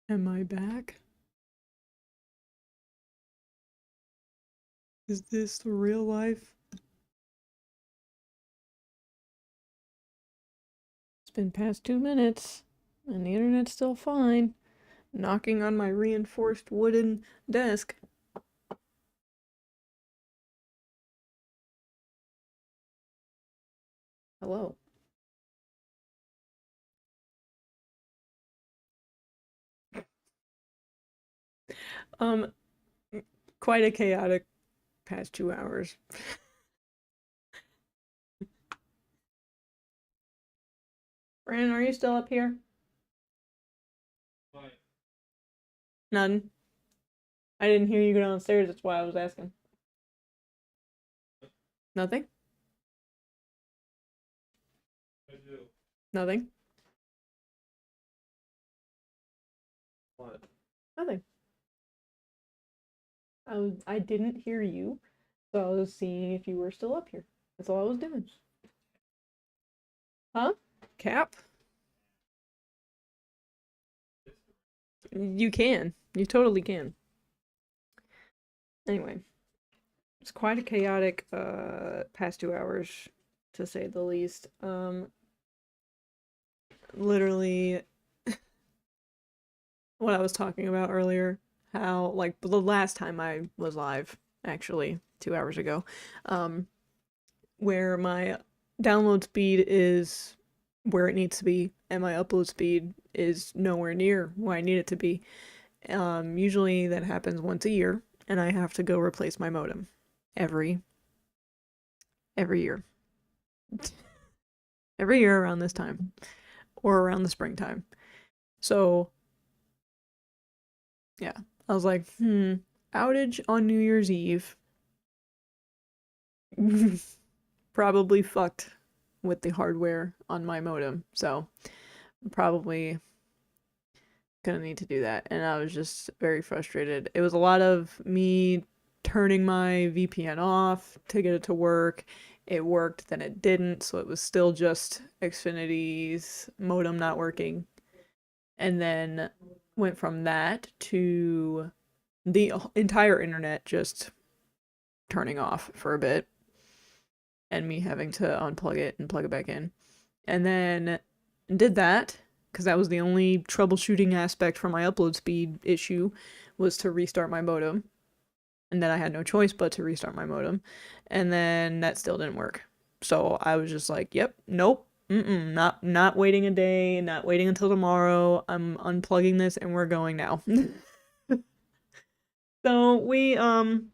Am I back? Is this real life? It's been past 2 minutes, and the internet's still fine. Knocking on my reinforced wooden desk. Hello. Um, quite a chaotic past 2 hours. Brandon, are you still up here? None. I didn't hear you go downstairs, that's why I was asking. Nothing? Nothing? What? Nothing. I didn't hear you, so I was seeing if you were still up here. That's all I was doing. Huh? Cap? You can. You totally can. Anyway, it's quite a chaotic past 2 hours, to say the least. Literally what I was talking about earlier, how like the last time I was live, actually, 2 hours ago, um, where my download speed is where it needs to be, and my upload speed is nowhere near where I need it to be. Usually that happens once a year, and I have to go replace my modem every every year. Every year around this time, or around the springtime. So yeah, I was like, outage on New Year's Eve. Probably fucked with the hardware on my modem. So I'm probably gonna need to do that. And I was just very frustrated. It was a lot of me turning my VPN off to get it to work. It worked, then it didn't, so it was still just Xfinity's modem not working. And then went from that to the entire internet just turning off for a bit and me having to unplug it and plug it back in. And then did that because that was the only troubleshooting aspect for my upload speed issue was to restart my modem. And then I had no choice but to restart my modem. And then that still didn't work. So I was just like, yep, nope. Not waiting a day, not waiting until tomorrow. I'm unplugging this and we're going now. So we mind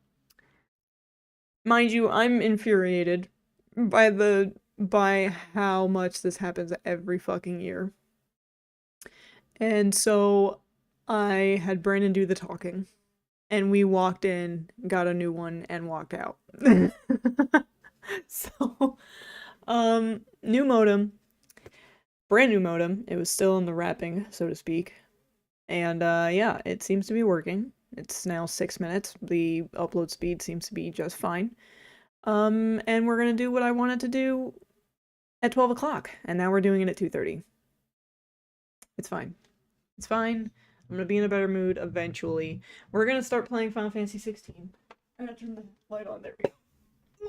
you, I'm infuriated by how much this happens every fucking year. And so I had Brandon do the talking, and we walked in, got a new one, and walked out. So, new modem, brand new modem. It was still in the wrapping, so to speak. And yeah, it seems to be working. It's now 6 minutes. The upload speed seems to be just fine. And we're gonna do what I wanted to do at 12 o'clock, and now we're doing it at 2:30. It's fine. It's fine. I'm gonna be in a better mood eventually. We're gonna start playing Final Fantasy 16. I gotta turn the light on. There we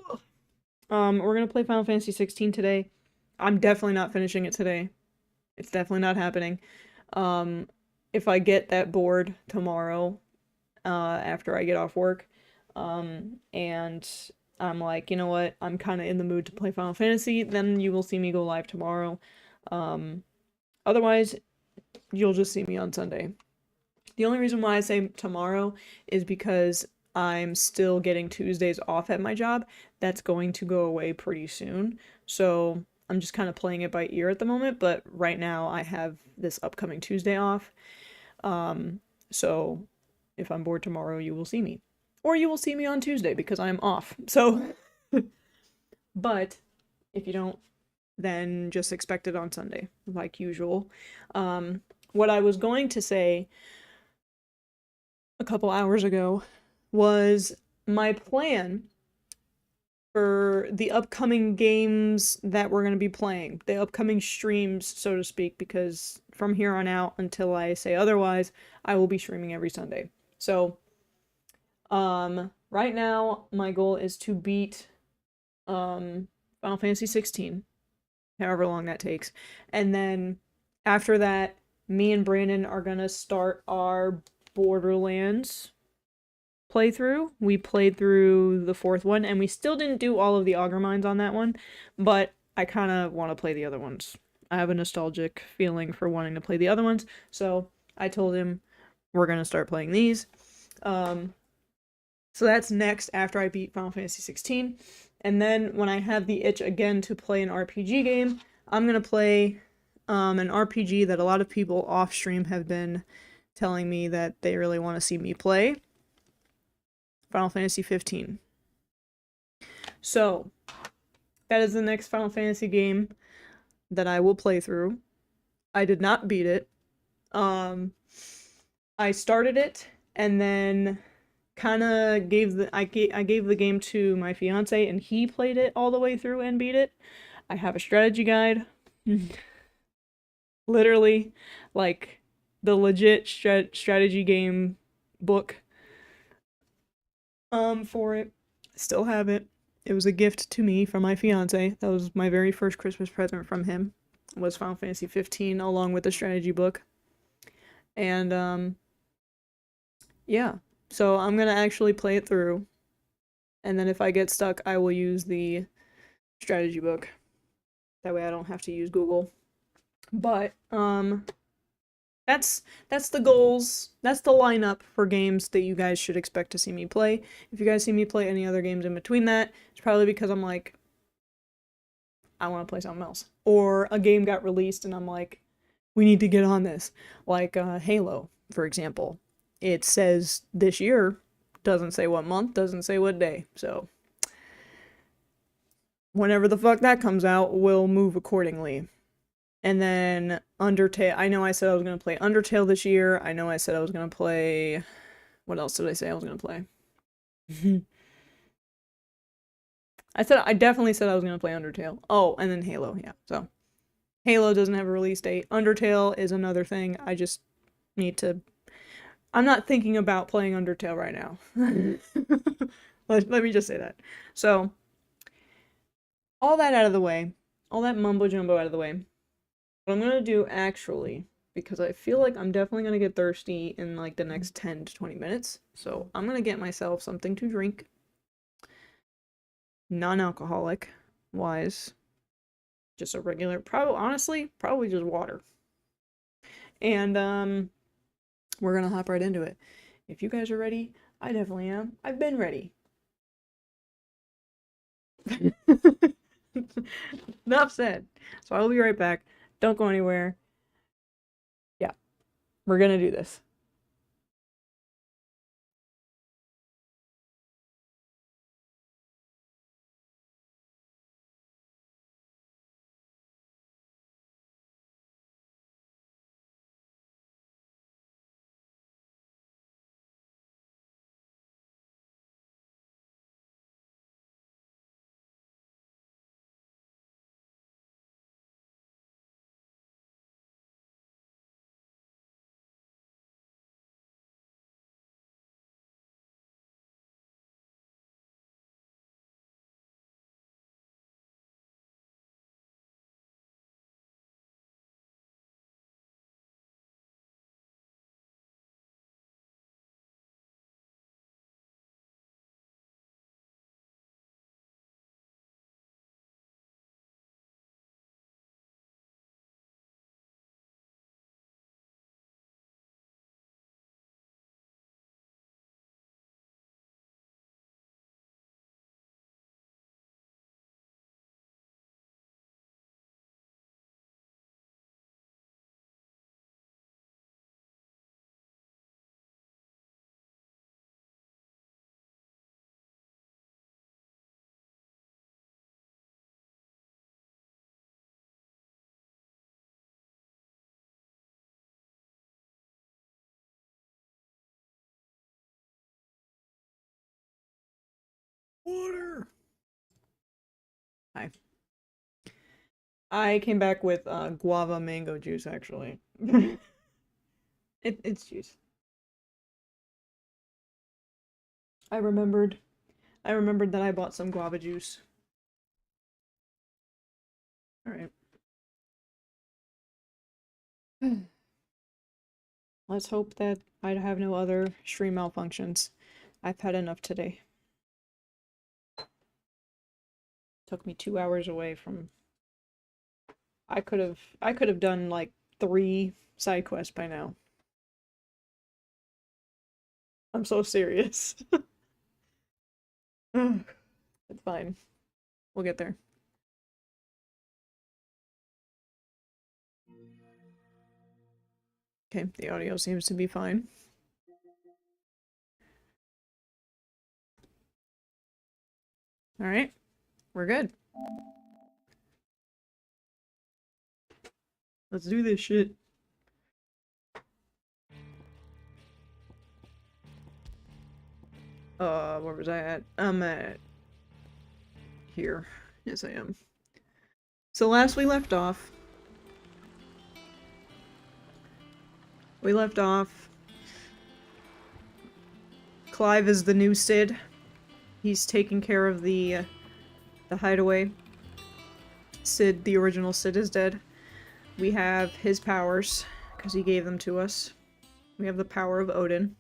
go. We're gonna play Final Fantasy 16 today. I'm definitely not finishing it today. It's definitely not happening. Um, if I get that bored tomorrow, after I get off work, and I'm like, you know what, I'm kind of in the mood to play Final Fantasy, then you will see me go live tomorrow. Um, Otherwise, you'll just see me on Sunday. The only reason why I say tomorrow is because I'm still getting Tuesdays off at my job. That's going to go away pretty soon. So I'm just kind of playing it by ear at the moment, but right now I have this upcoming Tuesday off. So if I'm bored tomorrow, you will see me. Or you will see me on Tuesday because I'm off. So, but if you don't, then just expect it on Sunday, like usual. What I was going to say a couple hours ago was my plan for the upcoming games that we're going to be playing, the upcoming streams, so to speak, because from here on out until I say otherwise, I will be streaming every Sunday. So, right now my goal is to beat Final Fantasy 16, however long that takes. And then after that, me and Brandon are going to start our Borderlands playthrough. We played through the fourth one, and we still didn't do all of the Augur Mines on that one, but I kind of want to play the other ones. I have a nostalgic feeling for wanting to play the other ones, so I told him we're gonna start playing these. Um, so that's next after I beat Final Fantasy 16, and then when I have the itch again to play an RPG game, I'm gonna play an RPG that a lot of people off stream have been telling me that they really want to see me play. Final Fantasy 15. So, that is the next Final Fantasy game that I will play through. I did not beat it. Um, I started it and then kind of gave the game to my fiance and he played it all the way through and beat it. I have a strategy guide. Literally like the legit strategy game book for it. Still have it. It was a gift to me from my fiance. That was my very first Christmas present from him. Was Final Fantasy 15 along with the strategy book. And yeah. So I'm going to actually play it through. And then if I get stuck, I will use the strategy book. That way I don't have to use Google. But that's the goals. That's the lineup for games that you guys should expect to see me play. If you guys see me play any other games in between that, it's probably because I'm like, I want to play something else. Or a game got released and I'm like, we need to get on this. Like Halo, for example. It says this year, doesn't say what month, doesn't say what day. So whenever the fuck that comes out, we'll move accordingly. And then Undertale. I know I said I was going to play Undertale this year. I know I said I was going to play. What else did I say I was going to play? I definitely said I was going to play Undertale. Oh, and then Halo. Yeah. So Halo doesn't have a release date. Undertale is another thing. I just need to. I'm not thinking about playing Undertale right now. Let me just say that. So, all that out of the way, all that mumbo jumbo out of the way, what I'm gonna do actually, because I feel like I'm definitely gonna get thirsty in like the next 10 to 20 minutes, so I'm gonna get myself something to drink, non-alcoholic wise, just a regular, probably honestly, probably just water. And we're gonna hop right into it. If you guys are ready, I definitely am. I've been ready. Enough said. So I'll be right back. Don't go anywhere. Yeah, we're gonna do this. Water. Hi. I came back with guava mango juice, actually. It's juice. I remembered. I remembered that I bought some guava juice. Alright. Let's hope that I have no other stream malfunctions. I've had enough today. Took me 2 hours away from... I could have done like 3 side quests by now. I'm so serious. It's fine. We'll get there. Okay, the audio seems to be fine. Alright, we're good. Let's do this shit. Where was I at? I'm at... here. Yes, I am. So last we left off... Clive is the new Cid. He's taking care of the hideaway. Cid, the original Cid, is dead. We have his powers, because he gave them to us. We have the power of Odin.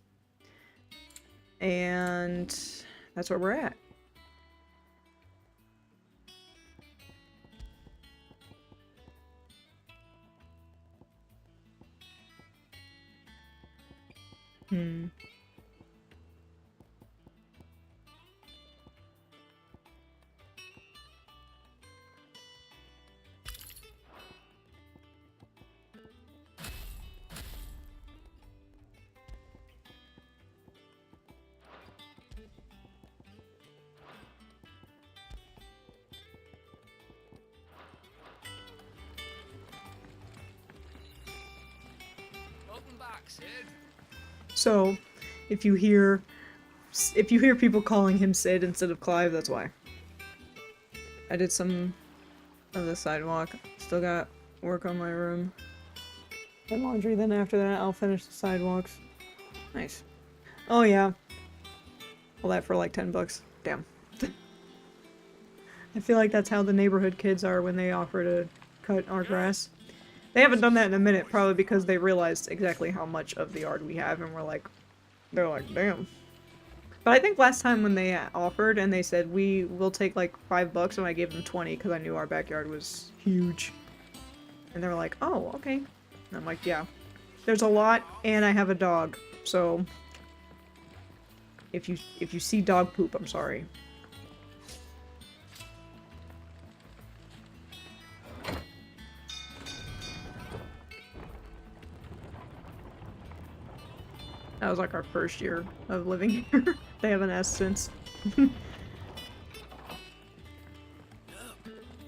And that's where we're at. Welcome back, Sid. So, if you hear people calling him Cid instead of Clive, that's why. I did some of the sidewalk. Still got work on my room. And laundry, then after that I'll finish the sidewalks. Nice. Oh yeah. All that for like 10 bucks. Damn. I feel like that's how the neighborhood kids are when they offer to cut our grass. They haven't done that in a minute, probably because they realized exactly how much of the yard we have, and they're like, damn. But I think last time when they offered and they said, we will take like $5, and I gave them 20 because I knew our backyard was huge. And they were like, oh, okay. And I'm like, yeah. There's a lot, and I have a dog, so if you see dog poop, I'm sorry. That was like our first year of living here. They haven't asked since. Look,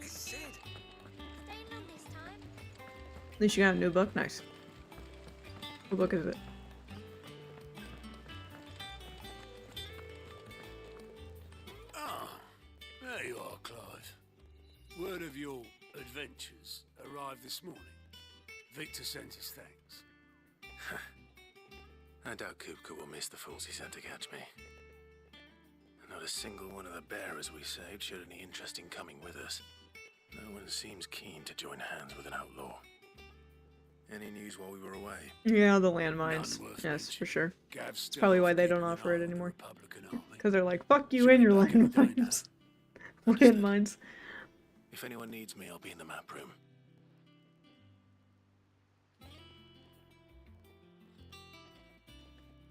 Sid. Staying on this time? At least you got a new book? Nice. What book is it? Ah, there you are, Clive. Word of your adventures arrived this morning. Victor sent his thanks. I doubt Kupka will miss the fools he sent to catch me. Not a single one of the bearers we saved showed any interest in coming with us. No one seems keen to join hands with an outlaw. Any news while we were away? Yeah, the landmines. None worth Yes, mentioning. for sure. Gav's still Probably why off they don't keeping an offer eye it on the anymore. Republican army. Because they're like, fuck you Should and be your back any day now. landmines. Landmines. If anyone needs me, I'll be in the map room.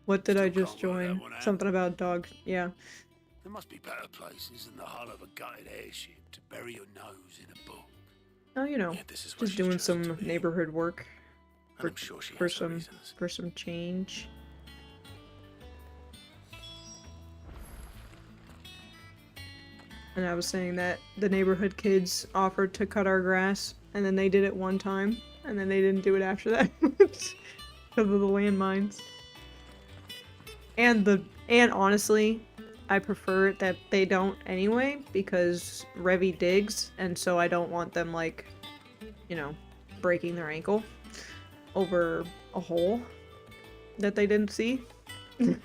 What did I Still just can't work that join? one out. Something about dogs. Yeah. There must be better places than the hull of a gutted airship to bury your nose in a book. Oh, you know, Yet this is what just she's doing chosen to some be. neighborhood work And I'm sure she for has her some reasons. change. And I was saying that the neighborhood kids offered to cut our grass, and then they did it one time, and then they didn't do it after that because of the landmines. And honestly, I prefer that they don't anyway, because Revy digs, and so I don't want them, like, you know, breaking their ankle over a hole that they didn't see. This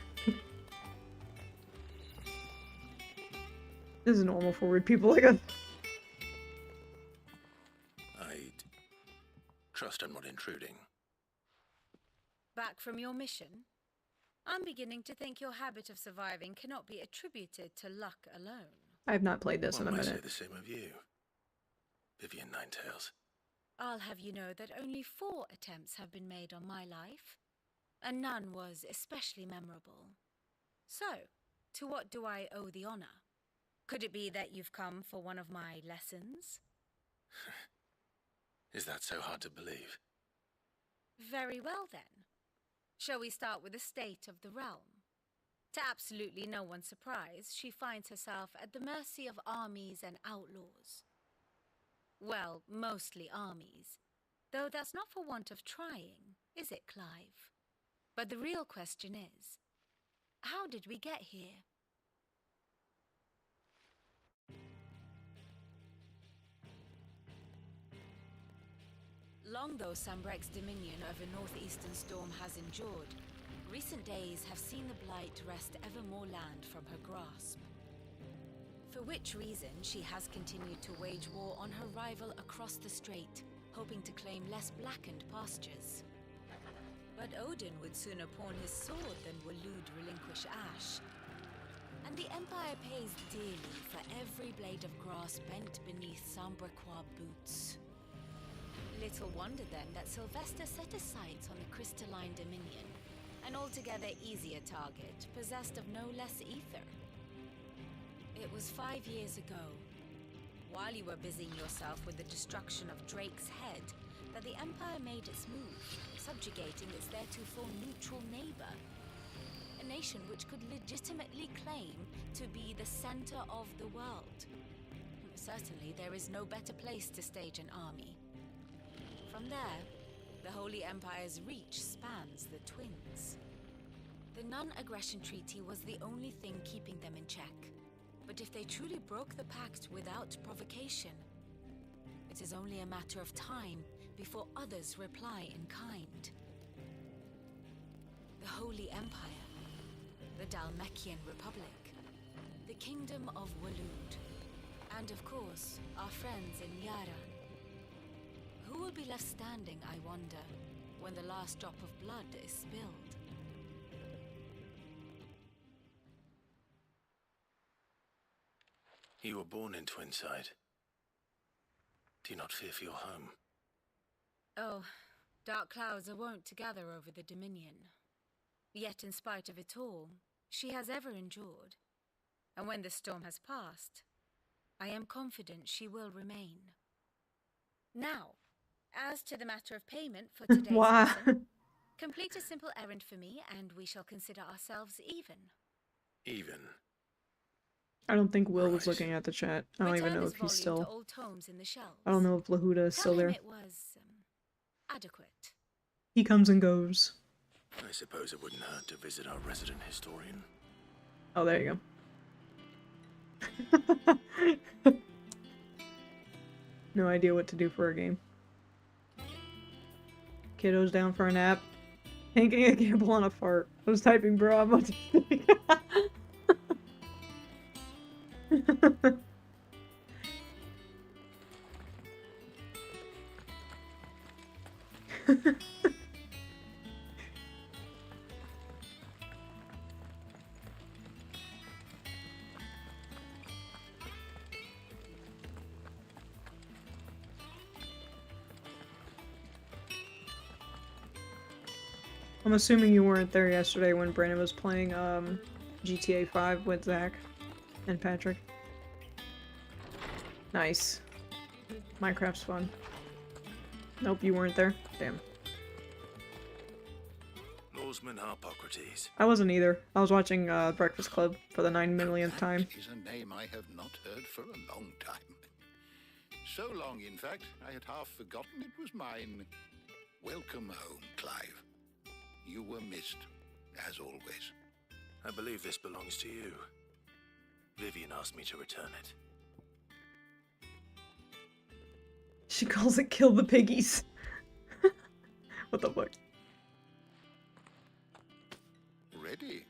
is normal for weird people like us. I'd trust I'm not intruding. Back from your mission? I'm beginning to think your habit of surviving cannot be attributed to luck alone. I have not played this One in a might say minute. the same of you, Vivian Ninetails. I'll have you know that only 4 attempts have been made on my life, and none was especially memorable. So, to what do I owe the honor? Could it be that you've come for one of my lessons? Is that so hard to believe? Very well then. Shall we start with the state of the realm? To absolutely no one's surprise, she finds herself at the mercy of armies and outlaws. Well, mostly armies. Though that's not for want of trying, is it, Clive? But the real question is, how did we get here? Long though Sambrek's dominion over northeastern Storm has endured, recent days have seen the Blight wrest ever more land from her grasp. For which reason she has continued to wage war on her rival across the strait, hoping to claim less blackened pastures. But Odin would sooner pawn his sword than Waloed relinquish Ash. And the Empire pays dearly for every blade of grass bent beneath Sambrequois boots. Little wonder then that Sylvester set his sights on the crystalline dominion, an altogether easier target, possessed of no less ether. It was 5 years ago, while you were busying yourself with the destruction of Drake's head, that the Empire made its move, subjugating its theretofore neutral neighbor. A nation which could legitimately claim to be the center of the world. Certainly there is no better place to stage an army. From there, the Holy Empire's reach spans the Twins. The non-aggression treaty was the only thing keeping them in check. But if they truly broke the pact without provocation, it is only a matter of time before others reply in kind. The Holy Empire, the Dhalmekian Republic, the Kingdom of Waloed, and of course, our friends in Yaran. Who will be left standing, I wonder, when the last drop of blood is spilled? You were born in Twinside. Do you not fear for your home? Oh, dark clouds are wont to gather over the Dominion. Yet in spite of it all, she has ever endured. And when the storm has passed, I am confident she will remain. Now, as to the matter of payment for today's Wow. lesson, complete a simple errand for me and we shall consider ourselves even. Even? I don't think Will was Right. looking at the chat. I don't even Return know this if he's volume to still... old tomes in the shelves. I don't know if Lahuda is Tell still him there. it was adequate. He comes and goes. I suppose it wouldn't hurt to visit our resident historian. Oh, there you go. No idea what to do for a game. Kiddo's down for a nap. Taking a gamble on a fart. I was typing, bro. I'm about to think. I'm assuming you weren't there yesterday when Brandon was playing GTA 5 with Zach and Patrick. Nice. Minecraft's fun. Nope, you weren't there. Damn. Norseman Harpocrates. I wasn't either. I was watching Breakfast Club for the 9 millionth time. That is a name I have not heard for a long time. So long, in fact, I had half forgotten it was mine. Welcome home, Clive. You were missed, as always. I believe this belongs to you. Vivian asked me to return it. She calls it kill the piggies. What the fuck? Ready?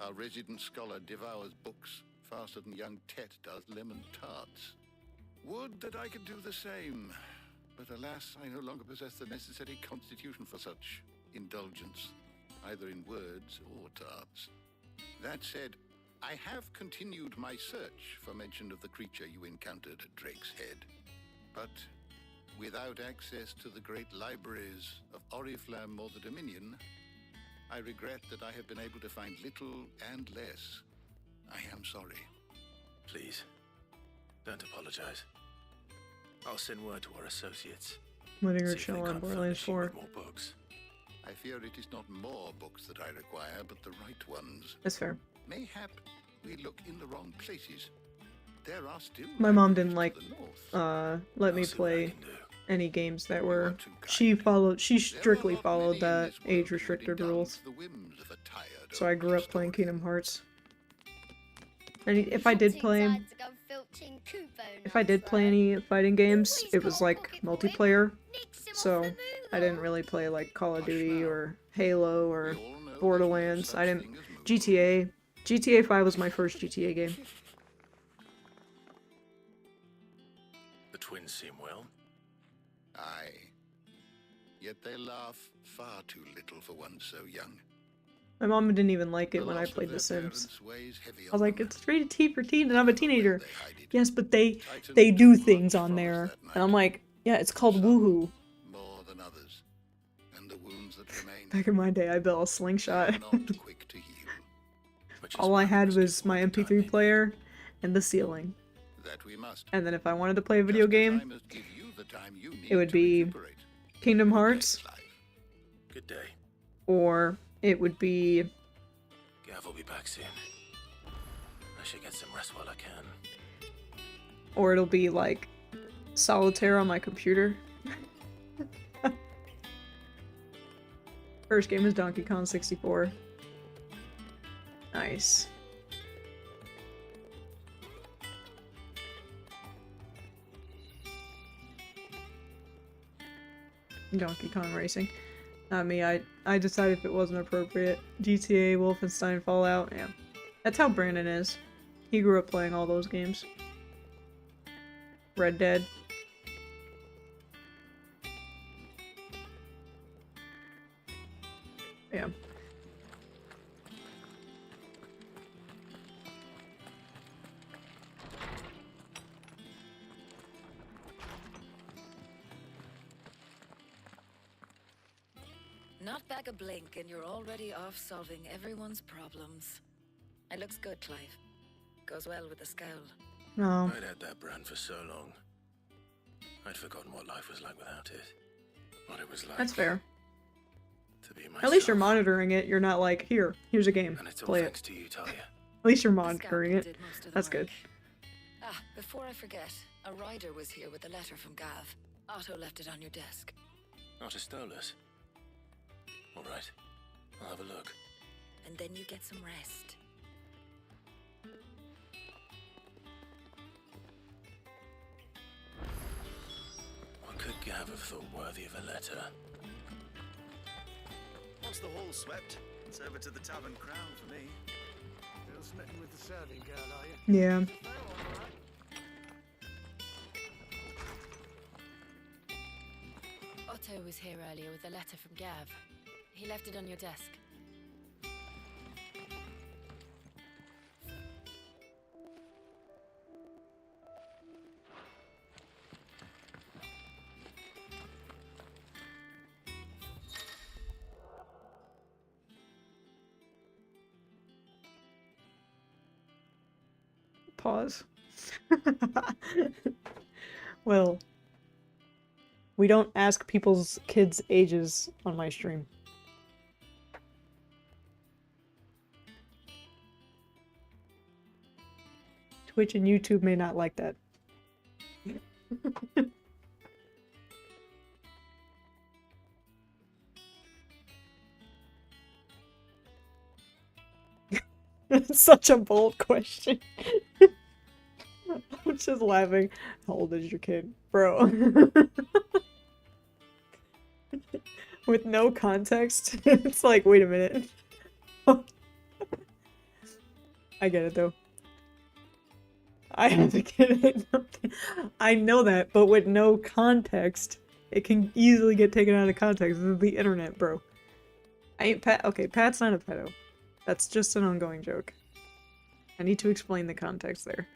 Our resident scholar devours books faster than young Tet does lemon tarts. Would that I could do the same. But alas, I no longer possess the necessary constitution for such indulgence, either in words or tarts. That said, I have continued my search for mention of the creature you encountered at Drake's Head. But without access to the great libraries of Oriflamme or the Dominion, I regret that I have been able to find little and less. I am sorry. Please, don't apologize. I'll send word to our associates. Letting her See if they chill on can't Borderlands furnish you 4. with more books. I fear it is not more books that I require, but the right ones. That's fair. Mayhap we look in the wrong places. There are still My mom libraries didn't to like the north. let me I'll see what I play can do. any games that We were want to guide. she There are strictly not followed many in that this world age who would restricted indulge rules. the whims of a tired So I grew old up playing historian. Kingdom Hearts. And if I did play any fighting games, it was like multiplayer. So I didn't really play like Call of Duty or Halo or We all know there's no Borderlands. such I didn't thing as movement. GTA. GTA 5 was my first GTA game. The twins seem well. Aye. Yet they laugh far too little for one so young. My mom didn't even like it The when I loss of played their The Sims. parents weighs heavy I on was like, them. it's rated T for teen and I'm a teenager. They hide it. Yes, but they Titan do took things much on from us there. that And I'm night. like, yeah, it's called Some Woohoo. more than others. And the wounds that remain Back in my day, I built a they are slingshot. not quick to heal. Which is All why I we had must was give my all the time MP3 needed. player and the ceiling. That we must. And then if I wanted to play a video Just as I game, must give you the time you need it would to be recuperate. Kingdom Good day, Hearts, Clive. Good day. or it would be Gav will be back soon. I should get some rest while I can. or it'll be like Solitaire on my computer. First game is Donkey Kong 64. Nice. Donkey Kong Racing. Not me, I decided if it wasn't appropriate. GTA, Wolfenstein, Fallout, yeah. That's how Brandon is. He grew up playing all those games. Red Dead. Yeah. Not back a blink and you're already off solving everyone's problems. It looks good, Clive. Goes well with the scowl. No. I'd had that brand for so long. I'd forgotten what life was like without it. What it was like That's fair. to be myself. At least you're monitoring it. You're not like, here's a game. And it's all Play it. thanks to you, Talia. At least you're The monitoring scoundrel it. did most of the That's work. good. Ah, before I forget, a rider was here with a letter from Gav. Otto left it on your desk. Not a Stolas. All right. I'll have a look. And then you get some rest. What could Gav have thought worthy of a letter? Once the hall swept, it's over to the Tavern Crown for me. Still smitten with the serving girl, are you? Yeah. Otto was here earlier with a letter from Gav. He left it on your desk. Pause. Well, we don't ask people's kids' ages on my stream. Twitch and YouTube may not like that. It's such a bold question. I'm just laughing. How old is your kid? Bro. With no context, it's like, wait a minute. I get it though. I have to get it. I know that, but with no context, it can easily get taken out of context. This is the internet, bro. I ain't Pat. Okay, Pat's not a pedo. That's just an ongoing joke. I need to explain the context there.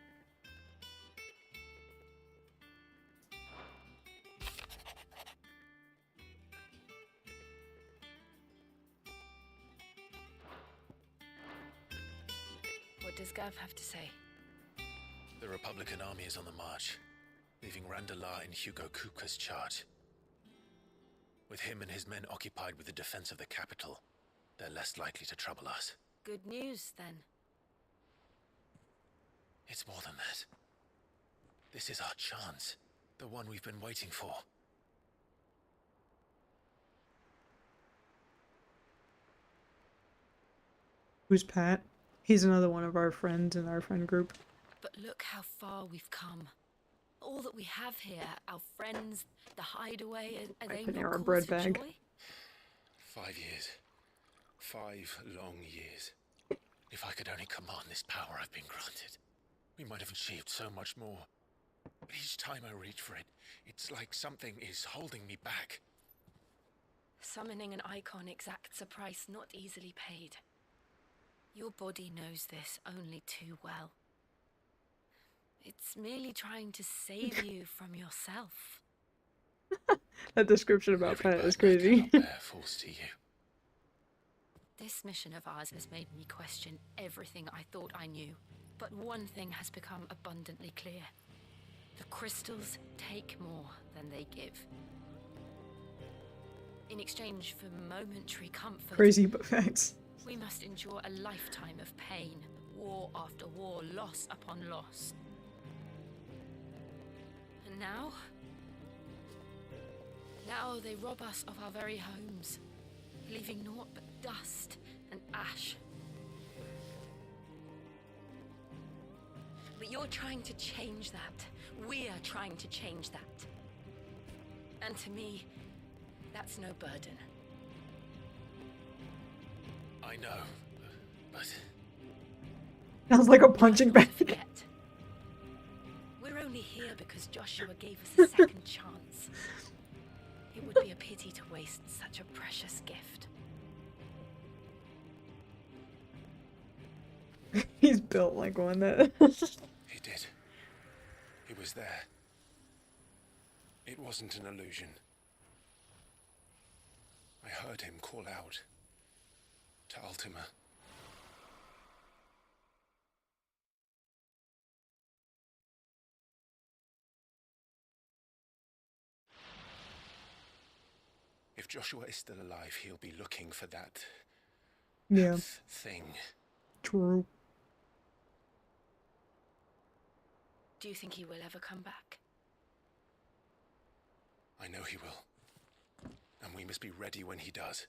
What does Gav have to say? The Republican army is on the march, leaving Randalar in Hugo Kuka's charge. With him and his men occupied with the defense of the capital, they're less likely to trouble us. Good news, then. It's more than that. This is our chance, the one we've been waiting for. Who's Pat? He's another one of our friends in our friend group. But look how far we've come. All that we have here, our friends, the hideaway, are they Panera not bread cause for bag. joy? 5 years. 5 long years. If I could only command this power I've been granted, we might have achieved so much more. But each time I reach for it, it's like something is holding me back. Summoning an icon exacts a price not easily paid. Your body knows this only too well. It's merely trying to save you from yourself. That description about Every Pat is burden I crazy. cannot bear falls to you. This mission of ours has made me question everything I thought I knew. But one thing has become abundantly clear. The crystals take more than they give. In exchange for momentary comfort, Crazy but facts. we must endure a lifetime of pain, war after war, loss upon loss. And now they rob us of our very homes, leaving naught but dust and ash. But you're trying to change that. We are trying to change that. And to me, that's no burden. I know, but Sounds like a punching bag. Forget. We're only here because Joshua gave us a second chance. It would be a pity to waste such a precious gift. He's built like one that. he did. He was there. It wasn't an illusion. I heard him call out to Ultima. If Joshua is still alive, he'll be looking for that Yeah, thing. true. Do you think he will ever come back? I know he will. And we must be ready when he does.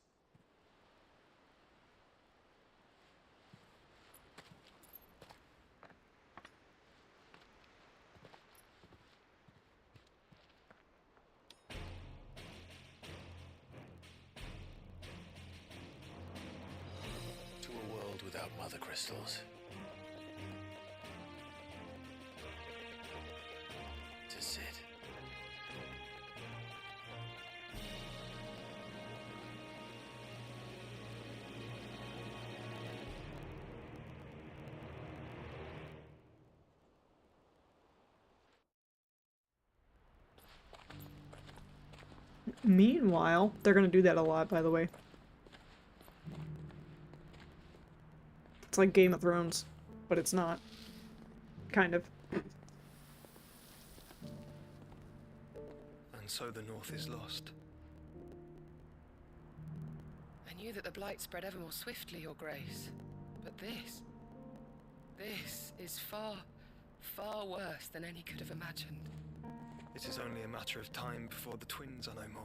To a world without mother crystals. To Sid. Meanwhile, they're gonna do that a lot, by the way. It's like Game of Thrones, but it's not. Kind of. And so the North is lost. I knew that the Blight spread ever more swiftly, Your Grace. But this is far, far worse than any could have imagined. It is only a matter of time before the twins are no more.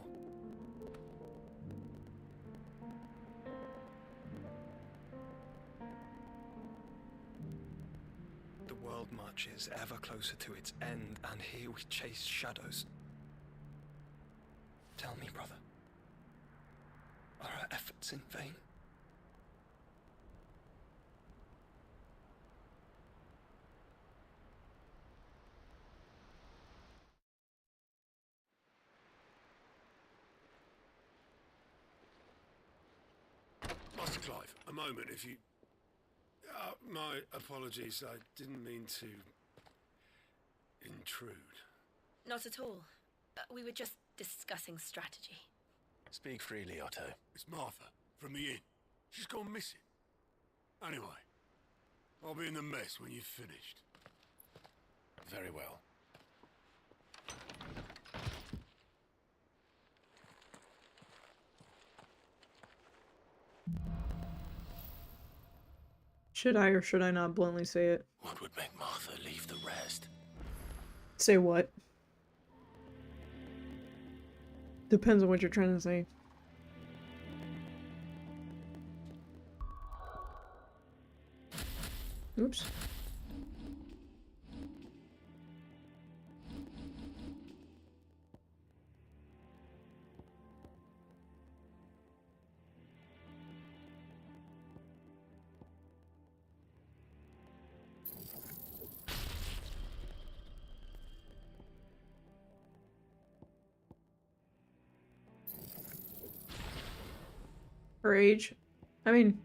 world marches ever closer to its end, and here we chase shadows. Tell me, brother, are our efforts in vain? Master Clive, a moment, if you... my apologies, I didn't mean to... intrude. Not at all. We were just discussing strategy. Speak freely, Otto. It's Martha, from the inn. She's gone missing. Anyway, I'll be in the mess when you've finished. Very well. Should I or should I not bluntly say it? What would make Martha leave the rest? Say what? Depends on what you're trying to say. Oops. Her age? I mean,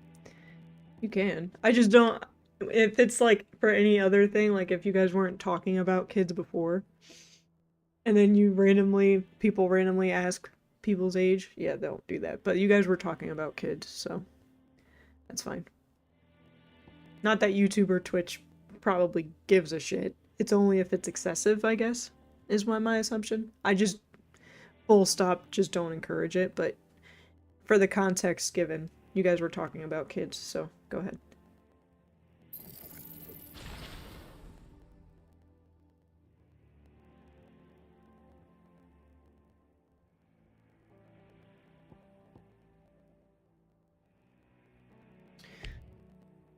you can. I just don't... If it's like for any other thing, like if you guys weren't talking about kids before, and then people randomly ask people's age, yeah, they'll do that. But you guys were talking about kids, so that's fine. Not that YouTube or Twitch probably gives a shit. It's only if it's excessive, I guess, is my assumption. I just, full stop, just don't encourage it, but for the context given, you guys were talking about kids, so go ahead.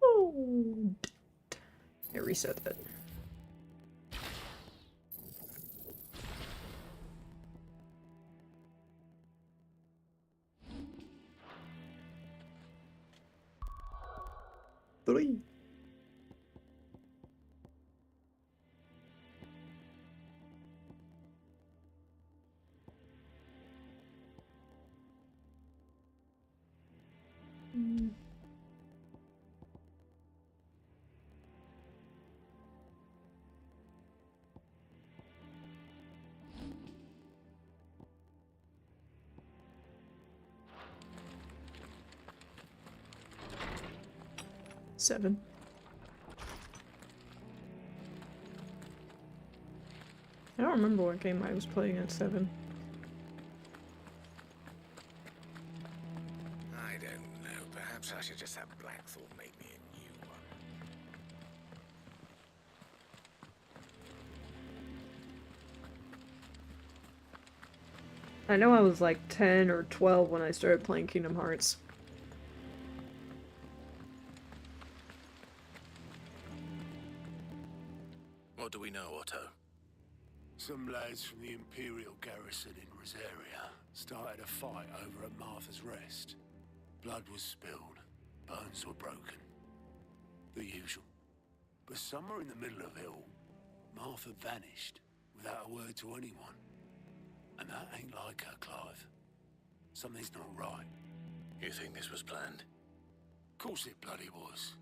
Oh, I reset that. Three. Seven. I don't remember what game I was playing at 7. I don't know. Perhaps I should just have Blackthorn make me a new one. I know I was like 10 or 12 when I started playing Kingdom Hearts. What do we know, Otto? Some lads from the Imperial garrison in Rosaria started a fight over at Martha's Rest. Blood was spilled, bones were broken. The usual. But somewhere in the middle of it all, Martha vanished without a word to anyone. And that ain't like her, Clive. Something's not right. You think this was planned? Course it bloody was.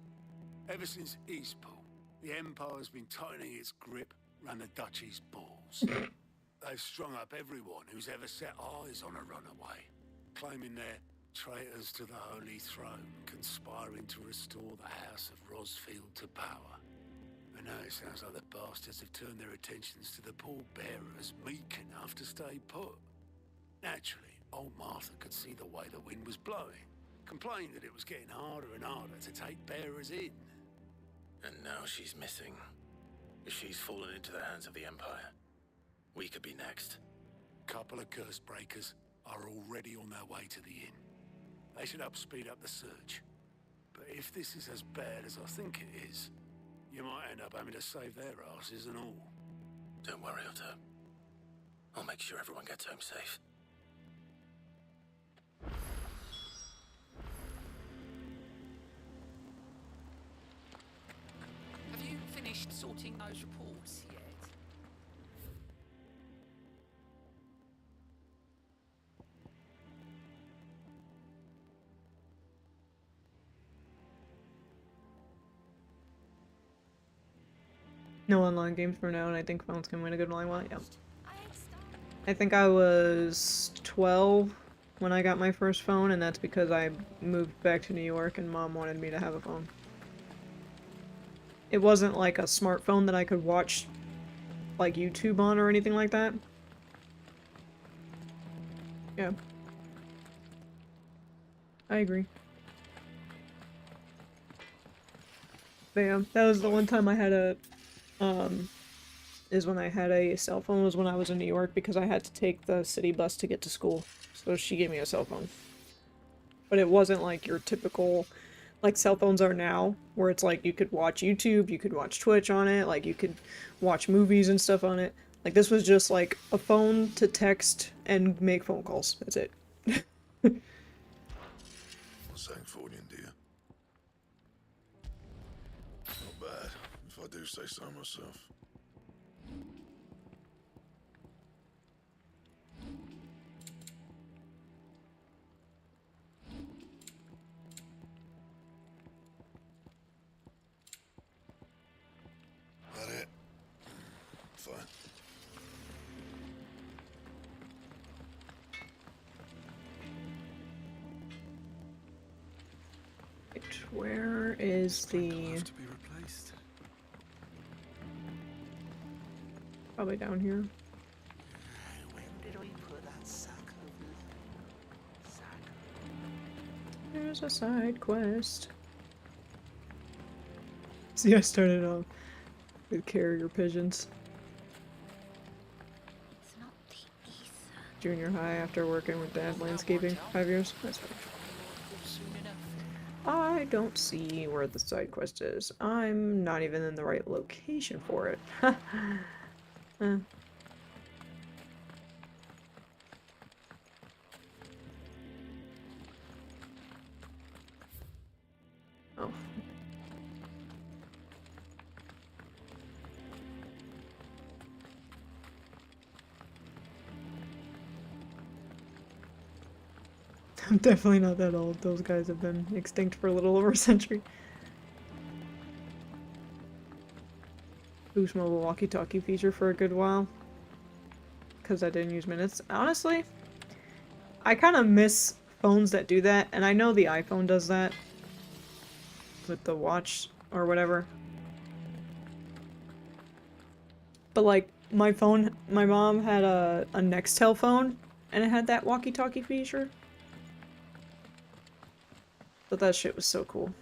Ever since Eastpool, the Empire's been tightening its grip round the Duchy's balls. They've strung up everyone who's ever set eyes on a runaway, claiming they're traitors to the Holy Throne, conspiring to restore the House of Rosfield to power. But now it sounds like the bastards have turned their attentions to the pallbearers meek enough to stay put. Naturally, old Martha could see the way the wind was blowing, complained that it was getting harder and harder to take bearers in. And now she's missing. If she's fallen into the hands of the Empire, we could be next. Couple of curse breakers are already on their way to the inn. They should help speed up the search. But if this is as bad as I think it is, You might end up having to save their asses and all. Don't worry, Otto. I'll make sure everyone gets home safe. Have you finished sorting those reports yet? No online games for now, and I think phones can win a good long while. Yeah. I think I was 12 when I got my first phone, and that's because I moved back to New York and Mom wanted me to have a phone. It wasn't like a smartphone that I could watch like YouTube on or anything like that. Yeah. I agree. But yeah, that was the one time I had a is when I had a cell phone, was when I was in New York, because I had to take the city bus to get to school. So she gave me a cell phone. But it wasn't like your typical, like cell phones are now, where it's like you could watch YouTube, you could watch Twitch on it, like you could watch movies and stuff on it. Like this was just like a phone to text and make phone calls. That's it. Sancfordian, dear. Not bad, if I do say so myself. That it? Fine. Where is the... To be replaced. Probably down here. When did we put that sack of sack? There's a side quest. See, I started off with carrier pigeons. It's not the Ether. Junior high after working with Dad landscaping for 5 years. That's fine. Soon enough. I don't see where the side quest is. I'm not even in the right location for it. Oh. I'm definitely not that old. Those guys have been extinct for a little over a century. Boost mobile walkie-talkie feature for a good while. Because I didn't use minutes. Honestly, I kind of miss phones that do that, and I know the iPhone does that. With the watch or whatever. But like, my phone, my mom had a Nextel phone, and it had that walkie-talkie feature. But that shit was so cool.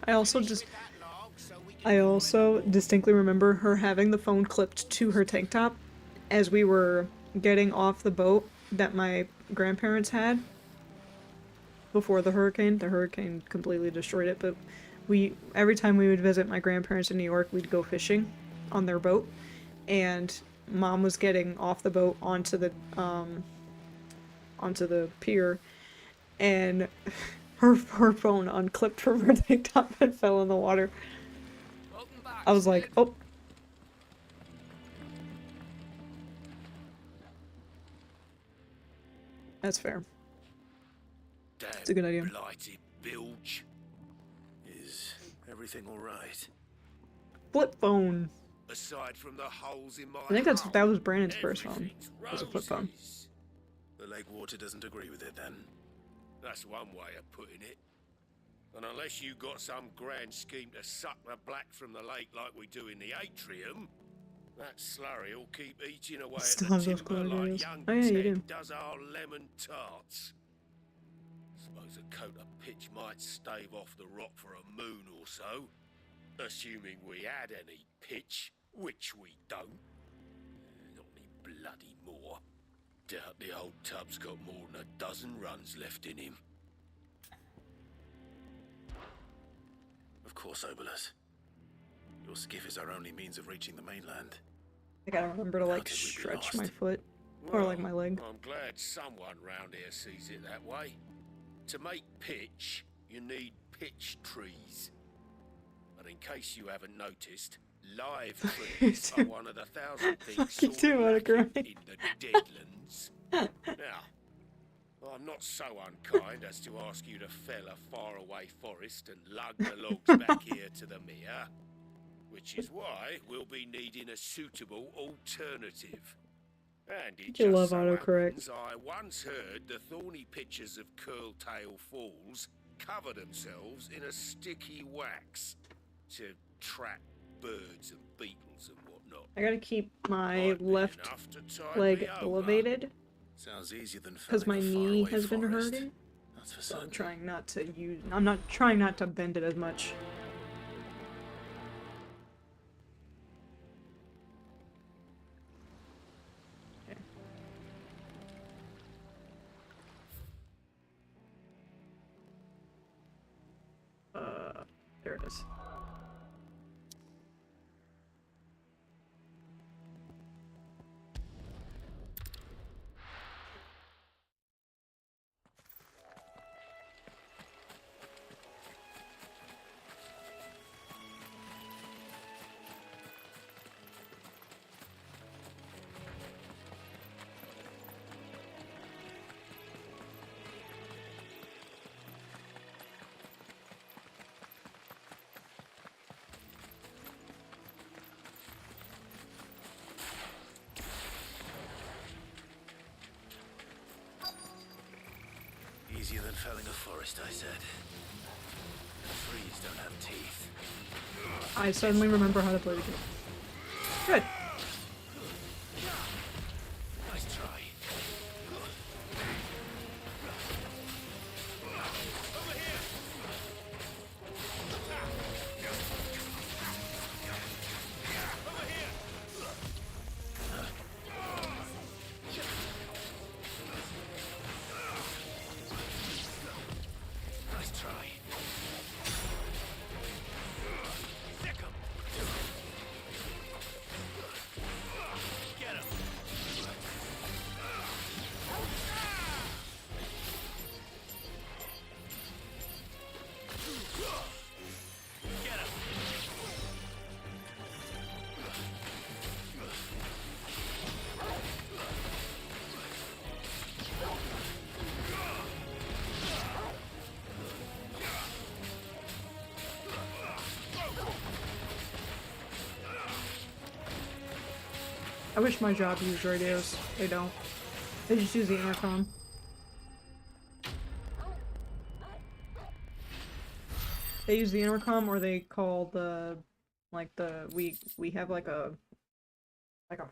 I also distinctly remember her having the phone clipped to her tank top as we were getting off the boat that my grandparents had before the hurricane. The hurricane completely destroyed it, but every time we would visit my grandparents in New York, we'd go fishing on their boat, and Mom was getting off the boat onto the pier, and her phone unclipped from her tank top and fell in the water. Welcome back, I was like, Sid. oh. That's fair. Damn It's a good idea. blighted bilge. Is everything all right? Flip phone. Aside from the holes in my I think that hull, was Brandon's first phone. everything's Was a flip phone. roses. The lake water doesn't agree with it then. That's one way of putting it. And unless you got some grand scheme to suck the black from the lake like we do in the atrium, that slurry will keep eating away Still at have the those timber colored like areas. young Oh, yeah, you Ted do. does our lemon tarts. Suppose a coat of pitch might stave off the rot for a moon or so. Assuming we had any pitch, which we don't. Not any bloody more. Doubt the old tub's got more than a dozen runs left in him. Of course, Obolus. Your skiff is our only means of reaching the mainland. I gotta remember to How like could we be stretch lost? my foot. Or like my leg. I'm glad someone round here sees it that way. To make pitch, you need pitch trees. But in case you haven't noticed, live trees are one of the 1,000 things Fucking sort too of autocorrect. lacking in the Deadlands. Now, I'm not so unkind as to ask you to fell a faraway forest and lug the logs back here to the mere, which is why we'll be needing a suitable alternative. And it You just love so autocorrect. happens I once heard the thorny pitchers of Curltail Falls cover themselves in a sticky wax to trap birds and beetles and whatnot. I gotta keep my Might be left enough to tide leg me over. elevated Sounds easier than because my felling a knee faraway has been forest. hurting. That's for So I'm certain. trying not to use. I'm not trying not to bend it as much. Okay. There it is. Easier than felling a forest, I said. Trees don't have teeth. I suddenly remember how to play the game. Good. Nice try. Nice try. Sick 'em. Get 'em. Get 'em. I wish my job used radios. They don't. They just use the intercom. They use the intercom, or they call the we have like a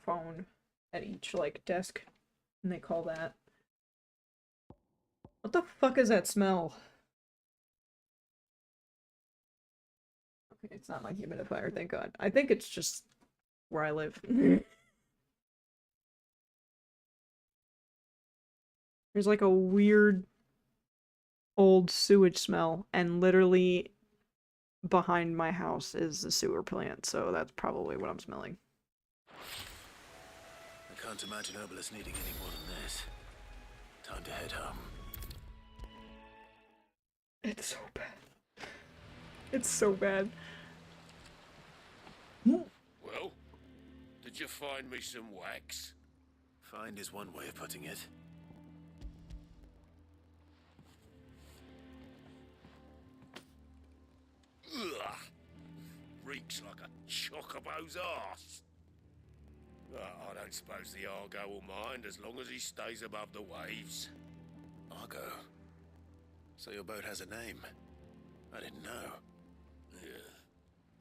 phone at each like desk, and they call that. What the fuck is that smell? Okay, it's not my humidifier, thank God. I think it's just where I live. There's like a weird old sewage smell, and literally behind my house is the sewer plant, so that's probably what I'm smelling. I can't imagine Obolus needing any more than this. Time to head home. It's so bad. It's so bad. Well, did you find me some wax? Find is one way of putting it. Ugh. Reeks like a chocobo's arse. I don't suppose the Argo will mind as long as he stays above the waves. Argo. So your boat has a name. I didn't know. Yeah.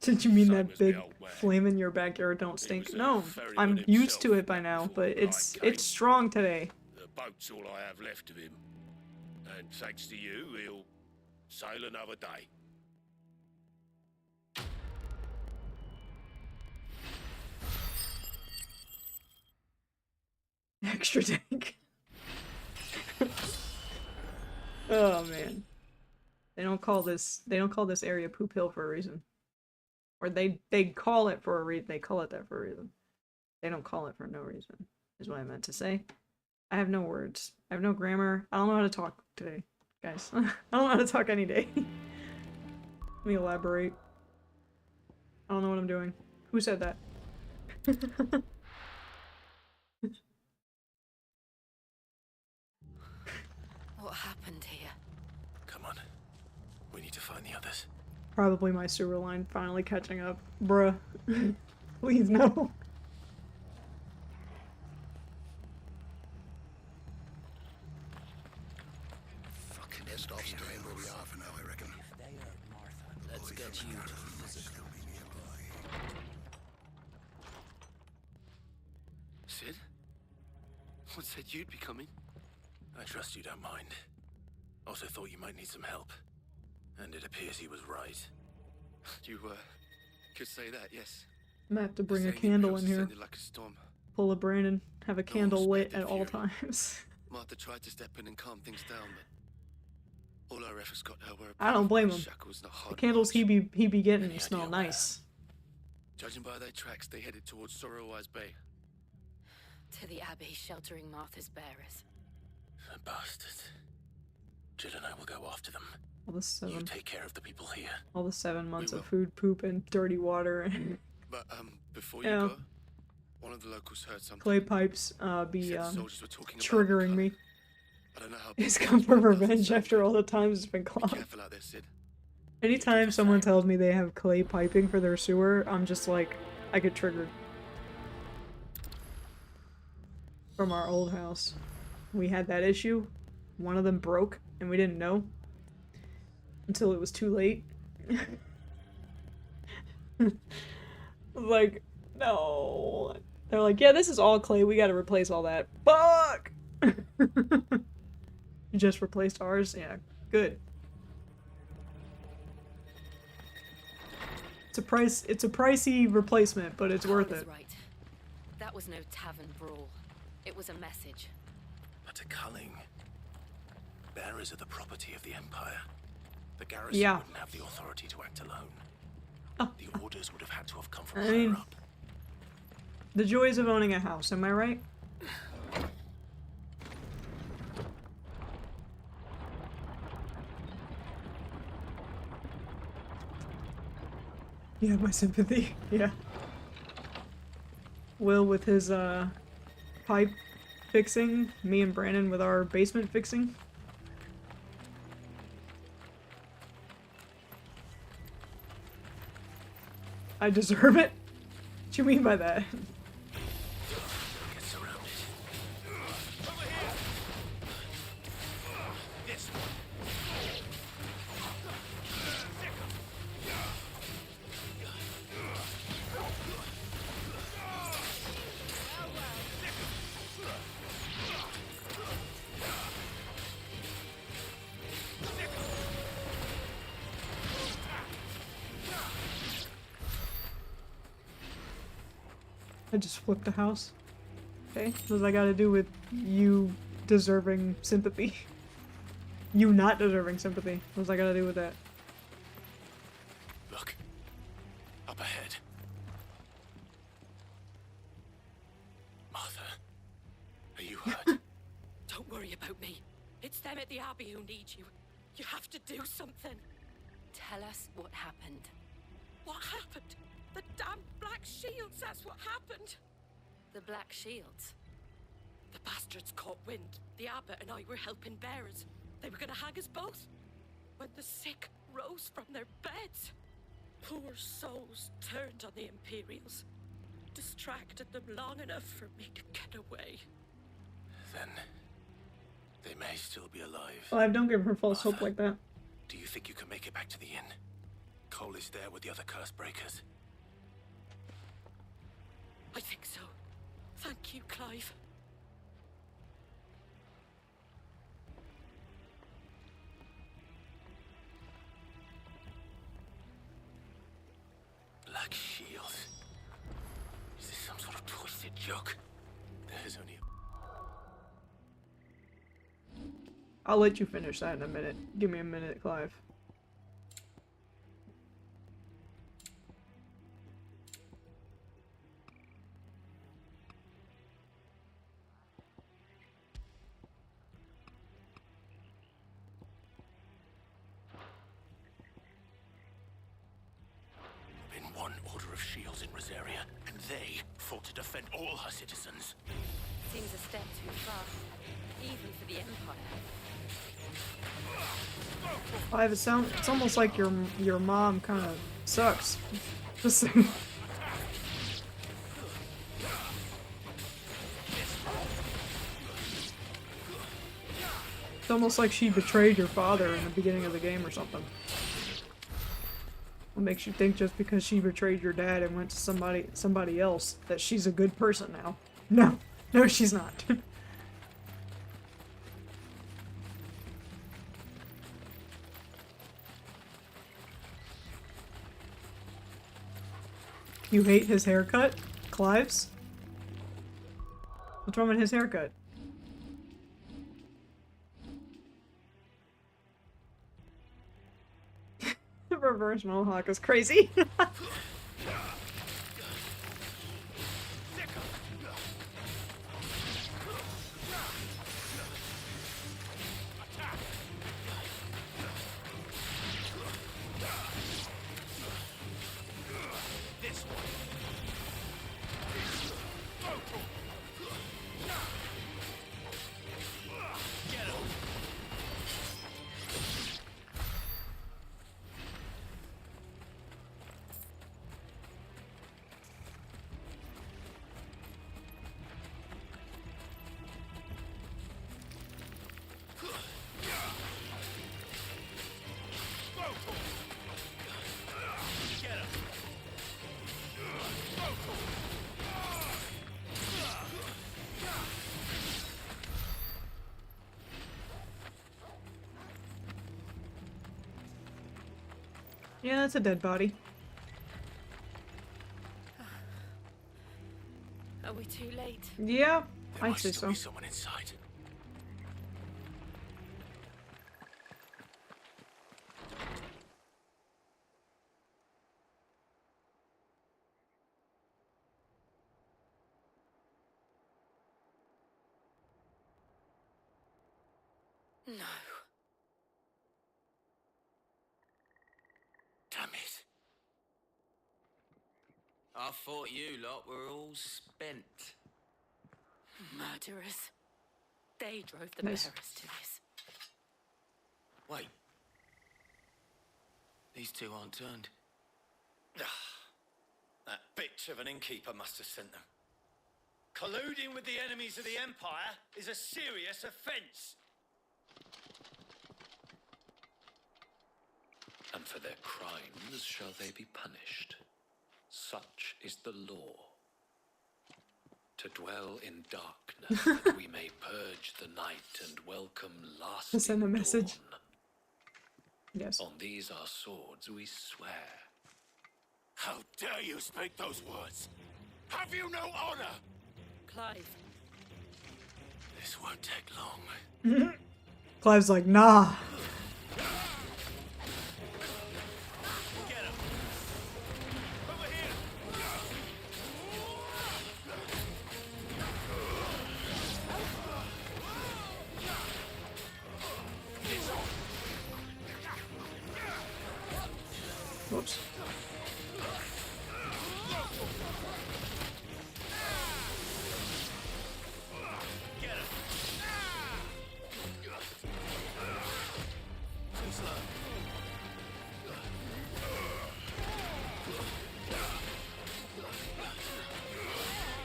Did you mean Same that as me big old man. flame in your backyard don't was stink? a No, ferryman I'm used to himself it by now, before but the it's night came. strong today. The boat's all I have left of him. And thanks to you, he'll sail another day. Extra tank. Oh man. They don't call this area Poop Hill for a reason. Or they call it for a reason. They call it that for a reason. They don't call it for no reason, is what I meant to say. I have no words. I have no grammar. I don't know how to talk today, guys. I don't know how to talk any day. Let me elaborate. I don't know what I'm doing. Who said that? What happened here? Come on. We need to find the others. Probably my sewer line finally catching up. Bruh. Please no. Fucking best off staying where we are for now, I reckon. Let's get you to Sid? What said you'd be coming? I trust you don't mind. Also thought you might need some help. And it appears he was right. You, could say that, yes. I'm gonna have to bring a Saying it candle was in here. descended like a storm. Pull a Brandon. Have a candle lit expected at all fury. times. Martha tried to step in and calm things down, but all our efforts got her where I don't blame him. shackles and a The hard candles he march. be getting Any smell idea where? nice. Judging by their tracks, they headed towards Sorrowwise Bay. To the Abbey sheltering Martha's bearers. The bastards. Jill and I will go after them. All the You take care of the people here. 7 months will. of food, poop, and dirty water. But, before Yeah. you go, one of the locals heard something. Clay pipes be Said the soldiers were talking about triggering the me. club. I don't know how It's big come it for is, but it doesn't revenge sound after good. all the times it's been Be clogged. careful out there, Sid. Anytime someone tells me they have clay piping for their sewer, I'm just like, I get triggered. From our old house. We had that issue. One of them broke, and we didn't know. Until it was too late. Like, no. They're like, yeah, this is all clay, we gotta replace all that. Fuck! You just replaced ours? Yeah, good. It's a pricey replacement, but it's worth Carl was it. right. That was no tavern brawl. It was a message. But to Culling, bearers are the property of the Empire. The garrison Yeah. wouldn't have the authority to act alone. Oh. The orders would have had to have come from I higher mean, up. the joys of owning a house, am I right? You have my sympathy. Yeah. Will with his pipe fixing, me and Brandon with our basement fixing. I deserve it? What do you mean by that? Get surrounded. This I just flipped a house. Okay, what does that got to do with you deserving sympathy? You not deserving sympathy. What does that got to do with that? Look. Up ahead. Martha. Are you hurt? Don't worry about me. It's them at the Abbey who need you. You have to do something. Tell us what happened. What happened? The damn Black Shields, that's what happened. The Black Shields. The bastards caught wind. The abbot and I were helping bearers. They were gonna hang us both. When the sick rose from their beds. Poor souls turned on the Imperials. Distracted them long enough for me to get away. Then they may still be alive. Well, don't give her false hope like that. Do you think you can make it back to the inn? Cole is there with the other curse breakers. I think so. Thank you, Clive. joke. There's only... I'll let you finish that in a minute. Give me a minute, Clive. Been one order of shields in Rosaria, and they fought to defend all her citizens. Seems a step too far, even for the Empire. Clive, it's almost like your mom kind of sucks. Just It's almost like she betrayed your father in the beginning of the game or something. What makes you think just because she betrayed your dad and went to somebody else that she's a good person now? No. No, she's not. You hate his haircut? Clive's? What's wrong with his haircut? The reverse mohawk is crazy. Yeah, that's a dead body. Are we too late? Yeah, There I'd say must so. still be someone inside. No. Damn it. I thought you lot were all spent. Murderers. They drove the Nice. bearers to this. Wait. These two aren't turned. That bitch of an innkeeper must have sent them. Colluding with the enemies of the Empire is a serious offense. And for their crimes shall they be punished. Such is the law. To dwell in darkness, that we may purge the night and welcome lasting Send a message. dawn. Yes. On these our swords we swear. How dare you speak those words? Have you no honor? Clive, This won't take long. Clive's like, nah. Get him! Over here! Whoops. Get him! Too slow.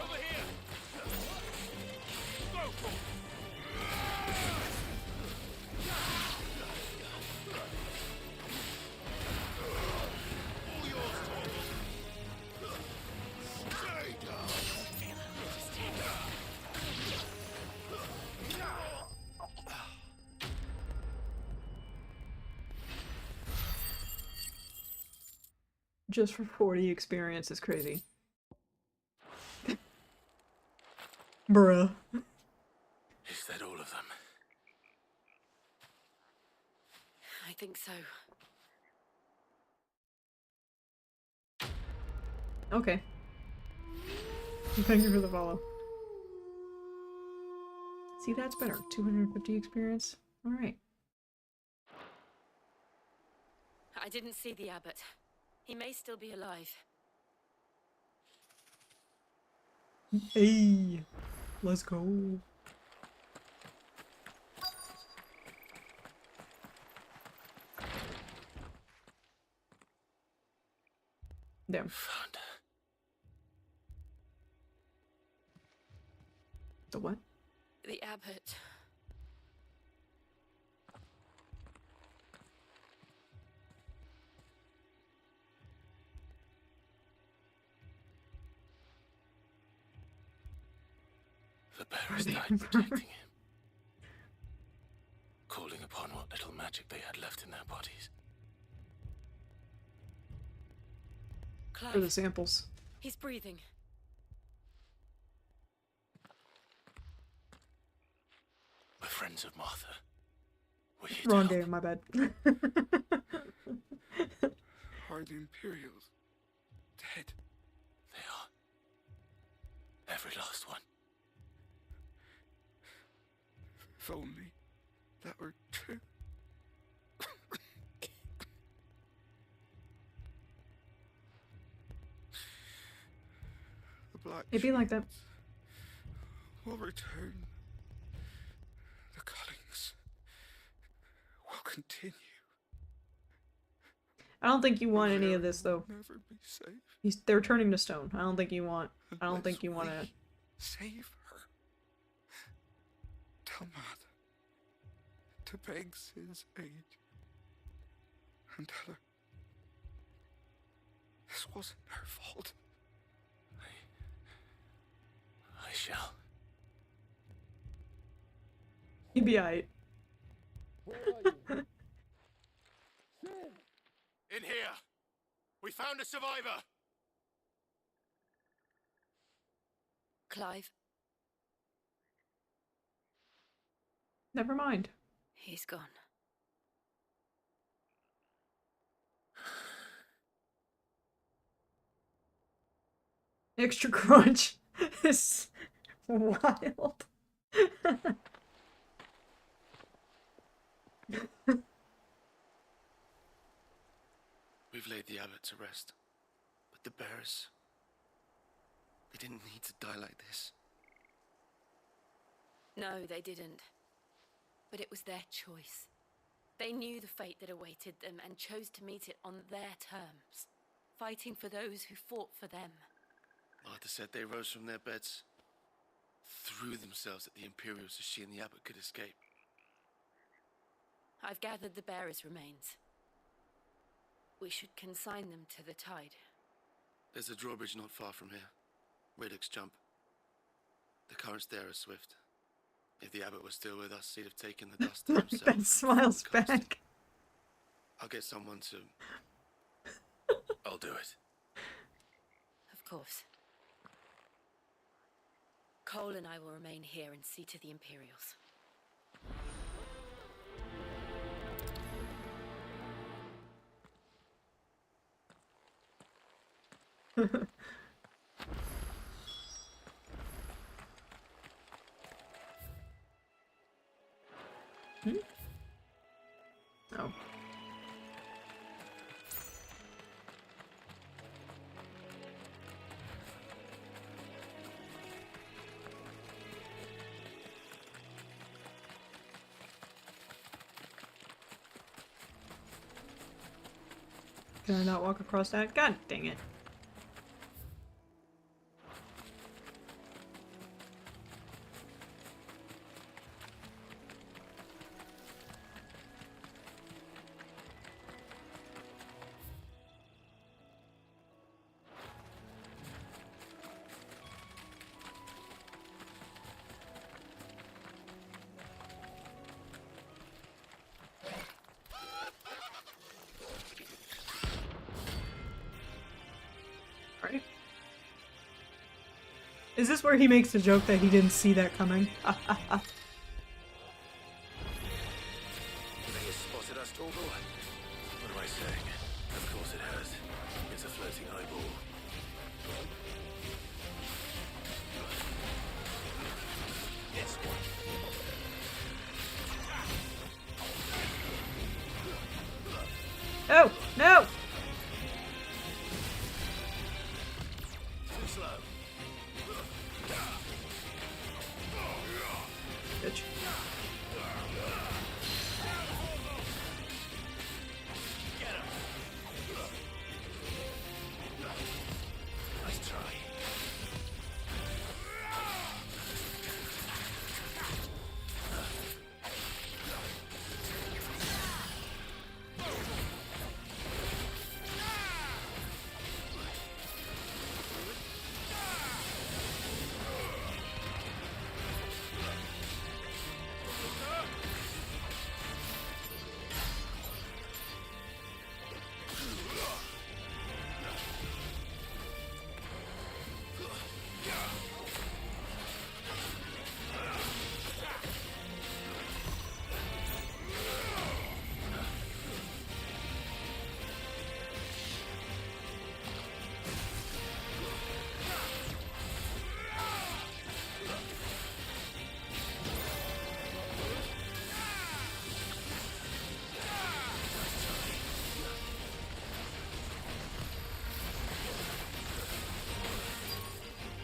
Over here! Go! All yours, Tom. Stay down. Just for 40 experience is crazy. Bruh. Is that all of them? I think so. Okay. Thank you for the follow. See, that's better. 250 experience. Alright. I didn't see the abbot. He may still be alive. Hey! Let's go. Damn. Found. The what? The abbot. The bearers died protecting him. Calling upon what little magic they had left in their bodies. For the Clive, samples. he's breathing. We're friends of Martha. We're here to Wrong help. game, my bad. Are the Imperials dead? They are. Every last one. If only that were true. The Black It'd be like that. will return. The cullings will continue. I don't think you want any of this though. Never be safe. They're turning to stone. I don't think you want. I don't think you want to. Save her. Tell Mother to beg Sin's aid. And tell her this wasn't her fault. I shall. He'd be alright. In here! We found a survivor! Clive, Never mind. he's gone. Extra crunch is wild. We've laid the abbot to rest. But the bearers... they didn't need to die like this. No, they didn't. But it was their choice. They knew the fate that awaited them and chose to meet it on their terms, fighting for those who fought for them. Martha said they rose from their beds, threw themselves at the Imperials so she and the abbot could escape. I've gathered the bearers' remains. We should consign them to the tide. There's a drawbridge not far from here. Radix jump. The currents there are swift. If the abbot was still with us, he'd have taken the dust to himself. Ben smiles back. I'll get someone to... I'll do it. Of course. Cole and I will remain here and see to the Imperials. Oh. Can I not walk across that? God dang it. Is this where he makes the joke that he didn't see that coming? You think it's spotted us, Torgal? What am I saying? Of course it has. It's a floating eyeball. Yes, one. Oh, no! Too slow. Bitch. Nice try.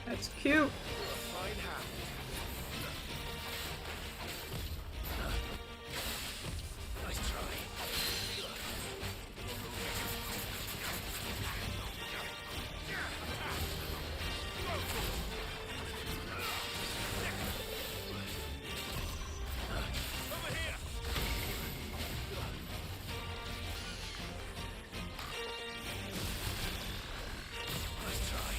That's cute. Fine hand. Nice try. Nice try.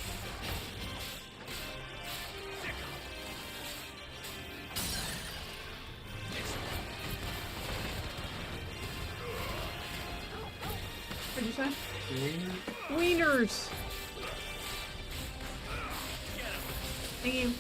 What'd you say? Wieners! Thank you.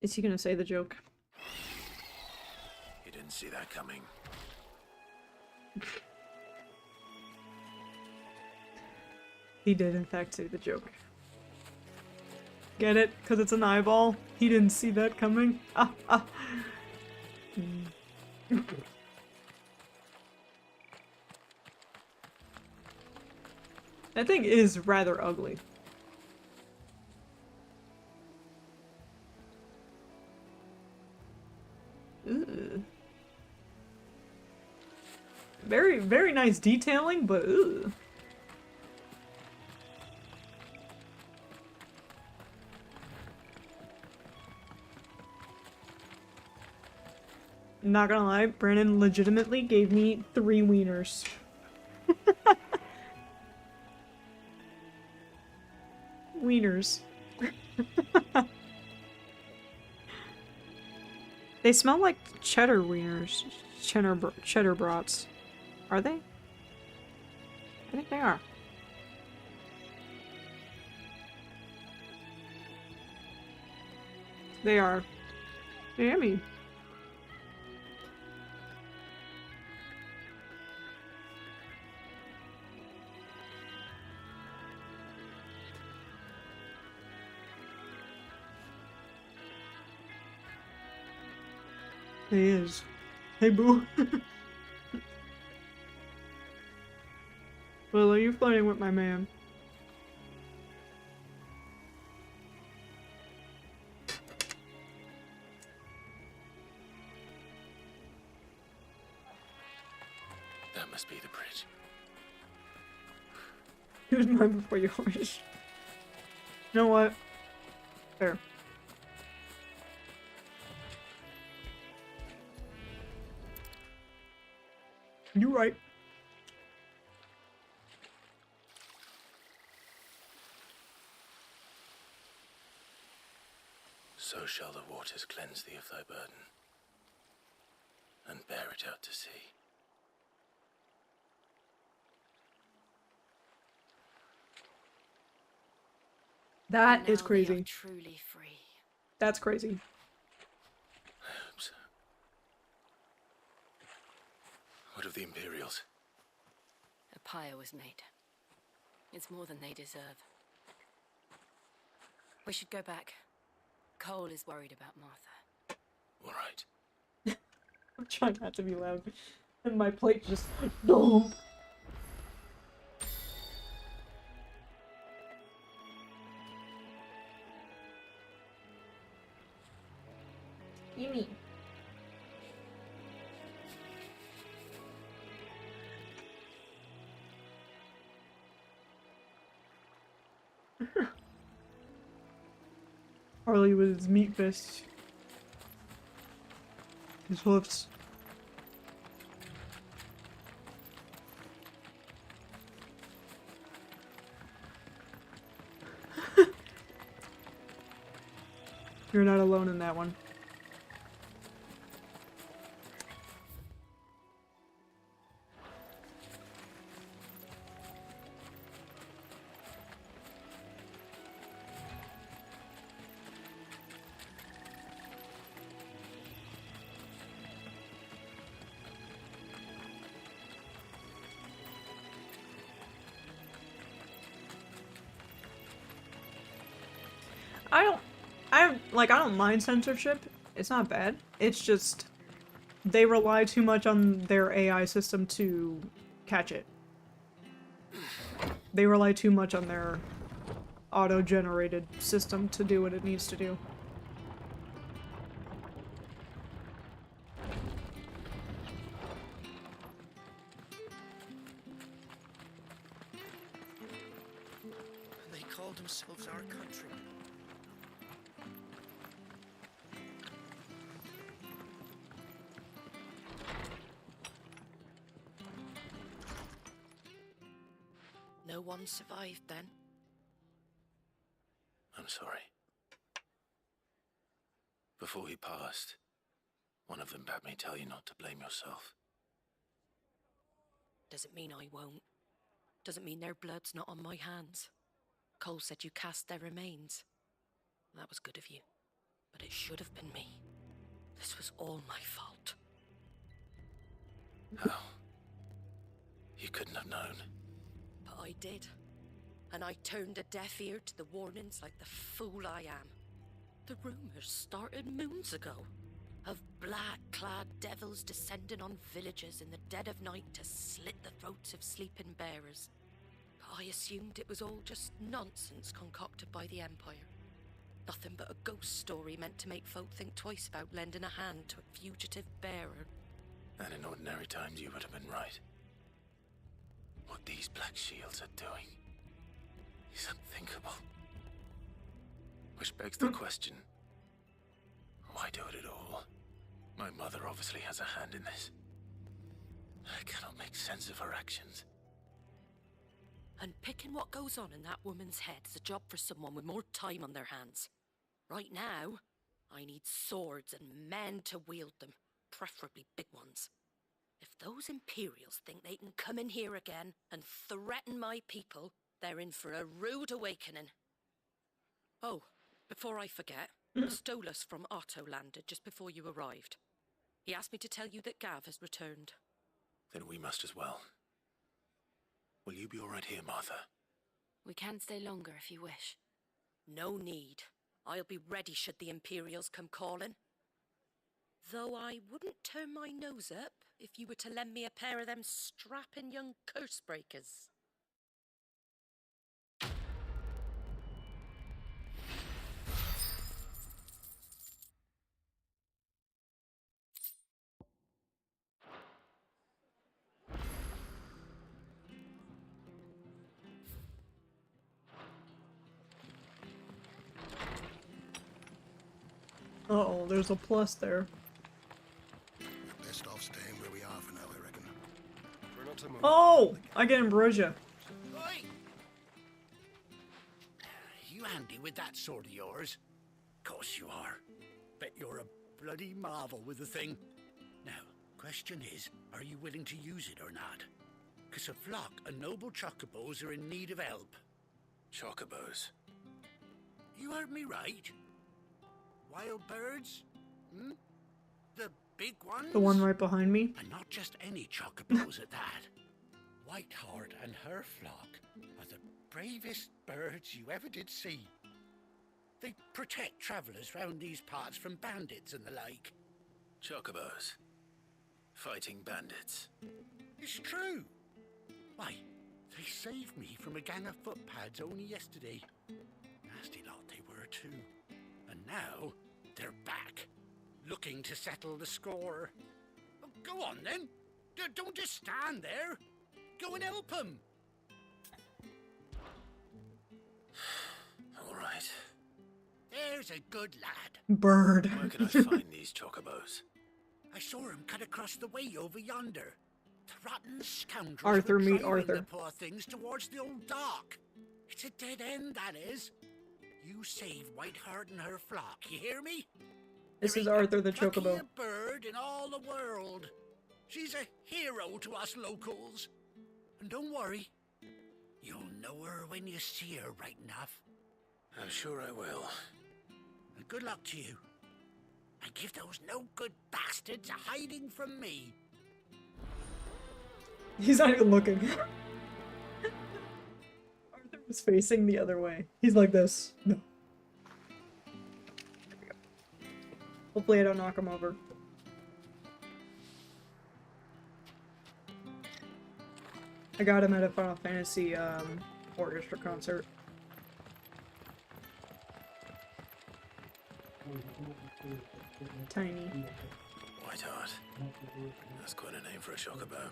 Is he gonna say the joke? You didn't see that coming. He did in fact say the joke. Get it? Because it's an eyeball? He didn't see that coming? Ah, ah. That thing is rather ugly. Ooh. Very, very nice detailing, but ooh. Not gonna lie, Brandon legitimately gave me 3 wieners. Wieners. They smell like cheddar wieners. Cheddar brats. Are they? I think they are. They are. They're yummy. He is. Hey, boo. Well, are you flirting with my man? That must be the bridge. Use mine before yours. You know what? Fair. You're right. So shall the waters cleanse thee of thy burden, and bear it out to sea. That is Now they crazy. are truly free. That's crazy. I hope so. What of the Imperials? A pyre was made. It's more than they deserve. We should go back. Cole is worried about Martha. All right. I'm trying not to be loud. And my plate just... No! Gimme. Harley with his meat fist. His hoofs. You're not alone in that one. I don't mind censorship. It's not bad. It's just they rely too much on their AI system to catch it. They rely too much on their auto-generated system to do what it needs to do. They called themselves our countrymen. No one survived then? I'm sorry. Before he passed, one of them bade me tell you not to blame yourself. Doesn't mean I won't. Doesn't mean their blood's not on my hands. Cole said you cast their remains. That was good of you. But it should have been me. This was all my fault. How? You couldn't have known. But I did. And I turned a deaf ear to the warnings like the fool I am. The rumors started moons ago. Of black-clad devils descending on villages in the dead of night to slit the throats of sleeping bearers. But I assumed it was all just nonsense concocted by the Empire. Nothing but a ghost story meant to make folk think twice about lending a hand to a fugitive bearer. And in ordinary times you would have been right. What these Black Shields are doing is unthinkable. Which begs the question, why do it at all? My mother obviously has a hand in this. I cannot make sense of her actions. And picking what goes on in that woman's head is a job for someone with more time on their hands. Right now, I need swords and men to wield them, preferably big ones. If those Imperials think they can come in here again and threaten my people, they're in for a rude awakening. Oh, before I forget, Stolus from Otto landed just before you arrived. He asked me to tell you that Gav has returned. Then we must as well. Will you be all right here, Martha? We can stay longer if you wish. No need. I'll be ready should the Imperials come calling. Though I wouldn't turn my nose up if you were to lend me a pair of them strapping young curse breakers. Uh-oh, there's a plus there. We're best off staying where we are for now, I reckon. We're not to move. Oh! I get ambrosia. Oi! You handy with that sword of yours? Course you are. Bet you're a bloody marvel with the thing. Now, question is, are you willing to use it or not? 'Cause a flock of noble chocobos are in need of help. Chocobos. You heard me right. Wild birds? Hmm? The big ones? The one right behind me. And not just any chocobos at that. Whiteheart and her flock are the bravest birds you ever did see. They protect travellers round these parts from bandits and the like. Chocobos. Fighting bandits. It's true. Why, they saved me from a gang of footpads only yesterday. Nasty lot they were too. And now, they're back, looking to settle the score. Oh, go on then. Don't just stand there. Go and help them. All right. There's a good lad. Bird. Where can I find these chocobos? I saw him cut across the way over yonder. The rotten scoundrels Arthur, were meet driving Arthur. the poor things towards the old dock. It's a dead end, that is. You save Whiteheart and her flock, you hear me? This There is ain't a Arthur the Chocobo. pluckier bird in all the world. She's a hero to us locals. And don't worry, you'll know her when you see her right enough. I'm sure I will. And good luck to you. And give those no-good bastards a hiding from me. He's not even looking. Arthur was facing the other way. He's like this. No. There we go. Hopefully I don't knock him over. I got him at a Final Fantasy orchestra concert. Tiny. Whiteheart. That's quite a name for a chocobo.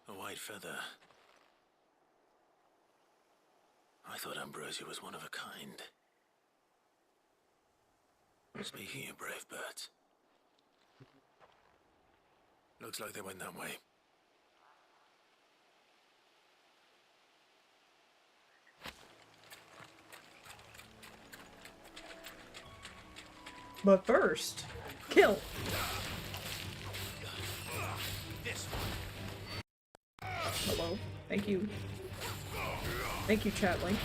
A white feather. I thought ambrosia was one of a kind. Speaking of brave birds, looks like they went that way. But first, kill. Hello. Thank you. Thank you, Chatling.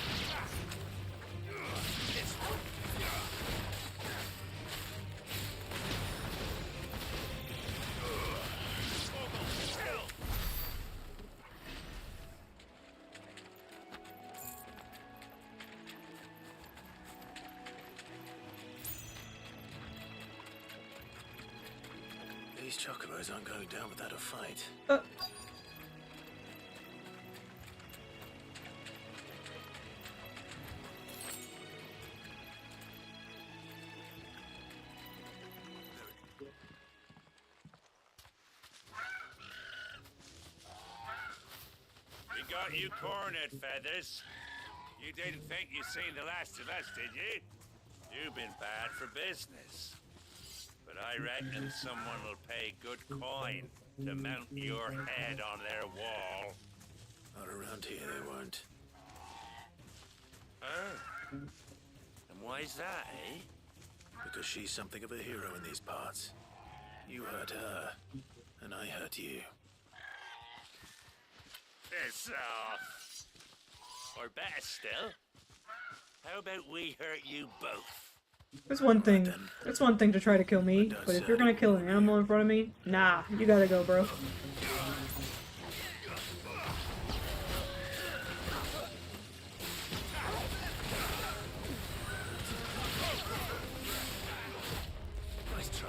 These chocobos aren't going down without a fight. We got you cornered, Feathers. You didn't think you'd seen the last of us, did you? You've been bad for business. But I reckon someone will pay good coin to mount your head on their wall. Not around here, they won't. Oh. And why's that, eh? Because she's something of a hero in these parts. You hurt her, and I hurt you. Piss off. Or better still, how about we hurt you both? It's one thing. It's one thing to try to kill me, but if you're gonna kill an animal in front of me, nah, you gotta go, bro. Nice try.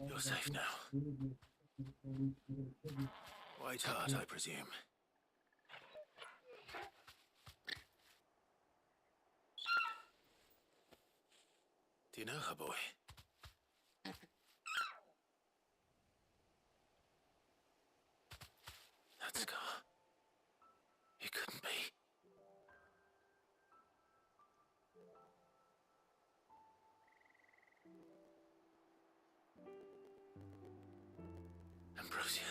You're safe now. White Hart, I presume. Do you know her, boy? That scar. It couldn't be. Ambrosia.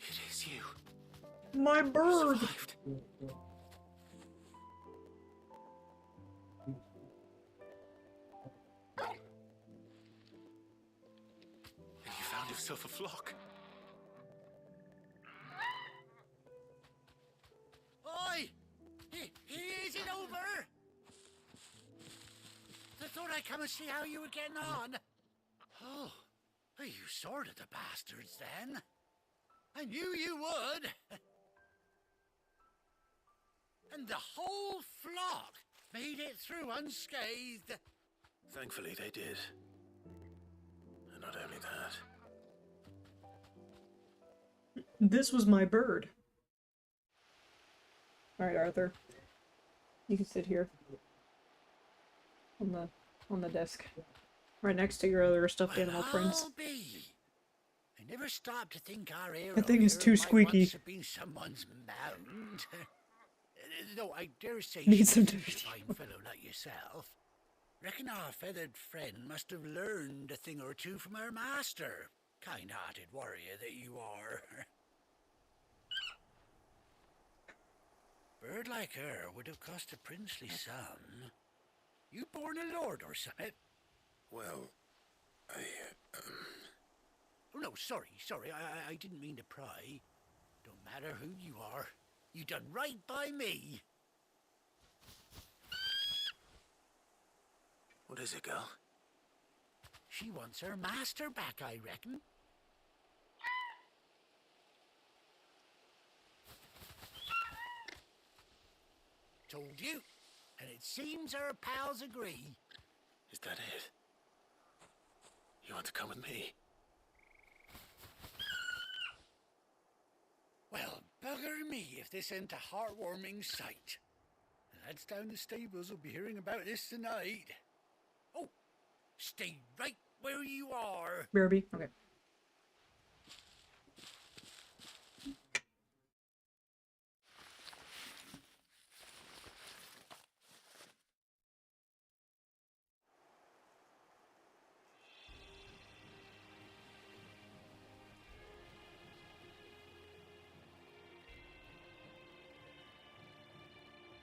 It is you. My bird! Survived. And you found yourself a flock. Oi! Is it over? I thought I'd come and see how you were getting on. Oh, you sorted the bastards then. I knew you would. And the whole flock made it through unscathed. Thankfully, they did. And not only that. This was my bird. Alright, Arthur. You can sit here. On the desk. Right next to your other stuffed animal friends. I'll be. I never stopped to think our hero That thing is here too might squeaky. once have been someone's mount. No, I dare say Needs she's some a DVD. fine fellow like yourself. Reckon our feathered friend must have learned a thing or two from her master. Kind-hearted warrior that you are. Bird like her would have cost a princely sum. You born a lord or something? Well, Oh, no, sorry. I didn't mean to pry. Don't matter who you are. You done right by me. What is it, girl? She wants her master back, I reckon. Told you. And it seems her pals agree. Is that it? You want to come with me? Well, bugger me if this ain't a heartwarming sight. The lads down the stables will be hearing about this tonight. Oh, stay right where you are. BRB? Okay.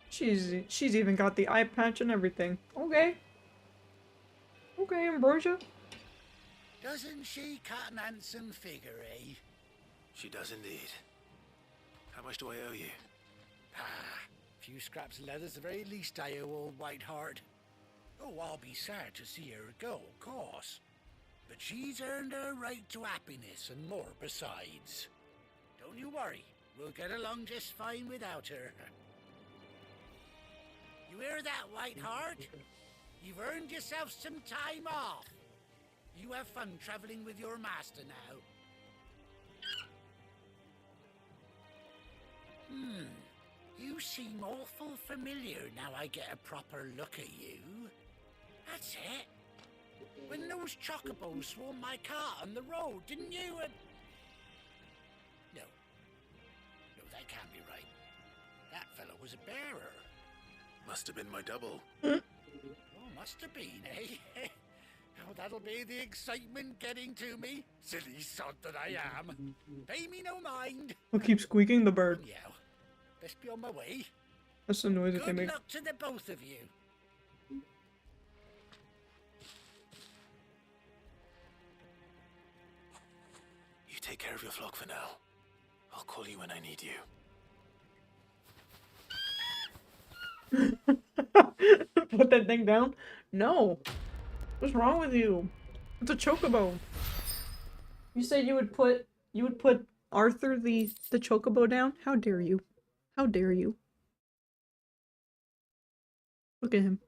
She's even got the eye patch and everything. Okay. Okay, Ambrosia. Doesn't she cut an handsome figure, eh? She does indeed. How much do I owe you? A few scraps of leather's the very least I owe old Whiteheart. Oh, I'll be sad to see her go, of course. But she's earned her right to happiness and more besides. Don't you worry, we'll get along just fine without her. You hear that, Whiteheart? You've earned yourself some time off. You have fun traveling with your master now. You seem awful familiar now I get a proper look at you. That's it. When those chocobos swarmed my cart on the road, didn't you? No, that can't be right. That fellow was a bearer. Must have been my double. Oh, must have been, eh? Oh, that'll be the excitement getting to me. Silly sod that I am. Pay me no mind. We'll keep squeaking the bird. Yeah, best be on my way. That's the noise that they Good make. luck to the both of you. You take care of your flock for now. I'll call you when I need you. Put that thing down? No. What's wrong with you? It's a chocobo. You said you would put Arthur the chocobo down? How dare you? How dare you? Look at him.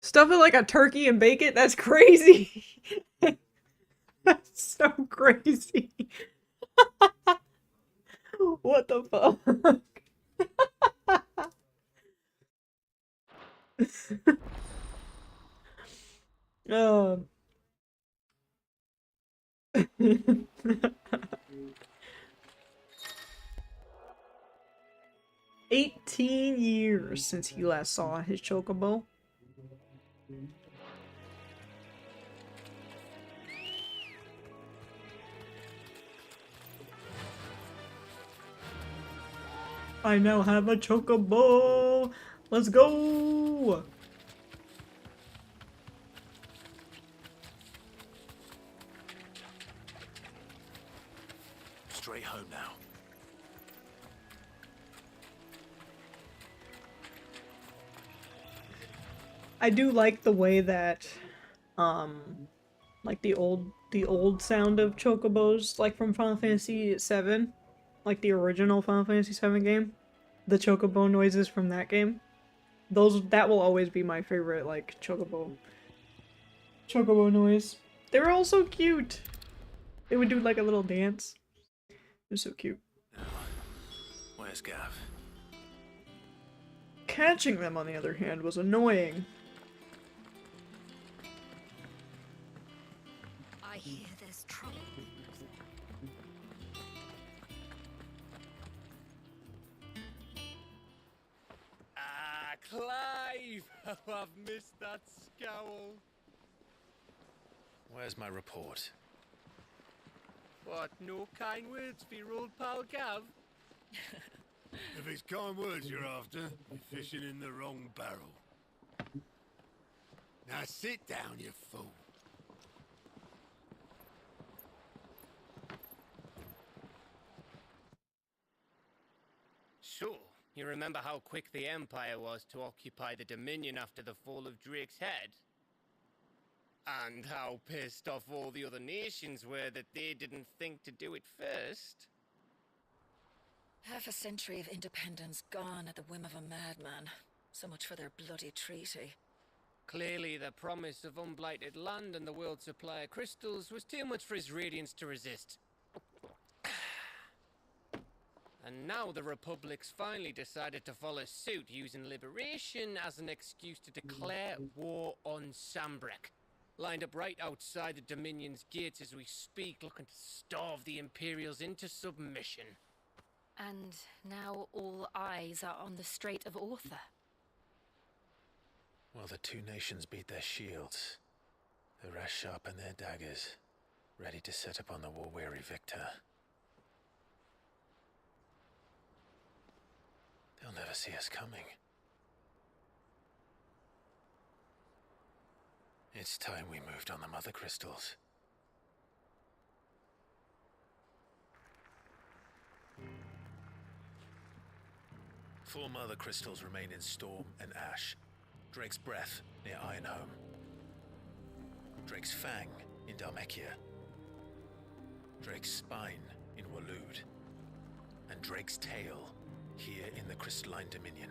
Stuff it like a turkey and bake it? That's crazy. That's so crazy. What the fuck? Um 18 years since he last saw his chocobo. I now have a chocobo. Let's go. Straight home now. I do like the way that, like the old sound of chocobos, like from Final Fantasy VII, like the original Final Fantasy VII game, the chocobo noises from that game. That will always be my favorite, like, chocobo noise. They were all so cute. They would do like a little dance. It was so cute. Where's Gav? Catching them, on the other hand, was annoying. I hear there's trouble. Ah, Clive! How I've missed that scowl. Where's my report? What, no kind words for your old pal Gav? If it's kind words you're after, you're fishing in the wrong barrel. Now sit down, you fool. So, you remember how quick the Empire was to occupy the Dominion after the fall of Drake's head? And how pissed off all the other nations were that they didn't think to do it first? Half a century of independence gone at the whim of a madman. So much for their bloody treaty. Clearly, the promise of unblighted land and the world's supply of crystals was too much for his radiance to resist. And now the Republic's finally decided to follow suit, using liberation as an excuse to declare war on Sambrek. Lined up right outside the Dominion's gates as we speak, looking to starve the Imperials into submission. And now all eyes are on the Strait of Author. Well, the two nations beat their shields. The rest sharpen their daggers, ready to set upon the war-weary victor. They'll never see us coming. It's time we moved on the Mother Crystals. Four Mother Crystals remain in Storm and Ash. Drake's Breath near Ironhome. Drake's Fang in Dhalmekia. Drake's Spine in Waloed. And Drake's Tail here in the Crystalline Dominion.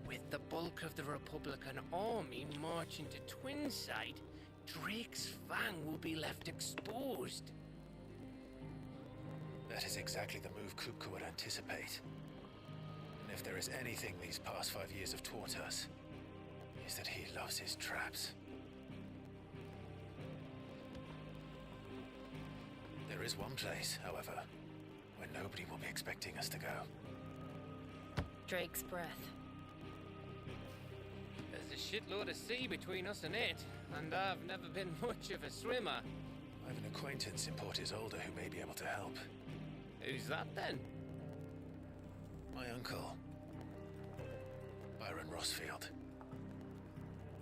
With the bulk of the Republican army marching to Twinside, Drake's Fang will be left exposed. That is exactly the move Kupka would anticipate. And if there is anything these past 5 years have taught us, is that he loves his traps. There is one place, however, where nobody will be expecting us to go. Drake's Breath. There's a shitload of sea between us and it, and I've never been much of a swimmer. I have an acquaintance in Port Isolde who may be able to help. Who's that then? My uncle, Byron Rossfield.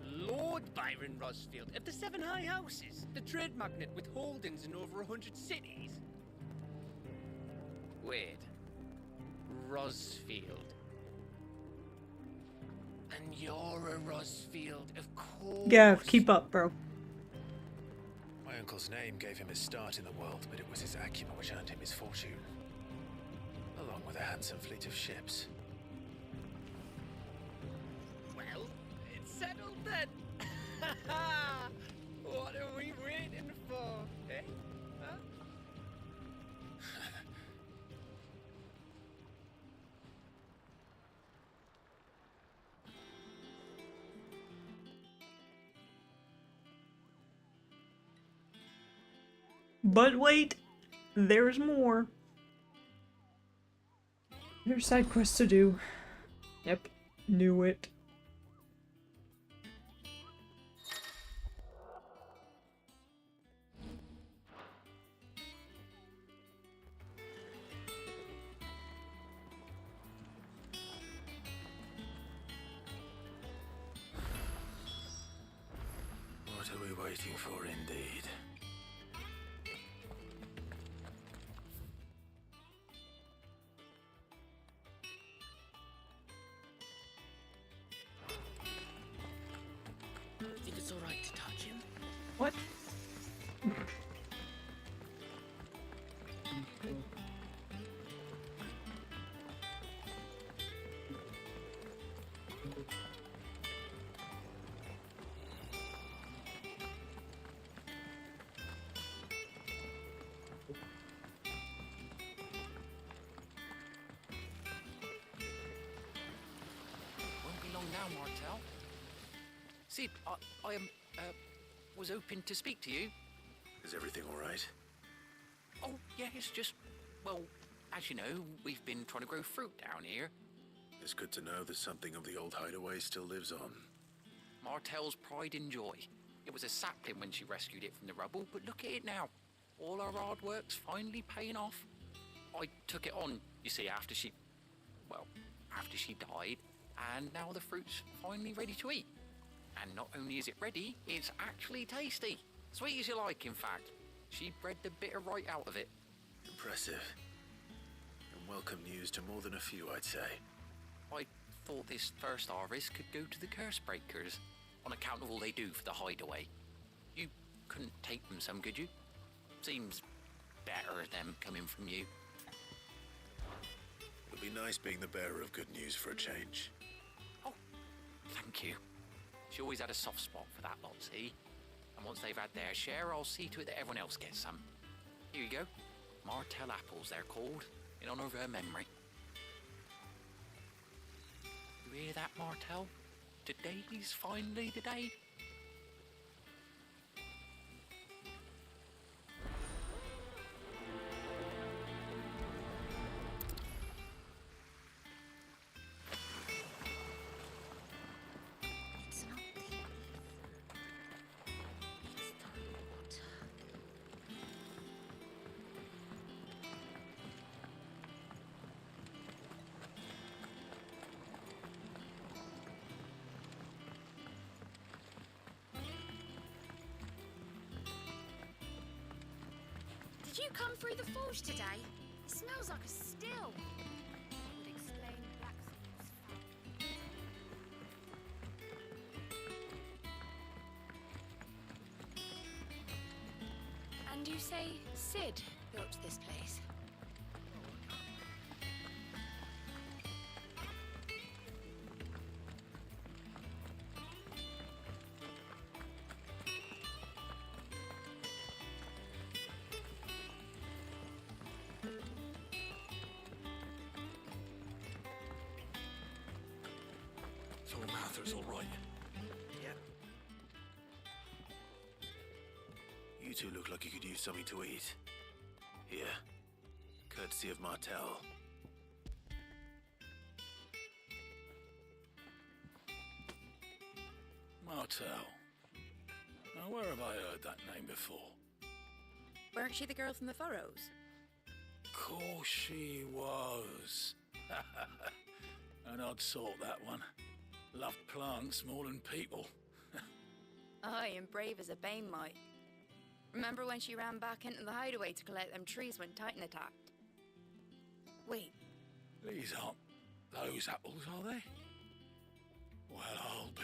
Lord Byron Rossfield of the Seven High Houses, the trade magnate with holdings in over 100 cities. Wait, Rossfield. And you're a Rossfield, of course. Gav, keep up, bro. My uncle's name gave him his start in the world, but it was his acumen which earned him his fortune, along with a handsome fleet of ships. Well, it's settled then. What are we waiting for, eh? Huh? But wait, there's more. There's side quests to do. Yep, knew it. What are we waiting for, indeed? Think it's alright to touch him? What? Won't be long now, Martel. Sid, I was hoping to speak to you. Is everything all right? Oh, yeah, it's just, well, as you know, we've been trying to grow fruit down here. It's good to know that something of the old hideaway still lives on. Martel's pride and joy. It was a sapling when she rescued it from the rubble, but look at it now. All our hard work's finally paying off. I took it on, you see, after she died, and now the fruit's finally ready to eat. And not only is it ready, it's actually tasty. Sweet as you like, in fact. She bred the bitter right out of it. Impressive. And welcome news to more than a few, I'd say. I thought this first harvest could go to the curse breakers, on account of all they do for the hideaway. You couldn't take them some, could you? Seems better them coming from you. It'll be nice being the bearer of good news for a change. Oh, thank you. She always had a soft spot for that lot, see? And once they've had their share, I'll see to it that everyone else gets some. Here you go. Martel apples, they're called, in honor of her memory. You hear that, Martel? Today's finally the day. It's not the ether. It's the water. Did you come through the forge today? It smells like a still. Would explain blacksmith's fire. And you say Sid built this place? So Martha's all right. Yep. You two look like you could use something to eat. Here. Courtesy of Martel. Martel. Now, where have I heard that name before? Weren't she the girl from the furrows? Course she was. An odd sort, that one. Loved plants more than people. Aye, and brave as a bane might. Remember when she ran back into the hideaway to collect them trees when Titan attacked? Wait, These aren't those apples, are they? Well, I'll be.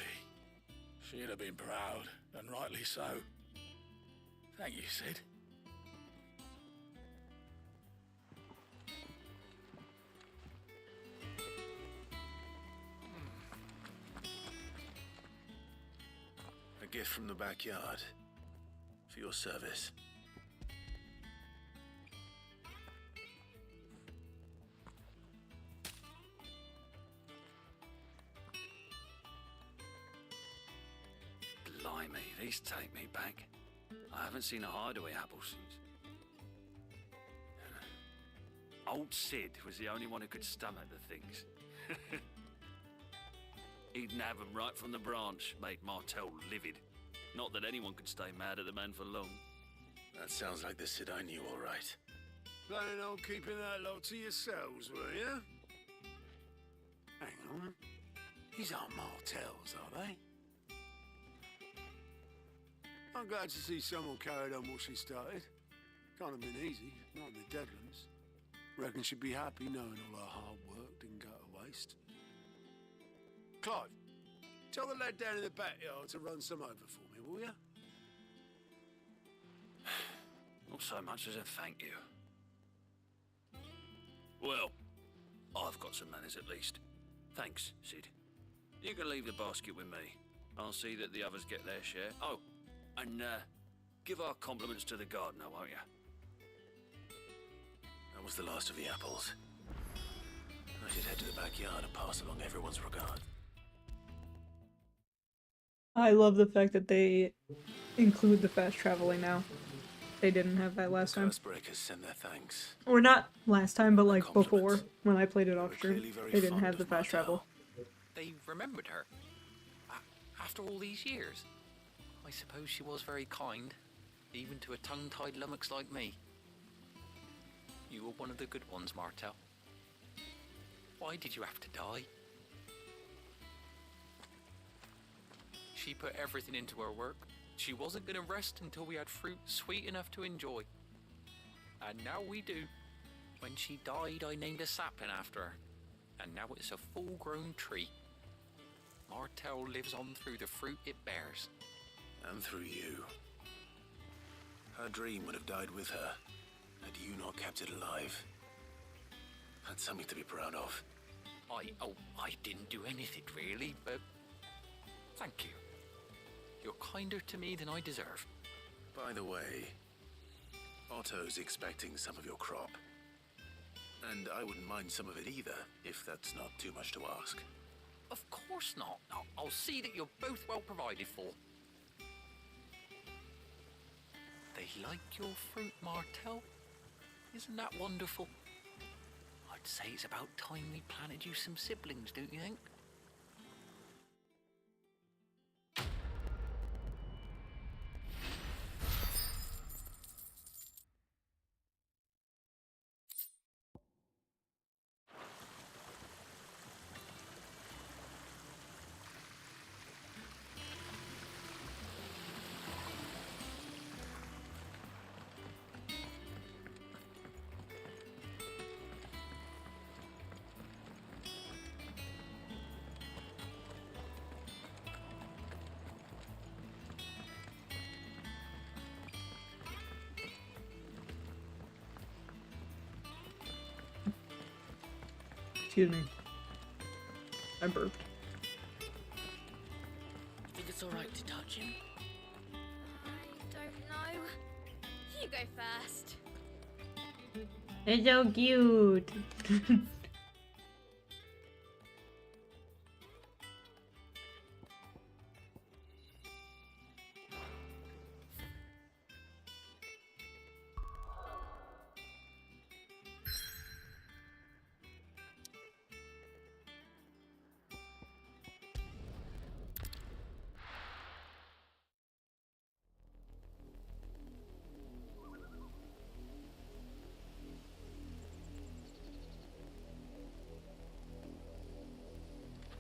She'd have been proud, and rightly so. Thank you, Sid. A gift from the backyard. For your service. Blimey, these take me back. I haven't seen a hideaway apple since. Old Sid was the only one who could stomach the things. He'd nab 'em right from the branch, made Martel livid. Not that anyone could stay mad at the man for long. That sounds like the Sid I knew, all right. Planning on keeping that lot to yourselves, were you? Hang on. These aren't Martels, are they? I'm glad to see someone carried on what she started. Can't have been easy, not in the Deadlands. Reckon she'd be happy knowing all her hard work didn't go to waste. Clive, tell the lad down in the backyard to run some over for me, will you? Not so much as a thank you. Well, I've got some manners at least. Thanks, Sid. You can leave the basket with me. I'll see that the others get their share. Oh, and give our compliments to the gardener, won't you? That was the last of the apples. I should head to the backyard and pass along everyone's regard. I love the fact that they include the fast traveling now. They didn't have that last time. Breakers send their thanks. Or not last time, but like before, when I played it off stream. They didn't have the fast travel. They remembered her. After all these years. I suppose she was very kind, even to a tongue-tied lummox like me. You were one of the good ones, Martel. Why did you have to die? She put everything into her work. She wasn't going to rest until we had fruit sweet enough to enjoy. And now we do. When she died, I named a sapling after her. And now it's a full-grown tree. Martel lives on through the fruit it bears. And through you. Her dream would have died with her, had you not kept it alive. That's something to be proud of. I didn't do anything really, but thank you. You're kinder to me than I deserve. By the way, Otto's expecting some of your crop. And I wouldn't mind some of it either, if that's not too much to ask. Of course not. I'll see that you're both well provided for. They like your fruit, Martel. Isn't that wonderful? I'd say it's about time we planted you some siblings, don't you think? Excuse me. I burped. Think it's alright to touch him? I don't know. You go first. It's so cute.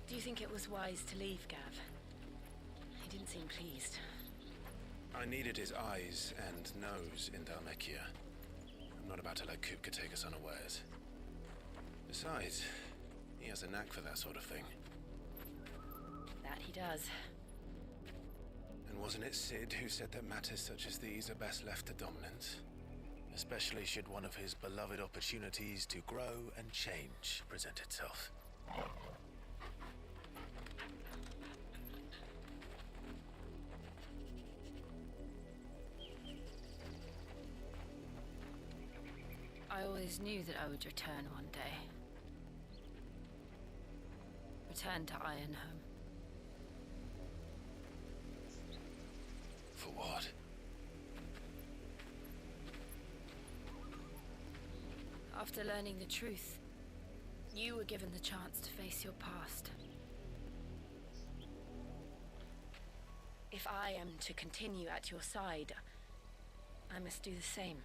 Do you think it was wise to leave, Gav? He didn't seem pleased. I needed his eyes and nose in Dhalmekia. I'm not about to let Kupka take us unawares. Besides, he has a knack for that sort of thing. That he does. And And wasn't it Sid who said that matters such as these are best left to dominance? Especially should one of his beloved opportunities to grow and change present itself. I always knew that I would return one day. Return to Ironhome. For what? After learning the truth, you were given the chance to face your past. If I am to continue at your side, I must do the same.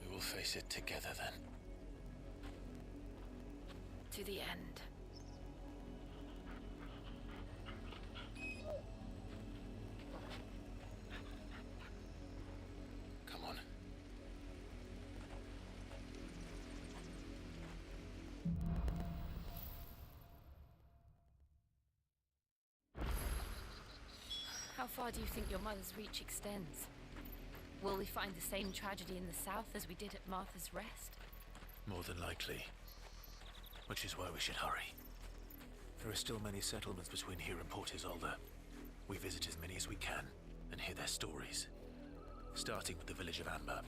We will face it together then. To the end. Come on. How far do you think your mother's reach extends? Will we find the same tragedy in the south as we did at Martha's Rest? More than likely. Which is why we should hurry. There are still many settlements between here and Port Isolde. We visit as many as we can and hear their stories. Starting with the village of Amber.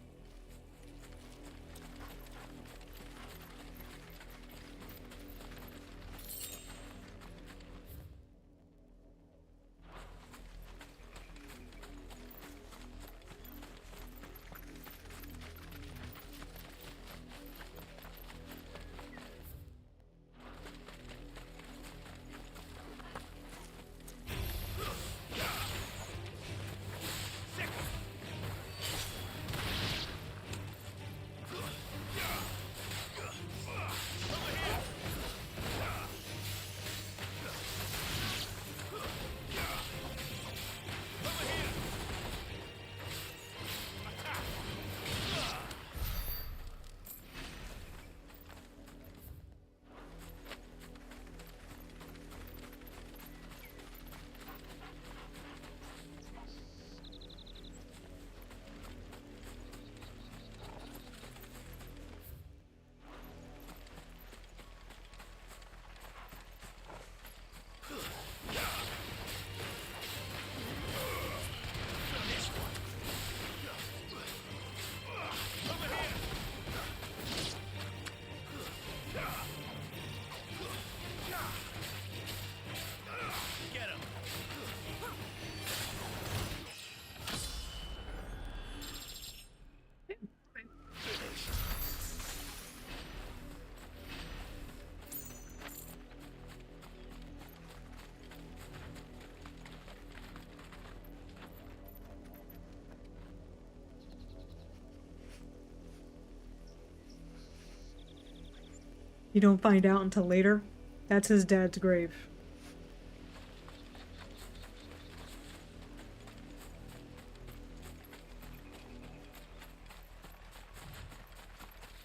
You don't find out until later. That's his dad's grave.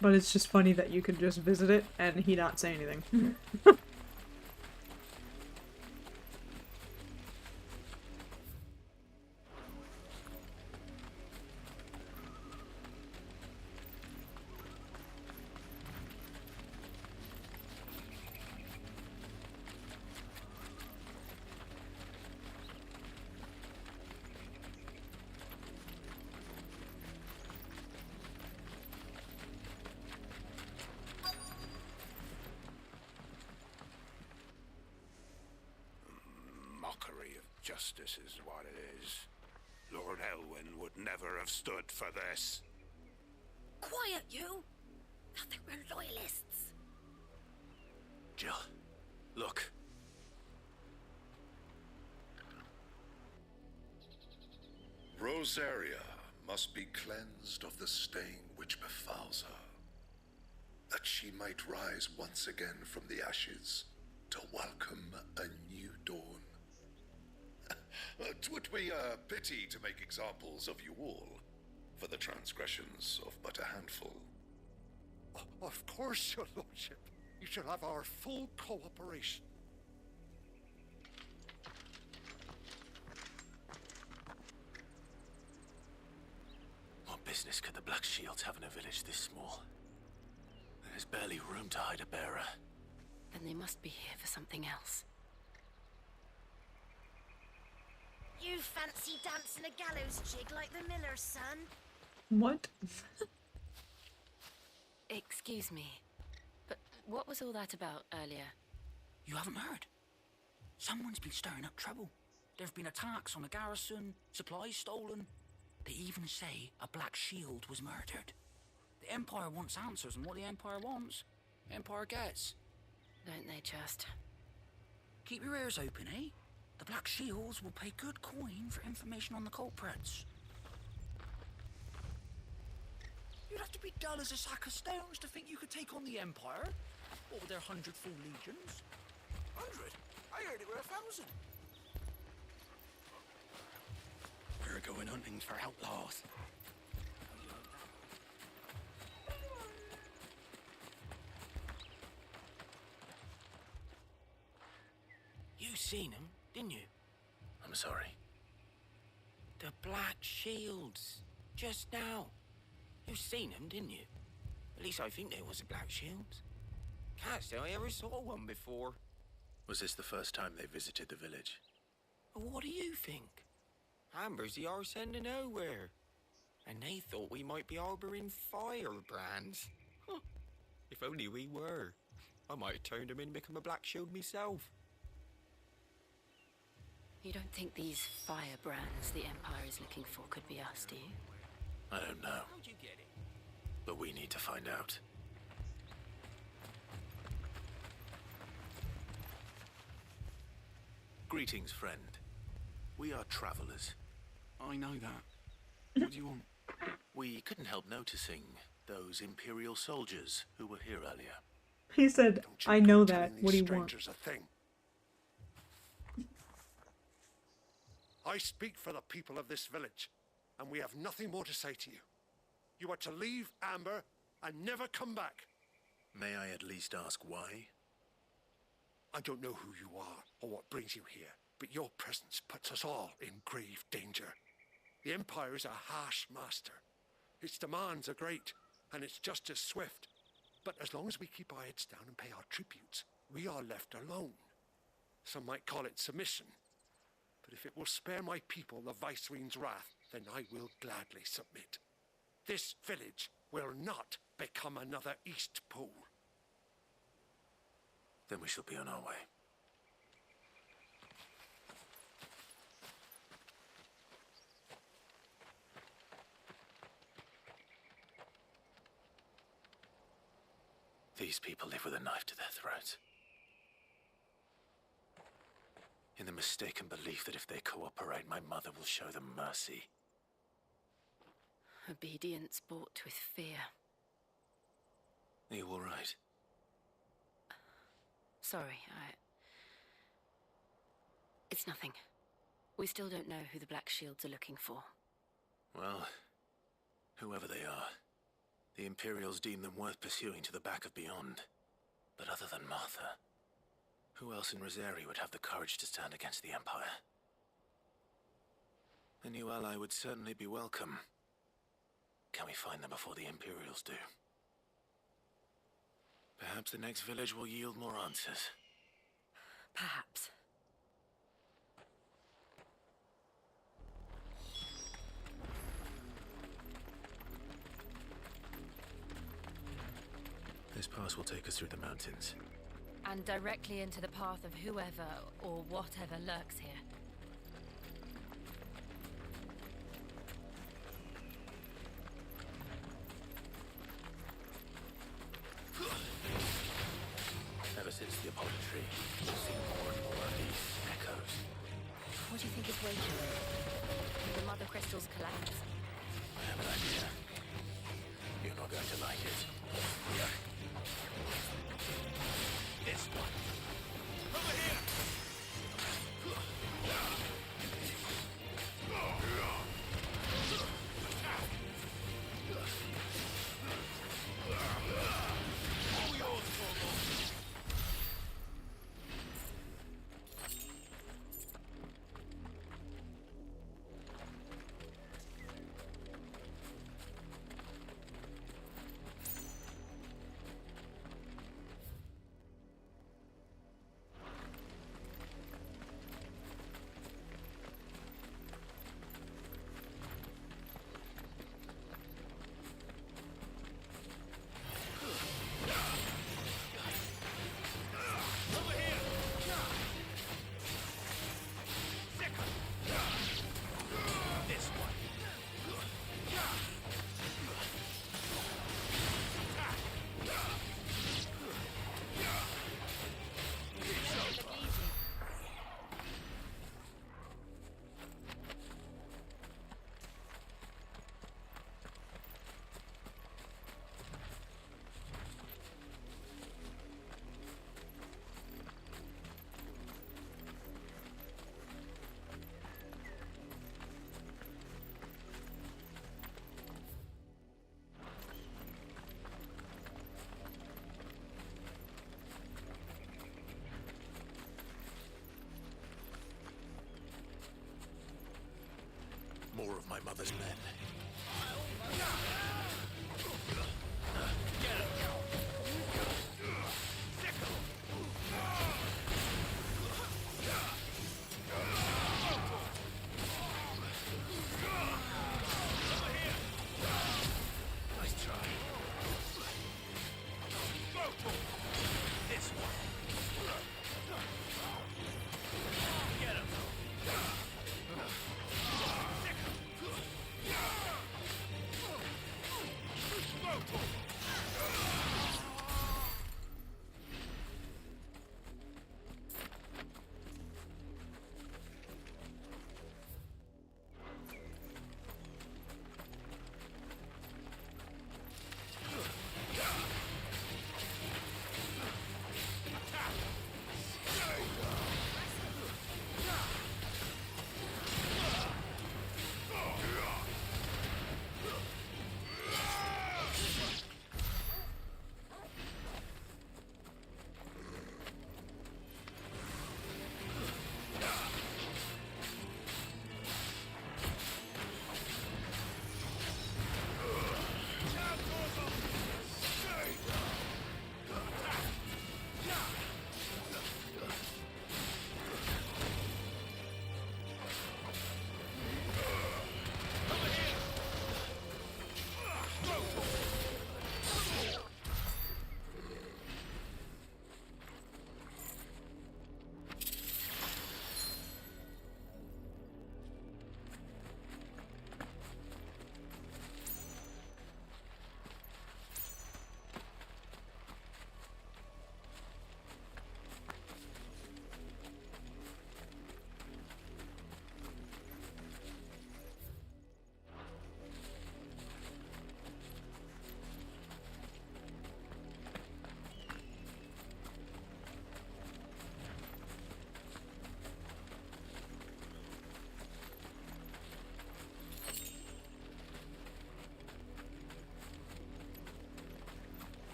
But it's just funny that you could just visit it and he not say anything. Mockery of justice is what it is. Lord Elwyn would never have stood for this. Quiet, you! Nothing, we're loyalists. Jill, look. Rosaria must be cleansed of the stain which befouls her, that she might rise once again from the ashes to welcome a new dawn. 'Twould be a pity to make examples of you all, for the transgressions of but a handful. Of course, your lordship. You shall have our full cooperation. What business could the Black Shields have in a village this small? There's barely room to hide a bearer. Then they must be here for something else. You fancy dancing a gallows jig like the miller's son? What? Excuse me, but what was all that about earlier? You haven't heard? Someone's been stirring up trouble. There've been attacks on the garrison, supplies stolen. They even say a Black Shield was murdered. The Empire wants answers, and what the Empire wants, the Empire gets. Don't they just? Keep your ears open, eh? The Black Shields will pay good coin for information on the culprits. You'd have to be dull as a sack of stones to think you could take on the Empire. What with their 100 full legions? 100? I heard it were 1,000. We're going hunting for outlaws. You seen him, didn't you? I'm sorry. The Black Shields. Just now. You seen them, didn't you? At least I think there was a Black Shield. Can't say I ever saw one before. Was this the first time they visited the village? What do you think? Amber's the arse end of nowhere. And they thought we might be harbouring firebrands. Huh. If only we were. I might have turned them in and become a Black Shield myself. You don't think these firebrands the Empire is looking for could be us, do you? I don't know. How'd you get it? But we need to find out. Greetings, friend. We are travelers. I know that. What do you want? We couldn't help noticing those Imperial soldiers who were here earlier. He said, I know that. What do you want? Strangers a thing. I speak for the people of this village, and we have nothing more to say to you. You are to leave Amber and never come back. May I at least ask why? I don't know who you are or what brings you here, but your presence puts us all in grave danger. The Empire is a harsh master. Its demands are great, and its justice swift. But as long as we keep our heads down and pay our tributes, we are left alone. Some might call it submission. But if it will spare my people the Viceroy's wrath, then I will gladly submit. This village will not become another East Pole. Then we shall be on our way. These people live with a knife to their throats. In the mistaken belief that if they cooperate, my mother will show them mercy. Obedience bought with fear. Are you all right? Sorry, It's nothing. We still don't know who the Black Shields are looking for. Well, whoever they are, the Imperials deem them worth pursuing to the back of beyond. But other than Martha, who else in Rosari would have the courage to stand against the Empire? A new ally would certainly be welcome. Can we find them before the Imperials do? Perhaps the next village will yield more answers. Perhaps. This pass will take us through the mountains. And directly into the path of whoever or whatever lurks here. Ever since the Apollo tree, we've seen more and more of these echoes. What do you think is waking them? Did the mother crystals collapse? I have an idea. You're not going to like it. This one. Over here! All yours, Corporal. more of my mother's men. Nice try. This one. Get him.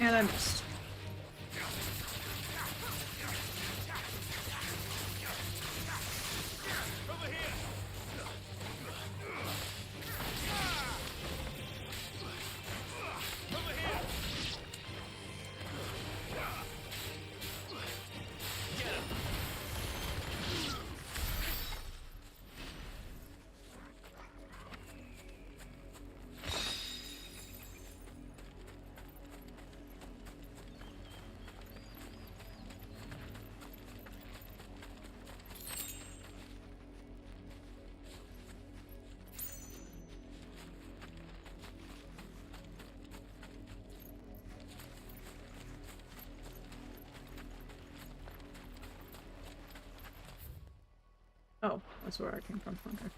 And I missed. Oh, that's where I came from. Okay.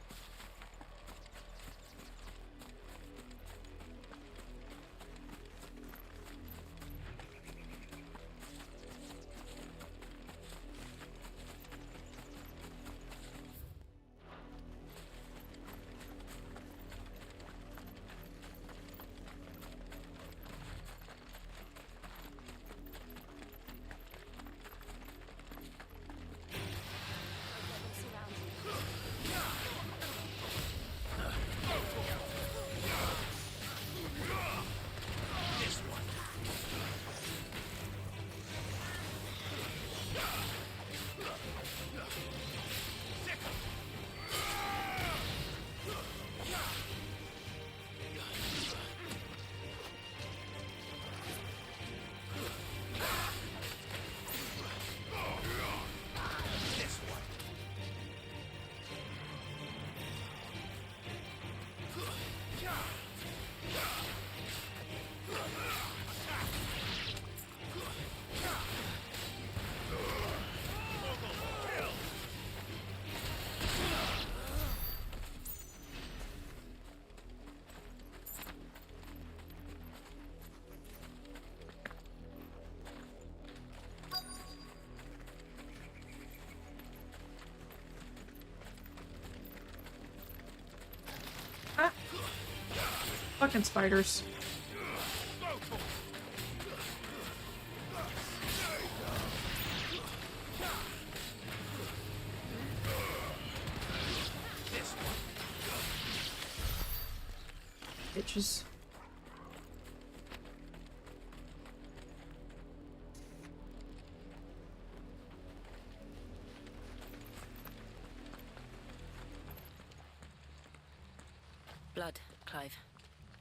fucking spiders. Bitches. Blood, Clive.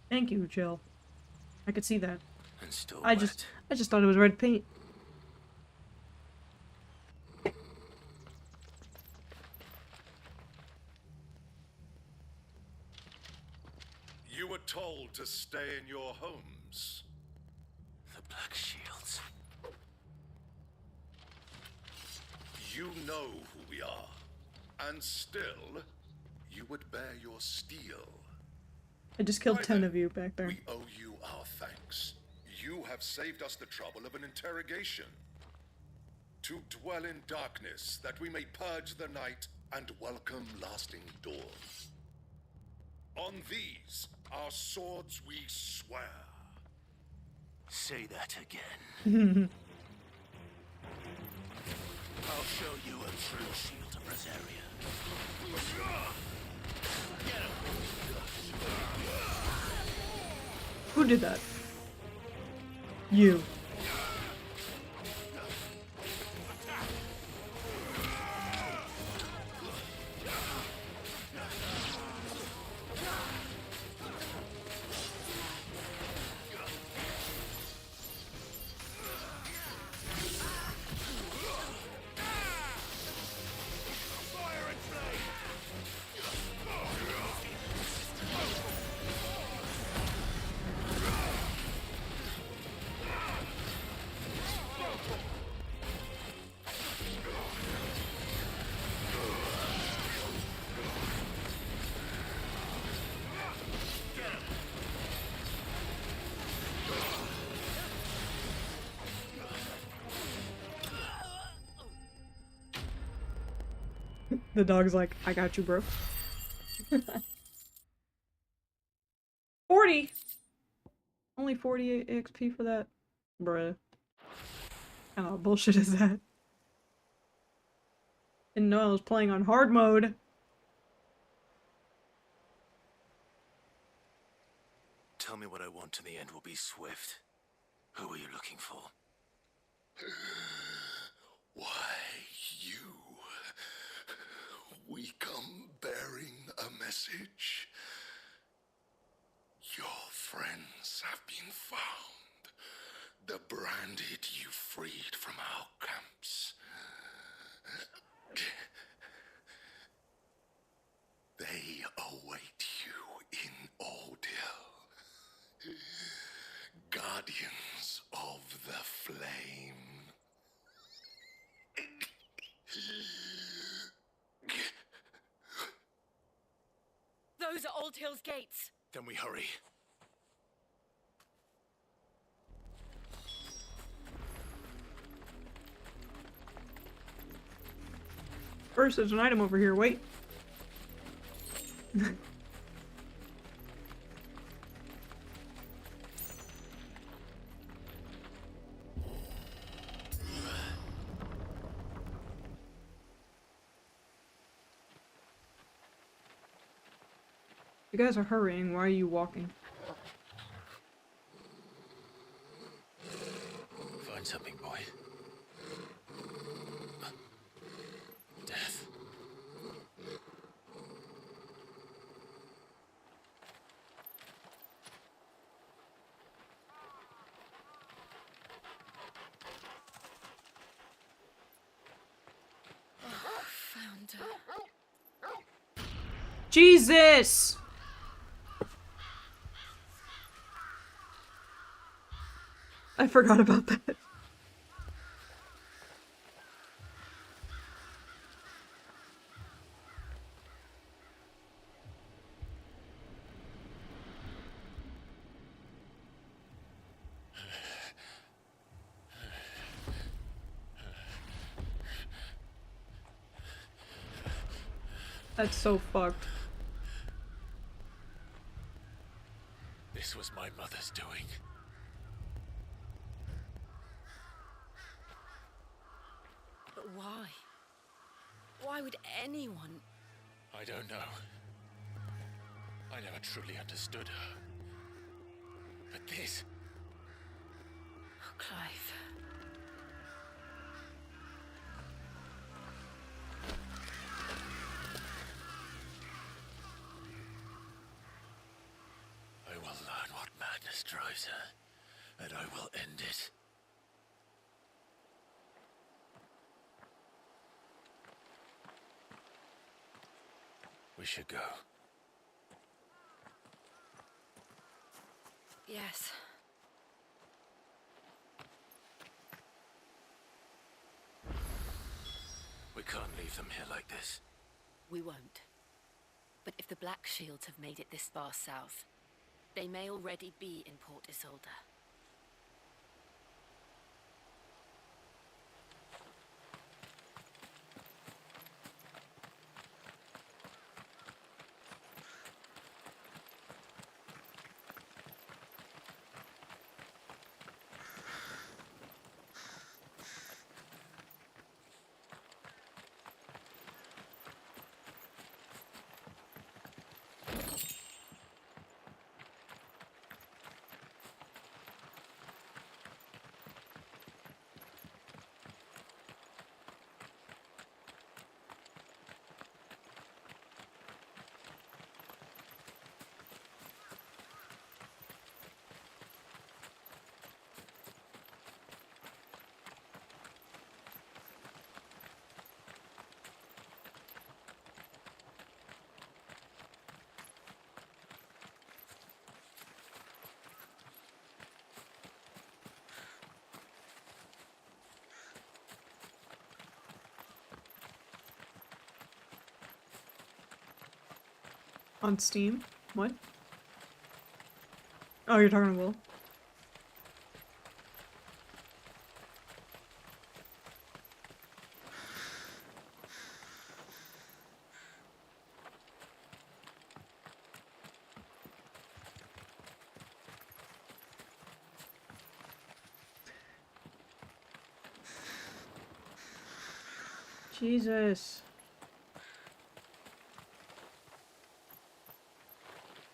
Thank you, Jill. I could see that. And still I just thought it was red paint. You were told to stay in your homes. The Black Shields. You know who we are, and still, you would bear your steel. I just killed 10 of you back there. We owe you our thanks. You have saved us the trouble of an interrogation. To dwell in darkness, that we may purge the night and welcome lasting dawn. On these, our swords we swear. Say that again. I'll show you a true shield of Brazaria. Get him! Who did that? You. The dog's like, I got you, bro. 40! Only 48 XP for that? Bruh. What kind of bullshit is that? Didn't know I was playing on hard mode. Tell me what I want and the end will be swift. Who are you looking for? Why, you. We come bearing a message. Your friends have been found. The branded you freed from our camps. They await you in Ordeal. Guardians of the Flame. Those are Old Hill's gates. Then we hurry. First, there's an item over here, wait. You guys are hurrying, why are you walking? Find something, boy. Death. Found her. Jesus! I forgot about that. That's so fucked. This was doing. But why? Why would anyone... I don't know. I never truly understood her. But this... Oh, Clive. I will learn what madness drives her, and I will end it. We should go. Yes. We can't leave them here like this. We won't. But if the Black Shields have made it this far south, they may already be in Port Isolde. On Steam? What? Oh, you're talking to Will? Jesus.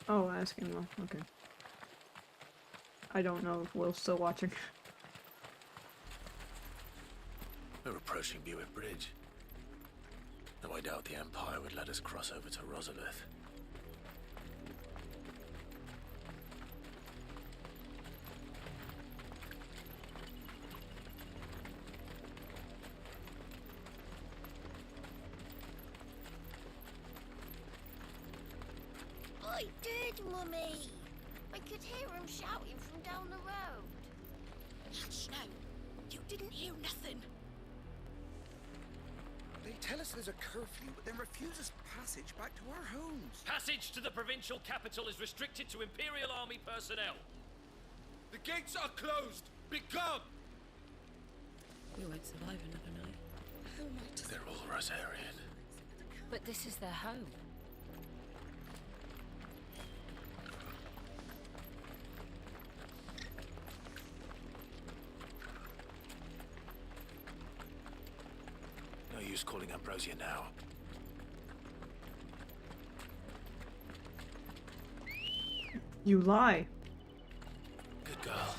Oh, asking Will. Okay. I don't know if Will's still watching. We're approaching Buick Bridge. Though I doubt the Empire would let us cross over to Rosalith. I did, Mummy. I could hear him shouting from down the road. Hush now. You didn't hear nothing. They tell us there's a curfew, but then refuse us passage back to our homes. Passage to the provincial capital is restricted to Imperial Army personnel. The gates are closed! Be gone! We won't survive another night. How am I to... They're all Rosarian. But this is their home. No use calling Ambrosia now. You lie. Good girl.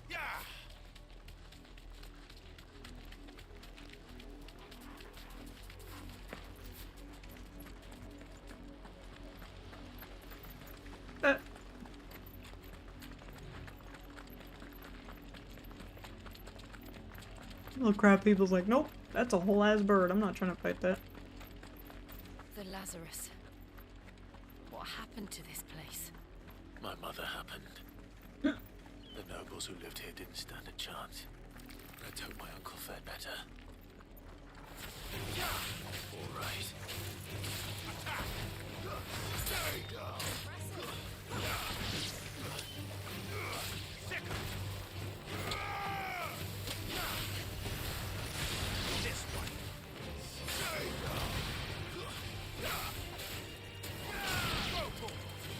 Yeah! Little crab people's like, nope, that's a whole ass bird. I'm not trying to fight that. The Lazarus. What happened to this place? My mother happened. The nobles who lived here didn't stand a chance. Let's hope my uncle fared better. All right. Stay down! This way! Stay down! Go for it!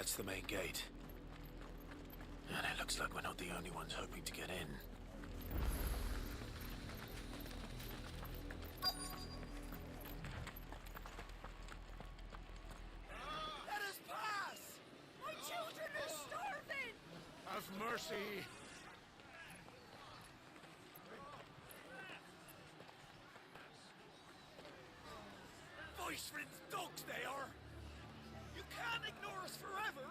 That's the main gate. And it looks like we're not the only ones hoping to get in. Let us pass! My children are starving! Have mercy! Voice-ridden dogs they are! You can't ignore us forever!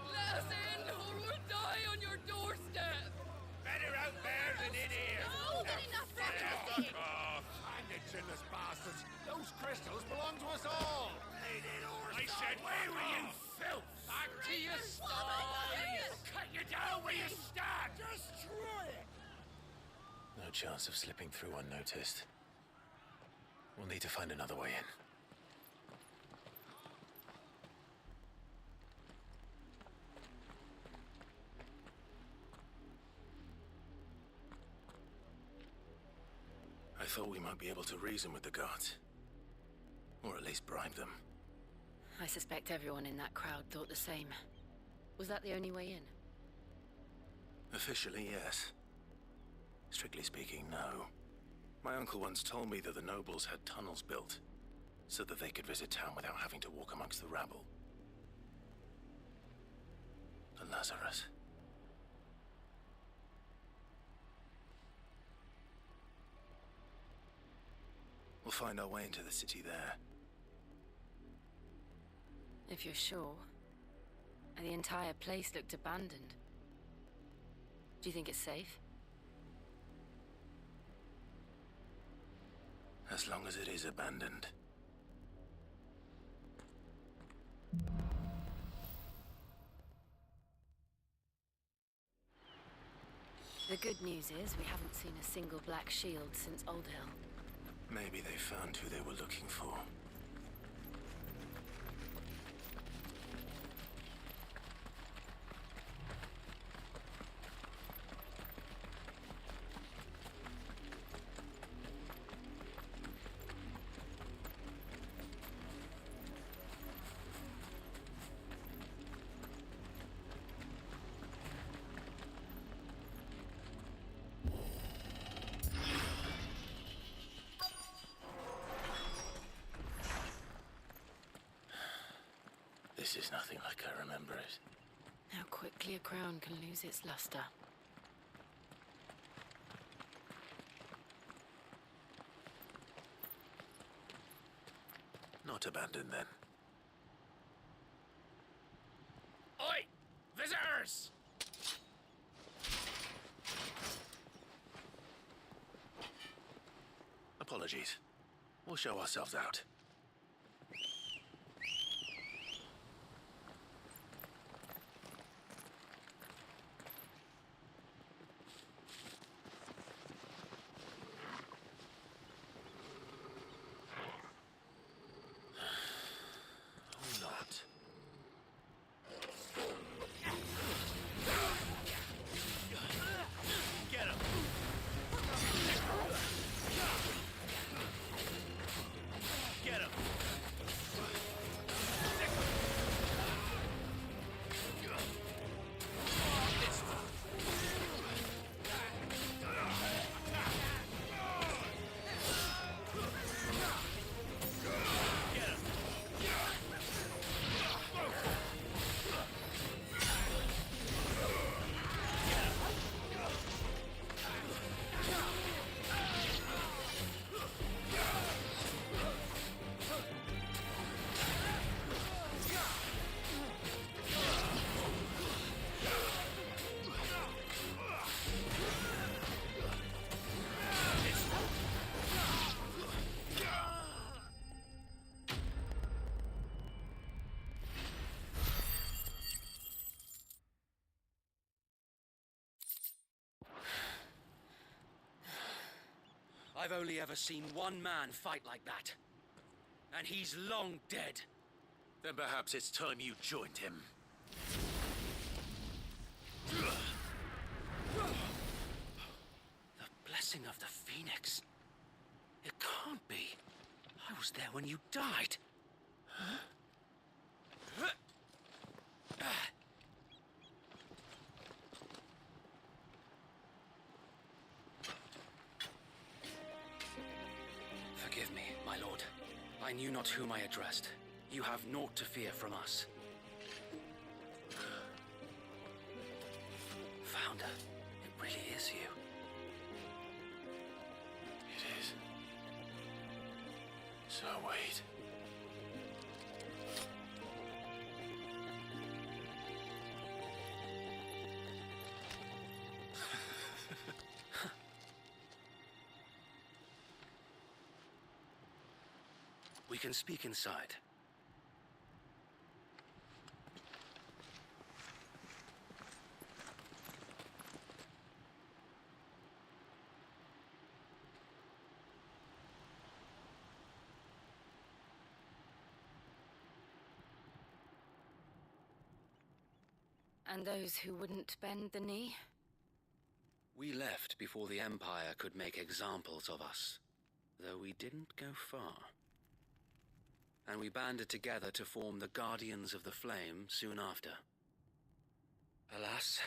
Let us in, or we'll die on your doorstep! Better out there than in here. Oh, good enough for Fuck off. Hang it, chinless bastards! Those crystals belong to us all! I said, where were you, filth? Back to your sties! Cut you down where you stand. Destroy it! No chance of slipping through unnoticed. We'll need to find another way in. I thought we might be able to reason with the guards. Or at least bribe them. I suspect everyone in that crowd thought the same. Was that the only way in? Officially, yes. Strictly speaking, no. My uncle once told me that the nobles had tunnels built, so that they could visit town without having to walk amongst the rabble. And Lazarus. We'll find our way into the city there. If you're sure. The entire place looked abandoned. Do you think it's safe? As long as it is abandoned. The good news is we haven't seen a single black shield since Old Hill. Maybe they found who they were looking for. This is nothing like I remember it. How quickly a crown can lose its luster. Not abandoned, then. Oi! Visitors! Apologies. We'll show ourselves out. I've only ever seen one man fight like that. And he's long dead. Then perhaps it's time you joined him. The blessing of the Phoenix. It can't be. I was there when you died. I knew not whom I addressed. You have naught to fear from us. Founder, it really is you. It is. So wait. We can speak inside. And those who wouldn't bend the knee? We left before the Empire could make examples of us, though we didn't go far. And we banded together to form the Guardians of the Flame soon after. Alas,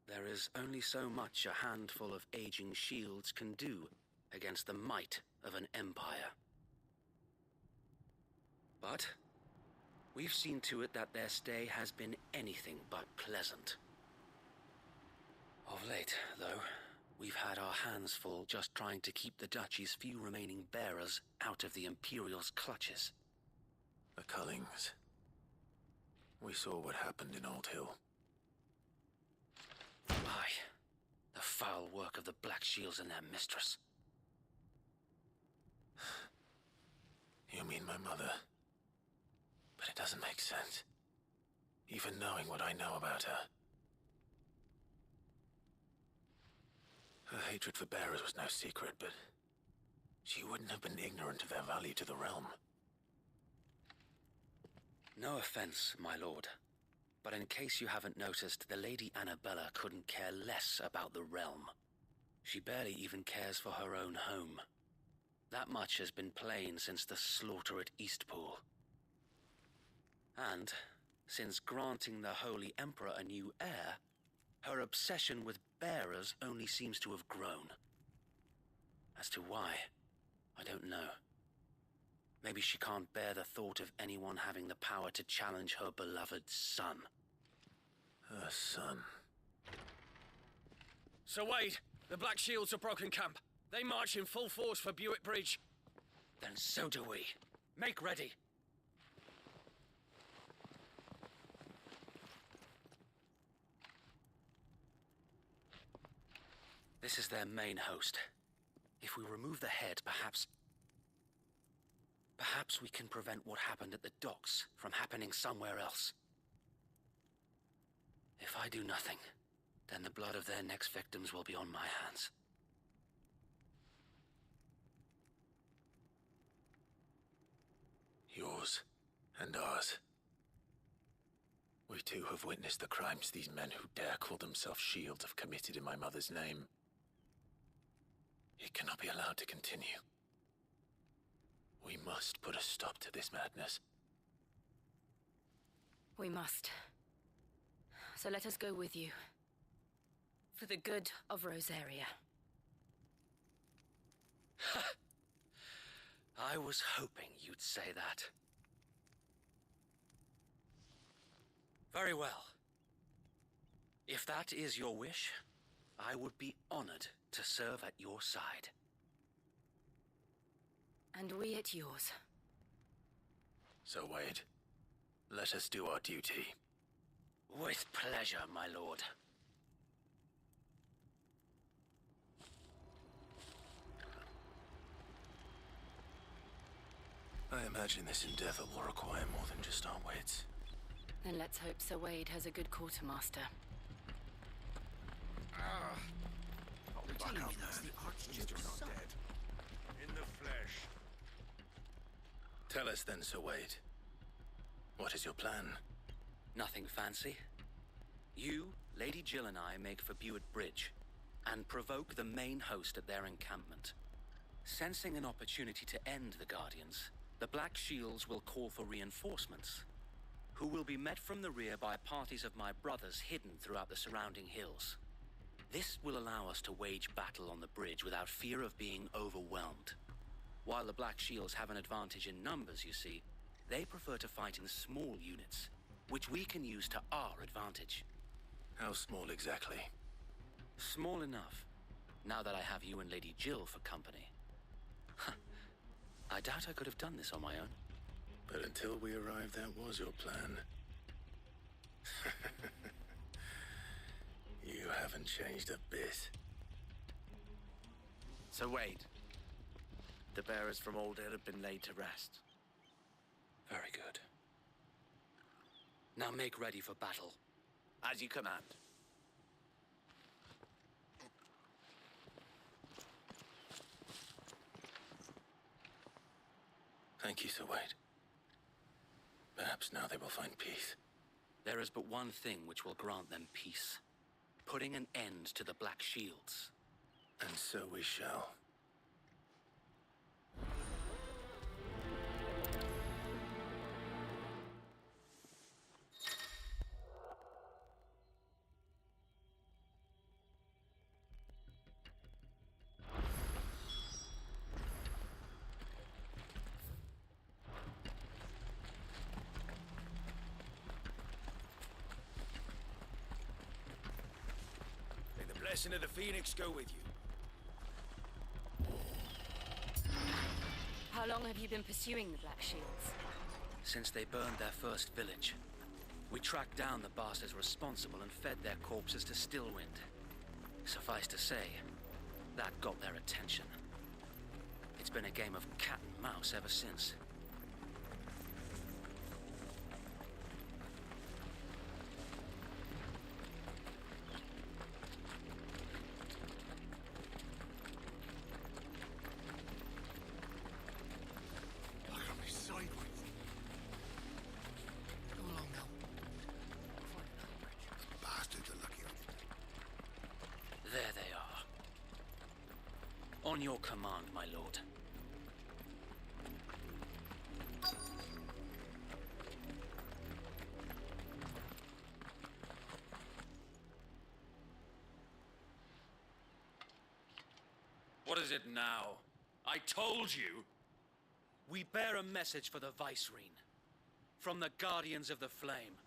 there is only so much a handful of aging shields can do against the might of an empire. But we've seen to it that their stay has been anything but pleasant. Of late, though, we've had our hands full just trying to keep the Duchy's few remaining bearers out of the Imperial's clutches. The Cullings. We saw what happened in Old Hill. Aye, the foul work of the Black Shields and their mistress. You mean my mother? But it doesn't make sense. Even knowing what I know about her. Her hatred for bearers was no secret, but she wouldn't have been ignorant of their value to the realm. No offense, my lord, but in case you haven't noticed, the Lady Annabella couldn't care less about the realm. She barely even cares for her own home. That much has been plain since the slaughter at Eastpool. And, since granting the Holy Emperor a new heir, her obsession with bearers only seems to have grown. As to why, I don't know. Maybe she can't bear the thought of anyone having the power to challenge her beloved son. Her son? Sir Wade, the Black Shields have broken camp. They march in full force for Buick Bridge. Then so do we. Make ready. This is their main host. If we remove the head, perhaps we can prevent what happened at the docks from happening somewhere else. If I do nothing, then the blood of their next victims will be on my hands. Yours and ours. We too have witnessed the crimes these men who dare call themselves shields have committed in my mother's name. It cannot be allowed to continue. We must put a stop to this madness. We must. So let us go with you. For the good of Rosaria. I was hoping you'd say that. Very well. If that is your wish, I would be honored to serve at your side. And we at yours. So, Wade, let us do our duty. With pleasure, my lord. I imagine this endeavor will require more than just our wits. Then let's hope Sir Wade has a good quartermaster. Back up, man. The Archduke's not dead. In the flesh. Tell us then, Sir Wade. What is your plan? Nothing fancy. You, Lady Jill and I make for Buick Bridge, and provoke the main host at their encampment. Sensing an opportunity to end the Guardians, the Black Shields will call for reinforcements, who will be met from the rear by parties of my brothers hidden throughout the surrounding hills. This will allow us to wage battle on the bridge without fear of being overwhelmed. While the Black Shields have an advantage in numbers, you see, they prefer to fight in small units, which we can use to our advantage. How small exactly? Small enough, now that I have you and Lady Jill for company. I doubt I could have done this on my own. But until we arrived, that was your plan. You haven't changed a bit. So wait. The bearers from Alder have been laid to rest. Very good. Now make ready for battle. As you command. Thank you, Sir Wade. Perhaps now they will find peace. There is but one thing which will grant them peace. Putting an end to the Black Shields. And so we shall. May the blessing of the Phoenix go with you. How long have you been pursuing the Black Shields? Since they burned their first village. We tracked down the bastards responsible and fed their corpses to Stillwind. Suffice to say, that got their attention. It's been a game of cat and mouse ever since. Look at me sideways. Go along now. Bastards are lucky. There they are. On your command, my lord. What is it now? I told you! We bear a message for the Vicereine. From the Guardians of the Flame.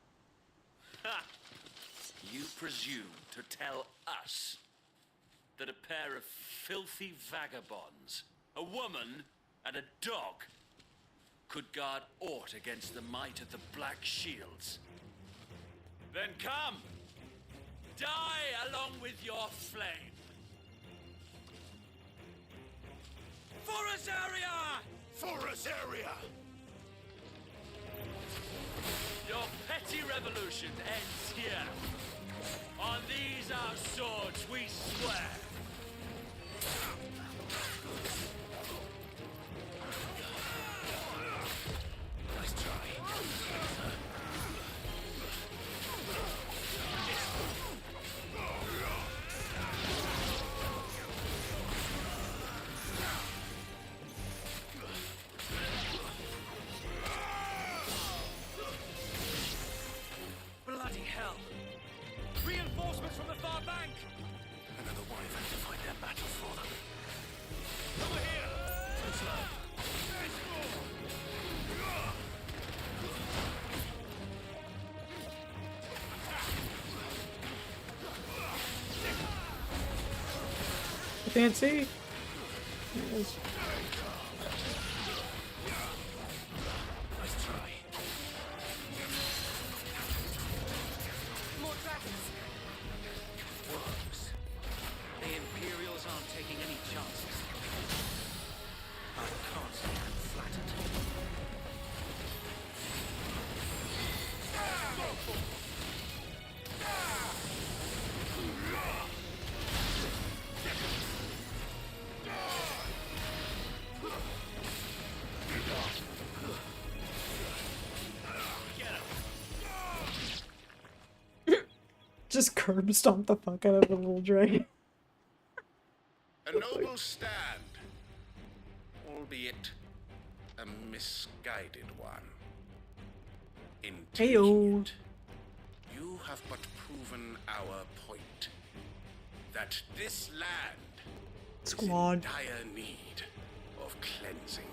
Ha! You presume to tell us that a pair of filthy vagabonds, a woman and a dog, could guard aught against the might of the Black Shields? Then come! Die along with your flame! Forest area! Forest area! Your petty revolution ends here. On these our swords we swear. Nice try. Bloody hell! Reinforcements from the far bank! Another wife had to fight their battle for them. Over here! Too slow. Fancy. Yes. Nice try. More dragons! Worms. The Imperials aren't taking any chances. I can't say I'm flattered. Just curb stomp the fuck out of the little dragon. A noble stand, albeit a misguided one. In Heyo. you have but proven our point. That this land is Squad. in dire need of of cleansing.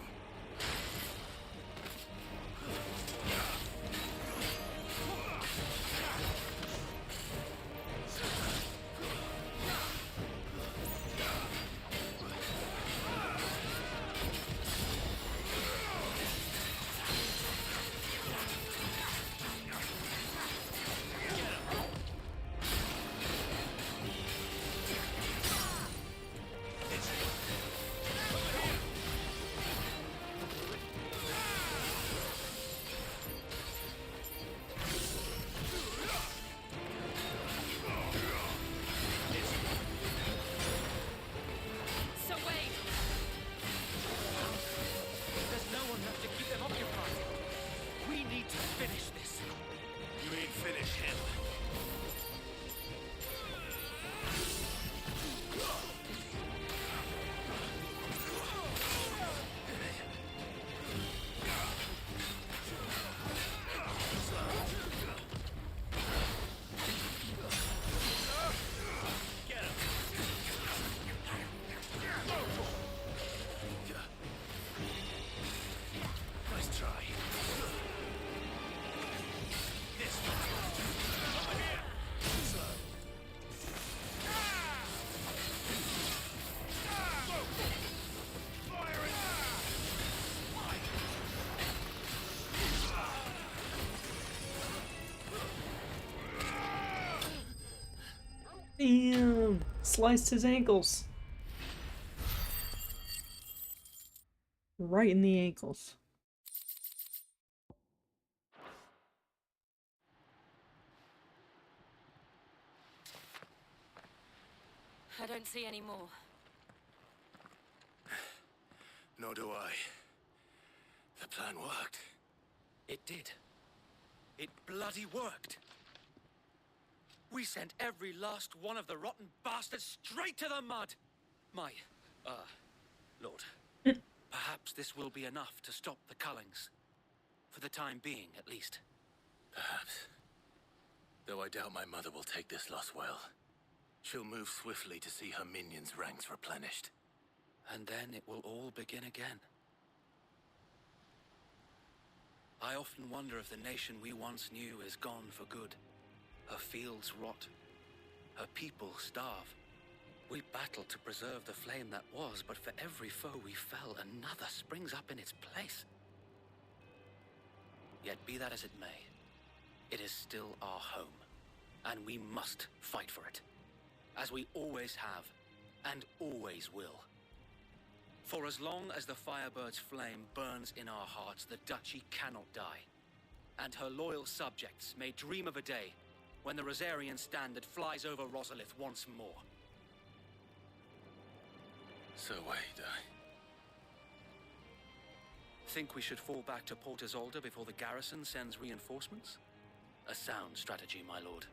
Damn! Sliced his ankles. Right in the ankles. I don't see any more. Nor do I. The plan worked. It did. It bloody worked. We sent every last one of the rotten bastards straight to the mud! My, Lord. Perhaps this will be enough to stop the Cullings. For the time being, at least. Perhaps. Though I doubt my mother will take this loss well. She'll move swiftly to see her minions' ranks replenished. And then it will all begin again. I often wonder if the nation we once knew is gone for good. Her fields rot. Her people starve. We battled to preserve the flame that was, but for every foe we fell, another springs up in its place. Yet be that as it may, it is still our home, and we must fight for it, as we always have, and always will. For as long as the Firebird's flame burns in our hearts, the Duchy cannot die, and her loyal subjects may dream of a day when the Rosarian standard flies over Rosalith once more. So wait, Think we should fall back to Port Isolde before the garrison sends reinforcements? A sound strategy, my lord.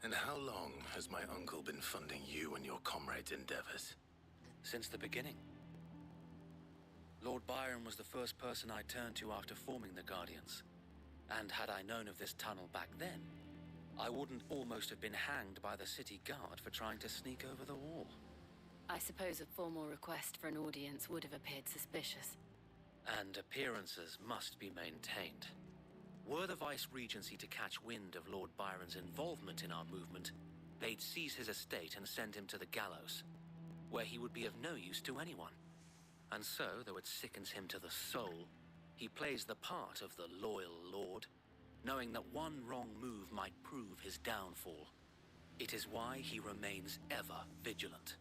And how long has my uncle been funding you and your comrades' endeavors? Since the beginning. Lord Byron was the first person I turned to after forming the Guardians. And had I known of this tunnel back then, I wouldn't almost have been hanged by the city guard for trying to sneak over the wall. I suppose a formal request for an audience would have appeared suspicious. And appearances must be maintained. Were the Vice-Regency to catch wind of Lord Byron's involvement in our movement, they'd seize his estate and send him to the gallows, where he would be of no use to anyone. And so, though it sickens him to the soul, he plays the part of the loyal lord, knowing that one wrong move might prove his downfall. It is why he remains ever vigilant.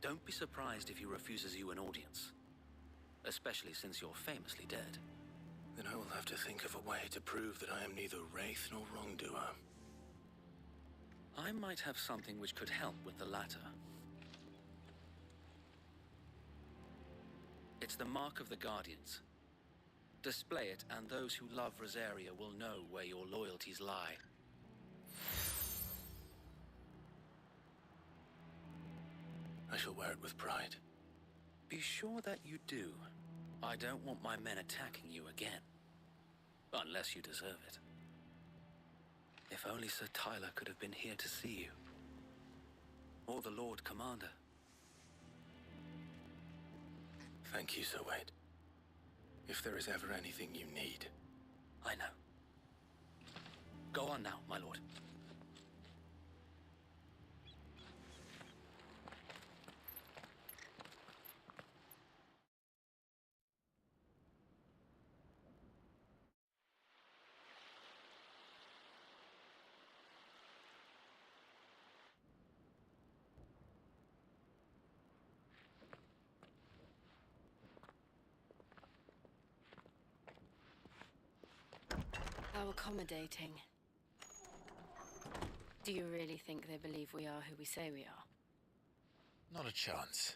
Don't be surprised if he refuses you an audience, especially since you're famously dead. Then I will have to think of a way to prove that I am neither wraith nor wrongdoer. I might have something which could help with the latter. It's the mark of the Guardians. Display it, and those who love Rosaria will know where your loyalties lie. I shall wear it with pride. Be sure that you do. I don't want my men attacking you again. Unless you deserve it. If only Sir Tyler could have been here to see you. Or the Lord Commander. Thank you, Sir Wade. If there is ever anything you need. I know. Go on now, my lord. How accommodating. Do you really think they believe we are who we say we are? Not a chance.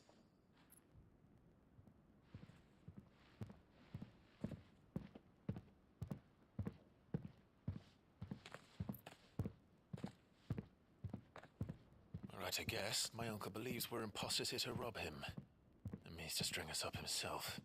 Right, I guess. My uncle believes we're imposters here to rob him. And means to string us up himself.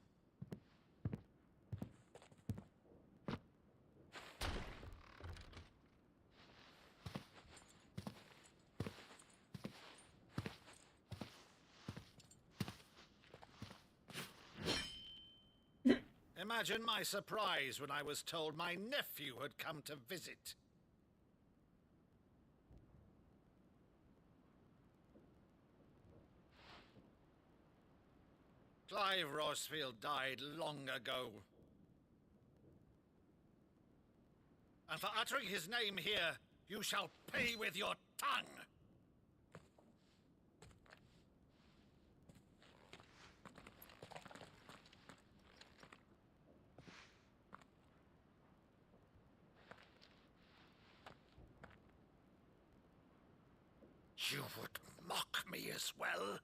Imagine my surprise when I was told my nephew had come to visit. Clive Rossfield died long ago. And for uttering his name here, you shall pay with your tongue! You would mock me as well?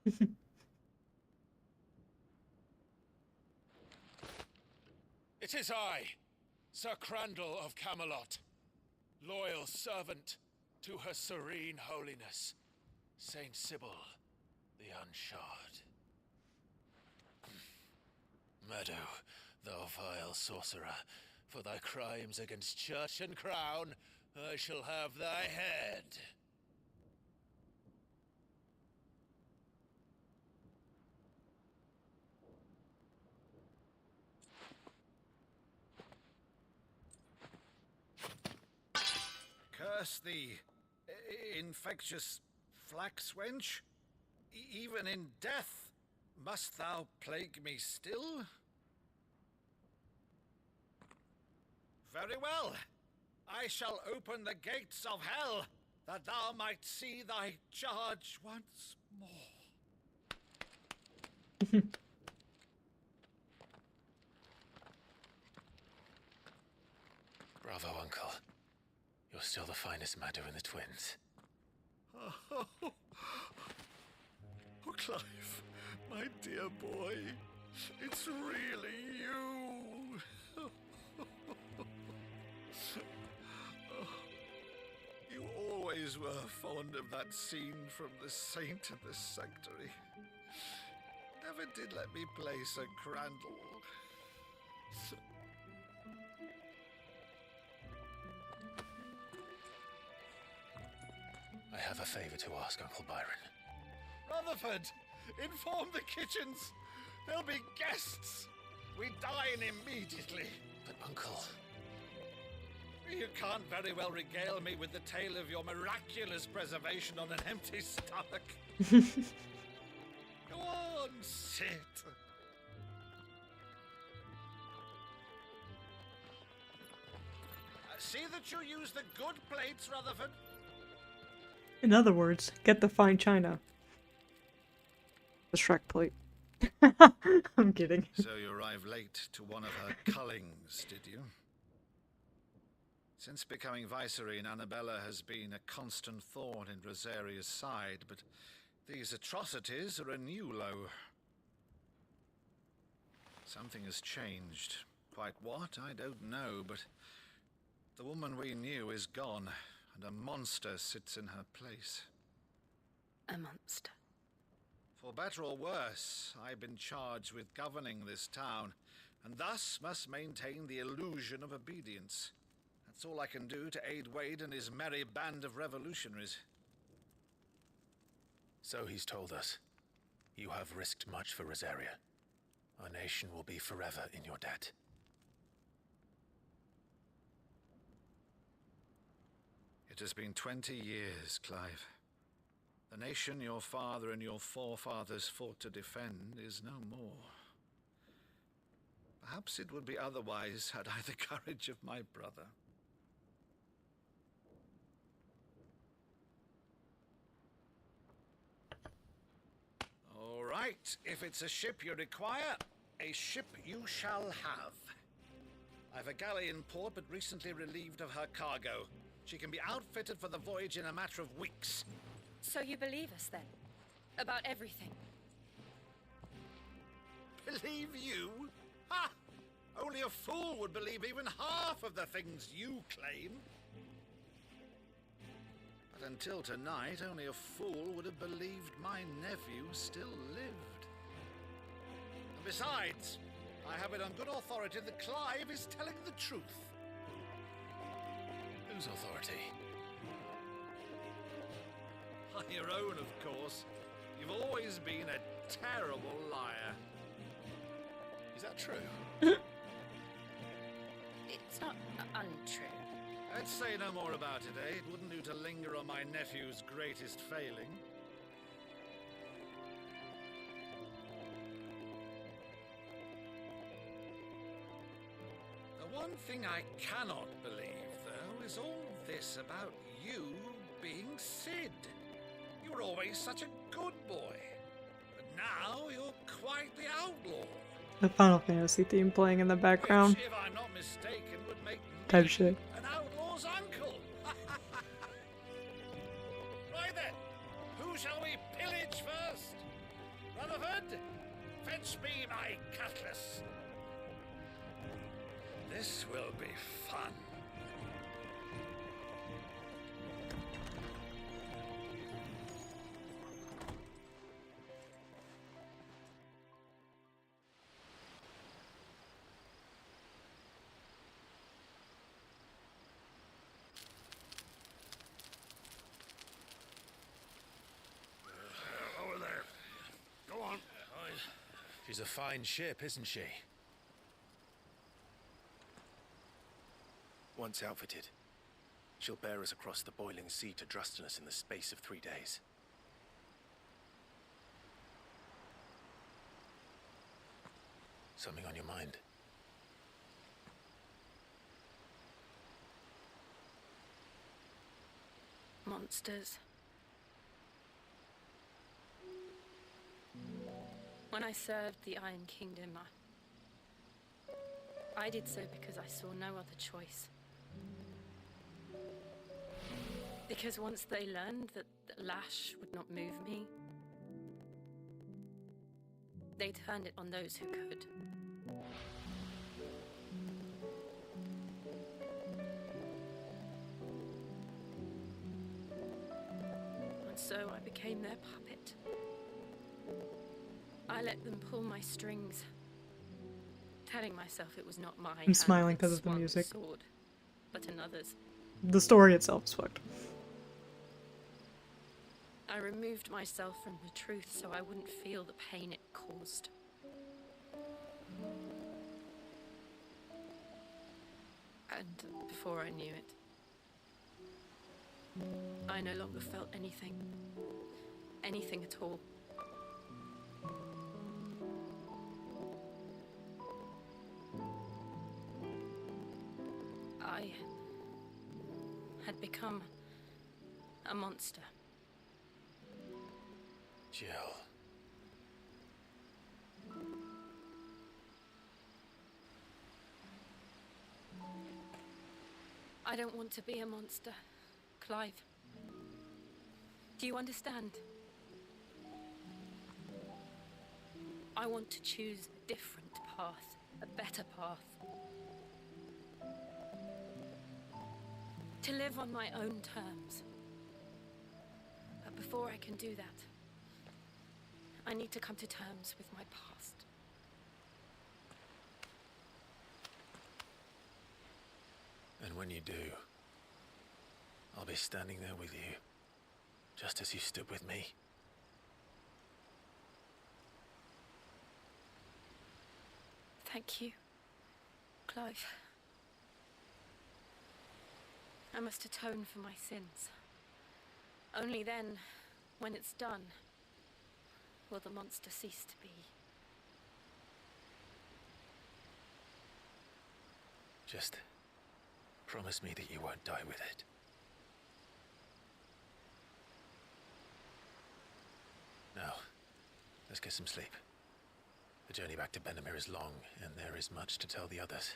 It is I, Sir Crandall of Camelot, loyal servant to Her Serene Holiness, Saint Sybil the Unshod. Meadow, thou vile sorcerer, for thy crimes against church and crown, I shall have thy head. Curse thee, infectious flax wench. Even in death, must thou plague me still? Very well. I shall open the gates of hell, that thou might see thy charge once more. Bravo, Uncle. You're still the finest Maddo in the twins. Oh, Clive, my dear boy, it's really you. You always were fond of that scene from The Saint and the Sanctuary. Never did let me play Sir Crandall. I have a favor to ask, Uncle Byron. Rutherford, inform the kitchens. There'll be guests. We dine immediately. But, Uncle... You can't very well regale me with the tale of your miraculous preservation on an empty stomach. Go on, sit. See that you use the good plates, Rutherford. In other words, get the fine china. The Shrek plate. I'm kidding. So you arrived late to one of her cullings, did you? Since becoming Vicereine, Annabella has been a constant thorn in Rosaria's side, but these atrocities are a new low. Something has changed. Quite what, I don't know, but the woman we knew is gone, and a monster sits in her place. A monster. For better or worse, I've been charged with governing this town, and thus must maintain the illusion of obedience. That's all I can do to aid Wade and his merry band of revolutionaries. So he's told us. You have risked much for Rosaria. Our nation will be forever in your debt. It has been 20 years, Clive. The nation your father and your forefathers fought to defend is no more. Perhaps it would be otherwise had I the courage of my brother. All right, if it's a ship you require, a ship you shall have. I've a galley in port, but recently relieved of her cargo. She can be outfitted for the voyage in a matter of weeks. So you believe us then? About everything? Believe you? Ha! Only a fool would believe even half of the things you claim. But until tonight, only a fool would have believed my nephew still lived. And besides, I have it on good authority that Clive is telling the truth. Whose authority? On your own, of course. You've always been a terrible liar. Is that true? It's not untrue. Let's say no more about it, eh? It wouldn't do to linger on my nephew's greatest failing. The one thing I cannot believe, though, is all this about you being Sid. You were always such a good boy. But now you're quite the outlaw. The Final Fantasy theme playing in the background. Which, if I'm not mistaken, would make Type me shit. an outlaw's uncle. Right then, who shall we pillage first? Rutherford, fetch me my cutlass. This will be fun. Over there. Go on. She's a fine ship, isn't she? Once outfitted, she'll bear us across the boiling sea to Drustinus in the space of 3 days. Something on your mind? Monsters. When I served the Iron Kingdom, I did so because I saw no other choice. Because once they learned that the lash would not move me, they turned it on those who could. And so I became their puppet. I let them pull my strings, telling myself it was not my I'm smiling hand that because of the swung music. sword, but another's. The story itself is fucked. I removed myself from the truth so I wouldn't feel the pain it caused. And before I knew it, I no longer felt anything. Anything at all. I had become a monster. Jill. I don't want to be a monster, Clive. Do you understand? I want to choose a different path. path, a better path. To live on my own terms. But before I can do that, I need to come to terms with my past. And when you do, I'll be standing there with you, just as you stood with me. Thank you, Clive. I must atone for my sins. Only then, when it's done, will the monster cease to be. Just promise me that you won't die with it. Now, let's get some sleep. The journey back to Benamir is long, and there is much to tell the others.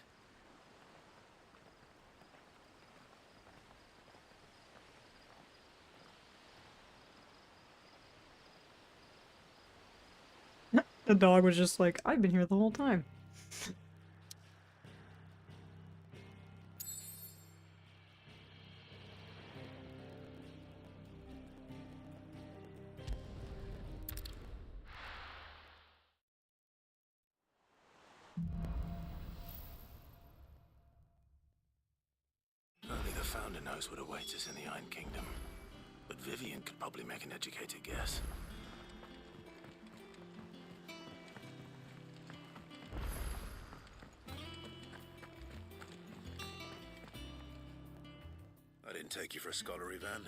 The dog was just like, I've been here the whole time. Only the Founder knows what awaits us in the Iron Kingdom. But Vivian could probably make an educated guess. I didn't take you for a scholar, Ivan.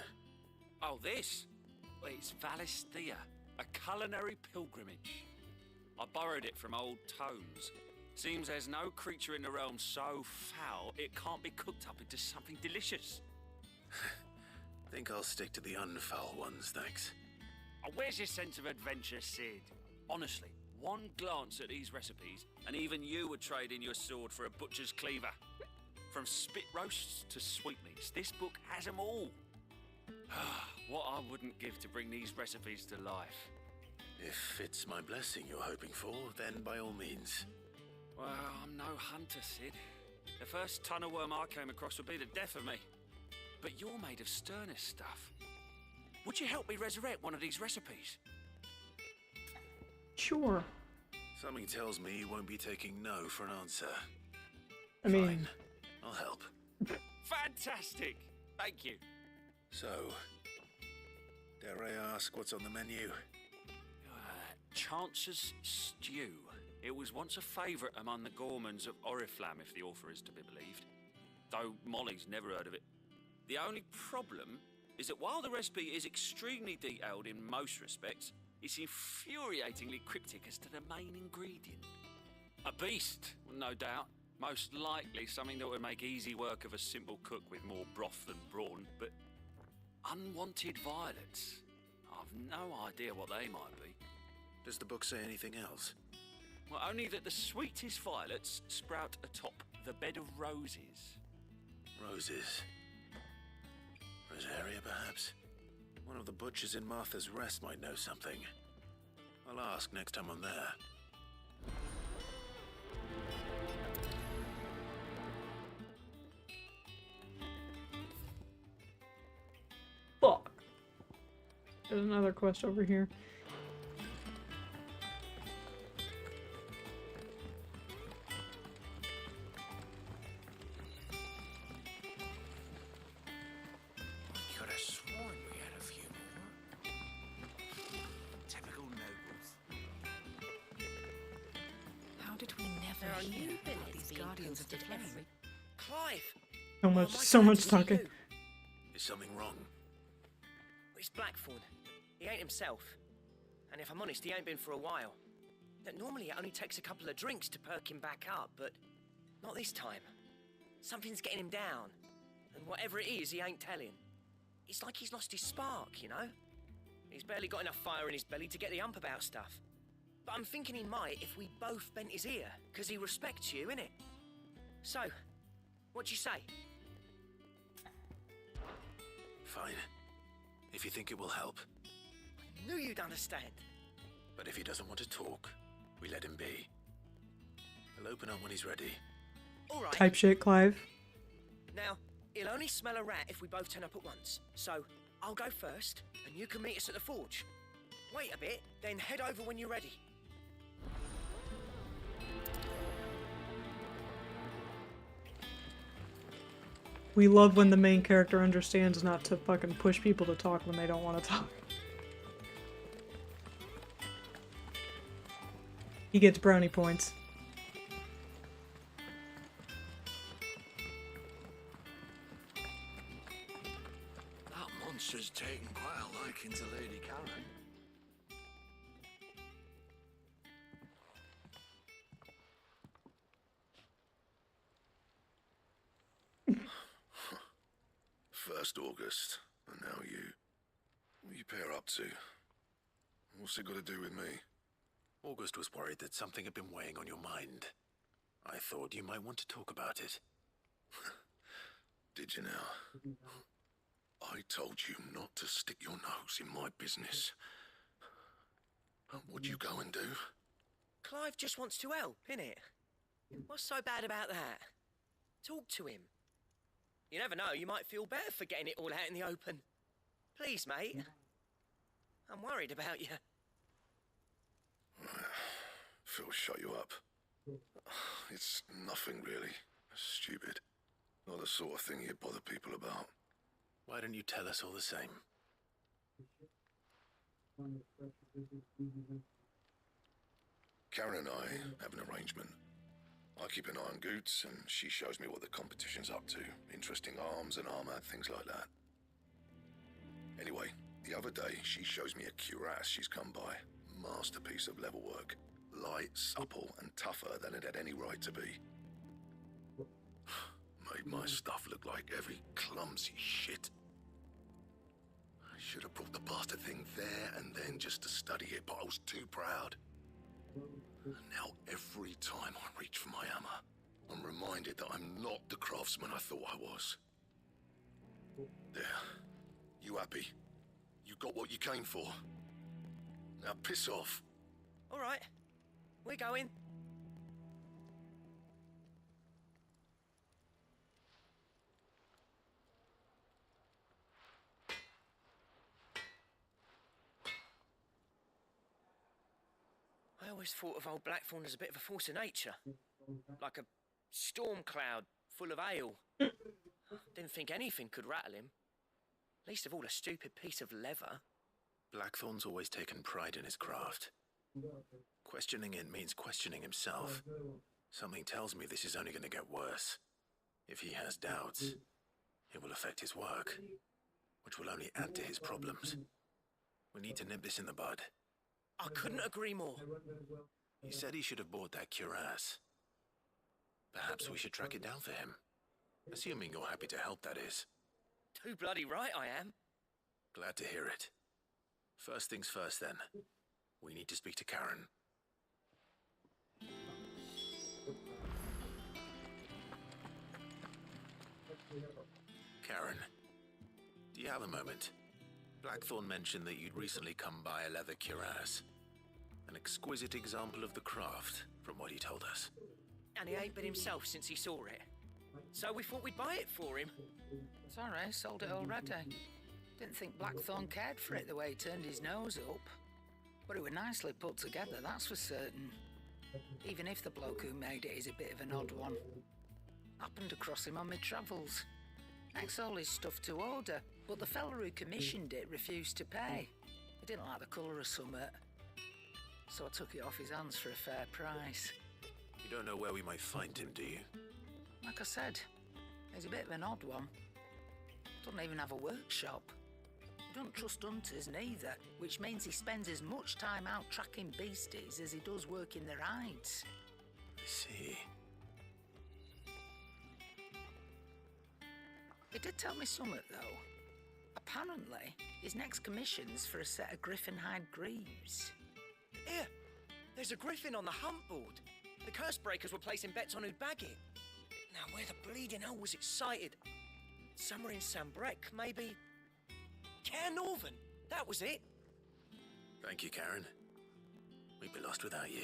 Oh, this? Well, it's Valisthea, a culinary pilgrimage. I borrowed it from old tomes. Seems there's no creature in the realm so foul it can't be cooked up into something delicious. Think I'll stick to the unfoul ones, thanks. Oh, where's your sense of adventure, Sid? Honestly, one glance at these recipes, and even you would trade in your sword for a butcher's cleaver. From spit roasts to sweetmeats, this book has them all. What I wouldn't give to bring these recipes to life. If it's my blessing you're hoping for, then by all means. Well, I'm no hunter, Sid. The first tunnel worm I came across would be the death of me. But you're made of sterner stuff. Would you help me resurrect one of these recipes? Sure. Something tells me you won't be taking no for an answer. I mean... Fine. I'll help. Fantastic! Thank you. So, dare I ask what's on the menu? Chance's Stew. It was once a favourite among the gourmands of Oriflamme, if the author is to be believed. Though Molly's never heard of it. The only problem is that while the recipe is extremely detailed in most respects, it's infuriatingly cryptic as to the main ingredient. A beast, no doubt. Most likely something that would make easy work of a simple cook with more broth than brawn, but unwanted violets. I've no idea what they might be. Does the book say anything else? Well, only that the sweetest violets sprout atop the bed of roses. Roses. Rosaria, perhaps? One of the butchers in Martha's Rest might know something. I'll ask next time I'm there. Fuck. There's another quest over here. Could have sworn we had a few more. Typical nobles. How did we never There are hear new about billets these being guardians of the posted flame? every... Clive! So much talking. Is something wrong? It's Blackthorn. He ain't himself. And if I'm honest, he ain't been for a while. Now, normally it only takes a couple of drinks to perk him back up, but not this time. Something's getting him down. And whatever it is, he ain't telling. It's like he's lost his spark, you know? He's barely got enough fire in his belly to get the ump about stuff. But I'm thinking he might if we both bent his ear, because he respects you, innit? So, what'd you say? Fine. If you think it will help. Knew you'd understand. But if he doesn't want to talk, we let him be. He'll open up when he's ready. All right. Type shit, Clive. Now, he'll only smell a rat if we both turn up at once. So, I'll go first, and you can meet us at the forge. Wait a bit, then head over when you're ready. We love when the main character understands not to fucking push people to talk when they don't want to talk. He gets brownie points. That monster's taken quite a liking to Lady Karen. First August, and now you. What you pair up to? What's it got to do with me? August was worried that something had been weighing on your mind. I thought you might want to talk about it. Did you now? I told you not to stick your nose in my business. What'd you go and do? Clive just wants to help, innit? What's so bad about that? Talk to him. You never know, you might feel better for getting it all out in the open. Please, mate. I'm worried about you. Phil, shut you up. It's nothing really. Stupid. Not the sort of thing you bother people about. Why don't you tell us all the same? Karen and I have an arrangement. I keep an eye on Goots, and she shows me what the competition's up to. Interesting arms and armor, things like that. Anyway, the other day, she shows me a cuirass she's come by. Masterpiece of level work. Light, supple, and tougher than it had any right to be. Made my stuff look like heavy, clumsy shit. I should have brought the bastard thing there and then just to study it, but I was too proud. And now every time I reach for my hammer, I'm reminded that I'm not the craftsman I thought I was. There. You happy? You got what you came for. Now piss off. All right. We're going. I always thought of old Blackthorn as a bit of a force of nature. Like a storm cloud full of hail. Didn't think anything could rattle him. Least of all a stupid piece of leather. Blackthorn's always taken pride in his craft. Questioning it means questioning himself. Something tells me this is only going to get worse. If he has doubts, it will affect his work, which will only add to his problems. We need to nip this in the bud. I couldn't agree more. He said he should have bought that cuirass. Perhaps we should track it down for him. Assuming you're happy to help, that is. Too bloody right I am. Glad to hear it. First things first, then. We need to speak to Karen. Karen, do you have a moment? Blackthorn mentioned that you'd recently come by a leather cuirass. An exquisite example of the craft, from what he told us. And he ain't been himself since he saw it. So we thought we'd buy it for him. Sorry, sold it already. Didn't think Blackthorn cared for it the way he turned his nose up. But it was nicely put together, that's for certain. Even if the bloke who made it is a bit of an odd one. Happened across him on my travels. Next all his stuff to order, but the fella who commissioned it refused to pay. He didn't like the colour of summit. So I took it off his hands for a fair price. You don't know where we might find him, do you? Like I said, he's a bit of an odd one. Doesn't even have a workshop. He don't trust hunters neither, which means he spends as much time out tracking beasties as he does working their hides. I see. He did tell me something, though. Apparently, his next commission's for a set of griffin hide greaves. Here, there's a griffin on the hunt board. The curse breakers were placing bets on who'd bag it. Now, where the bleeding hell was it sighted? Somewhere in Sambrec, maybe? Care Northern, that was it. Thank you, Karen. We'd be lost without you.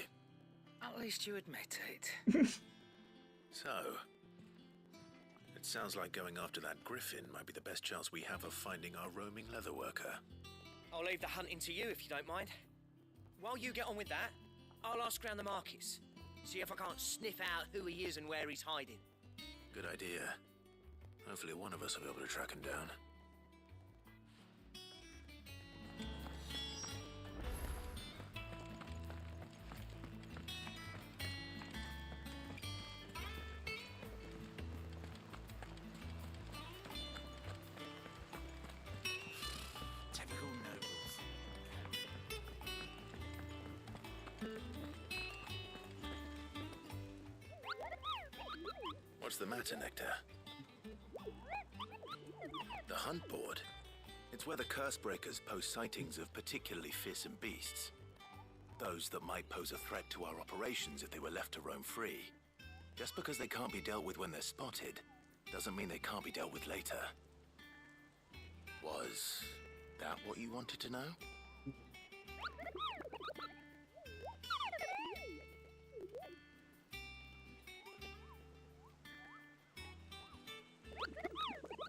At least you admit it. So, it sounds like going after that griffin might be the best chance we have of finding our roaming leatherworker. I'll leave the hunting to you if you don't mind. While you get on with that, I'll ask around the markets. See if I can't sniff out who he is and where he's hiding. Good idea. Hopefully one of us will be able to track him down. Typical nobles. What's the matter, Nectar? The hunt board? It's where the Cursebreakers post sightings of particularly fearsome beasts. Those that might pose a threat to our operations if they were left to roam free. Just because they can't be dealt with when they're spotted, doesn't mean they can't be dealt with later. Was that what you wanted to know?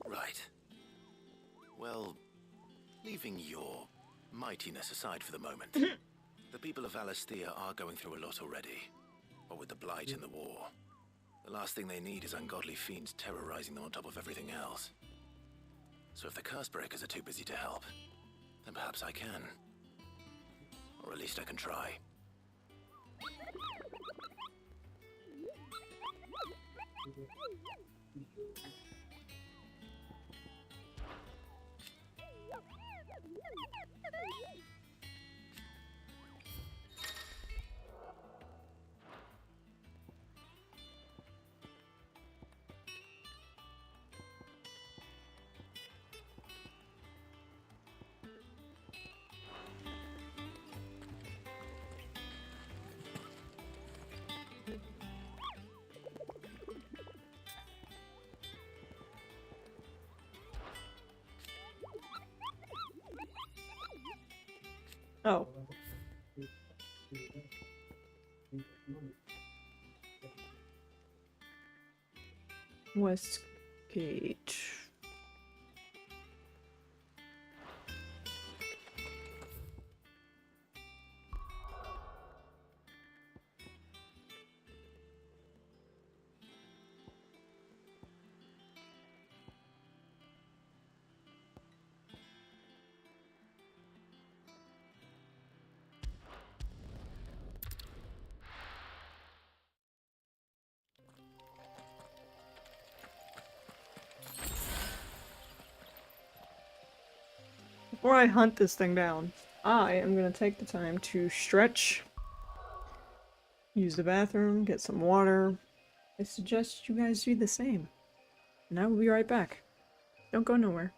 Right. Well, leaving your mightiness aside for the moment, the people of Valisthea are going through a lot already. What with the Blight and the war. The last thing they need is ungodly fiends terrorizing them on top of everything else. So if the Cursebreakers are too busy to help, then perhaps I can. Or at least I can try. Oh. Westgate. Before I hunt this thing down, I am gonna take the time to stretch, use the bathroom, get some water. I suggest you guys do the same. And I will be right back. Don't go nowhere.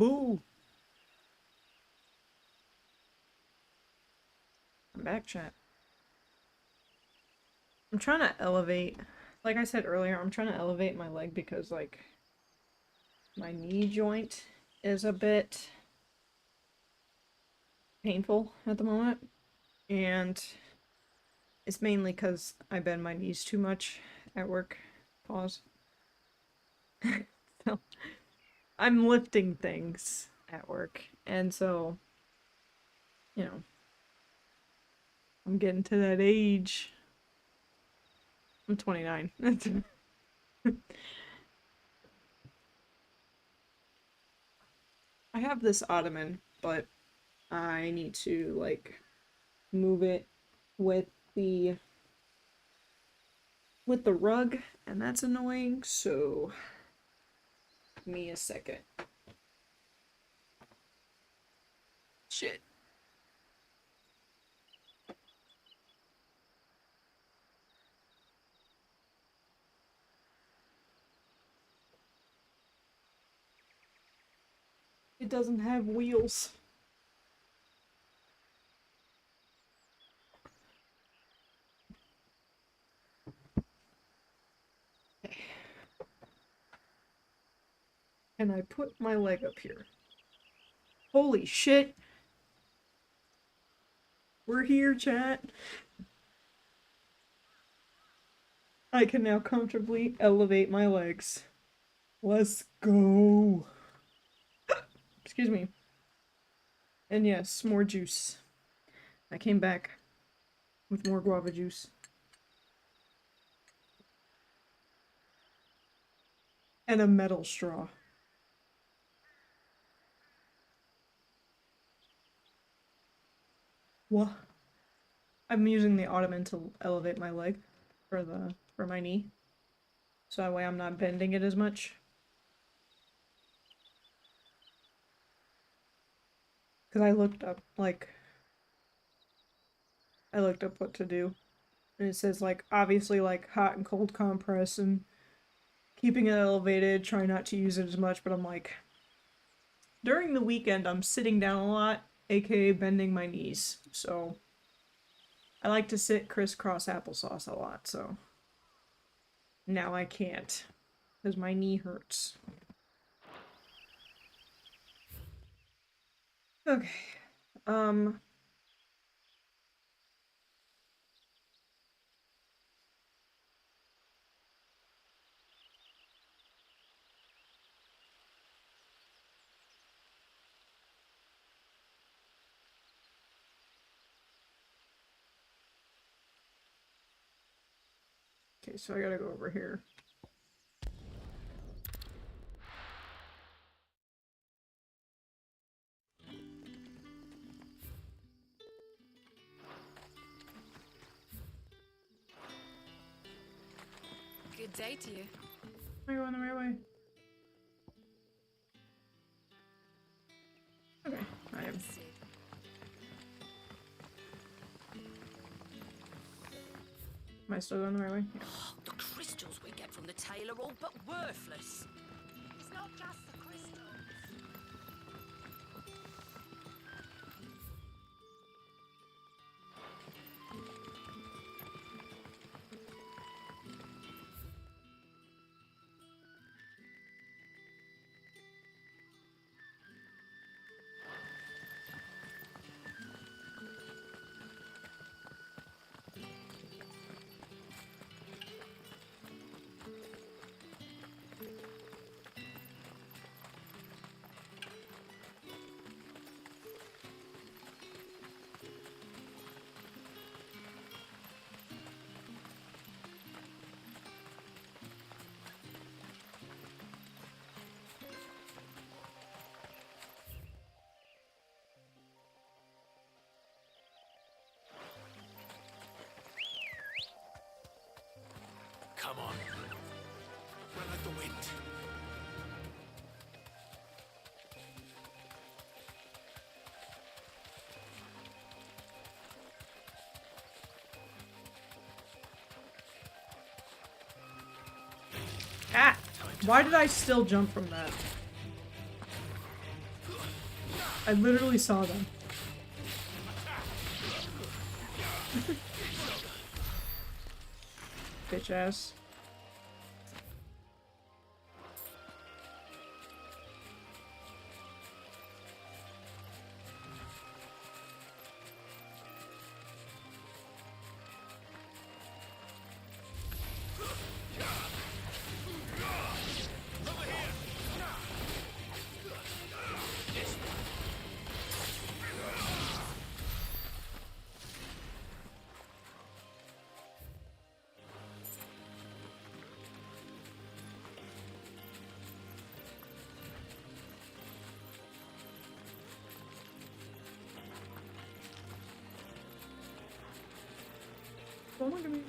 Boo! I'm back, chat. I'm trying to elevate, like I said earlier, I'm trying to elevate my leg because, like, my knee joint is a bit painful at the moment. And it's mainly because I bend my knees too much at work. Pause. So, I'm lifting things at work. And so, you know, I'm getting to that age. I'm 29. I have this ottoman, but I need to, like, move it with the rug, and that's annoying, so give me a second. Shit. It doesn't have wheels. Okay. And I put my leg up here. Holy shit! We're here, chat! I can now comfortably elevate my legs. Let's go! Excuse me. And yes, more juice. I came back with more guava juice. And a metal straw. What? I'm using the ottoman to elevate my leg for my knee. So that way I'm not bending it as much. Cause I looked up what to do. And it says like obviously like hot and cold compress and keeping it elevated, try not to use it as much, but I'm like during the weekend I'm sitting down a lot, aka bending my knees. So I like to sit crisscross applesauce a lot, so now I can't. Because my knee hurts. Okay. Okay, so I gotta go over here. Good day to you. Am I going the right way? Okay, I am. Am I still going the right way? Yeah. The crystals we get from the tail are all but worthless. It's not just the crystals. Come on. Run like the wind. Ah! Why did I still jump from that? I literally saw them. Bitch ass. Don't look at me.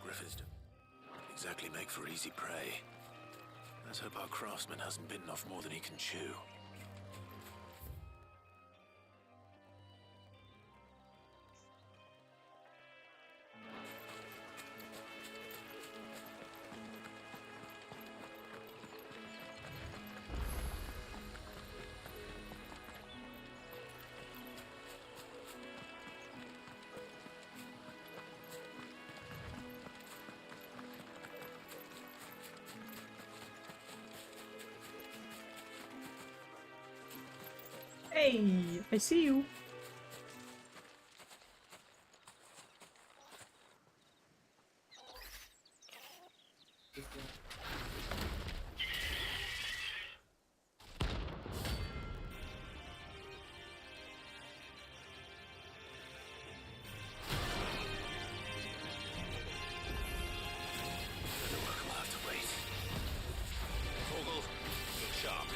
Griffiths exactly make for easy prey. Let's hope our craftsman hasn't bitten off more than he can chew. Hey, I see you. We'll have to wait. Vogel, look sharp.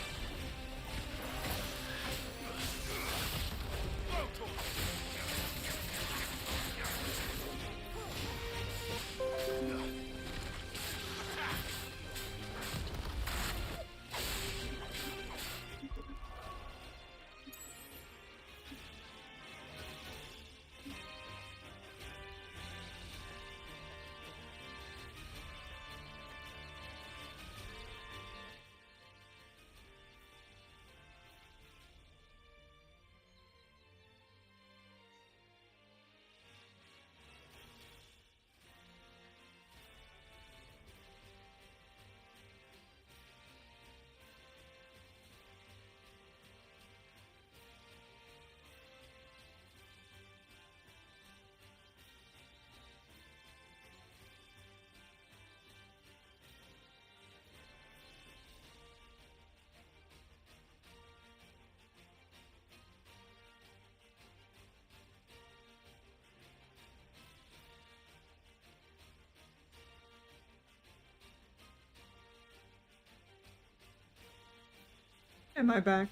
Am I back?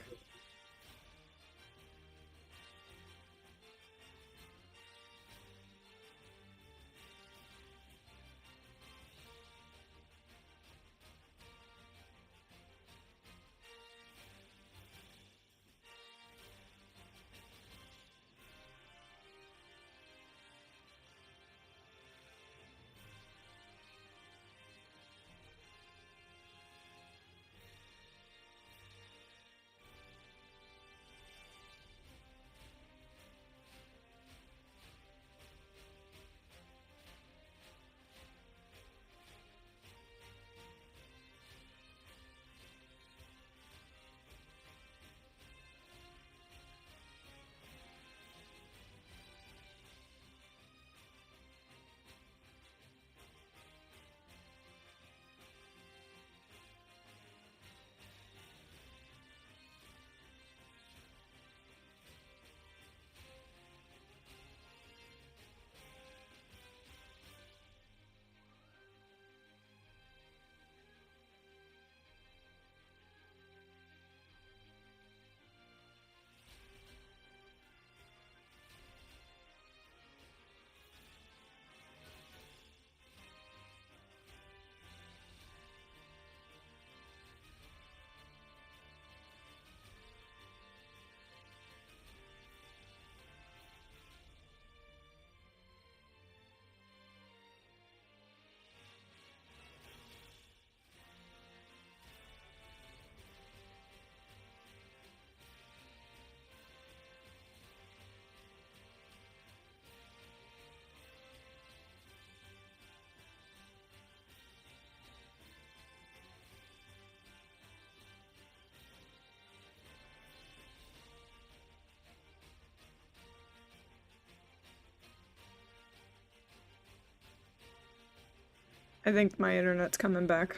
I think my internet's coming back.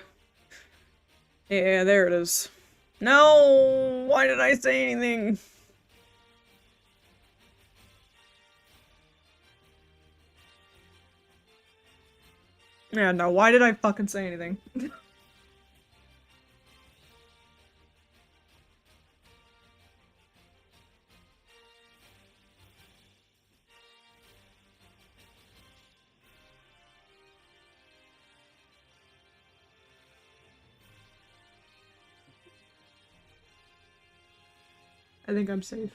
Yeah, there it is. No! Why did I say anything? Yeah, no, why did I fucking say anything? I think I'm safe.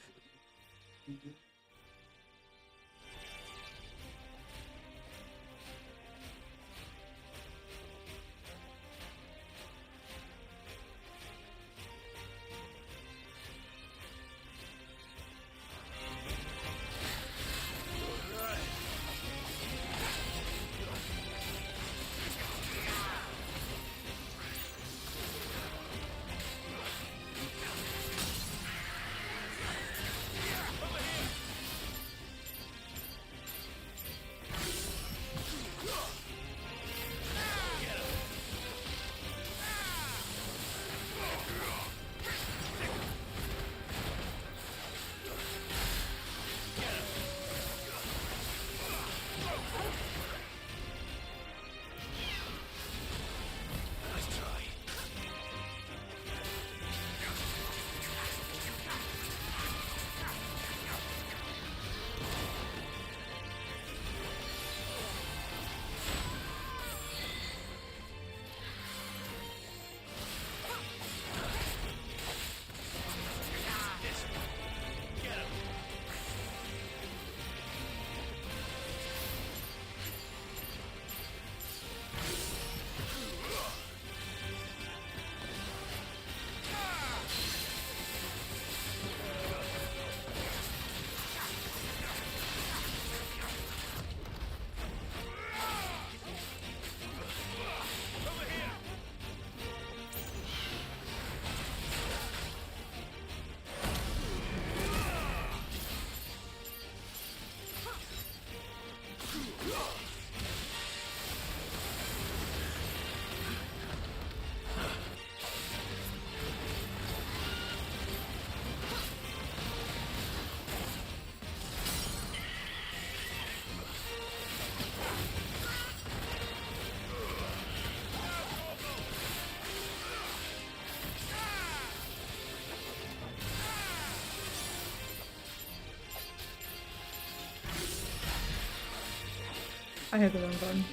I hit the wrong button.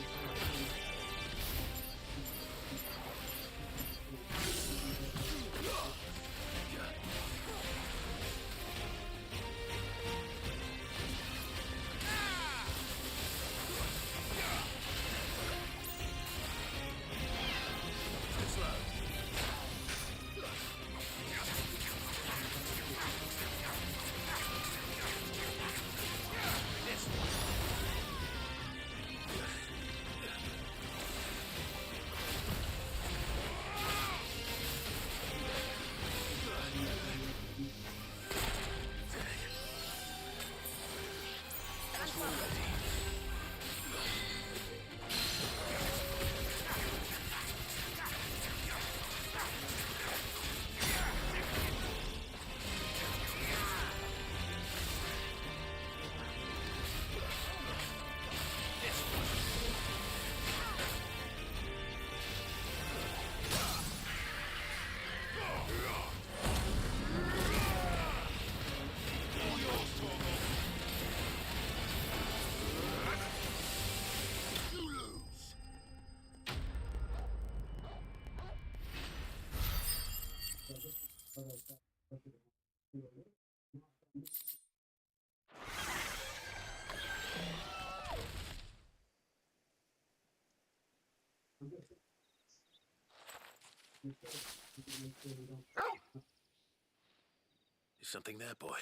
Is something there, boy?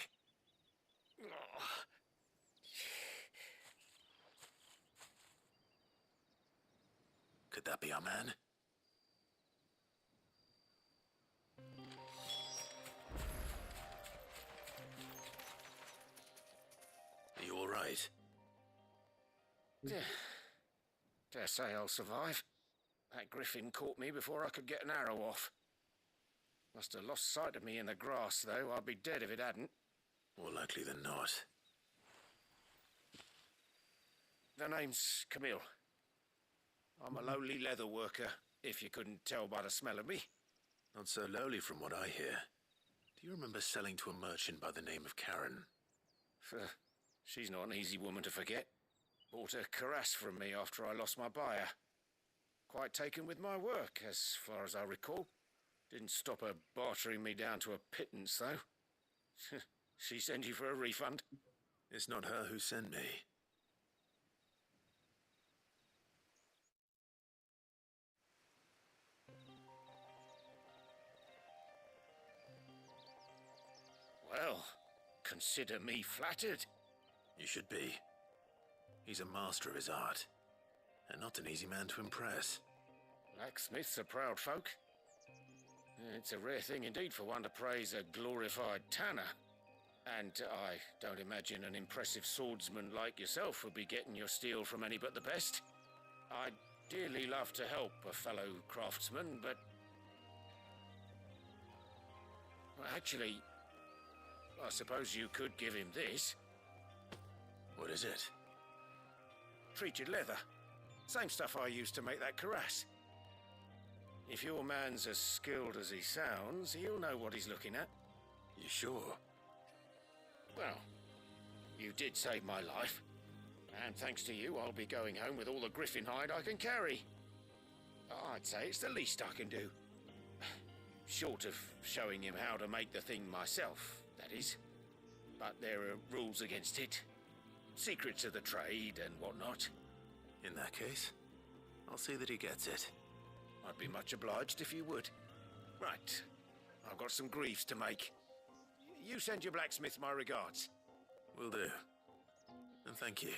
Could that be our man? Are you all right? Dare say I'll survive. That griffin caught me before I could get an arrow off. Must have lost sight of me in the grass, though. I'd be dead if it hadn't. More likely than not. The name's Camille. I'm a lowly leather worker, if you couldn't tell by the smell of me. Not so lowly from what I hear. Do you remember selling to a merchant by the name of Karen? She's not an easy woman to forget. Bought a cuirass from me after I lost my buyer. Quite taken with my work, as far as I recall. Didn't stop her bartering me down to a pittance, though. She sent you for a refund? It's not her who sent me. Well, consider me flattered. You should be. He's a master of his art, and not an easy man to impress. Blacksmiths are proud folk. It's a rare thing indeed for one to praise a glorified tanner. And I don't imagine an impressive swordsman like yourself would be getting your steel from any but the best. I'd dearly love to help a fellow craftsman, but... Well, actually, I suppose you could give him this. What is it? Treated leather. Same stuff I used to make that cuirass. If your man's as skilled as he sounds, he'll know what he's looking at. You sure? Well, you did save my life. And thanks to you, I'll be going home with all the griffin hide I can carry. I'd say it's the least I can do. Short of showing him how to make the thing myself, that is. But there are rules against it. Secrets of the trade and whatnot. In that case, I'll see that he gets it. I'd be much obliged if you would. Right. I've got some greaves to make. You send your blacksmith my regards. Will do. And thank you.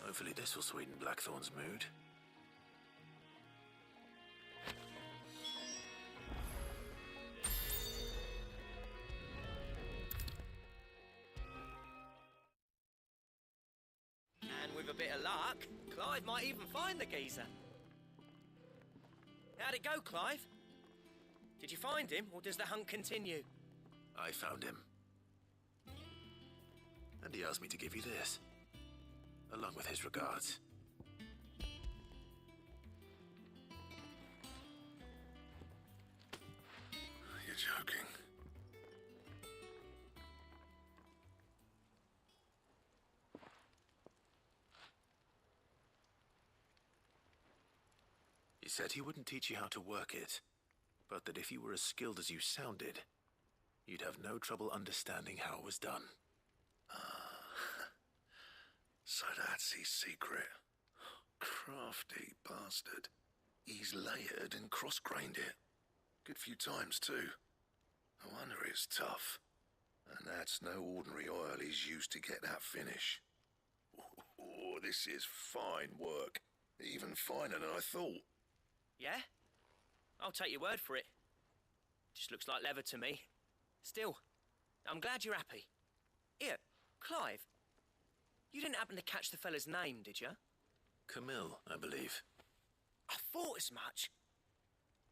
Hopefully this will sweeten Blackthorn's mood. And with a bit of luck, Clive might even find the geezer. How'd it go, Clive? Did you find him, or does the hunt continue? I found him. And he asked me to give you this, along with his regards. You're joking. He said he wouldn't teach you how to work it, but that if you were as skilled as you sounded, you'd have no trouble understanding how it was done. So that's his secret. Crafty bastard. He's layered and cross-grained it. Good few times, too. No wonder it's tough. And that's no ordinary oil he's used to get that finish. Oh, this is fine work. Even finer than I thought. Yeah? I'll take your word for it. Just looks like leather to me. Still, I'm glad you're happy. Here, Clive. You didn't happen to catch the fella's name, did you? Camille, I believe. I thought as much.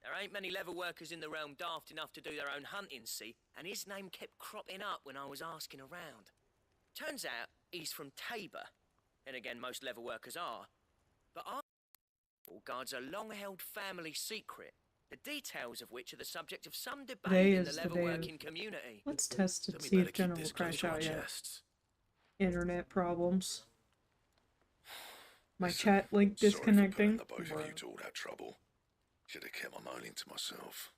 There ain't many leather workers in the realm daft enough to do their own hunting, see? And his name kept cropping up when I was asking around. Turns out he's from Tabor. And again, most leather workers are. But our guards a long-held family secret, the details of which are the subject of some debate Today in the is the leather day of- working community. Let's test to see if Jenna will crash out yet. Internet problems. My chat link disconnecting. The both of you to all that trouble. Should have kept my moaning to myself.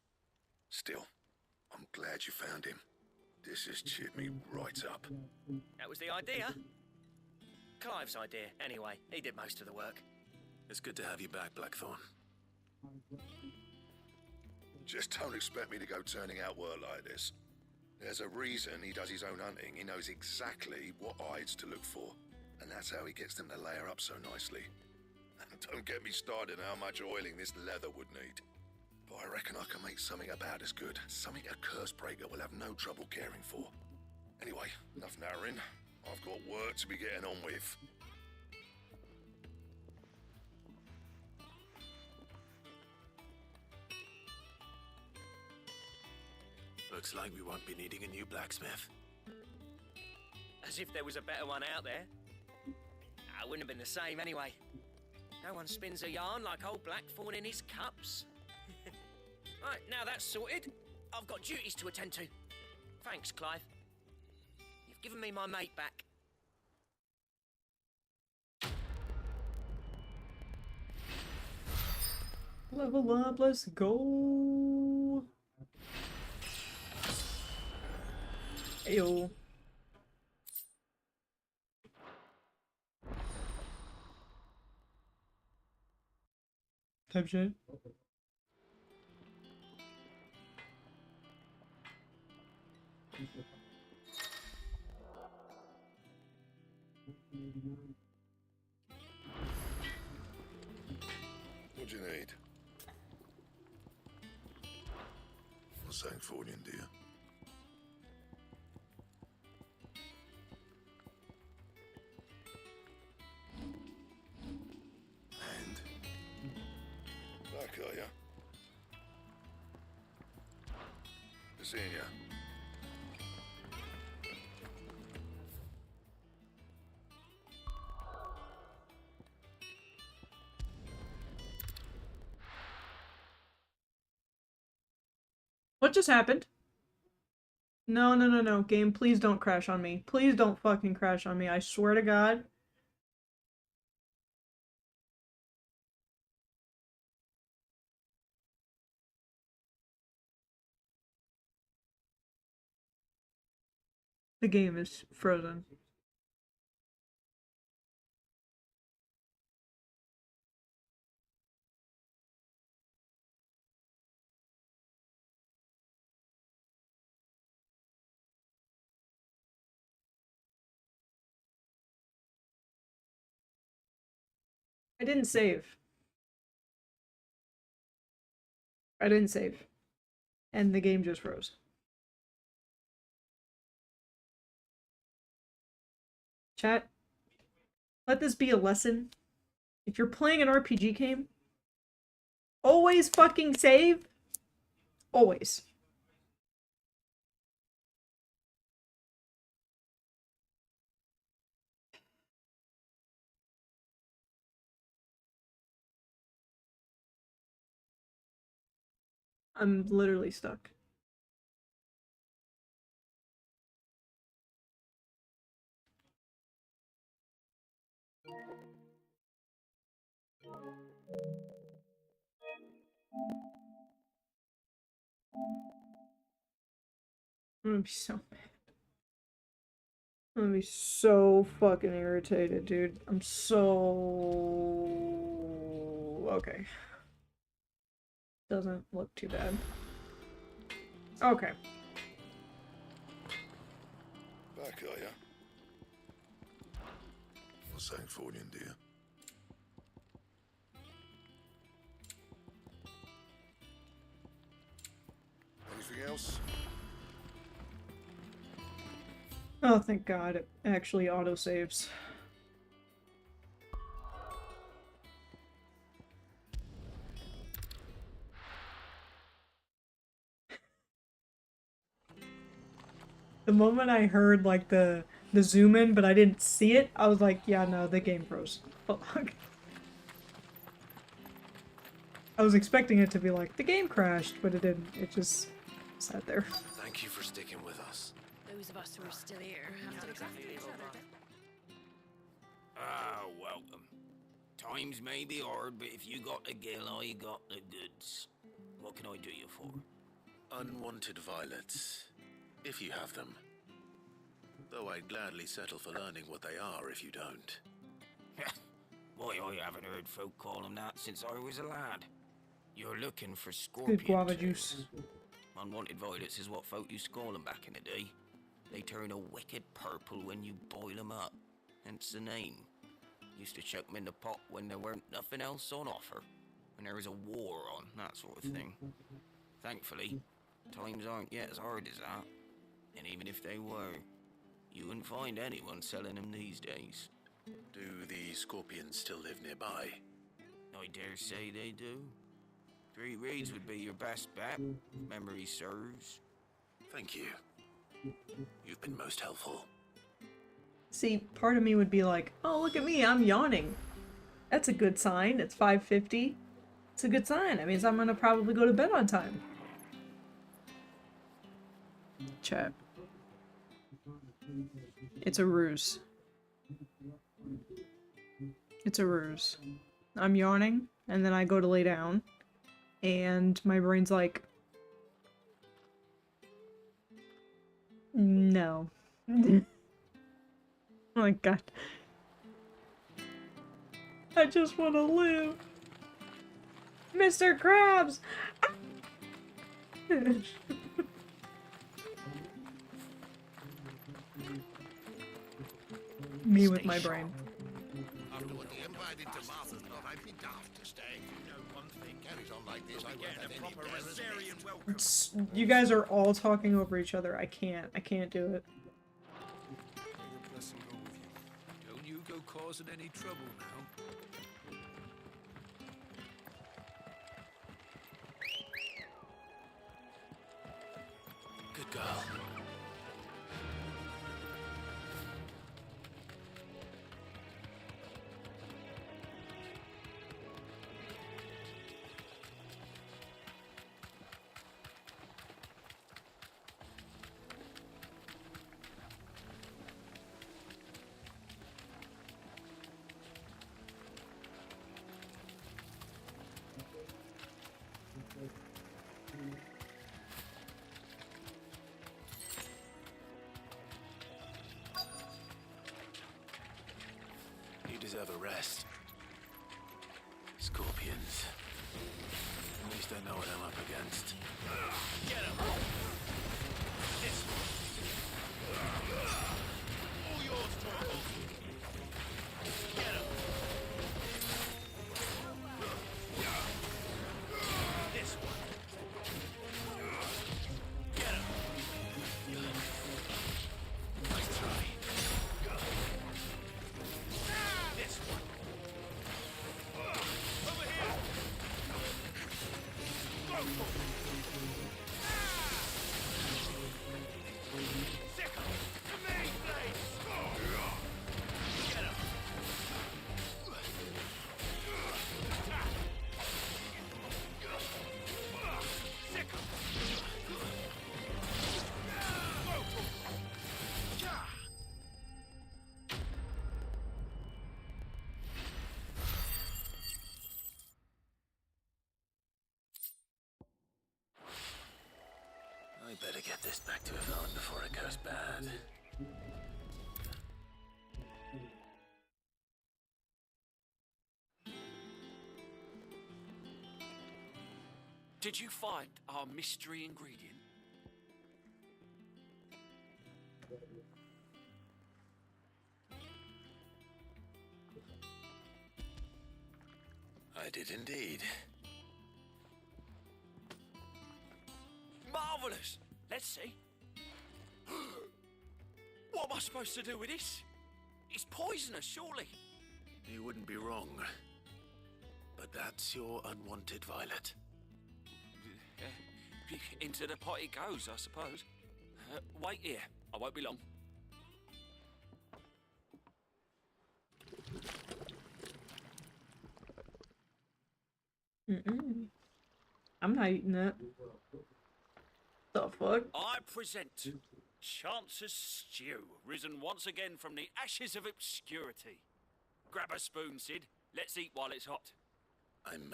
Still, I'm glad you found him. This has cheered me right up. That was the idea. Clive's idea, anyway. He did most of the work. It's good to have you back, Blackthorn. Just don't expect me to go turning out work like this. There's a reason he does his own hunting. He knows exactly what hides to look for. And that's how he gets them to layer up so nicely. And don't get me started on how much oiling this leather would need. But I reckon I can make something about as good. Something a curse breaker will have no trouble caring for. Anyway, enough narrowing. I've got work to be getting on with. Looks like we won't be needing a new blacksmith. As if there was a better one out there. I wouldn't have been the same anyway. No one spins a yarn like old Blackthorn in his cups. Right, now that's sorted, I've got duties to attend to. Thanks, Clive. You've given me my mate back. Level up, let's go. Ayo. Type shit. What do you need? For St. Fornian, dear. And? Back, are ya? Seeing ya. What just happened? No, no, no, no. Game, please don't crash on me. Please don't fucking crash on me. I swear to God. The game is frozen. I didn't save. I didn't save. And the game just froze. Chat, let this be a lesson. If you're playing an RPG game, always fucking save. Always. I'm literally stuck. I'm gonna be so mad. I'm gonna be so fucking irritated, dude. I'm so... Okay. Doesn't look too bad. Okay. Back, are ya? For St. Fornian, dear. Anything else? Oh, thank God. It actually autosaves. The moment I heard, like, the zoom in, but I didn't see it, I was like, yeah, no, the game froze. Fuck. I was expecting it to be like, the game crashed, but it didn't. It just sat there. Thank you for sticking with us. Those of us who are still here have to look after each other. Ah, welcome. Times may be hard, but if you got the gill, I got the goods. What can I do you for? Unwanted violets, if you have them. Though I'd gladly settle for learning what they are if you don't. Boy, I haven't heard folk call them that since I was a lad. You're looking for scorpion Good guava tails. juice. Unwanted violets is what folk used to call them back in the day. They turn a wicked purple when you boil them up, hence the name. Used to chuck them in the pot when there weren't nothing else on offer, when there was a war on, that sort of thing. Thankfully, times aren't yet as hard as that, and even if they were, You wouldn't find anyone selling them these days. Do the scorpions still live nearby? I dare say they do. 3 reeds would be your best bet, if memory serves. Thank you. You've been most helpful. See, part of me would be like, oh, look at me, I'm yawning. That's a good sign. It's 5:50. It's a good sign. That means I'm gonna probably go to bed on time. Chat. It's a ruse. It's a ruse. I'm yawning, and then I go to lay down, and my brain's like, no. Oh my god. I just want to live. Mr. Krabs! Me with my brain. After what the Empire did to Martha's lot, I'd be daft to stay. You know one thing carries on like this, I won't have any Bavarian welcome. You guys are all talking over each other. I can't do it. Blessing go with you. Don't you go causing any trouble now. Good girl. You deserve a rest. Scorpions. At least I know what I'm up against. Get him! This one. All yours, Torvald. Get him! This one. Get him! Nice try. This one. Over here! Go for it! Sickle! To me, Blade! Get him! Sickle! Go for it! I better get this back to Yvonne before it goes bad. Did you find our mystery ingredient? I did indeed. Marvelous! Let's see. What am I supposed to do with this? It's poisonous, surely. You wouldn't be wrong. But that's your unwanted violet. Into the pot it goes, I suppose. Wait here. I won't be long. I'm not eating that. The fuck? I present Chance's Stew, risen once again from the ashes of obscurity. Grab a spoon, Sid. Let's eat while it's hot. I'm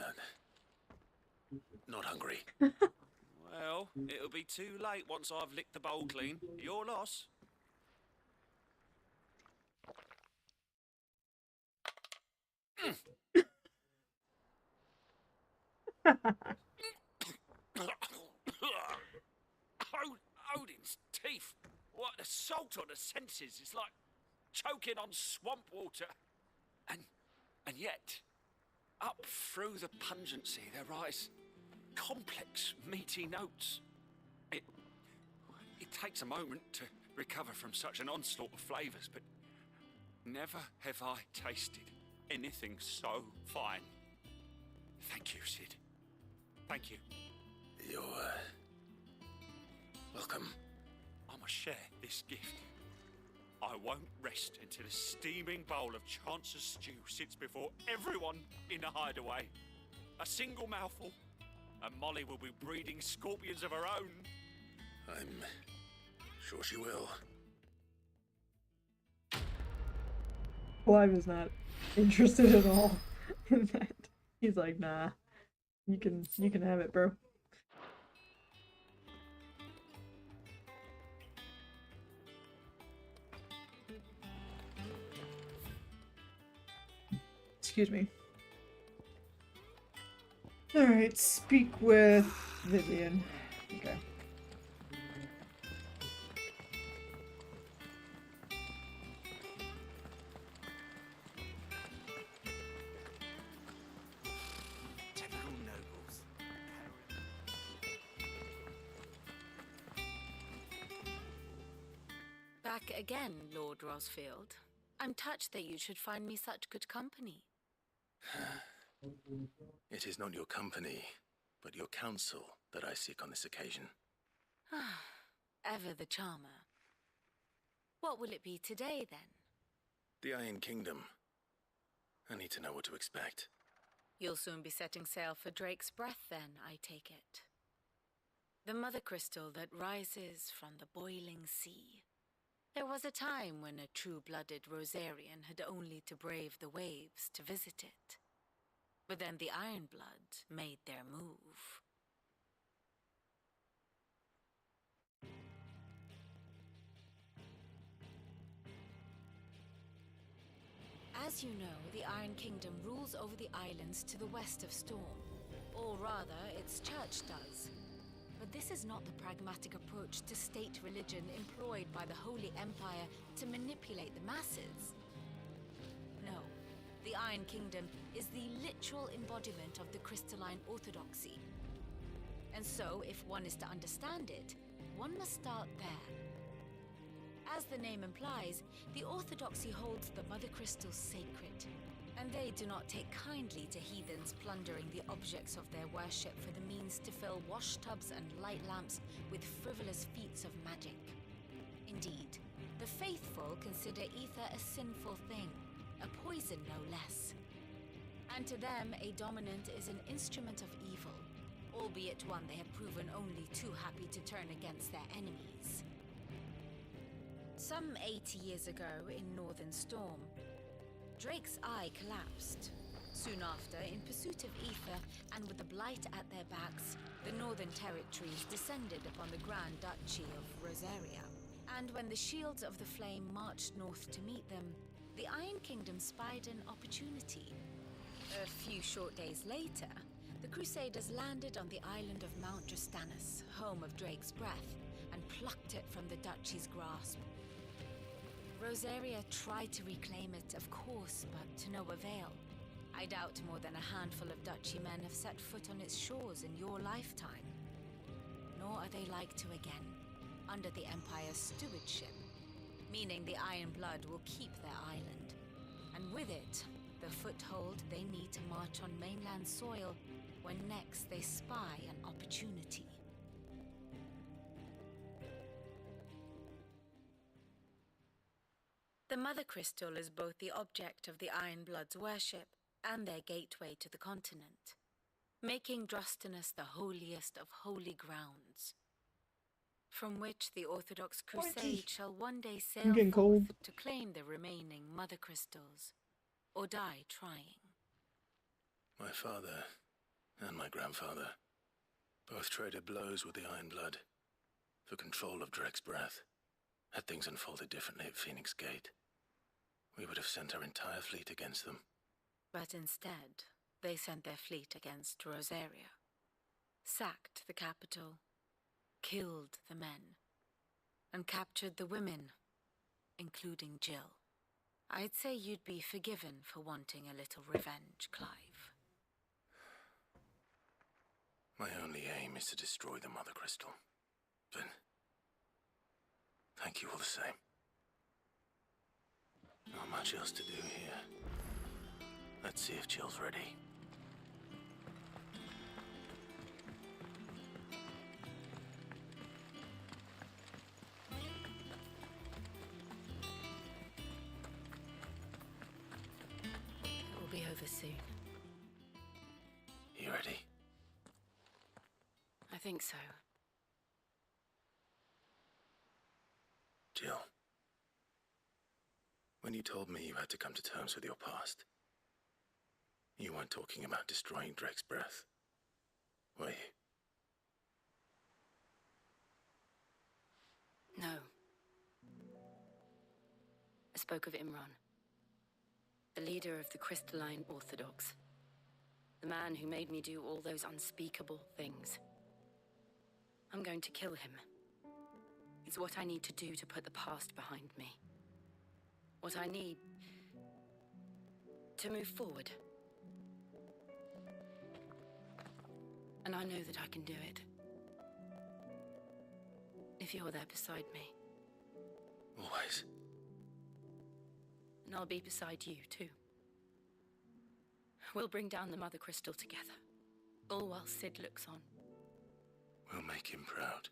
not hungry. Well, it'll be too late once I've licked the bowl clean. Your loss. Odin's teeth. What assault on the senses. It's like choking on swamp water. And yet, up through the pungency there rise complex, meaty notes. It takes a moment to recover from such an onslaught of flavors, but never have I tasted anything so fine. Thank you, Sid. Thank you. You're, welcome. I must share this gift. I won't rest until a steaming bowl of Chance's stew sits before everyone in the hideaway. A single mouthful, and Molly will be breeding scorpions of her own. I'm sure she will. Clive is not interested at all in that. He's like, nah, you can have it, bro. Excuse me. Alright, speak with Vivian. Okay. Typical nobles. Back again, Lord Rosfield. I'm touched that you should find me such good company. It is not your company, but your counsel that I seek on this occasion. Ever the charmer. What will it be today, then? The Iron Kingdom. I need to know what to expect. You'll soon be setting sail for Drake's Breath, then, I take it. The mother crystal that rises from the boiling sea. There was a time when a true-blooded Rosarian had only to brave the waves to visit it. But then the Ironblood made their move. As you know, the Iron Kingdom rules over the islands to the west of Storm. Or rather, its church does. But this is not the pragmatic approach to state religion employed by the Holy Empire to manipulate the masses. No, the Iron Kingdom is the literal embodiment of the crystalline orthodoxy. And so, if one is to understand it, one must start there. As the name implies, the orthodoxy holds the Mother Crystals sacred, and they do not take kindly to heathens plundering the objects of their worship for the means to fill washtubs and light lamps with frivolous feats of magic. Indeed, the faithful consider ether a sinful thing, a poison no less. And to them, a dominant is an instrument of evil, albeit one they have proven only too happy to turn against their enemies. Some 80 years ago in Northern Storm, Drake's eye collapsed. Soon after, in pursuit of ether and with the blight at their backs, the Northern Territories descended upon the Grand Duchy of Rosaria. And when the Shields of the Flame marched north to meet them, the Iron Kingdom spied an opportunity. A few short days later, the Crusaders landed on the island of Mount Drastanus, home of Drake's Breath, and plucked it from the Duchy's grasp. Rosaria tried to reclaim it, of course, but to no avail. I doubt more than a handful of Duchy men have set foot on its shores in your lifetime. Nor are they like to again, under the Empire's stewardship, meaning the Iron Blood will keep their island. And with it, the foothold they need to march on mainland soil when next they spy an opportunity. The Mother Crystal is both the object of the Iron Blood's worship and their gateway to the continent, making Drastanus the holiest of holy grounds, from which the Orthodox Crusade shall one day sail forth to claim the remaining Mother Crystals, or die trying. My father and my grandfather both traded blows with the Iron Blood for control of Drake's Breath. Had things unfolded differently at Phoenix Gate, we would have sent our entire fleet against them. But instead, they sent their fleet against Rosaria, sacked the capital, killed the men, and captured the women, including Jill. I'd say you'd be forgiven for wanting a little revenge, Clive. My only aim is to destroy the Mother Crystal. But Thank you all the same. Not much else to do here. Let's see if Jill's ready. It will be over soon. You ready? I think so. Jill. When you told me you had to come to terms with your past, you weren't talking about destroying Drake's breath, were you? No. I spoke of Imran, the leader of the Crystalline Orthodox, the man who made me do all those unspeakable things. I'm going to kill him. It's what I need to do to put the past behind me. What I need to move forward. And I know that I can do it. If you're there beside me. Always. And I'll be beside you, too. We'll bring down the Mother Crystal together. All while Sid looks on. We'll make him proud.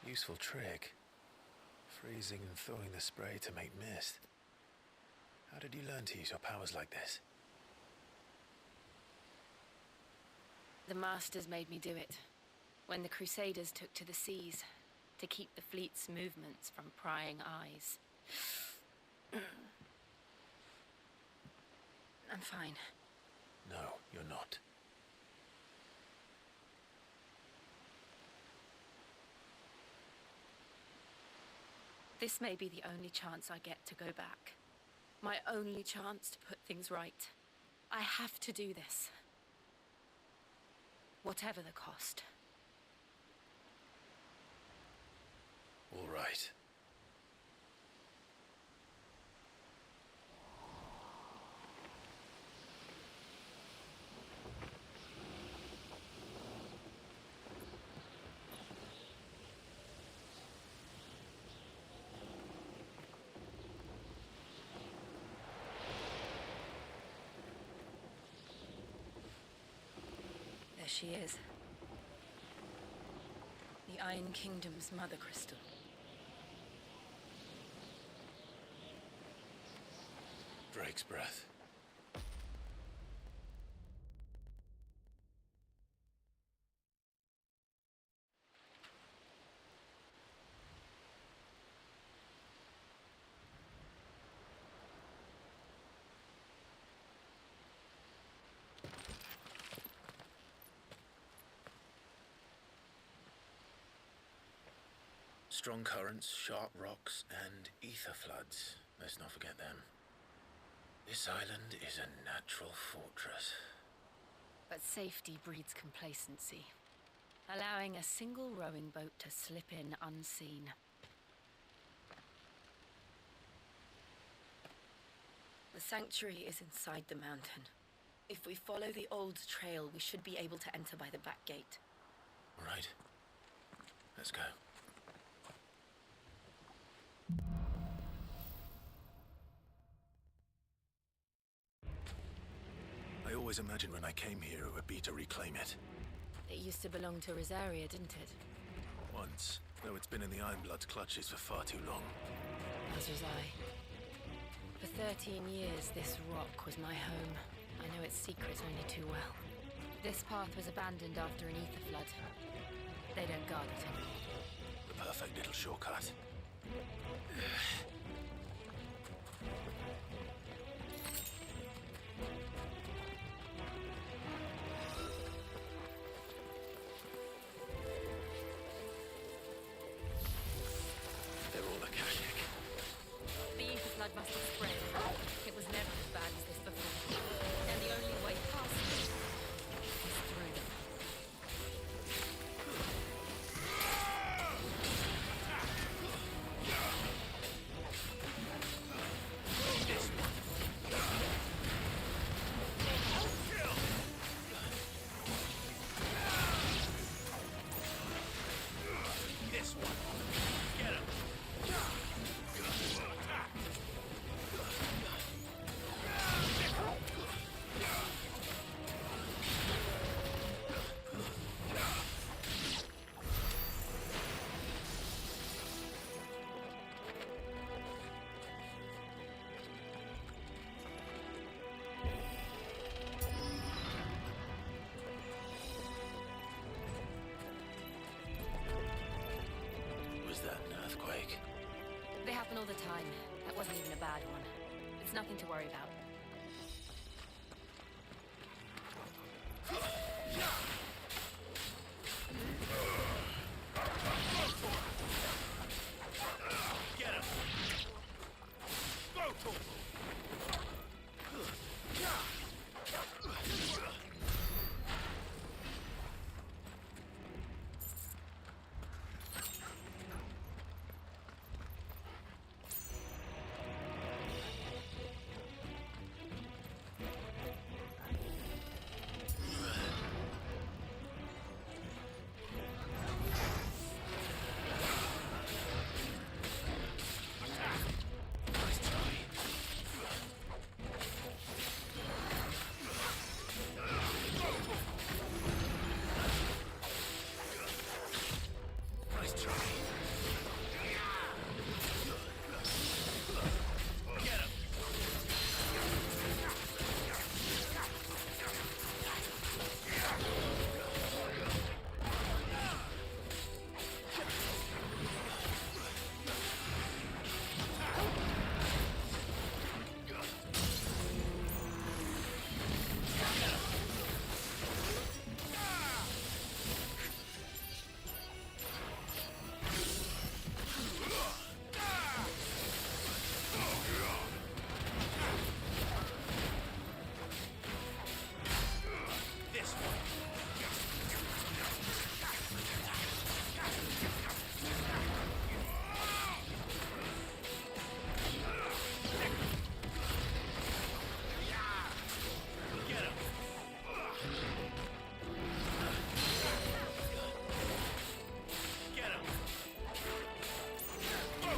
Useful trick. Freezing and thawing the spray to make mist. How did you learn to use your powers like this? The Masters made me do it. When the Crusaders took to the seas, to keep the fleet's movements from prying eyes. I'm fine. No, you're not. This may be the only chance I get to go back. My only chance to put things right. I have to do this. Whatever the cost. All right. There she is. The Iron Kingdom's Mother Crystal. Drake's breath. Strong currents, sharp rocks, and ether floods. Let's not forget them. This island is a natural fortress. But safety breeds complacency, allowing a single rowing boat to slip in unseen. The sanctuary is inside the mountain. If we follow the old trail, we should be able to enter by the back gate. All right. Let's go. I always imagined when I came here it would be to reclaim it. It used to belong to Rosaria, didn't it? Once, though it's been in the Ironblood's clutches for far too long. As was I. For 13 years, this rock was my home. I know its secrets only too well. This path was abandoned after an ether flood. They don't guard it anymore. The perfect little shortcut. They're all Akashic. The ether flood must have spread. It was never as bad as this before. And the only way past it is through them. This one. Get him. Was that an earthquake? They happen all the time. That wasn't even a bad one. It's nothing to worry about. Get him. Go to him. This one. Get him. Get him. Go.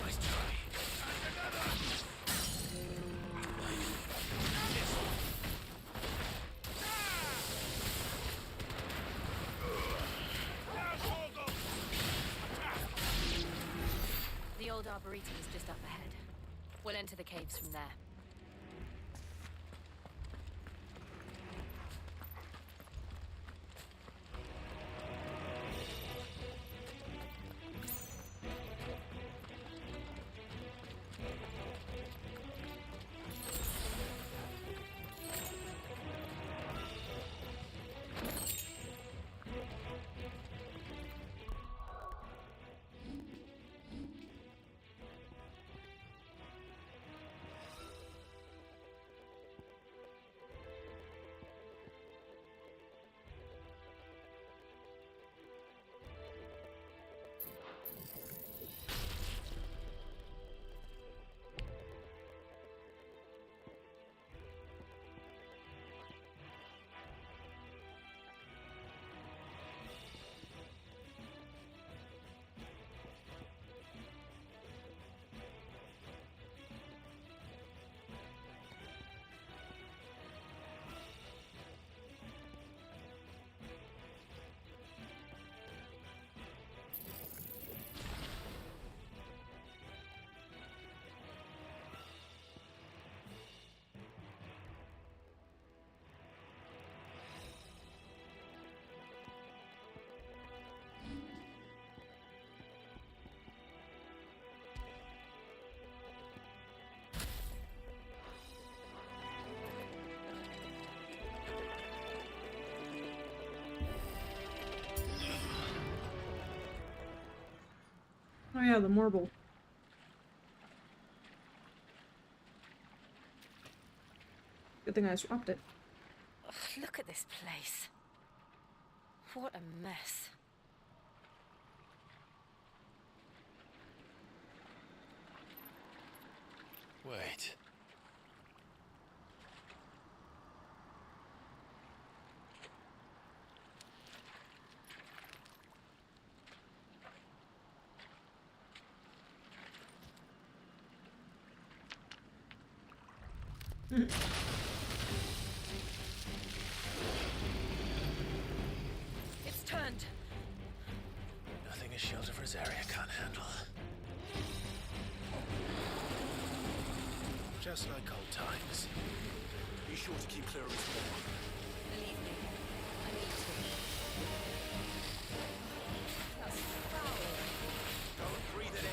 Nice try. The old Arboretum is just up ahead. We'll enter the caves from there. Oh yeah, the marble. Good thing I swapped it. Ugh, look at this place. What a mess. Wait. It's turned. Nothing a shelter for Zaria can't handle. Just like old times. Be sure to keep clear of its wall. Believe me, I need to. That's foul. Don't breathe it in.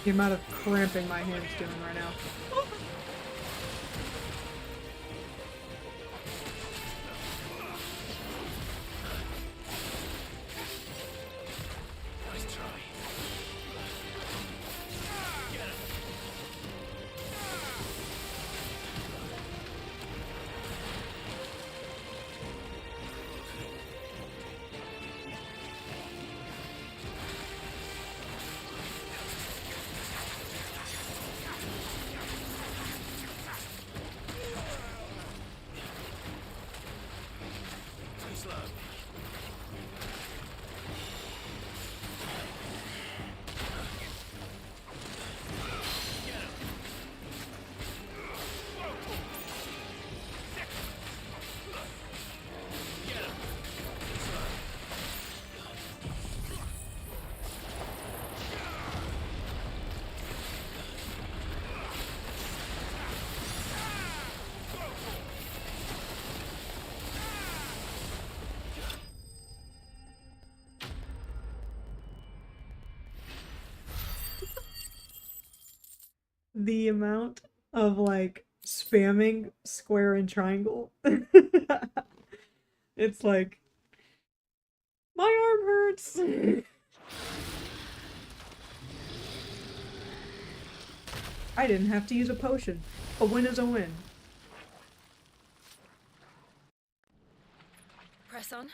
The amount of cramping my hand's doing right now. Nice try. the amount of like spamming square and triangle. It's like, my arm hurts. I didn't have to use a potion. A win is a win. Press on.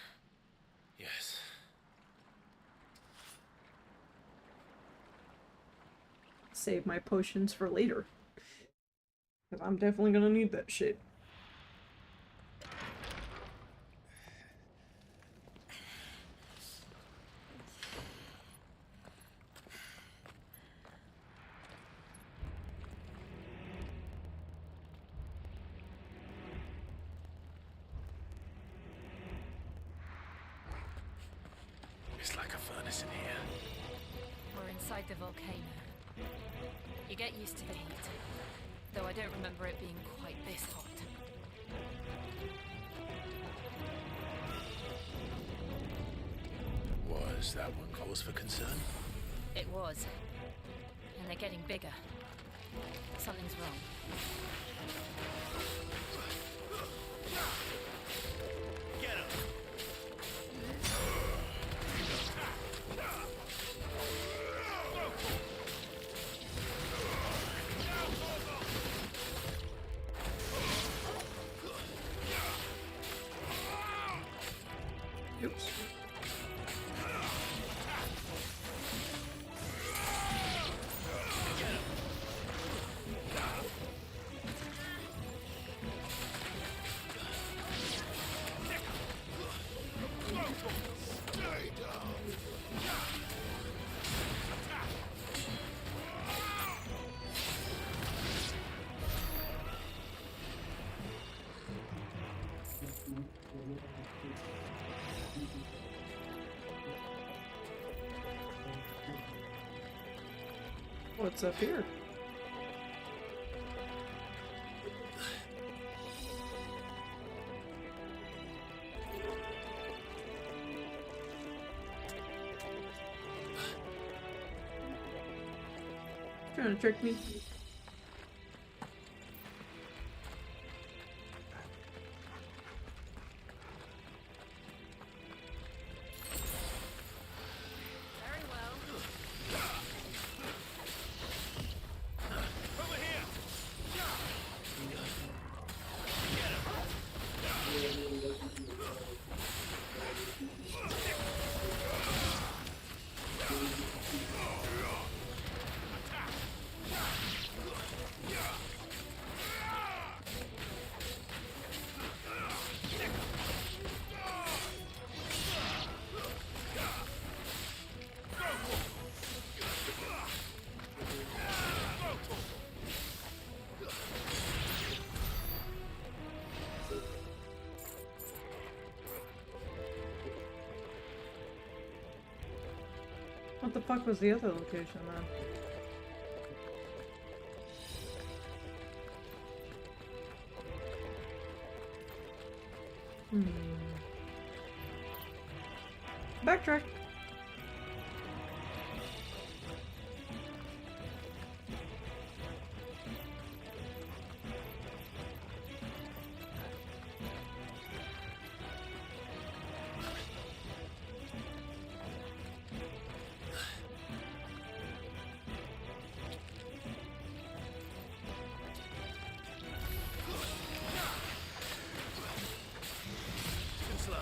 Yes. Save my potions for later. Because I'm definitely gonna need that shit. It's like a furnace in here. We're inside the volcano. You get used to the heat, though I don't remember it being quite this hot. Was that one cause for concern? It was. And they're getting bigger. Something's wrong. Get him! Oops. What's up here? Trying to trick me? Very well. Over here! What the fuck was the other location then? Backtrack. Too slow.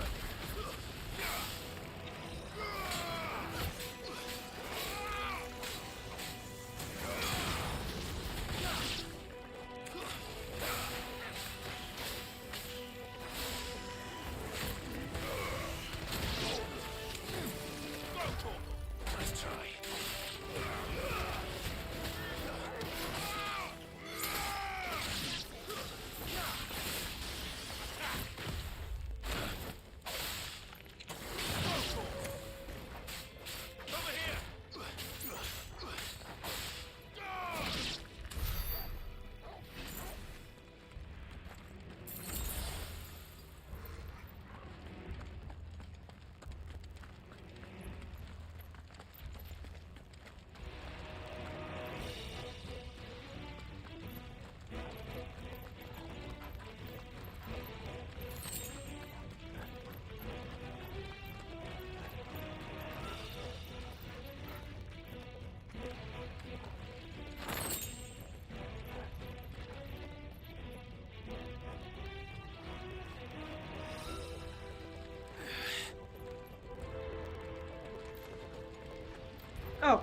Oh.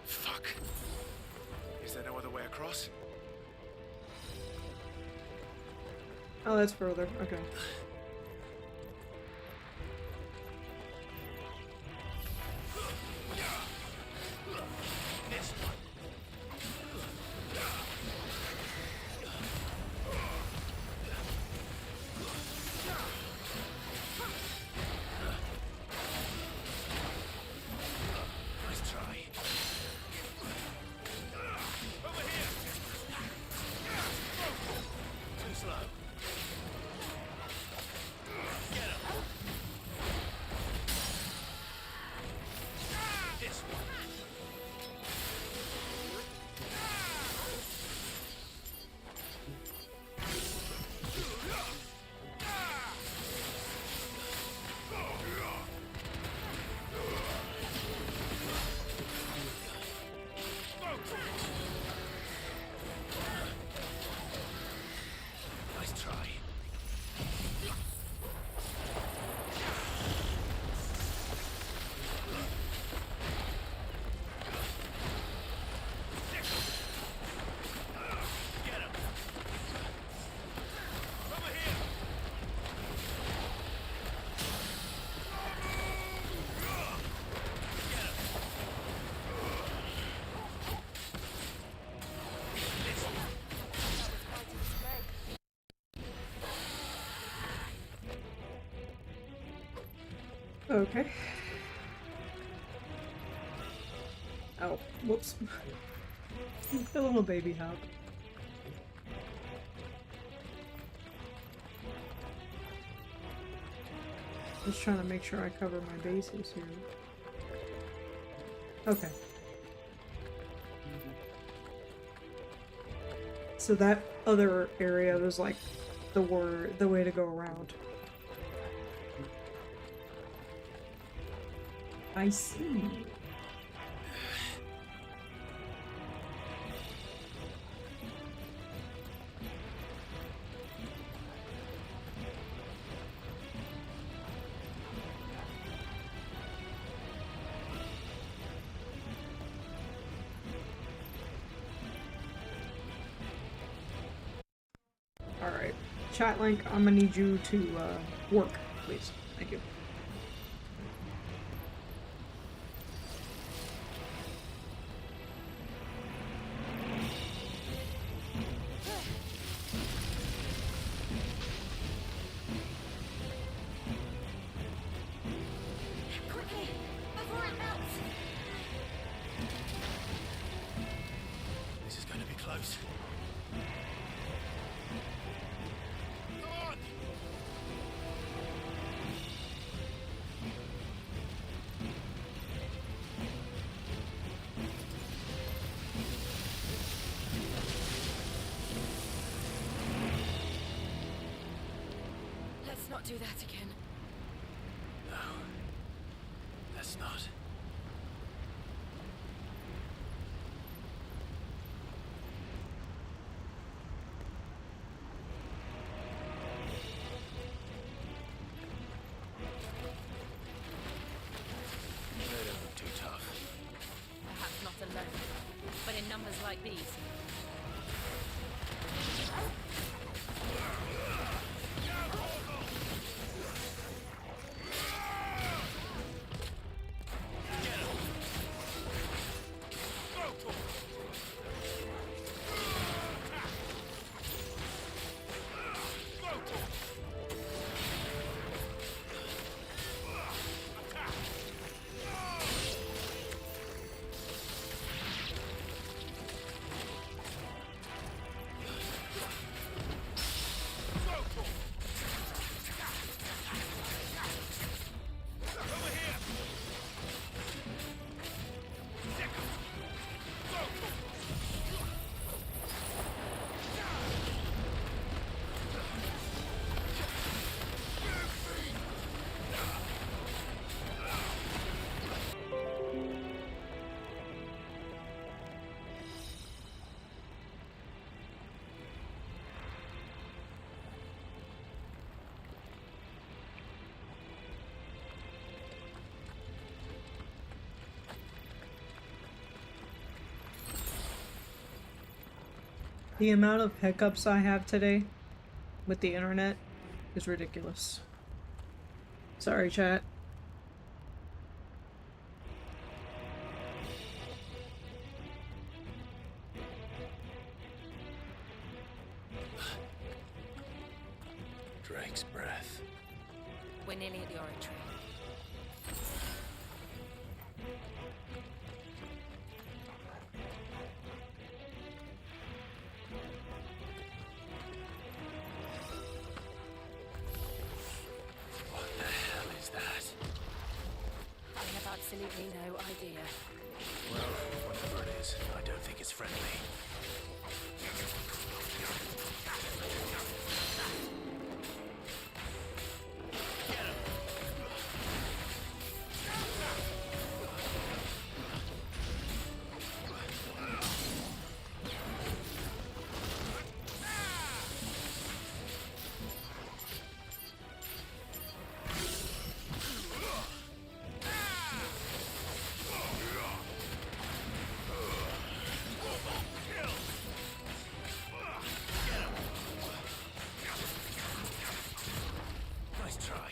Fuck. Is there no other way across? Oh, that's further. Okay. Nice try. Over here! Too slow. Get him! This one. Nice try. Get him! Over here! Get him! This one. Okay. Oh, whoops. The little baby hop. Just trying to make sure I cover my bases here. Okay. So that other area was like the way to go around. I see. Alright. Chat link, I'm gonna need you to work, please. Thank you. Quickly, before it melts. This is going to be close. Come on! Let's not do that again. No. Let's not. They don't look too tough. Perhaps not alone, but in numbers like these. The amount of hiccups I have today with the internet is ridiculous. Sorry, chat. Drake's breath. We're nearly at the oratory. What the hell is that? I have absolutely no idea. Well, whatever it is, I don't think it's friendly. Nice try.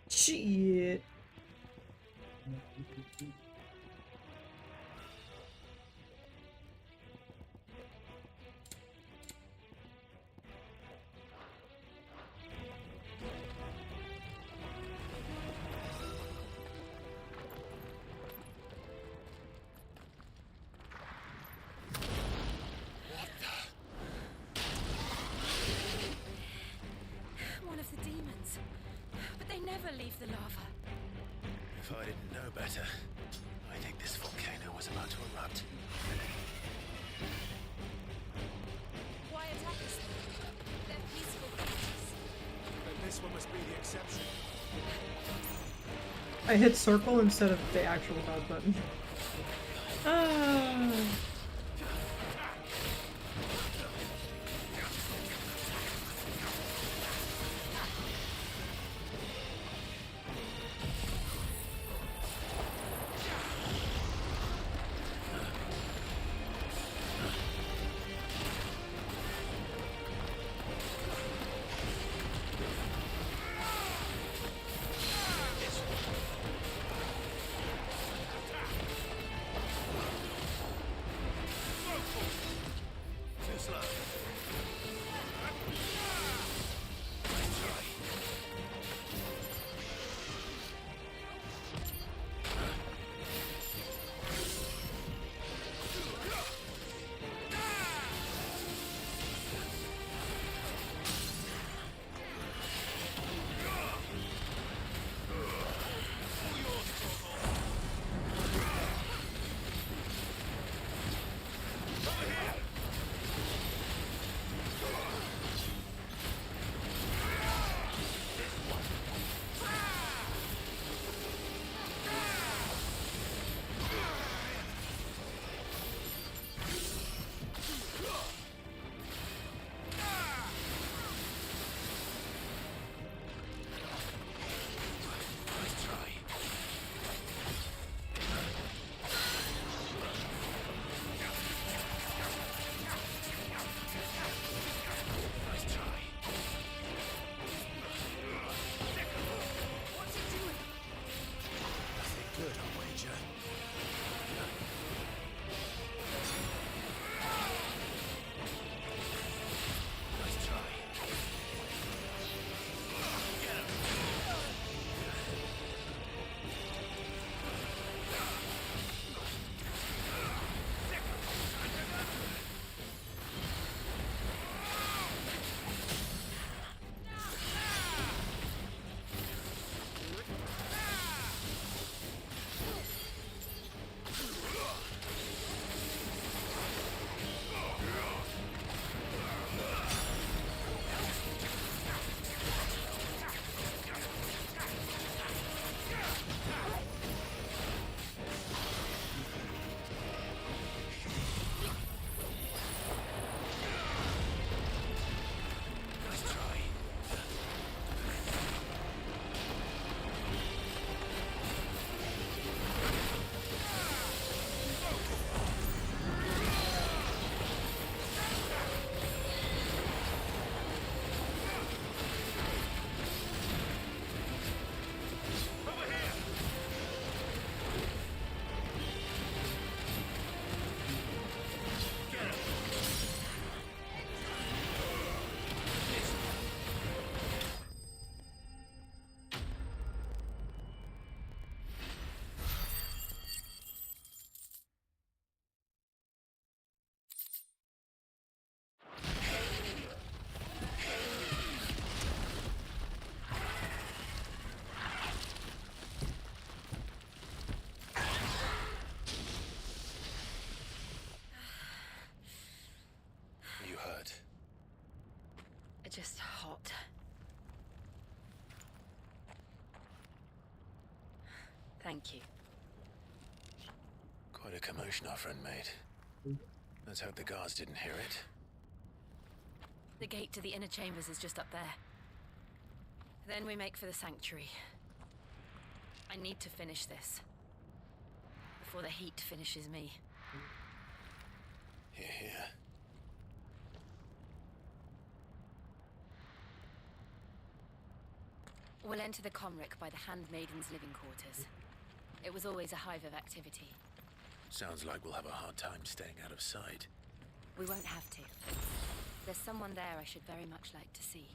Shit. One of the demons. But they never leave the lava. If I didn't know better, I think this volcano was about to erupt. Why attack us then? They're peaceful creatures. Then this one must be the exception. I hit circle instead of the actual dodge button. Ah. Thank you. Quite a commotion our friend made. Let's hope the guards didn't hear it. The gate to the inner chambers is just up there. Then we make for the sanctuary. I need to finish this. Before the heat finishes me. Here, here. We'll enter the Comric by the Handmaiden's living quarters. It was always a hive of activity. Sounds like we'll have a hard time staying out of sight. We won't have to. There's someone there I should very much like to see.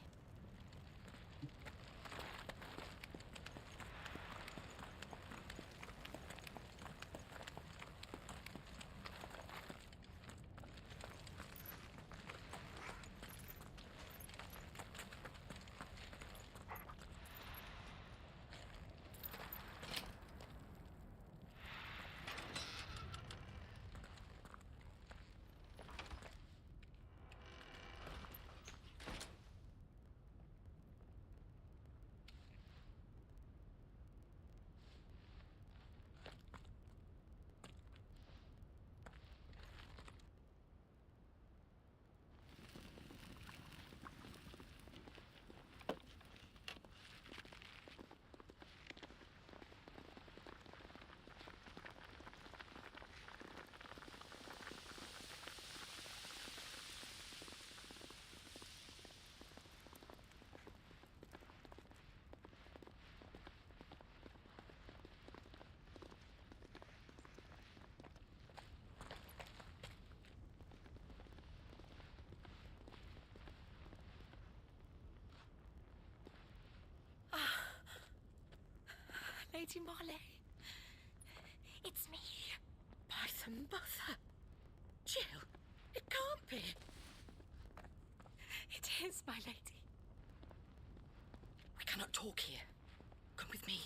Lady Marley. It's me. By the mother. Jill, it can't be. It is, my lady. We cannot talk here. Come with me.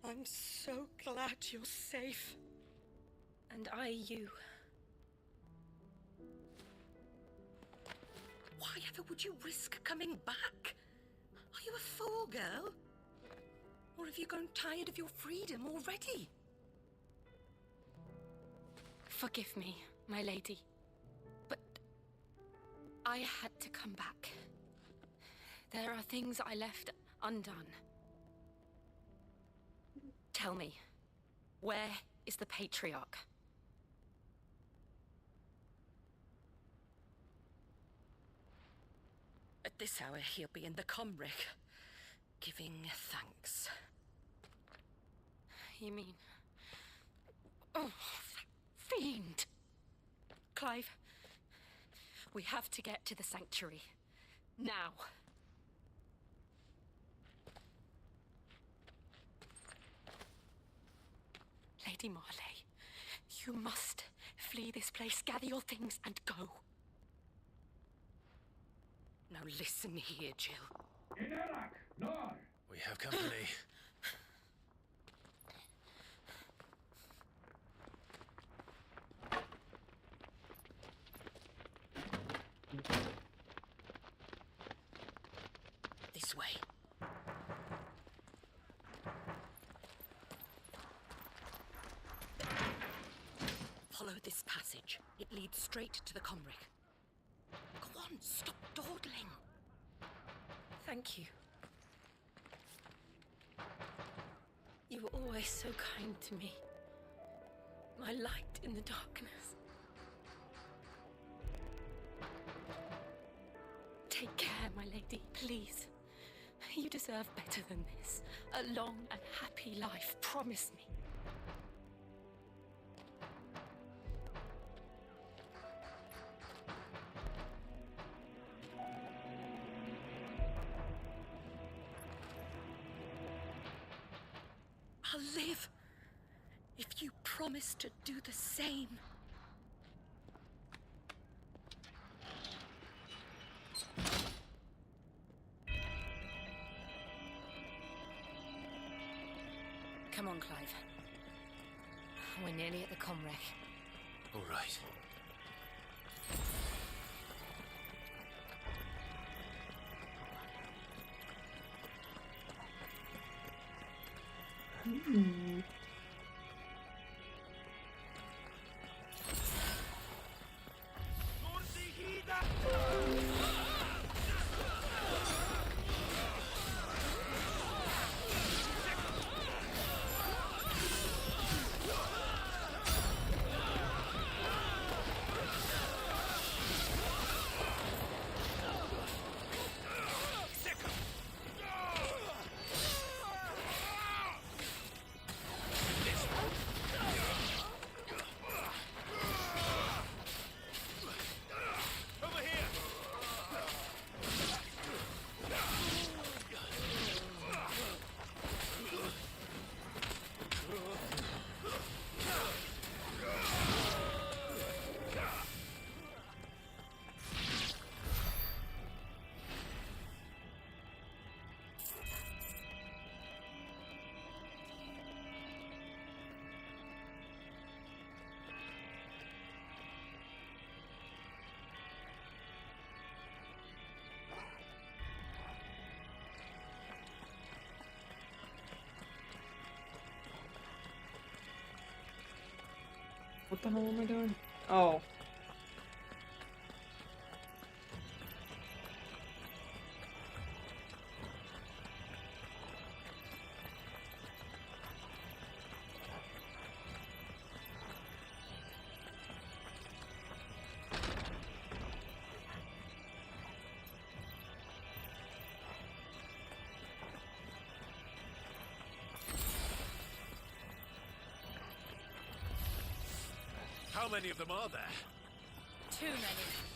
I'm so glad you're safe. And I you. Why ever would you risk coming back? Are you a fool, girl? Or have you grown tired of your freedom already? Forgive me, my lady. But I had to come back. There are things I left undone. Tell me, where is the Patriarch? At this hour, he'll be in the Comric, giving thanks. You mean... Oh, fiend! Clive, we have to get to the sanctuary. Now. Lady Marley, you must flee this place, gather your things, and go. Now listen here, Jill. We have company. This way. Follow this passage. It leads straight to the Comric. Go on, stop dawdling. Thank you. You were always so kind to me. My light in the darkness. Take care, my lady, please. You deserve better than this. A long and happy life, promise me. I'll live if you promise to do the same. Come on, Clive. We're nearly at the comwreck. All right. Hmm. What the hell am I doing? Oh. How many of them are there? Too many.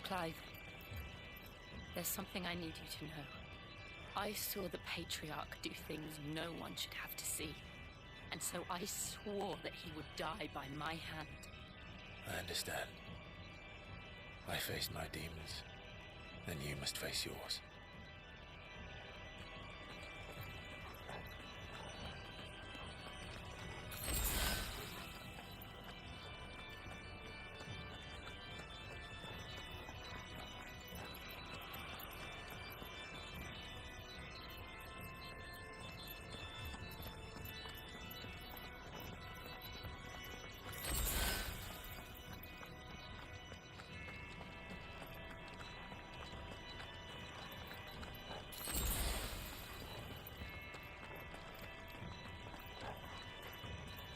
Clive, there's something I need you to know. I saw the Patriarch do things no one should have to see. And so I swore that he would die by my hand. I understand. I faced my demons, and you must face yours.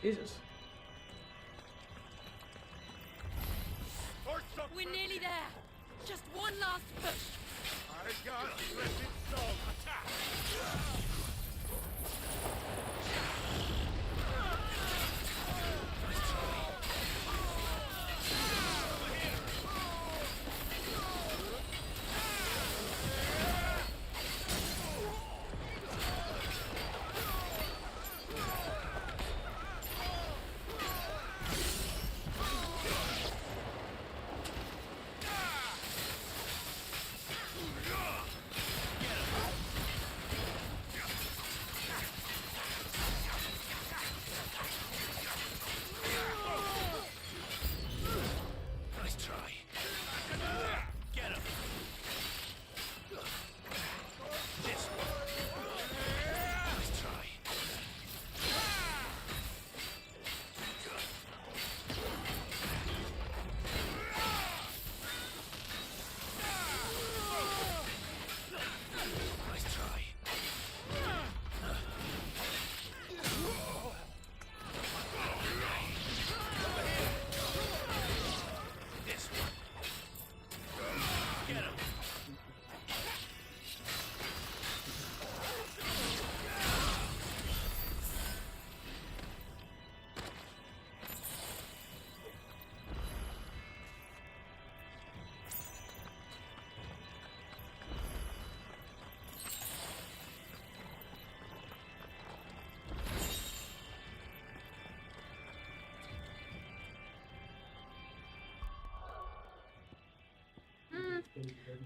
Jesus. We're nearly there. Just one last push. I got blessed soul. Attack!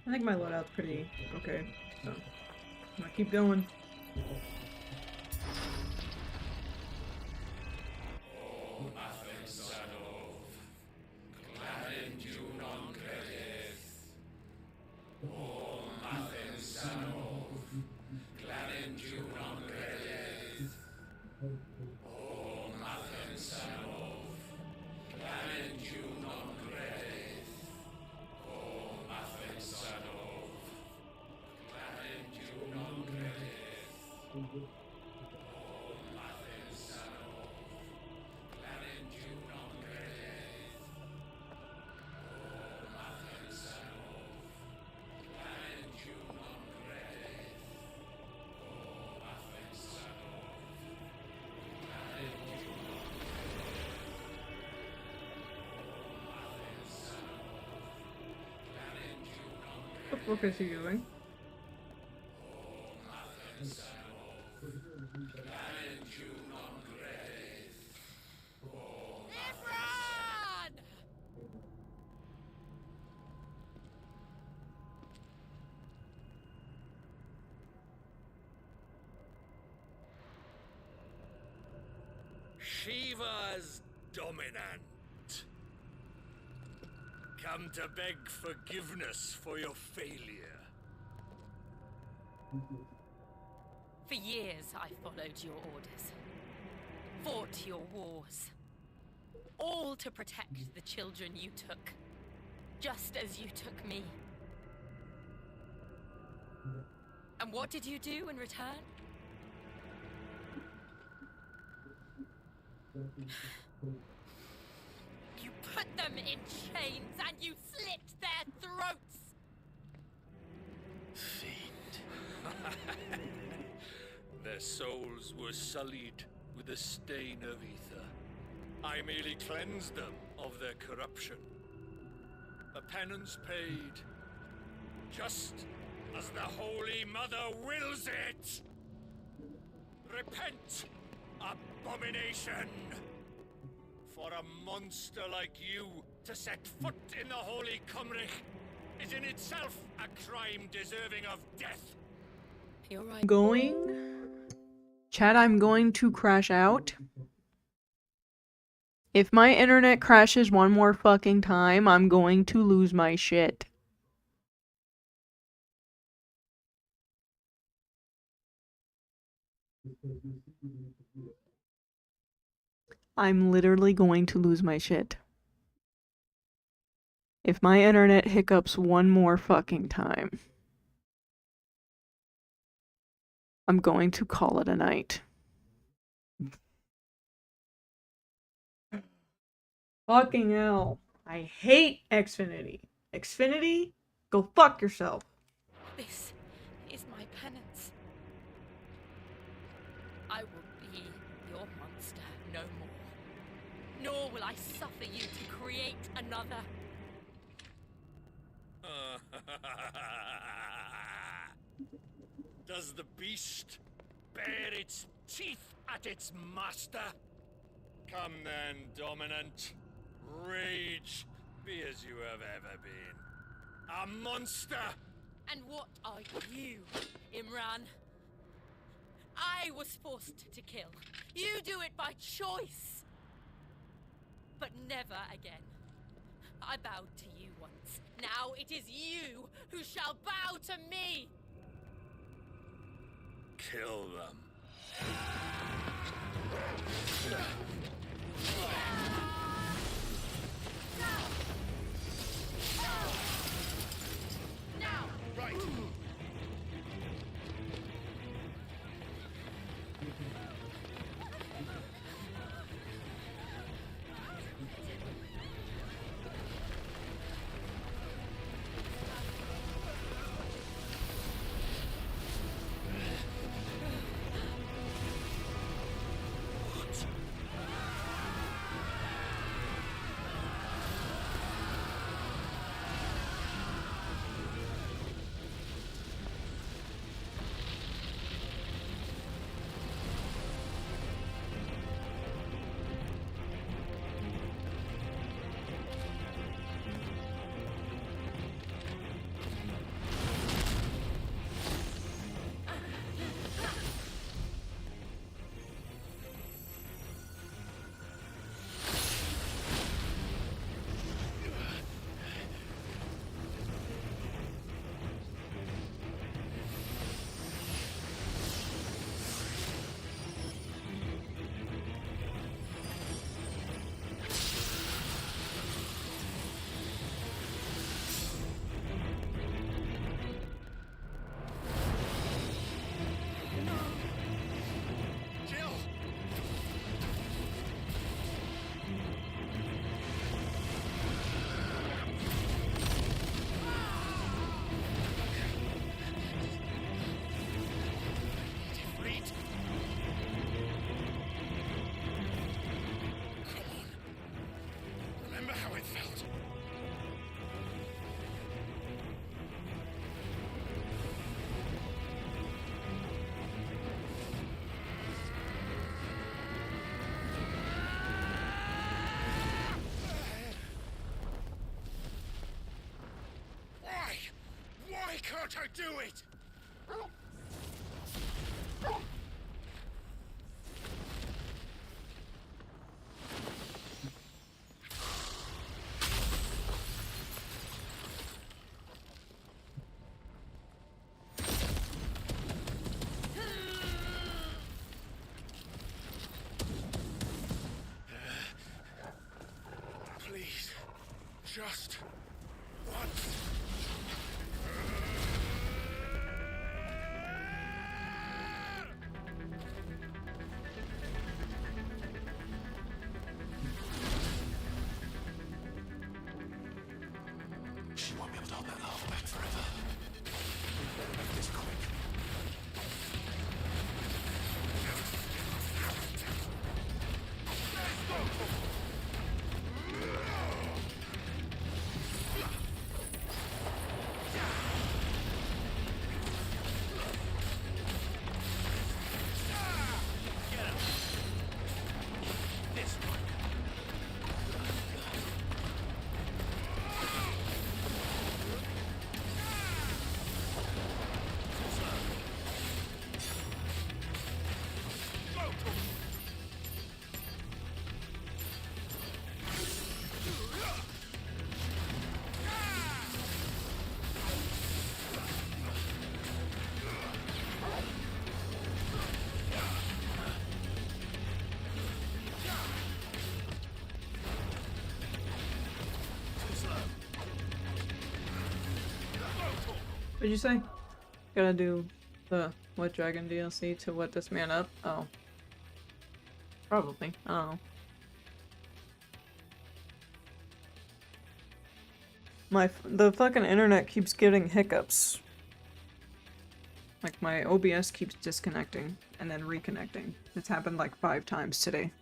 I think my loadout's pretty okay, so I'm gonna keep going. What is he doing? Shiva's dominant. Come to beg forgiveness for your failure. For years I followed your orders, fought your wars, all to protect the children you took, just as you took me. And what did you do in return? You put them in chains and you slit their throats! Fiend. Their souls were sullied with the stain of ether. I merely cleansed them of their corruption. A penance paid, just as the Holy Mother wills it! Repent, abomination! For a monster like you to set foot in the Holy Cymric is in itself a crime deserving of death. You're right. Chat, I'm going to crash out. If my internet crashes one more fucking time, I'm going to lose my shit. I'm literally going to lose my shit. If my internet hiccups one more fucking time, I'm going to call it a night. Fucking hell. I hate Xfinity. Xfinity, go fuck yourself. This is my penance. I will be your monster no more. Nor will I suffer you to create another. Does the beast bare its teeth at its master? Come then, dominant. Rage, be as you have ever been. A monster! And what are you, Imran? I was forced to kill. You do it by choice. But never again. I bowed to you once. Now it is you who shall bow to me! Kill them. Now! Right. Why can't I do it? Please, just once. She won't be able to hold that laugh back forever. Make this quick. What'd you say? Gotta do the What Dragon DLC to what this man up? Oh. Probably. I don't know. The fucking internet keeps getting hiccups. Like my OBS keeps disconnecting and then reconnecting. It's happened like 5 times today.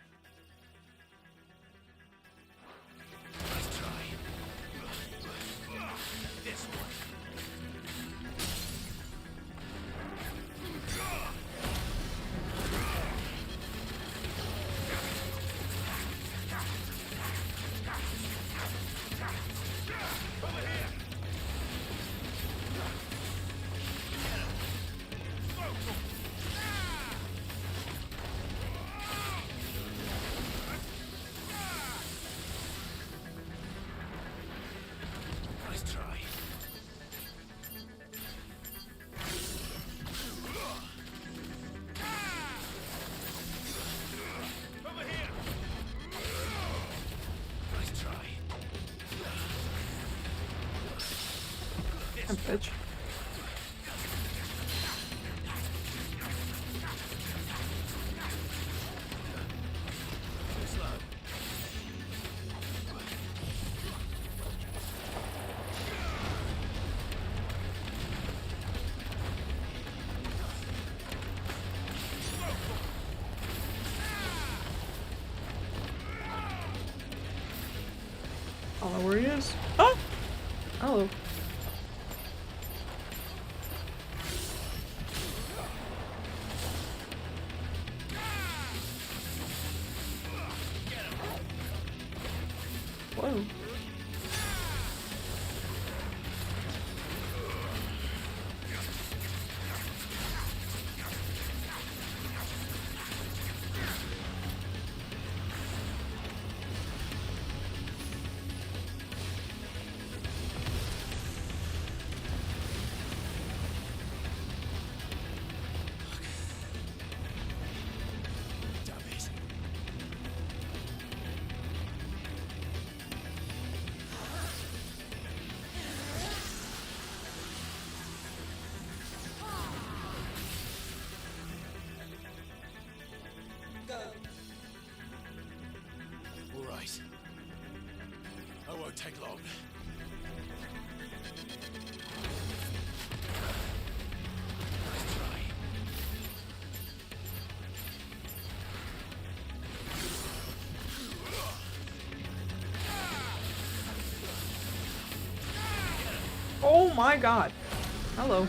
Bitch. I don't know where he is. Oh! Hello. Whoa. All right. I won't take long. Nice try. Oh my god. Hello.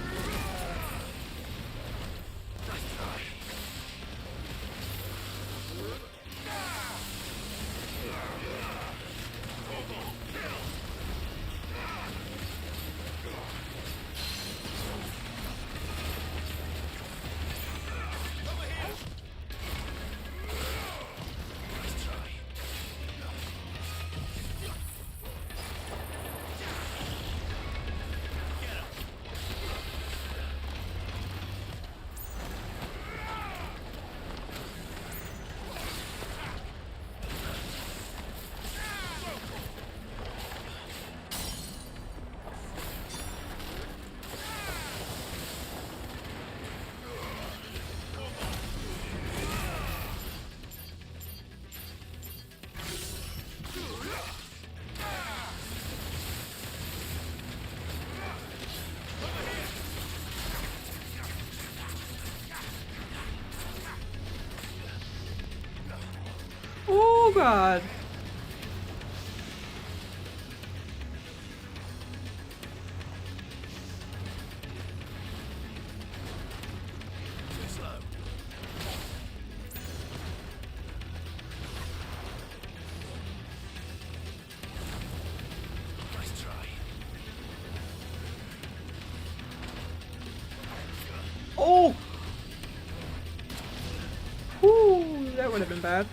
Oh god. Too slow. Nice try. Oh! Ooh, that would have been bad.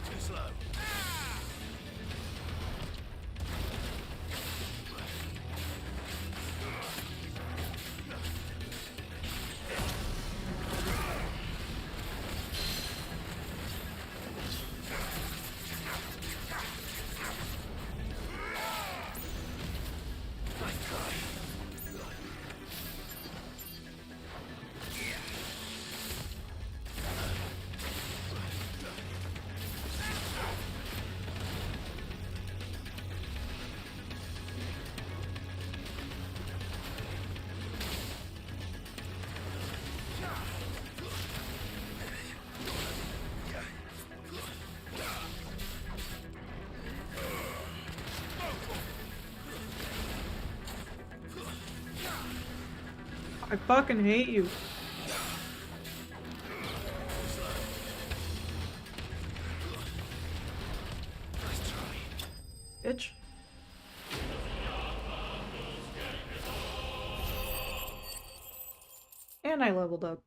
Too slow. I fucking hate you. Bitch. And I leveled up.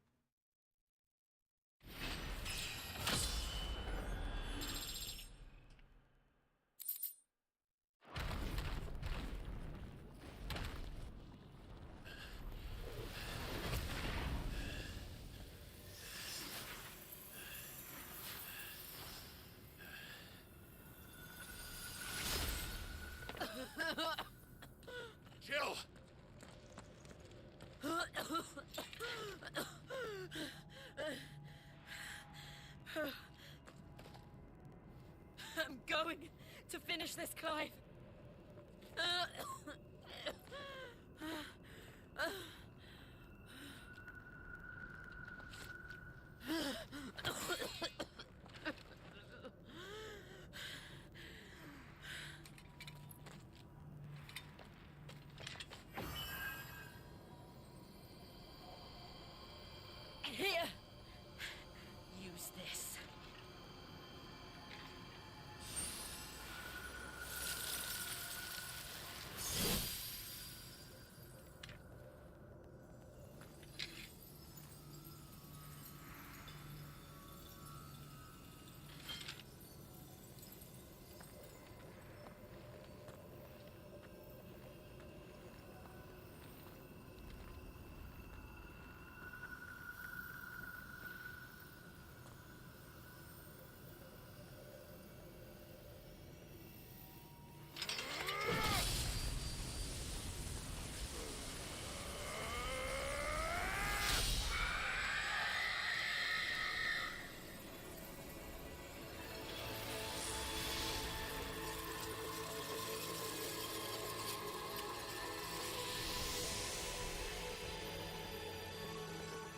Jill! I'm going to finish this, Clive. Here. Use this.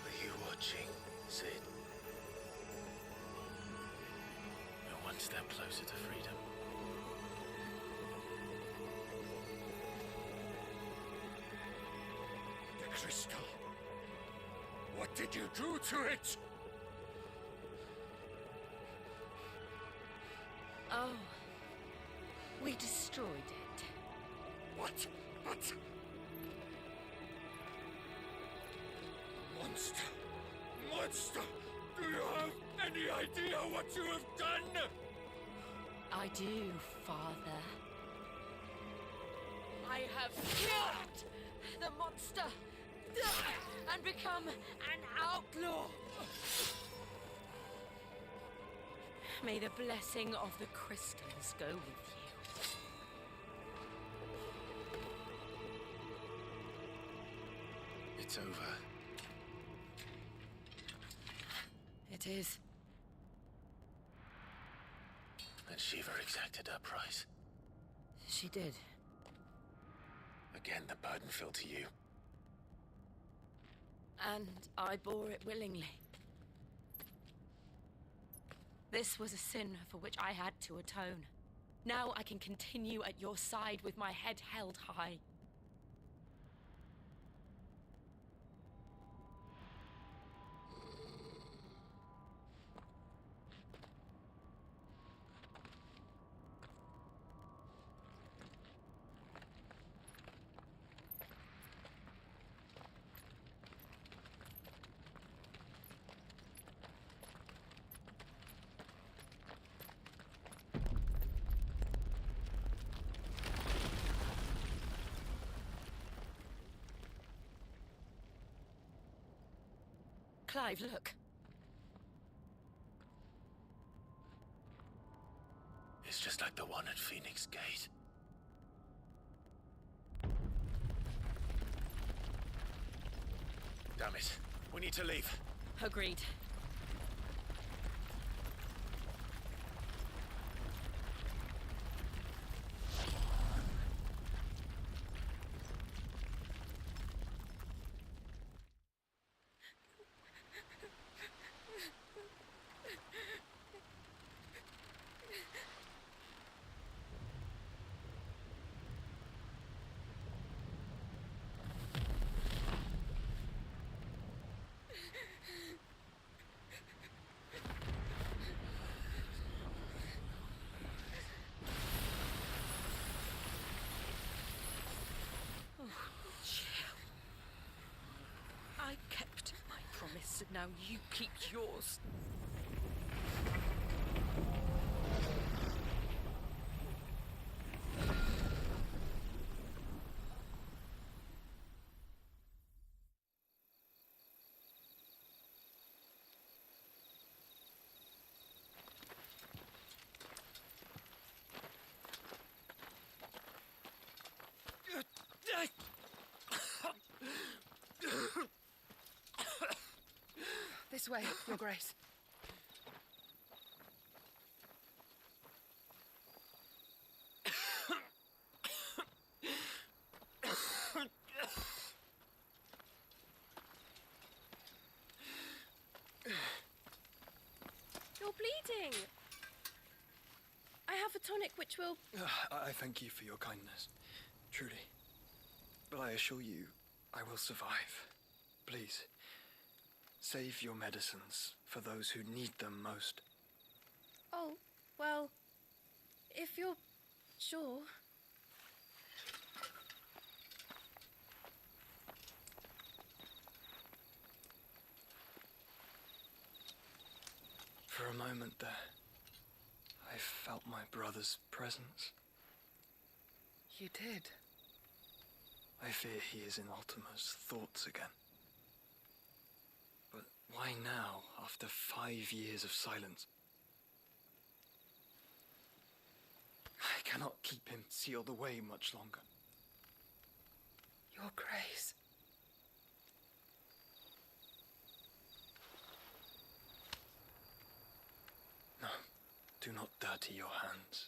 Are you watching, Sid? You're one step closer to freedom. The crystal. What did you do to it? Oh. We destroyed it. What? Monster! Monster! Do you have any idea what you have done? I do, Father. I have killed the monster and become an outlaw. May the blessing of the crystals go with you. It's over. It is. And Shiva exacted her price. She did. Again, the burden fell to you. And I bore it willingly. This was a sin for which I had to atone. Now I can continue at your side with my head held high. Clive, look. It's just like the one at Phoenix Gate. Damn it. We need to leave. Agreed. now you keep yours. This way, Your Grace. You're bleeding. I have a tonic which will... I thank you for your kindness, truly. But I assure you, I will survive. Please, save your medicines for those who need them most. Oh, well, if you're sure. For a moment there, I felt my brother's presence. You did? I fear he is in Ultima's thoughts again. But why now, after 5 years of silence? I cannot keep him sealed away much longer. Your Grace. No, do not dirty your hands.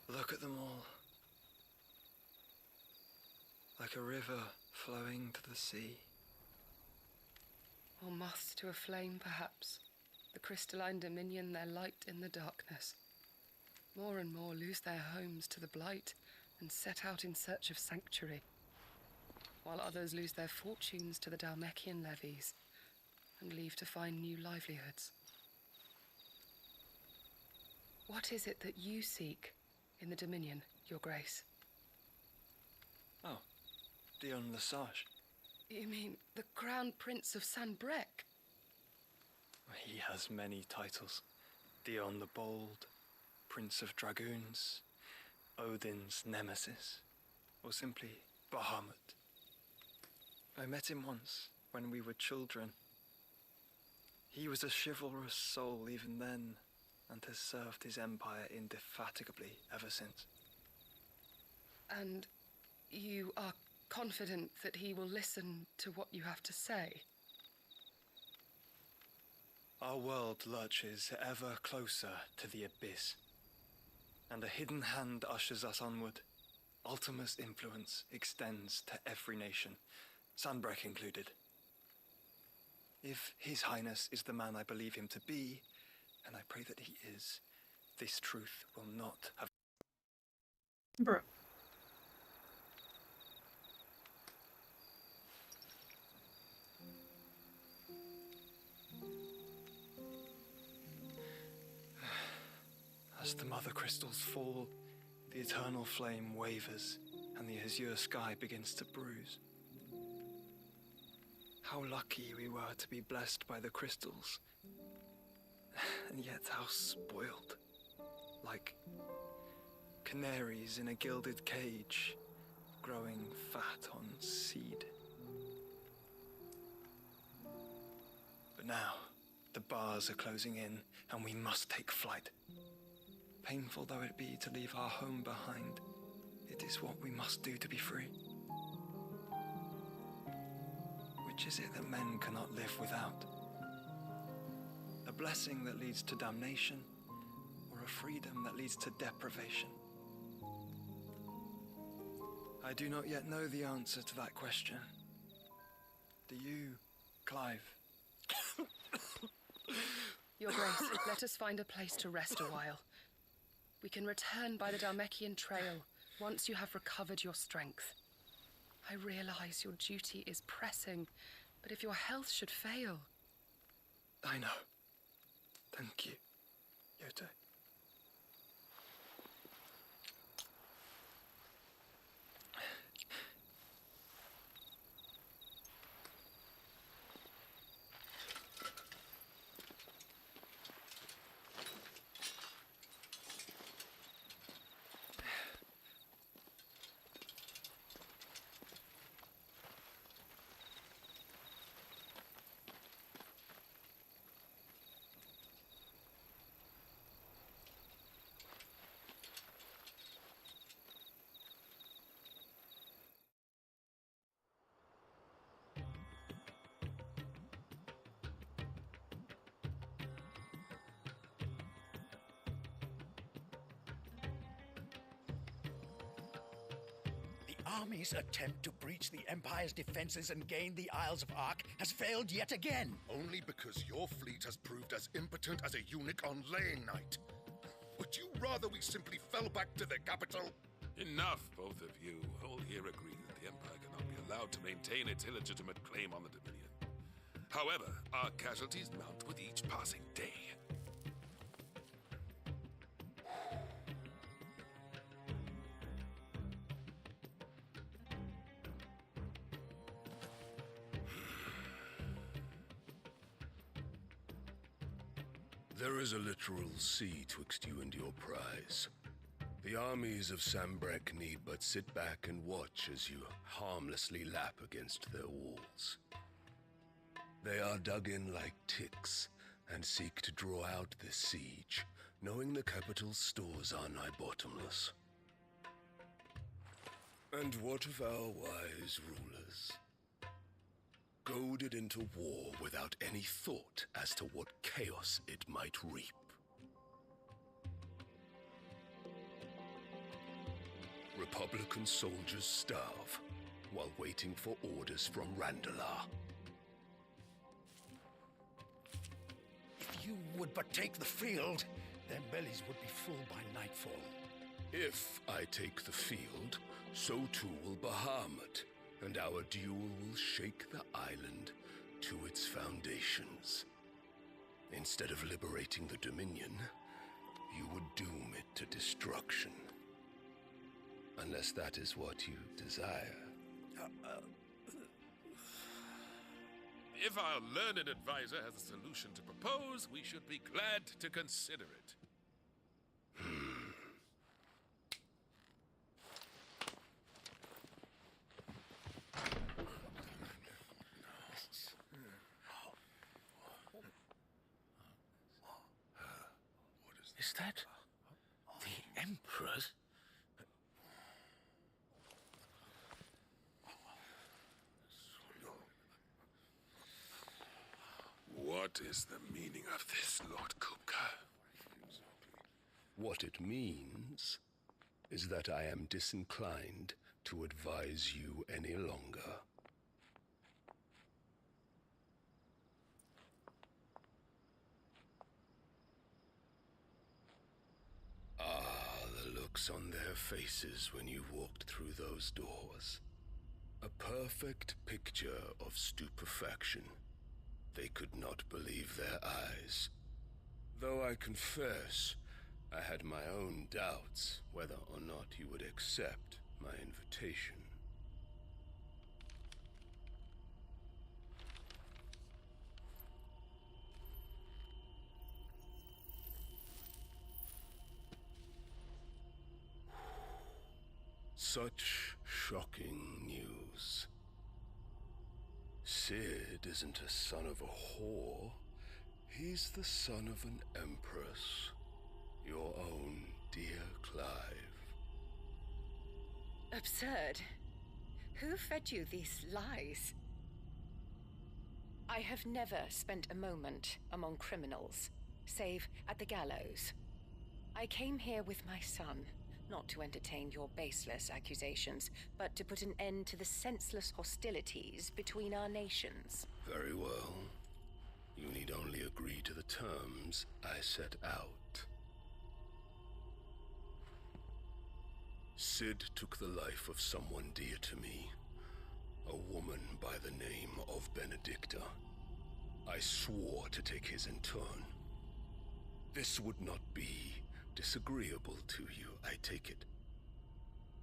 Look at them all. Like a river flowing to the sea. Or moths to a flame, perhaps. The crystalline dominion, their light in the darkness. More and more lose their homes to the blight and set out in search of sanctuary, while others lose their fortunes to the Dhalmekian levies and leave to find new livelihoods. What is it that you seek in the Dominion, Your Grace? Oh, Dion Lesage. You mean the Crown Prince of Sanbrec? He has many titles. Dion the Bold, Prince of Dragoons, Odin's Nemesis, or simply Bahamut. I met him once, when we were children. He was a chivalrous soul even then, and has served his empire indefatigably ever since. And you are confident that he will listen to what you have to say? Our world lurches ever closer to the abyss, and a hidden hand ushers us onward. Ultima's influence extends to every nation, Sanbrec included. If His Highness is the man I believe him to be, and I pray that he is, this truth will not have... Bro. As the mother crystals fall, the eternal flame wavers, and the azure sky begins to bruise. How lucky we were to be blessed by the crystals, and yet how spoiled. Like canaries in a gilded cage, growing fat on seed. But now, the bars are closing in, and we must take flight. Painful though it be to leave our home behind, it is what we must do to be free. Which is it that men cannot live without? A blessing that leads to damnation, or a freedom that leads to deprivation? I do not yet know the answer to that question. Do you, Clive? Your Grace, let us find a place to rest a while. We can return by the Dhalmekian trail once you have recovered your strength. I realize your duty is pressing, but if your health should fail... I know. Thank you, Yote. army's attempt to breach the Empire's defenses and gain the Isles of Ark has failed yet again. Only because your fleet has proved as impotent as a eunuch on laying night. Would you rather we simply fell back to the capital? Enough, both of you. All here agree that the Empire cannot be allowed to maintain its illegitimate claim on the Dominion. However, our casualties mount with each passing day. There is a literal sea twixt you and your prize. The armies of Sambrek need but sit back and watch as you harmlessly lap against their walls. They are dug in like ticks and seek to draw out this siege, knowing the capital's stores are nigh bottomless. And what of our wise rulers? Goaded into war without any thought as to what chaos it might reap. Republican soldiers starve while waiting for orders from Randalar. If you would but take the field, their bellies would be full by nightfall. If I take the field, so too will Bahamut, and our duel will shake the island to its foundations. Instead of liberating the Dominion, you would doom it to destruction. Unless that is what you desire. If our learned advisor has a solution to propose, we should be glad to consider it. Is that the Emperor's? What is the meaning of this, Lord Kupka? What it means is that I am disinclined to advise you any longer. Ah, the looks on their faces when you walked through those doors. A perfect picture of stupefaction. They could not believe their eyes. Though I confess, I had my own doubts whether or not you would accept my invitation. Such shocking news. Sid isn't a son of a whore. He's the son of an empress. Your own dear Clive. Absurd. Who fed you these lies? I have never spent a moment among criminals, save at the gallows. I came here with my son, not to entertain your baseless accusations, but to put an end to the senseless hostilities between our nations. Very well. You need only agree to the terms I set out. Sid took the life of someone dear to me, a woman by the name of Benedicta. I swore to take his in turn. This would not be disagreeable to you, I take it.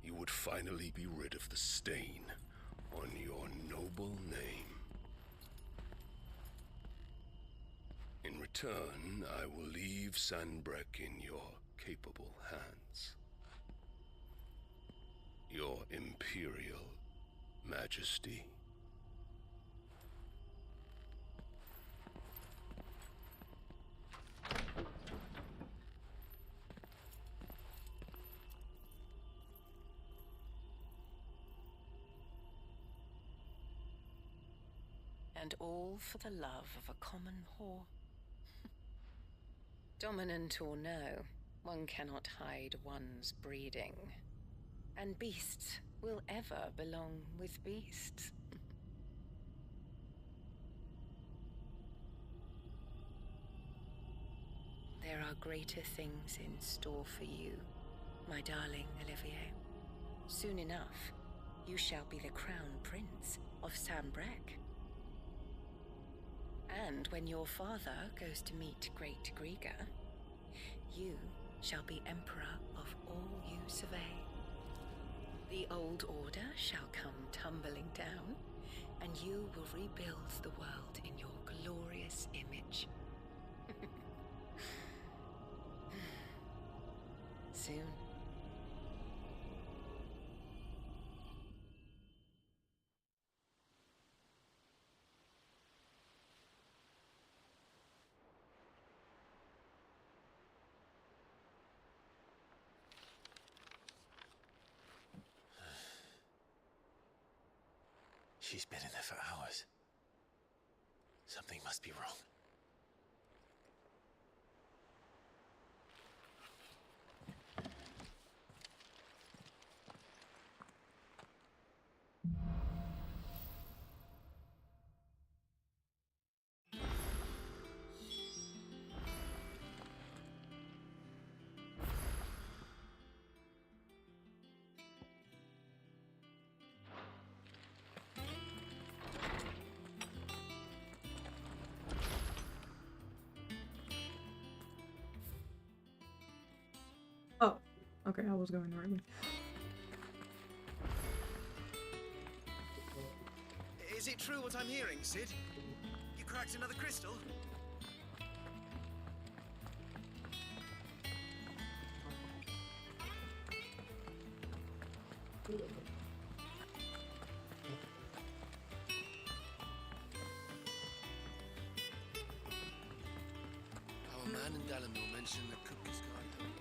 You would finally be rid of the stain on your noble name. In return, I will leave Sanbrek in your capable hands. Your Imperial Majesty. And all for the love of a common whore. Dominant or no, one cannot hide one's breeding. And beasts will ever belong with beasts. There are greater things in store for you, my darling Olivier. Soon enough, you shall be the crown prince of Sambrec. And when your father goes to meet Great Grieger, you shall be emperor of all you survey. The old order shall come tumbling down, and you will rebuild the world in your glorious image. Soon. She's been in there for hours. Something must be wrong. Oh, okay, I was going the right way. Is it true what I'm hearing, Sid? You cracked another crystal? Our man in Dalamil mentioned the Cookie's Guide home.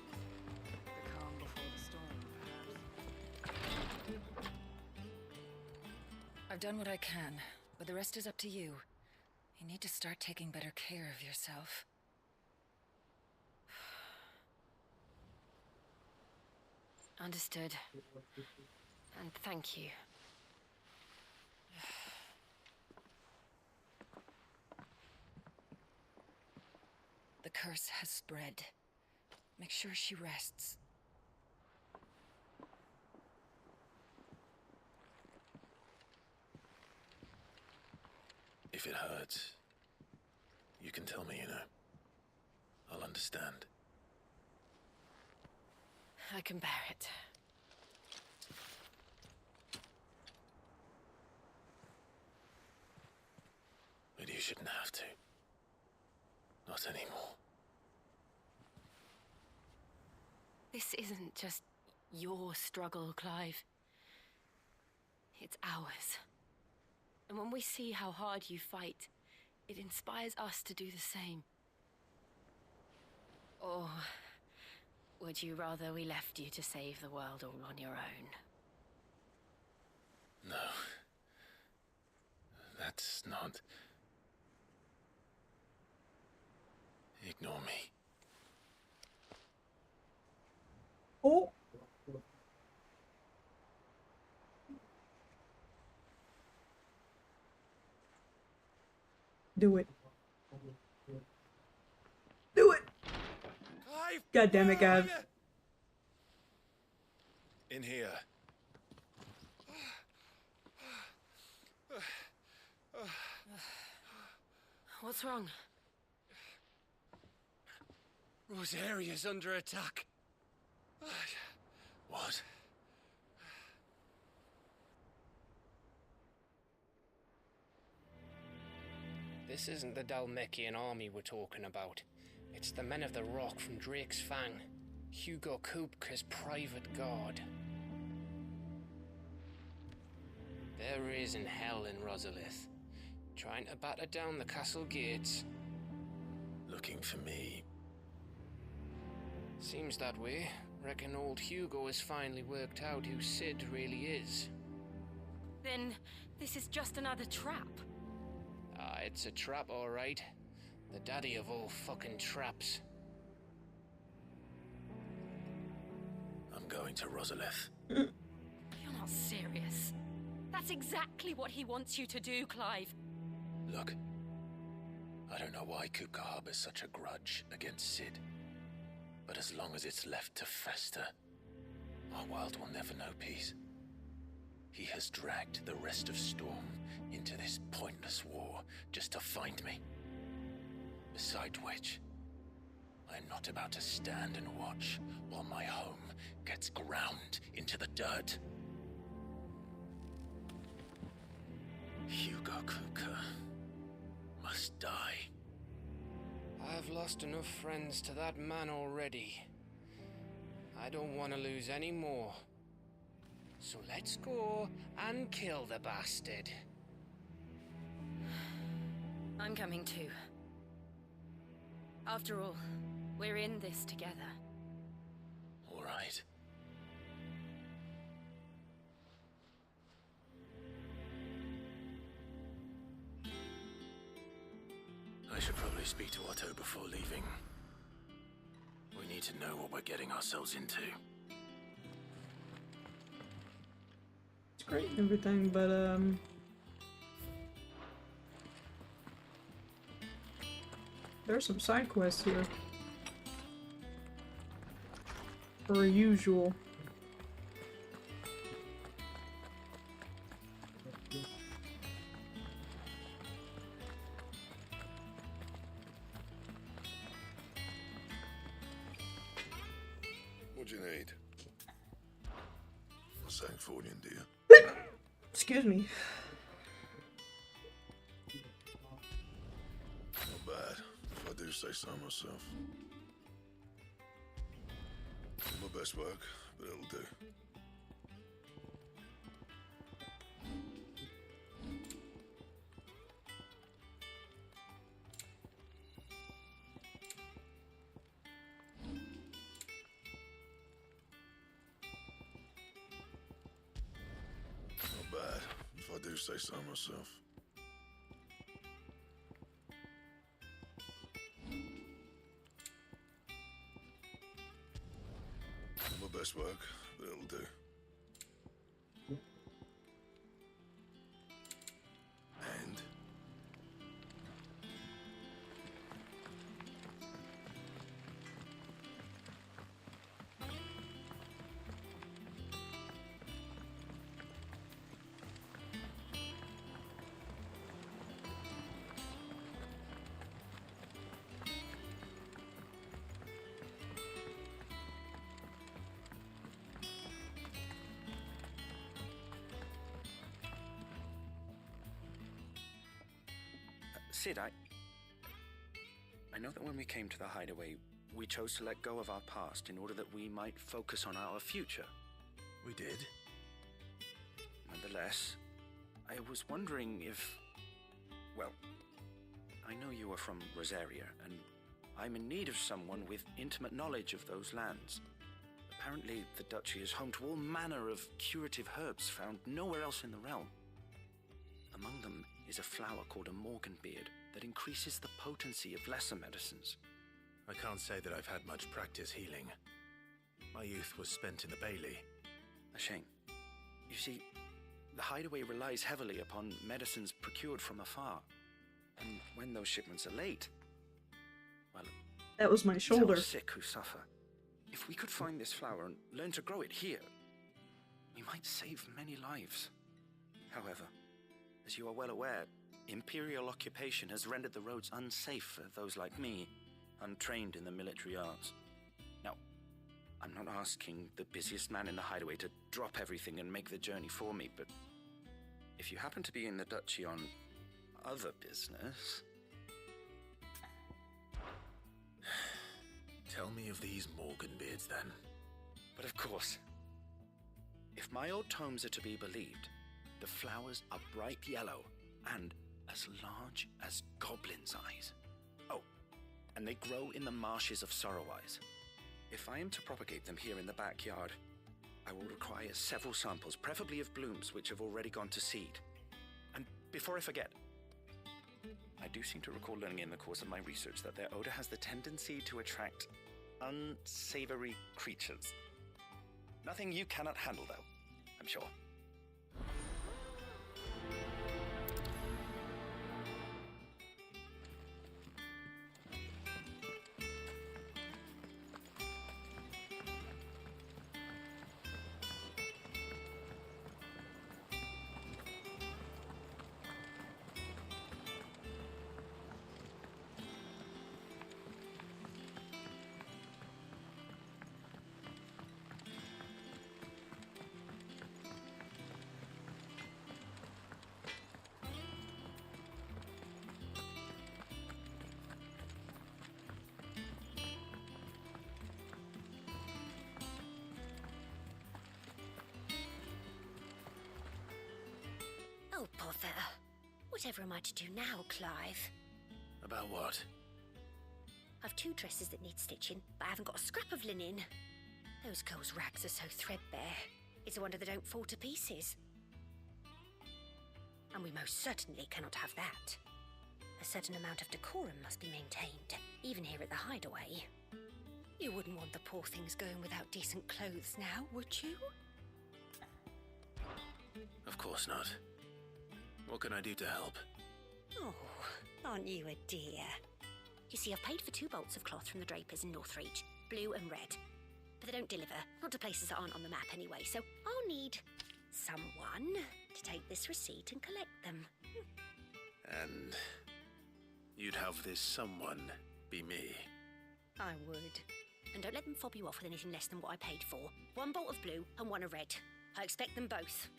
The calm before the storm, perhaps. I've done what I can, but the rest is up to you. You need to start taking better care of yourself. Understood. And thank you. The curse has spread. Make sure she rests. If it hurts, you can tell me, you know. I'll understand. I can bear it. But you shouldn't have to. Not anymore. This isn't just your struggle, Clive. It's ours. And when we see how hard you fight, it inspires us to do the same. Or would you rather we left you to save the world all on your own? No. That's not... Ignore me. Oh! Do it. Do it! God damn it, Gav. In here. What's wrong? Rosaria's under attack. What? This isn't the Dalmekian army we're talking about. It's the men of the Rock from Drake's Fang. Hugo Kupka's private guard. There is in hell in Rosalith, trying to batter down the castle gates. Looking for me. Seems that way. Reckon old Hugo has finally worked out who Sid really is. Then this is just another trap. Ah, it's a trap, all right. The daddy of all fucking traps. I'm going to Rosalith. not serious. That's exactly what he wants you to do, Clive. Look, I don't know why Kupka harbors such a grudge against Sid, but as long as it's left to fester, our world will never know peace. He has dragged the rest of Storm into this pointless war just to find me. Besides which, I am not about to stand and watch while my home gets ground into the dirt. Hugo Kupka must die. I've lost enough friends to that man already. I don't want to lose any more. So let's go and kill the bastard. I'm coming too. After all, we're in this together. All right. I should probably speak to Otto before leaving. We need to know what we're getting ourselves into. It's great and everything, but there's some side quests here. Per usual. What do you need? Something for you, dear. Excuse me. Not bad, if I do say so myself. My best work, but it'll do. Not bad, if I do say so myself. My best work, but it'll do. And Sid, I know that when we came to the hideaway, we chose to let go of our past in order that we might focus on our future. We did. Nonetheless, I was wondering if... Well, I know you are from Rosaria, and I'm in need of someone with intimate knowledge of those lands. Apparently, the duchy is home to all manner of curative herbs found nowhere else in the realm. Among them is a flower called a morganbeard that increases the potency of lesser medicines. I can't say that I've had much practice healing. My youth was spent in the Bailey. A shame. You see, the hideaway relies heavily upon medicines procured from afar. And when those shipments are late, well, That was my it's shoulder. our sick who suffer. If we could find this flower and learn to grow it here, we might save many lives. However, as you are well aware, Imperial occupation has rendered the roads unsafe for those like me, untrained in the military arts. Now, I'm not asking the busiest man in the hideaway to drop everything and make the journey for me, but if you happen to be in the duchy on other business... Tell me of these Morganbeards, then. But of course, if my old tomes are to be believed, the flowers are bright yellow and as large as goblins' eyes. Oh, and they grow in the marshes of Sorrowise. If I am to propagate them here in the backyard, I will require several samples, preferably of blooms which have already gone to seed. And before I forget, I do seem to recall learning in the course of my research that their odor has the tendency to attract unsavory creatures. Nothing you cannot handle, though, I'm sure. Arthur. Whatever am I to do now, Clive? About what? I've 2 dresses that need stitching, but I haven't got a scrap of linen. Those girls' rags are so threadbare. It's a wonder they don't fall to pieces. And we most certainly cannot have that. A certain amount of decorum must be maintained, even here at the hideaway. You wouldn't want the poor things going without decent clothes now, would you? Of course not. What can I do to help? Oh, aren't you a dear? You see, I've paid for 2 bolts of cloth from the drapers in Northreach, blue and red. But they don't deliver, not to places that aren't on the map anyway, so I'll need someone to take this receipt and collect them. And you'd have this someone be me? I would. And don't let them fob you off with anything less than what I paid for. 1 bolt of blue and 1 of red. I expect them both.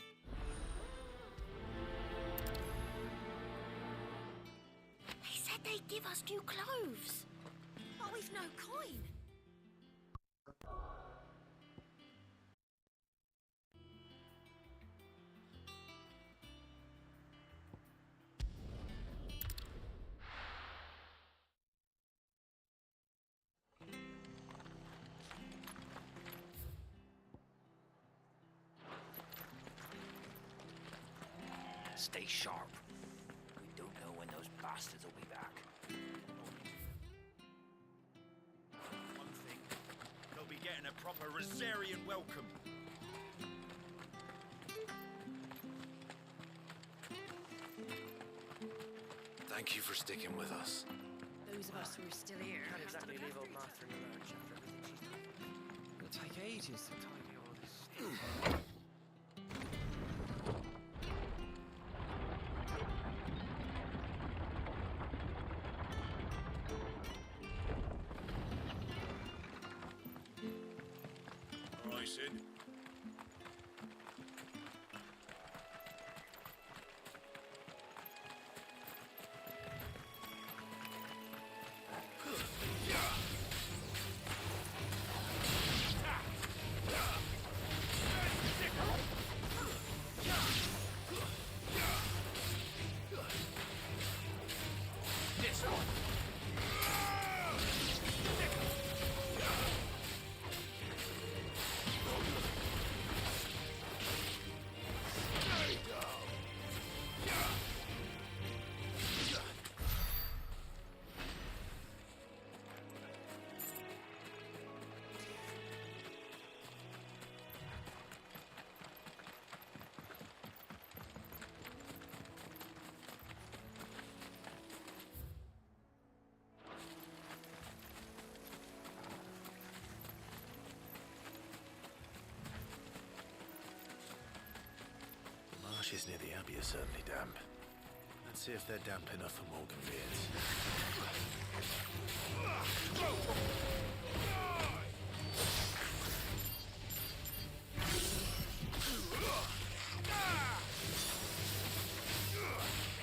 They said they'd give us new clothes. But we've no coin. Stay sharp. We don't know when those bastards will be back. One thing, they'll be getting a proper Rosarian welcome. Thank you for sticking with us. Those of us who are still here. Can't exactly leave old Martha in the lurch after everything she's done. It'll take ages to tidy all this stuff. All right, Sid. This one. The marshes near the Abbey are certainly damp. Let's see if they're damp enough for Morgan beards.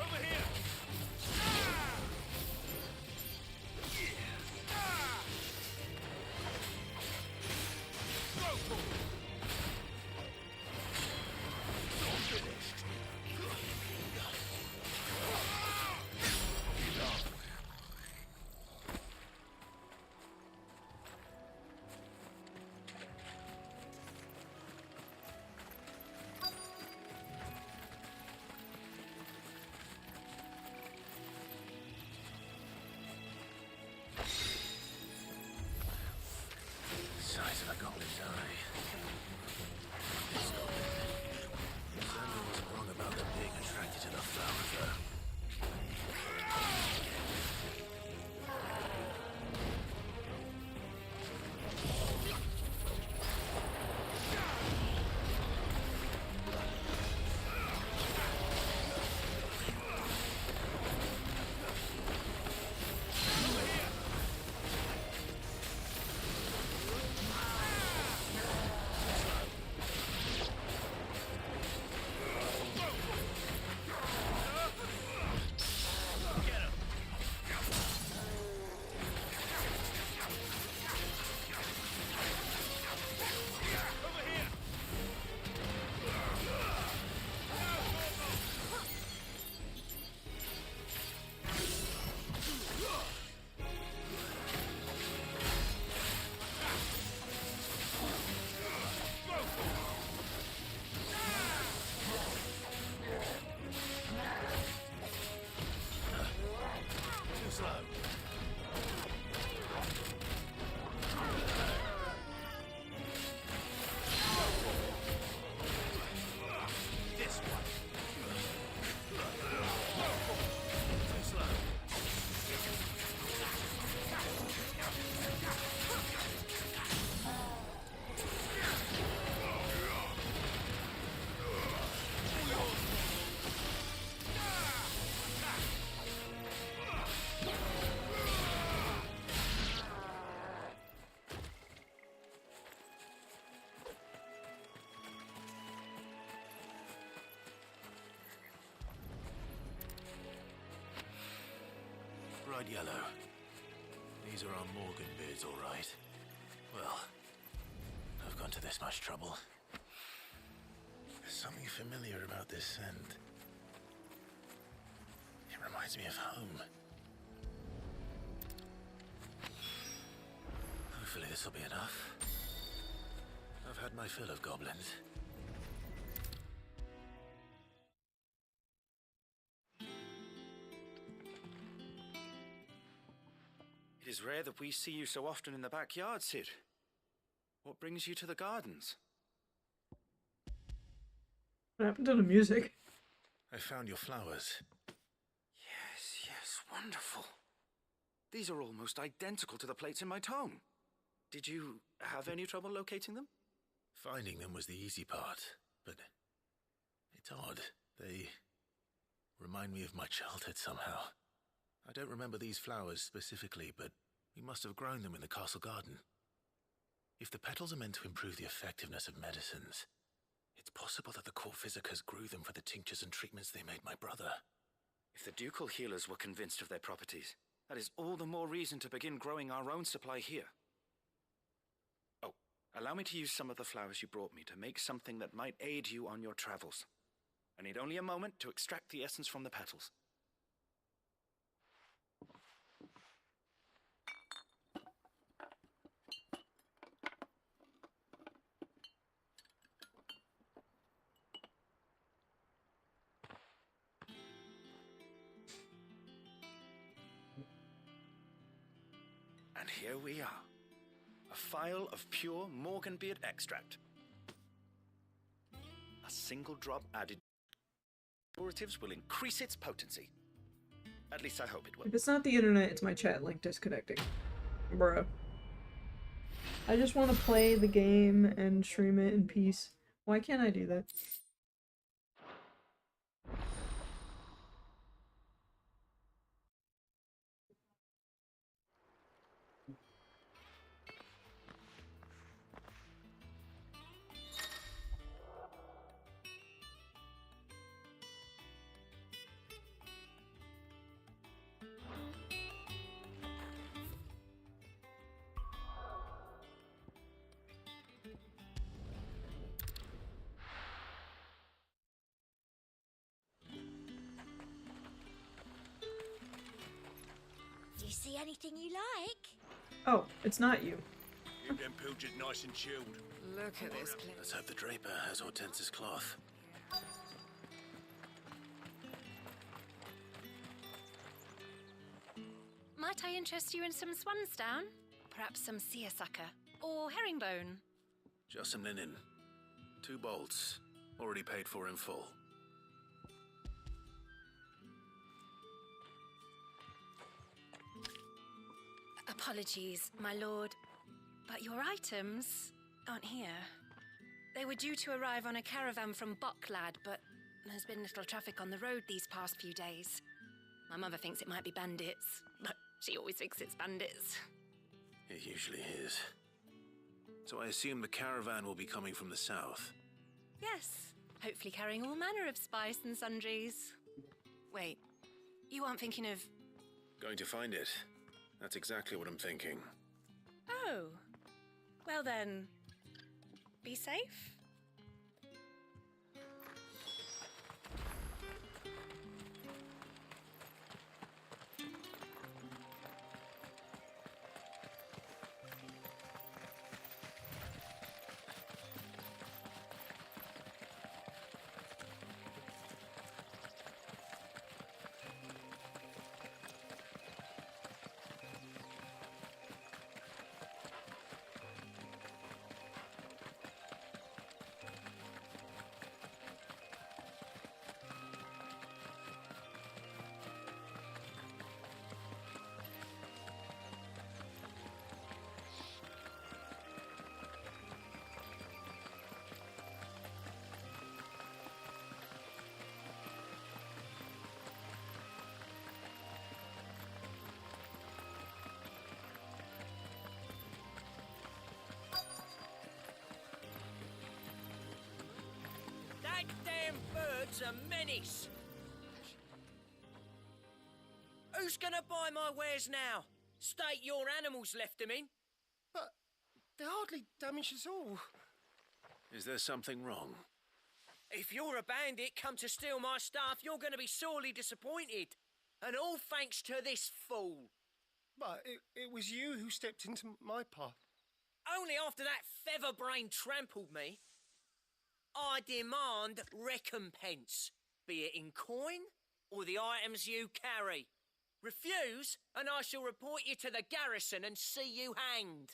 Over here! bright yellow. These are our Morgan beards, all right. Well, I've gone to this much trouble. There's something familiar about this scent. It reminds me of home. Hopefully this will be enough. I've had my fill of goblins. It is rare that we see you so often in the backyard, Cid. What brings you to the gardens? What happened to the music? I found your flowers. Yes, wonderful. These are almost identical to the plates in my tome. Did you have any trouble locating them? Finding them was the easy part, but it's odd. They remind me of my childhood somehow. I don't remember these flowers specifically, but we must have grown them in the castle garden. If the petals are meant to improve the effectiveness of medicines, it's possible that the court physicers grew them for the tinctures and treatments they made my brother. If the ducal healers were convinced of their properties, that is all the more reason to begin growing our own supply here. Oh, allow me to use some of the flowers you brought me to make something that might aid you on your travels. I need only a moment to extract the essence from the petals. And here we are. A phial of pure Morganbeard extract. A single drop added curatives will increase its potency. At least I hope it will. If it's not the internet, it's my chat link disconnecting. Bro. I just want to play the game and stream it in peace. Why can't I do that? Do you see anything you like? Oh, it's not you. Keep them pilgers nice and chilled. Look at this place. Let's hope the draper has Hortense's cloth. Might I interest you in some swansdown? Perhaps some seersucker? Or herringbone? Just some linen. 2 bolts. Already paid for in full. Apologies, my lord, but your items aren't here. They were due to arrive on a caravan from Bocklad, but there's been little traffic on the road these past few days. My mother thinks it might be bandits, but she always thinks it's bandits. It usually is. So I assume the caravan will be coming from the south. Yes, hopefully carrying all manner of spice and sundries. Wait, you aren't thinking of... Going to find it. That's exactly what I'm thinking. Oh, well then, be safe. That damn bird's a menace. Who's gonna buy my wares now? State your animals left them in. But they hardly damage us all. Is there something wrong? If you're a bandit come to steal my stuff, you're gonna be sorely disappointed. And all thanks to this fool. But it was you who stepped into my path. Only after that featherbrain trampled me. I demand recompense, be it in coin or the items you carry. Refuse, and I shall report you to the garrison and see you hanged.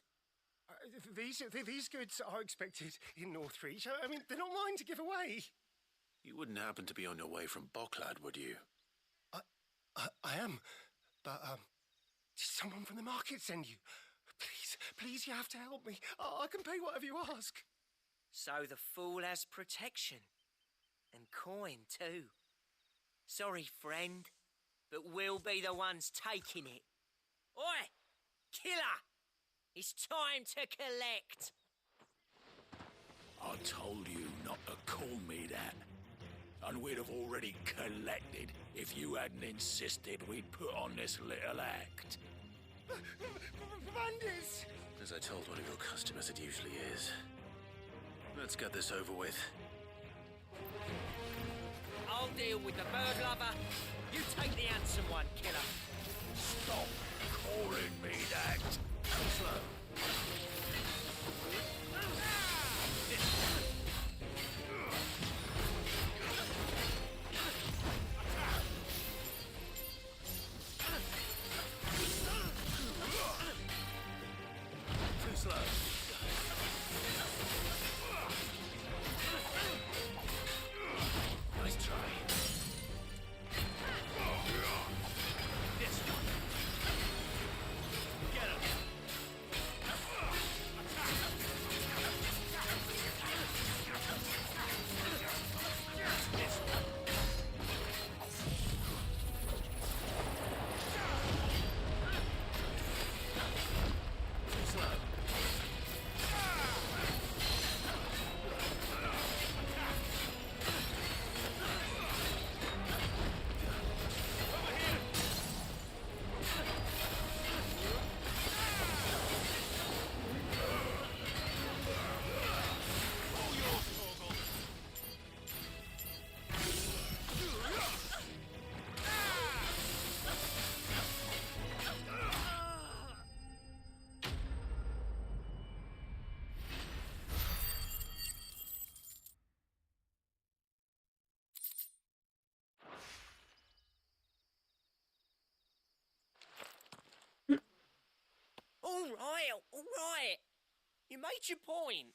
These goods are expected in Northreach. I mean, they're not mine to give away. You wouldn't happen to be on your way from Bocklad, would you? I am, but did someone from the market send you? Please, you have to help me. I can pay whatever you ask. So the fool has protection. And coin, too. Sorry, friend, but we'll be the ones taking it. Oi! Killer! It's time to collect! I told you not to call me that. And we'd have already collected if you hadn't insisted we'd put on this little act. Bandits! As I told one of your customers, it usually is. Let's get this over with. I'll deal with the bird lover. You take the handsome one, killer. Stop calling me that. Slow. Too slow. Nice try. This one. Get him. This one. Too slow. All right. You made your point.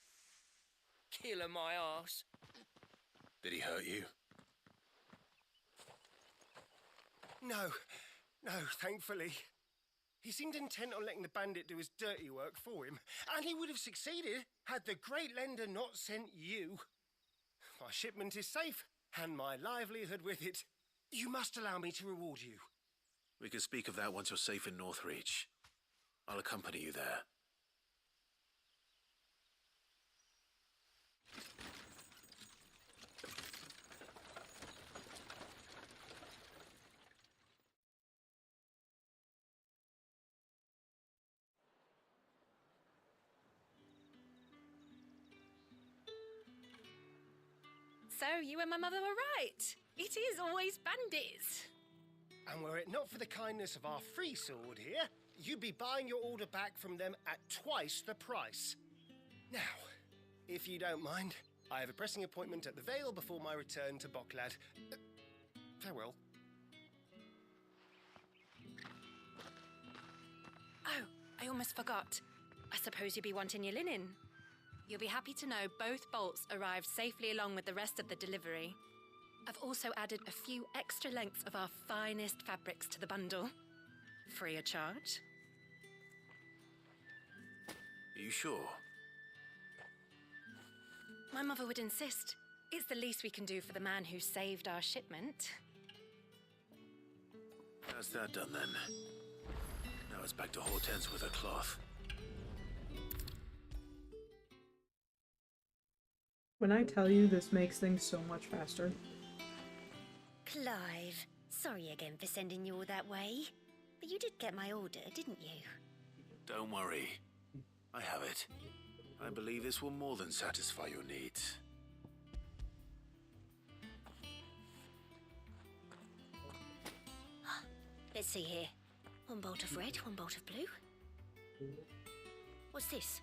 Killer my ass. Did he hurt you? No, thankfully. He seemed intent on letting the bandit do his dirty work for him, and he would have succeeded had the Great Lender not sent you. My shipment is safe, and my livelihood with it. You must allow me to reward you. We can speak of that once you're safe in Northreach. I'll accompany you there. So, you and my mother were right. It is always bandits. And were it not for the kindness of our free sword here, you'd be buying your order back from them at twice the price. Now, if you don't mind, I have a pressing appointment at the Vale before my return to Bocklad. Farewell. Oh, I almost forgot. I suppose you'll be wanting your linen. You'll be happy to know both bolts arrived safely along with the rest of the delivery. I've also added a few extra lengths of our finest fabrics to the bundle. Free of charge. Are you sure? My mother would insist. It's the least we can do for the man who saved our shipment. That's that done then. Now it's back to Hortense with her cloth. When I tell you this makes things so much faster. Clive, sorry again for sending you all that way. You did get my order, didn't you? Don't worry. I have it. I believe this will more than satisfy your needs. Let's see here. One bolt of red, one bolt of blue. What's this?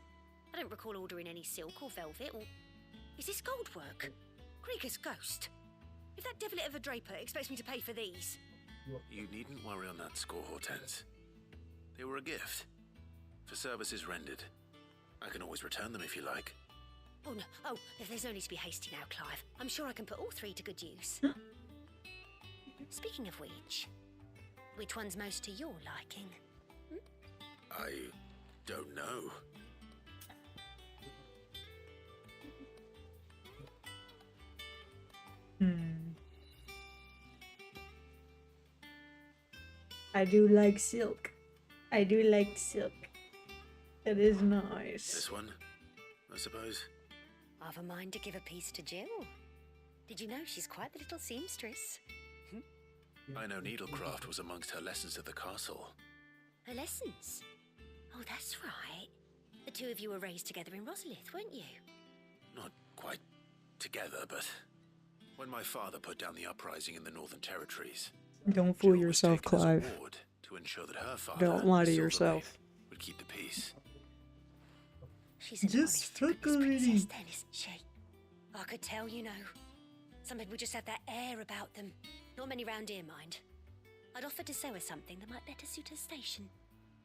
I don't recall ordering any silk or velvet or... Is this gold work? Krieger's ghost. If that devilet of a draper expects me to pay for these... You needn't worry on that score, Hortense. They were a gift. For services rendered. I can always return them if you like. Oh, no. Oh, there's no need to be hasty now, Clive. I'm sure I can put all three to good use. Speaking of which one's most to your liking? I don't know. I do like silk. I do like silk. It is nice. This one, I suppose. I've a mind to give a piece to Jill. Did you know she's quite the little seamstress? I know needlecraft was amongst her lessons at the castle. Her lessons? Oh, that's right. The two of you were raised together in Rosalith, weren't you? Not quite together, but when my father put down the uprising in the Northern Territories, Don't fool yourself, Clive. to ensure that her father, Don't lie to Silvermane, yourself. would keep the peace. She's an honest to goodness princess, then, isn't she? I could tell, you know. Some people just have that air about them. Not many round here, mind. I'd offer to sew her something that might better suit her station.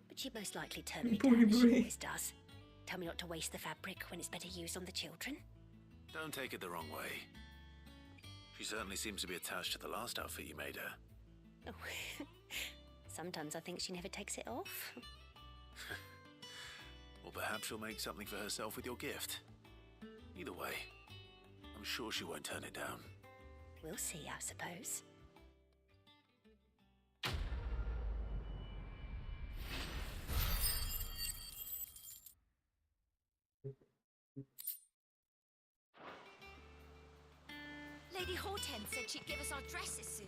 But she'd most likely turn me down, as she always does. Tell me not to waste the fabric when it's better used on the children. Don't take it the wrong way. She certainly seems to be attached to the last outfit you made her. Oh. Sometimes I think she never takes it off. Or perhaps she'll make something for herself with your gift. Either way, I'm sure she won't turn it down. We'll see, I suppose. Lady Hortense said she'd give us our dresses soon.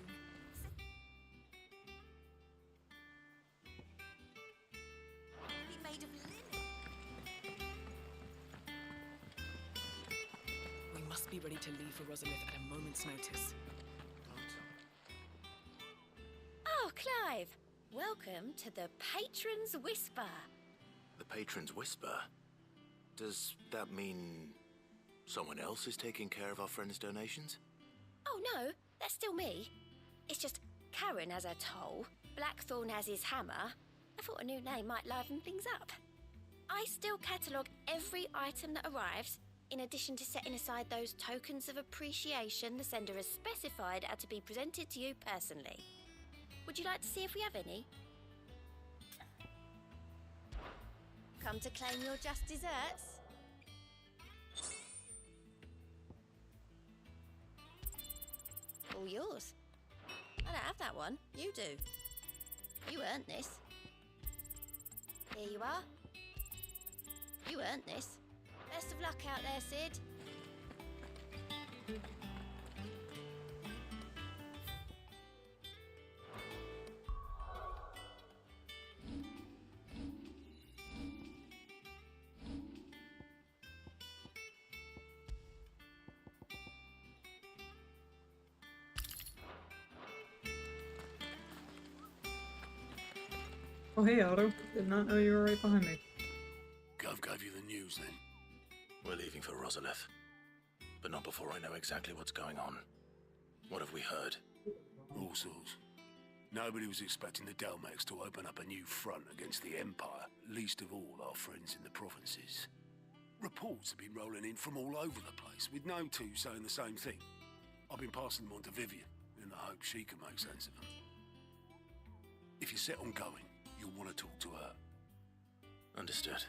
Be made of linen. We must be ready to leave for Rosalith at a moment's notice. Oh, Clive! Welcome to the Patron's Whisper. The Patron's Whisper? Does that mean someone else is taking care of our friend's donations? Oh, no, that's still me. It's just Karen has her toll, Blackthorn has his hammer. I thought a new name might liven things up. I still catalogue every item that arrives, in addition to setting aside those tokens of appreciation the sender has specified are to be presented to you personally. Would you like to see if we have any? Come to claim your just desserts? All yours. I don't have that one. You do. You earned this. Here you are. You earned this. Best of luck out there, Sid. Oh, hey, Otto. Did not know you were right behind me. Gov gave you the news, then? We're leaving for Rosalith. But not before I know exactly what's going on. What have we heard? All sorts. Nobody was expecting the Delmex to open up a new front against the Empire, least of all our friends in the provinces. Reports have been rolling in from all over the place, with no two saying the same thing. I've been passing them on to Vivian, in the hope she can make sense of them. If you're set on going, you'll want to talk to her. Understood.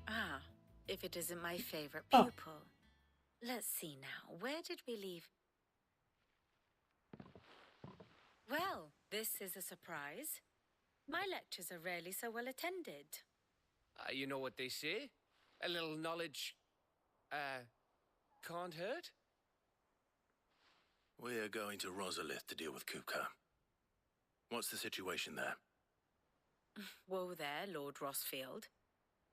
Ah, if it isn't my favorite Oh. pupil. Let's see now, where did we leave? Well, this is a surprise. My lectures are rarely so well attended. You know what they say? A little knowledge Can't hurt? We're going to Rosalith to deal with Kupka. What's the situation there? Whoa there, Lord Rossfield.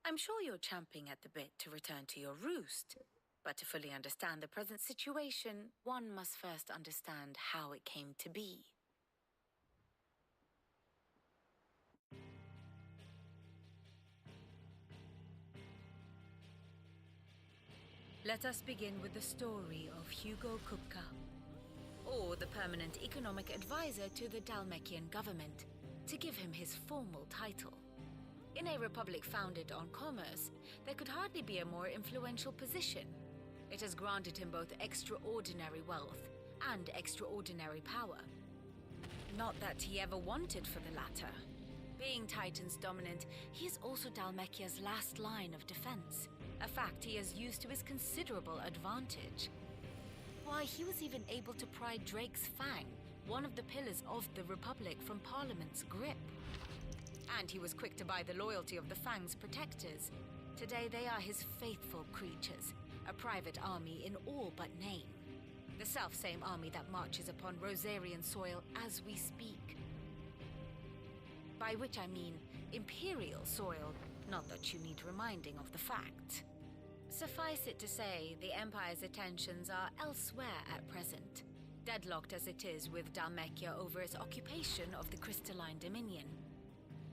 I'm sure you're champing at the bit to return to your roost. But to fully understand the present situation, one must first understand how it came to be. Let us begin with the story of Hugo Kupka, or the permanent economic advisor to the Dalmekian government, to give him his formal title. In a republic founded on commerce, there could hardly be a more influential position. It has granted him both extraordinary wealth and extraordinary power. Not that he ever wanted for the latter. Being Titan's dominant, he is also Dalmekia's last line of defense, a fact he has used to his considerable advantage. Why, he was even able to pry Drake's Fang, one of the pillars of the Republic, from Parliament's grip. And he was quick to buy the loyalty of the Fang's protectors. Today they are his faithful creatures, a private army in all but name. The self-same army that marches upon Rosarian soil as we speak. By which I mean Imperial soil, not that you need reminding of the fact. Suffice it to say, the Empire's attentions are elsewhere at present, deadlocked as it is with Dalmekia over its occupation of the Crystalline Dominion,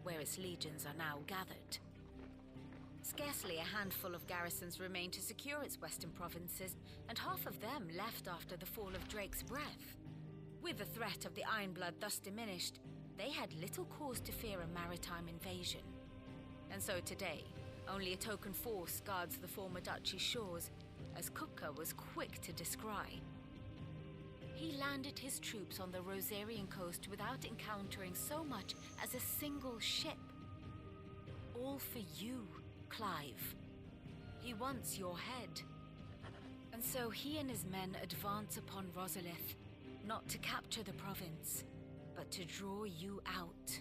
where its legions are now gathered. Scarcely a handful of garrisons remain to secure its western provinces, and half of them left after the fall of Drake's Breath. With the threat of the Ironblood thus diminished, they had little cause to fear a maritime invasion. And so today, only a token force guards the former duchy's shores, as Kupka was quick to descry. He landed his troops on the Rosarian coast without encountering so much as a single ship. All for you, Clive. He wants your head. And so he and his men advance upon Rosalith, not to capture the province, but to draw you out.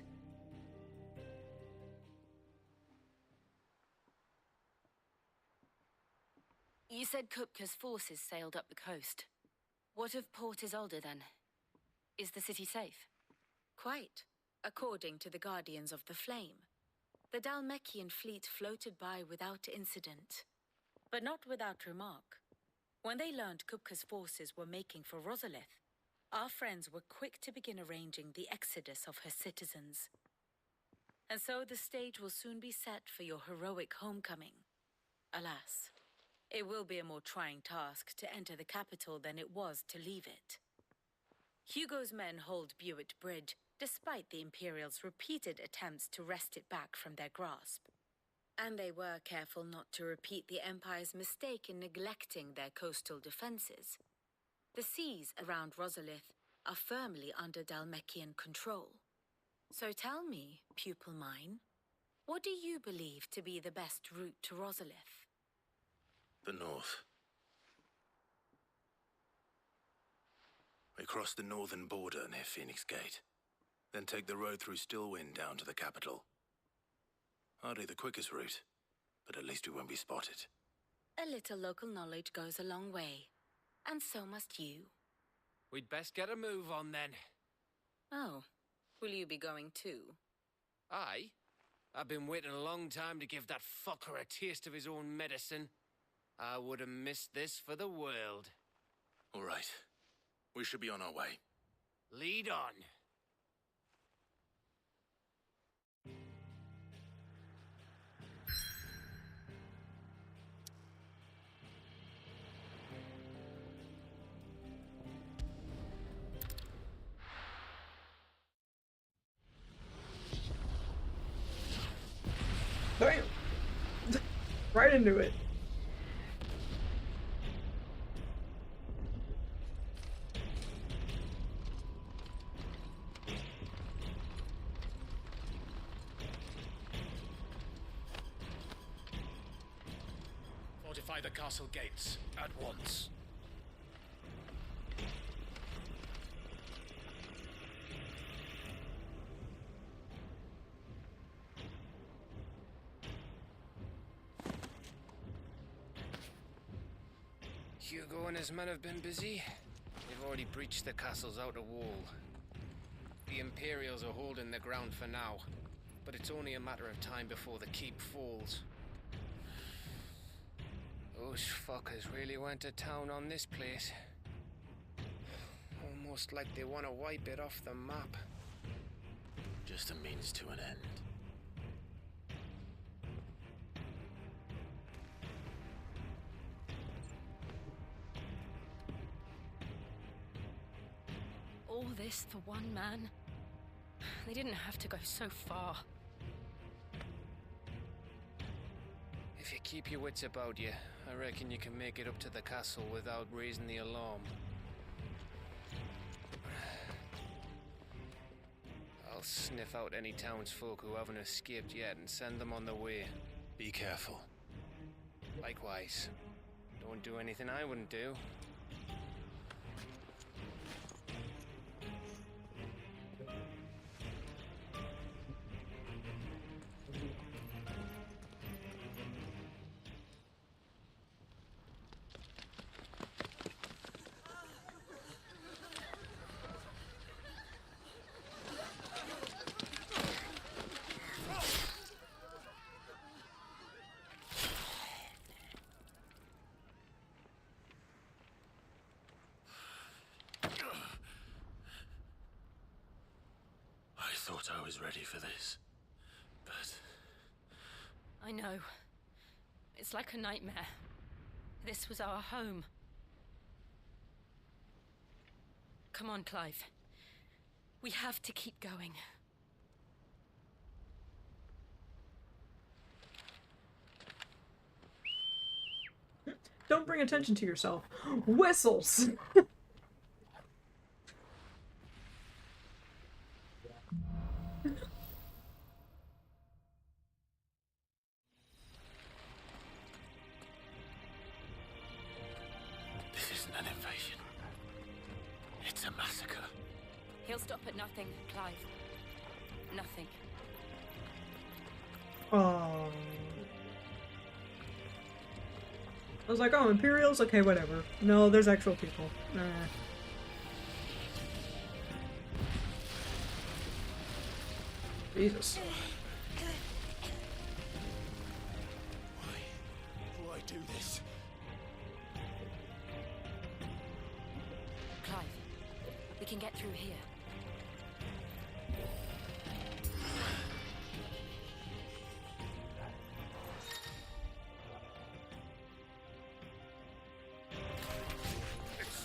You said Kupka's forces sailed up the coast. What of Port Isolde, then? Is the city safe? Quite, according to the Guardians of the Flame. The Dalmekian fleet floated by without incident, but not without remark. When they learned Kupka's forces were making for Rosalith, our friends were quick to begin arranging the exodus of her citizens. And so the stage will soon be set for your heroic homecoming. Alas, it will be a more trying task to enter the capital than it was to leave it. Hugo's men hold Buett Bridge, despite the Imperials' repeated attempts to wrest it back from their grasp. And they were careful not to repeat the Empire's mistake in neglecting their coastal defenses. The seas around Rosalith are firmly under Dalmekian control. So tell me, pupil mine, what do you believe to be the best route to Rosalith? The north. We cross the northern border near Phoenix Gate, then take the road through Stillwind down to the capital. Hardly the quickest route, but at least we won't be spotted. A little local knowledge goes a long way, and so must you. We'd best get a move on then. Oh, will you be going too? Aye. I've been waiting a long time to give that fucker a taste of his own medicine. I would have missed this for the world. All right. We should be on our way. Lead on. Bam! Right into it. Fortify the castle gates at once. Hugo and his men have been busy. They've already breached the castle's outer wall. The Imperials are holding the ground for now, but it's only a matter of time before the keep falls. Those fuckers really went to town on this place. Almost like they want to wipe it off the map. Just a means to an end. All this for one man? They didn't have to go so far. If you keep your wits about you, I reckon you can make it up to the castle without raising the alarm. I'll sniff out any townsfolk who haven't escaped yet and send them on their way. Be careful. Likewise. Don't do anything I wouldn't do. I thought I was ready for this, but... I know. It's like a nightmare. This was our home. Come on, Clive. We have to keep going. Don't bring attention to yourself. Whistles! This isn't an invasion. It's a massacre. He'll stop at nothing, Clive. Nothing. Oh. I was like, oh, Imperials? Okay, whatever. No, there's actual people. Jesus. Why do this? Clive, we can get through here.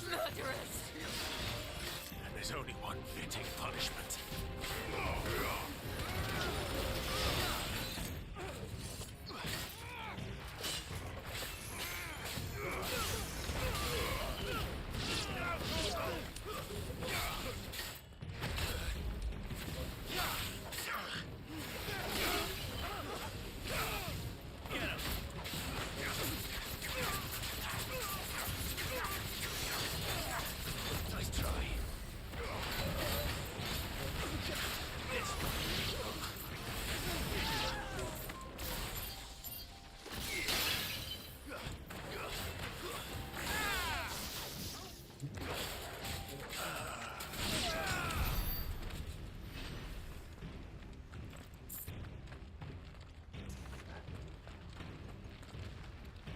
Murderers! And there's only one fitting punishment.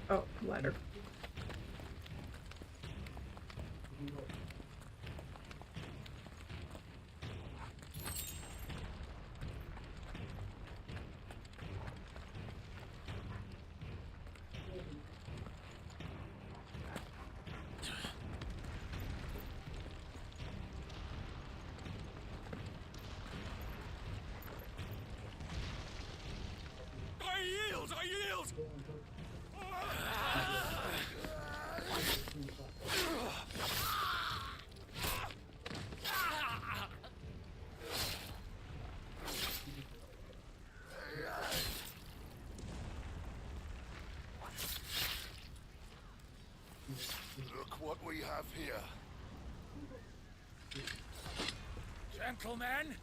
Oh, ladder. I yield! Look what we have here. Gentlemen!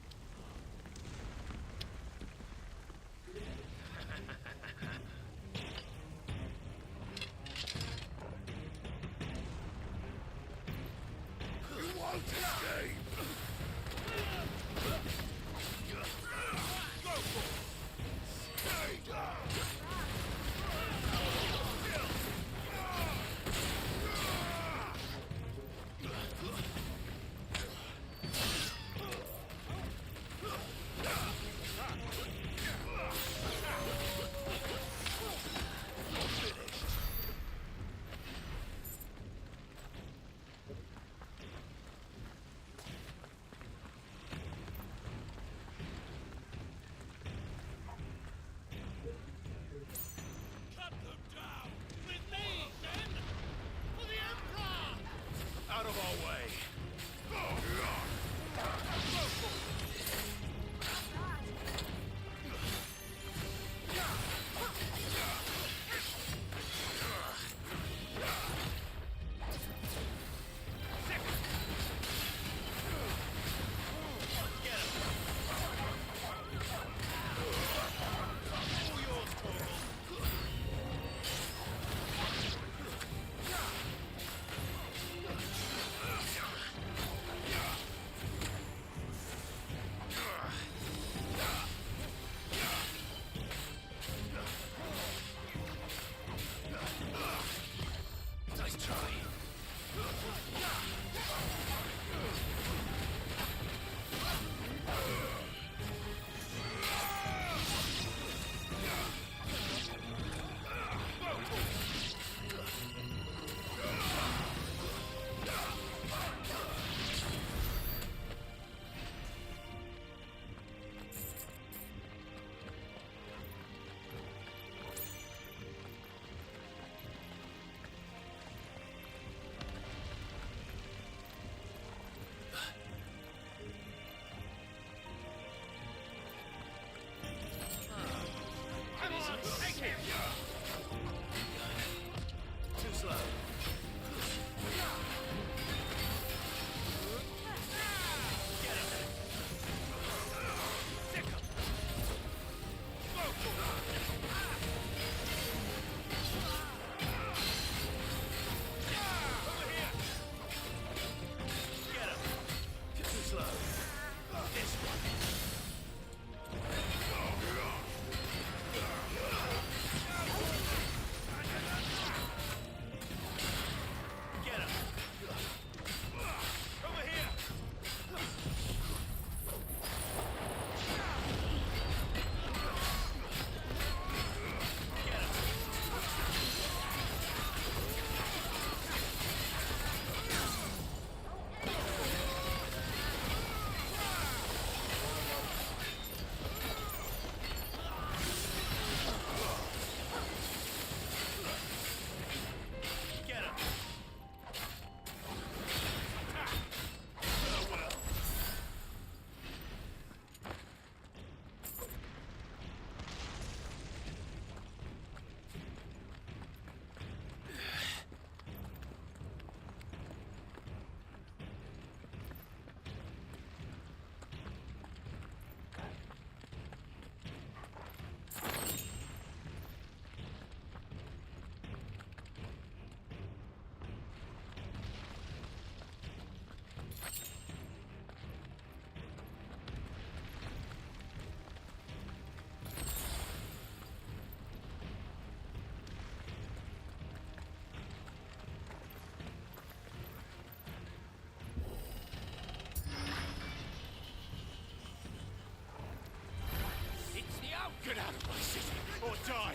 out of my city, or die!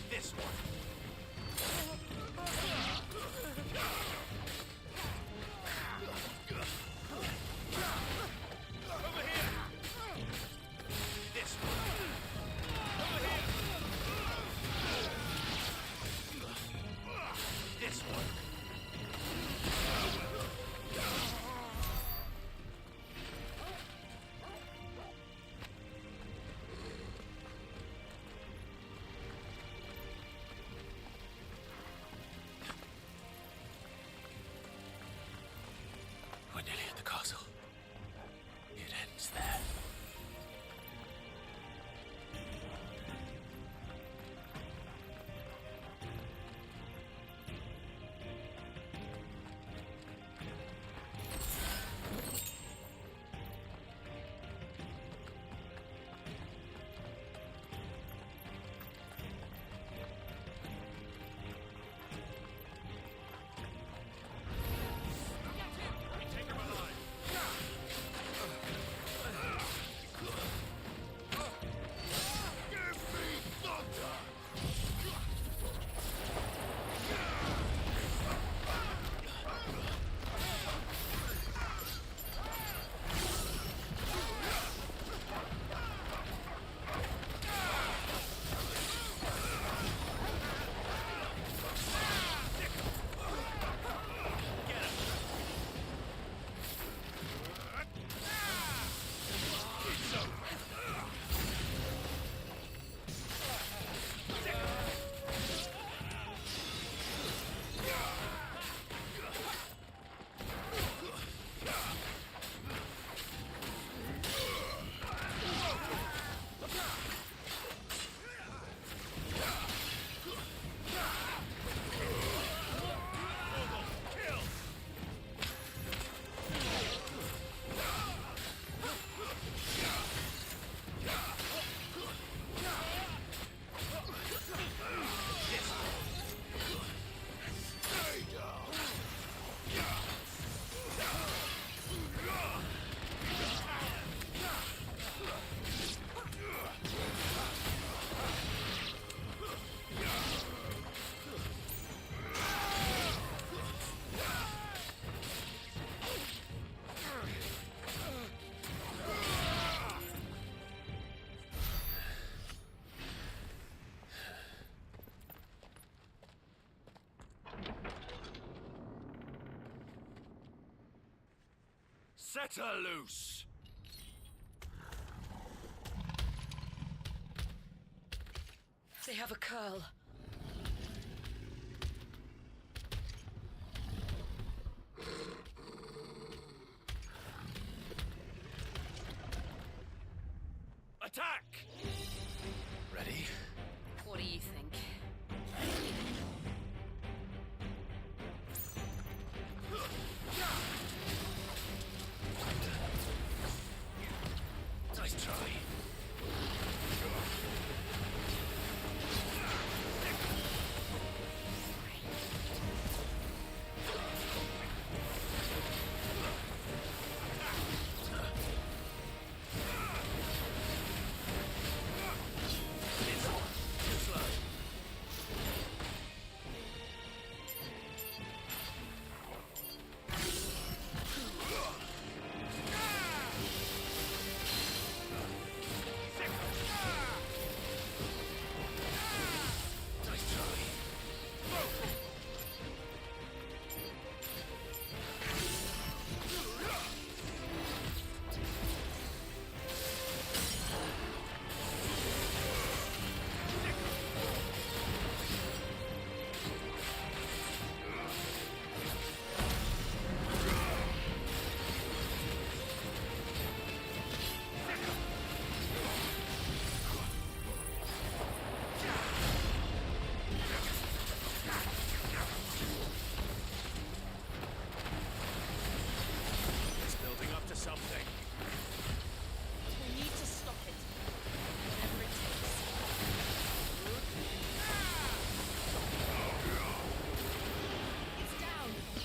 This one. Over here! This one. Over here! This one. We're nearly at the castle. It ends there. Set her loose! They have a curl. Attack! Ready? What do you think? Nice try.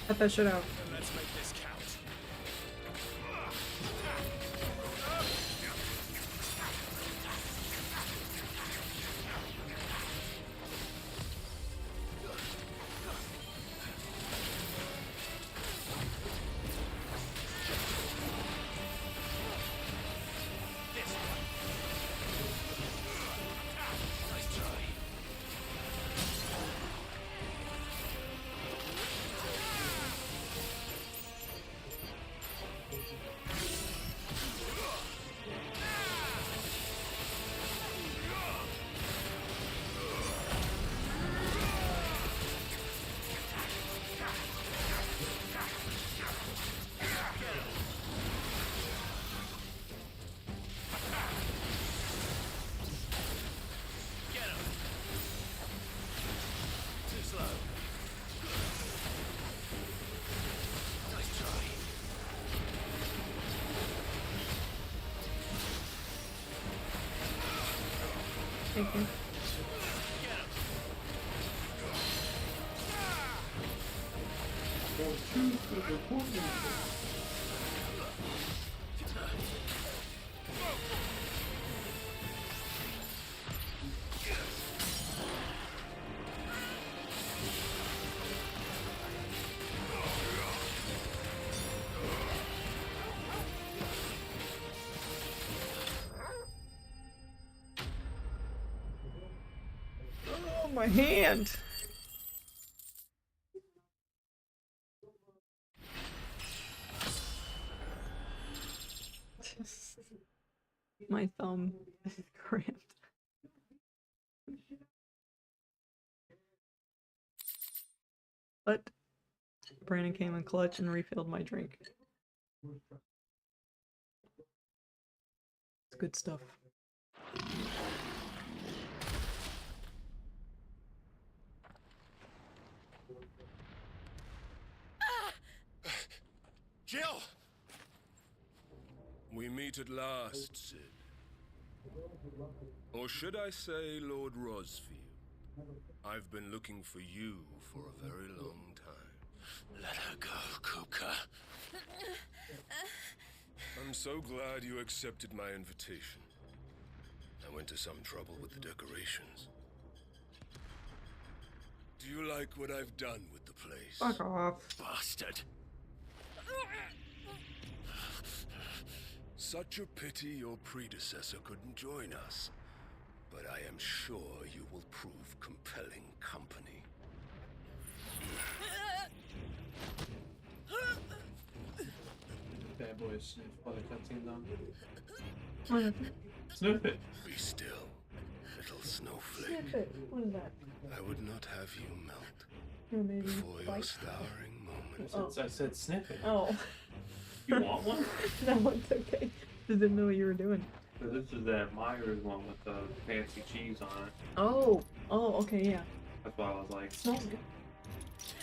Cut that shit out. Let's make this count. Thank you. Oh, my hand! My thumb is cramped. But Brandon came in clutch and refilled my drink. It's good stuff. Jill! We meet at last, Sid. Or should I say Lord Rosfield? I've been looking for you for a very long time. Let her go, Kuka. I'm so glad you accepted my invitation. I went to some trouble with the decorations. Do you like what I've done with the place? Fuck off. Bastard. Such a pity your predecessor couldn't join us. But I am sure you will prove compelling company. Bad boys, other cutscenes on. What? Sniff it. Be still, little snowflake. Sniff it. What is that? I would not have you melt Or maybe before your bite? flowering moment. Oh. I said sniff it. Oh. You want one? No, it's okay. Just didn't know what you were doing. So this is that Myers one with the fancy cheese on it. Oh. Oh, okay, yeah. That's why I was like, Smells good.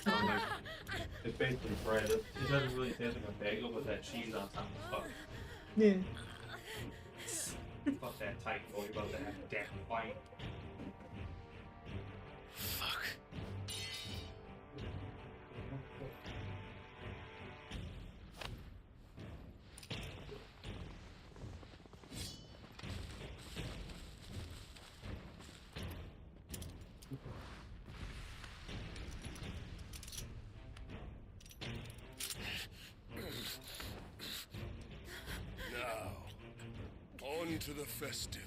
I'm like, it's basically bread. It doesn't really taste like a bagel, but that cheese on top is fuck. Yeah. Fuck that tight boy, about to have a damn fight. Fuck. Now, on to the festivities.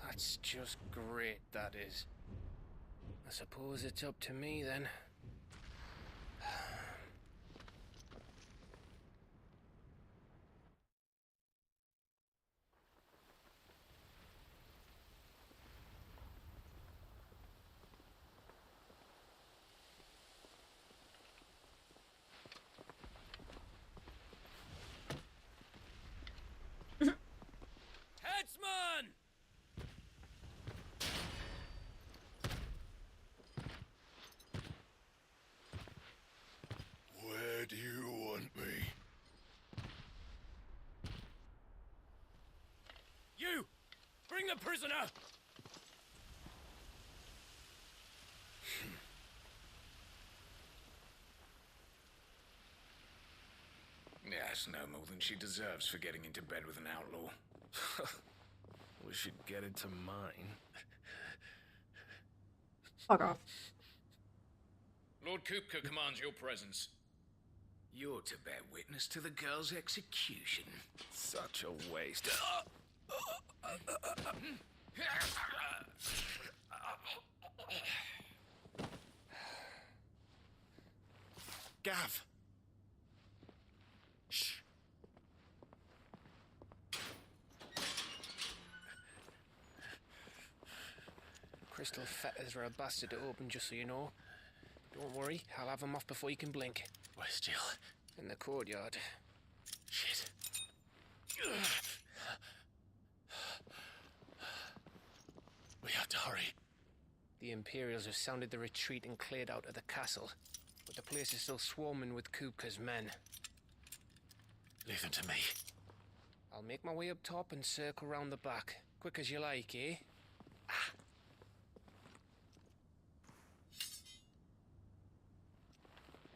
That's just great, that is. I suppose it's up to me then. Headsman! Where do you want me? You! Bring the prisoner! Yes, no more than she deserves for getting into bed with an outlaw. We should get into mine. Fuck off. Lord Kupka commands your presence. You're to bear witness to the girl's execution. Such a waste. Gav! Shh. crystal fetters are a bastard to open, just so you know. Don't worry, I'll have them off before you can blink. Where's Jill? In the courtyard. Shit. We have to hurry. The Imperials have sounded the retreat and cleared out of the castle, but the place is still swarming with Kupka's men. Leave them to me. I'll make my way up top and circle round the back. Quick as you like, eh?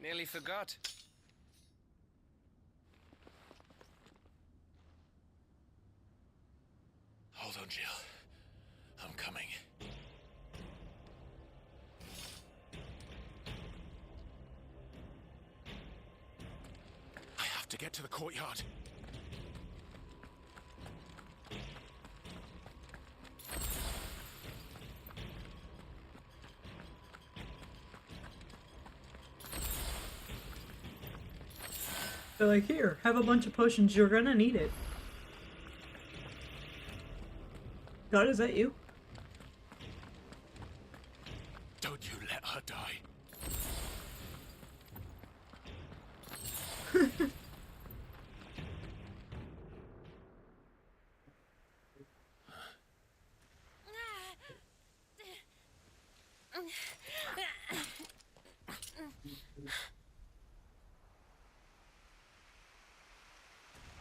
Nearly forgot. Hold on, Jill. I'm coming. I have to get to the courtyard. They're like, here, have a bunch of potions, you're gonna need it. God, is that you? Don't you let her die.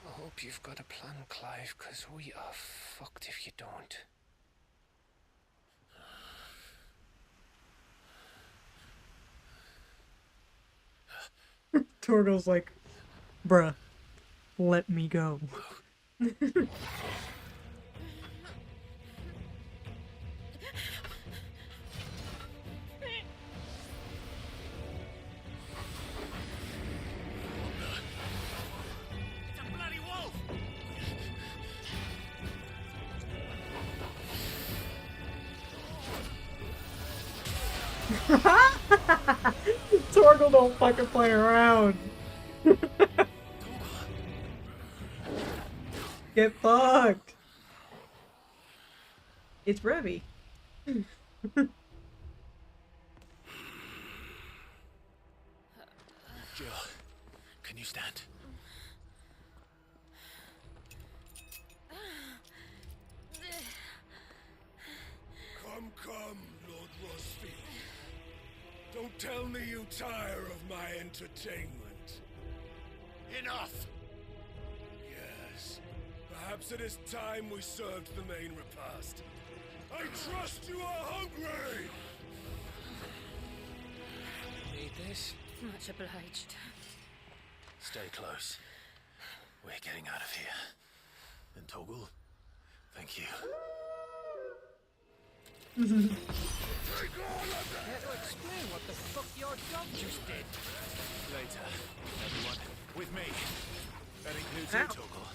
I hope you've got a plan, Clive, because we are fucked if you don't. Torgal's like, bruh, let me go. Torgal don't fucking play around. Get fucked. It's Revy. Jill, can you stand? Come, Lord Rosfield. Don't tell me you tire of my entertainment. Enough! Yes. Perhaps it is time we served the main repast. I trust you are hungry! Need this? Much obliged. Stay close. We're getting out of here. And Torgal, thank you. Care to explain what the fuck your dog just did? Later, everyone, with me. That includes you, Torgal.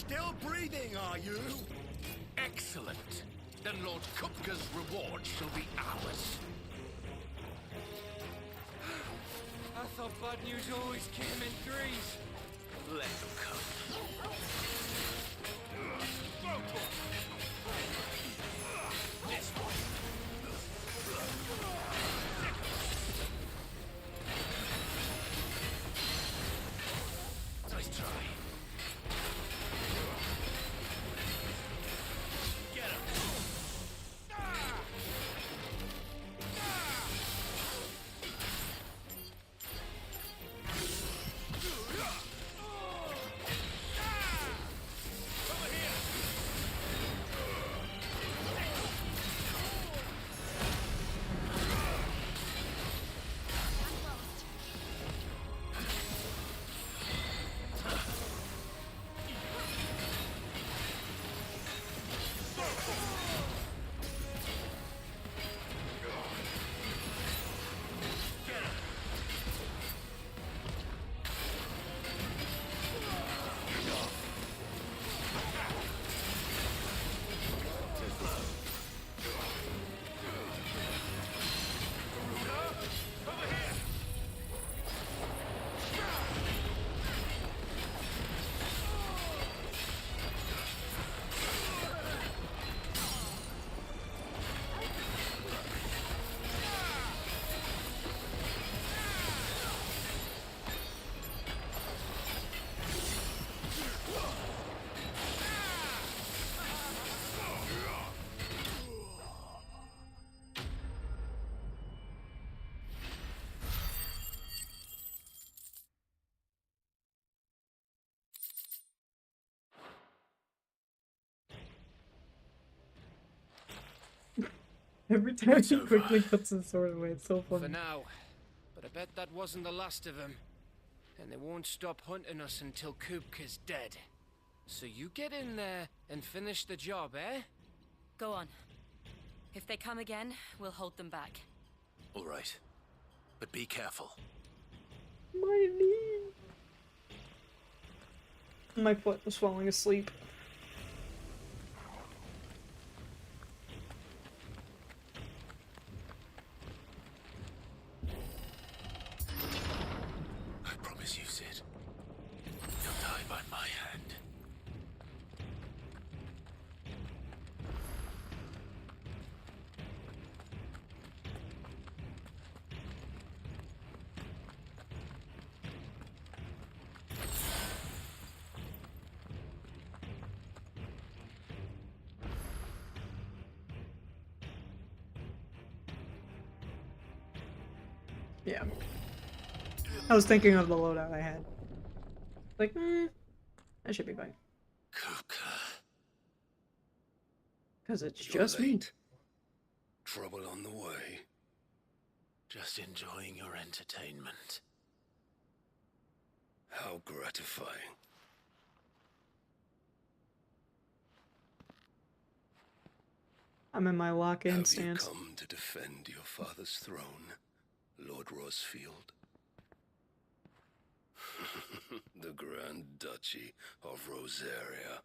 Still breathing, are you? Excellent. Then Lord Kupka's reward shall be ours. I thought bad news always came in threes. Let them come. This way. Nice try. Get him. Every time he quickly puts his sword away, it's so For funny. now. But I bet that wasn't the last of them. And they won't stop hunting us until Kupka's dead. So you get in there and finish the job, eh? Go on. If they come again, we'll hold them back. All right. But be careful. My knee. My foot was falling asleep. I promise you, Sid. You'll die by my hand. Yeah. I was thinking of the loadout I had. Like, I should be fine. Because it's You're just me. late. Trouble on the way. Just enjoying your entertainment. How gratifying. I'm in my lock-in Have stance. you come to defend your father's throne, Lord Rosfield? The Grand Duchy of Rosaria.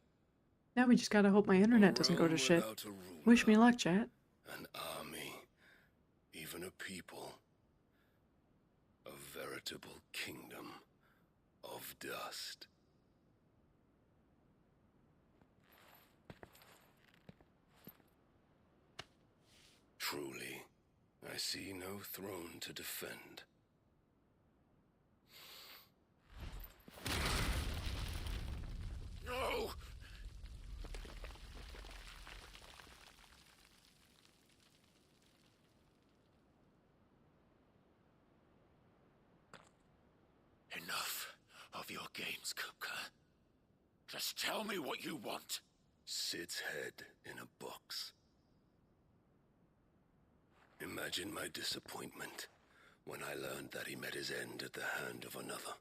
Now we just gotta hope my internet doesn't go to shit. Without a ruler, Wish me luck, chat. an army, even a people. A veritable kingdom of dust. Truly, I see no throne to defend. No! Enough of your games, Kupka. Just tell me what you want. Sid's head in a box. Imagine my disappointment when I learned that he met his end at the hand of another.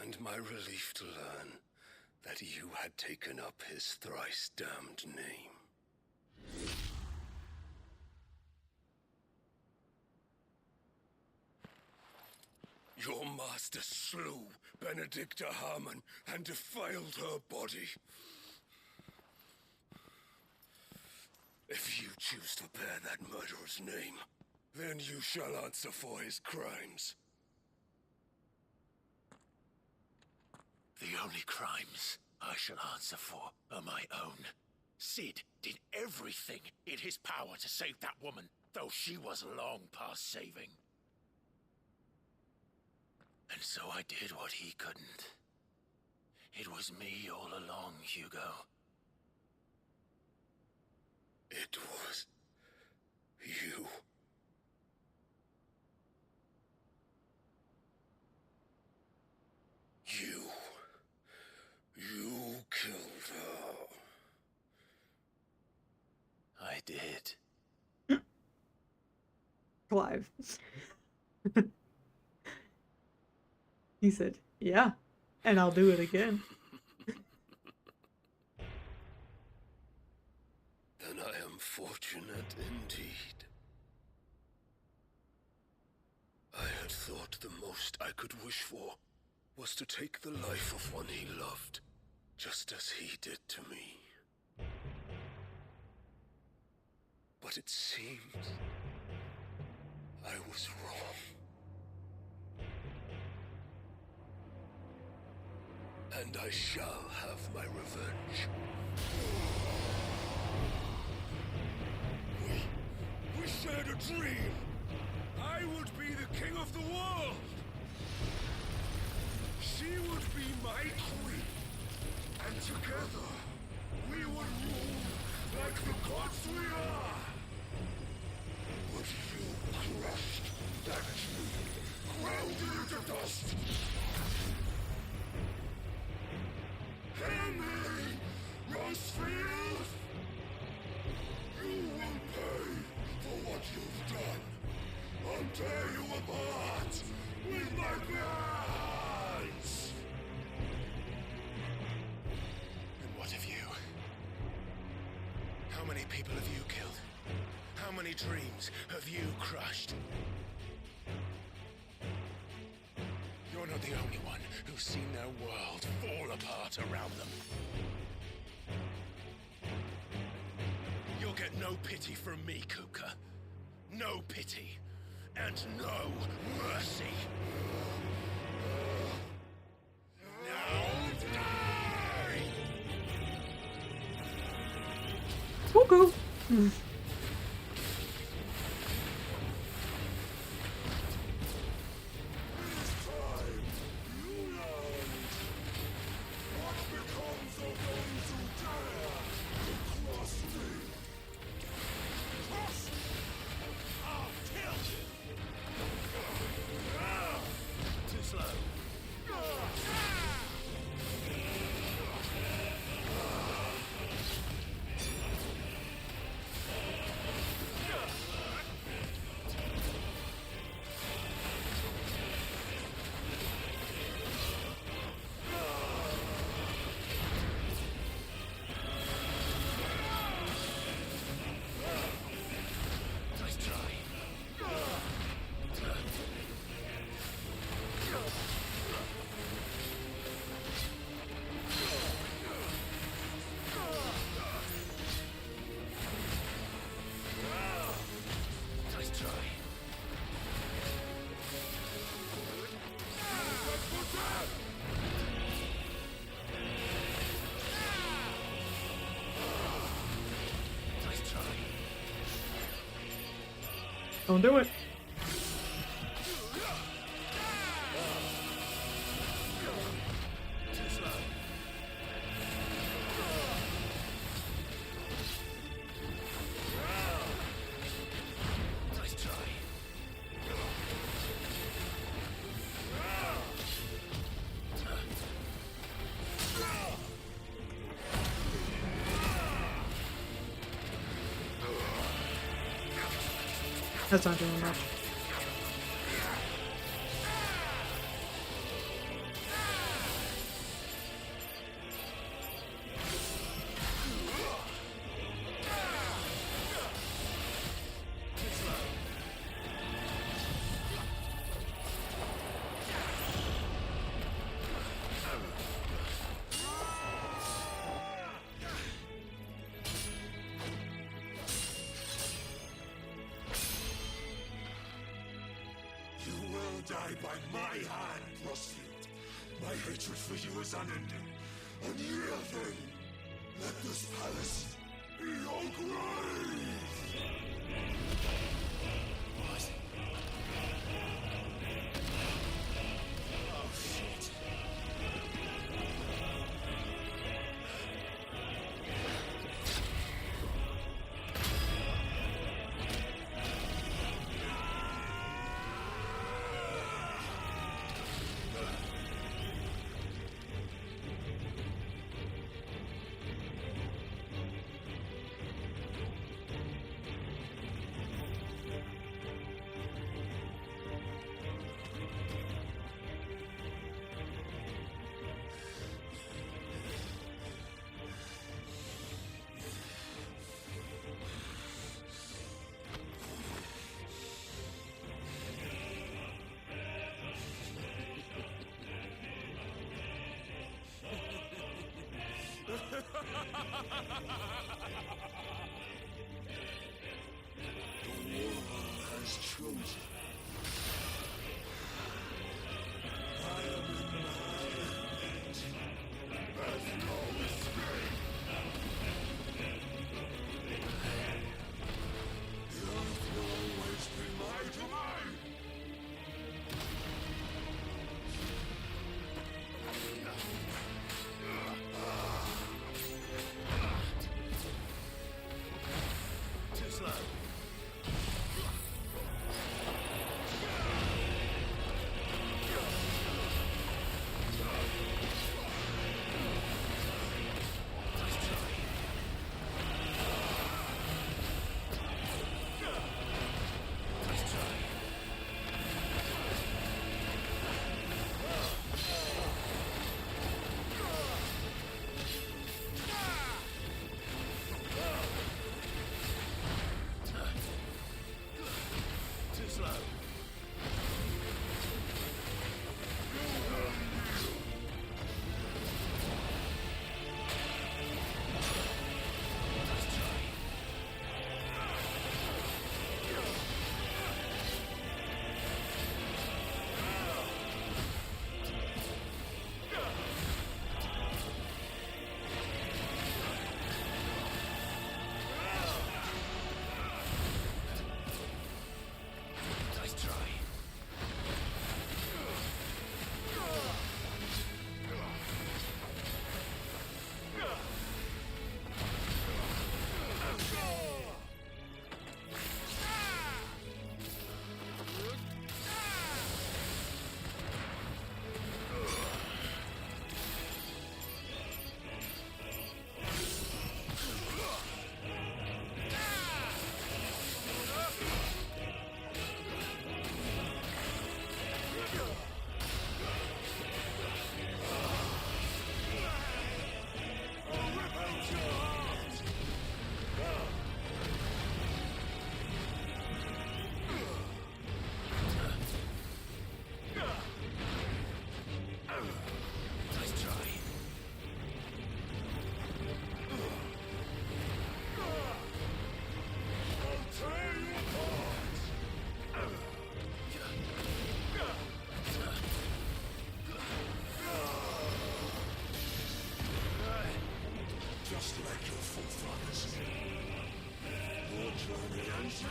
And my relief to learn that you had taken up his thrice damned name. Your master slew Benedicta Harmon and defiled her body. If you choose to bear that murderer's name, then you shall answer for his crimes. The only crimes I shall answer for are my own. Sid did everything in his power to save that woman, though she was long past saving. And so I did what he couldn't. It was me all along, Hugo. It was you. You killed her. I did. Clive. He said, yeah, and I'll do it again. Then I am fortunate indeed. I had thought the most I could wish for was to take the life of one he loved, just as he did to me. But it seems I was wrong. And I shall have my revenge. We shared a dream. I would be the king of the world. She would be my queen. And together, we would rule like the gods we are. But you crushed that dream, ground it into dust. Hear me, Rosefield! You will pay for what you've done. I'll tear you apart with my hands! And what of you? How many people have you killed? How many dreams have you crushed? You're not the only one who's seen their world fall apart around them. You'll get no pity from me, Kuka. No pity. And no mercy. Now die! Cuckoo! Too slow. Nice try. Nice try. Nice try. Don't do it. Too slow. Nice try. That's not doing much. Too slow. will die by my hand, Frostfield. My hatred for you is unending, unyielding. Let this palace be your grave! What? Oh, shit. The world has chosen. I am in my end. There's no escape. The earth will always be my domain. Too slow. Too slow. Nice try. Nice try. Just like your forefathers. Your journey ends now.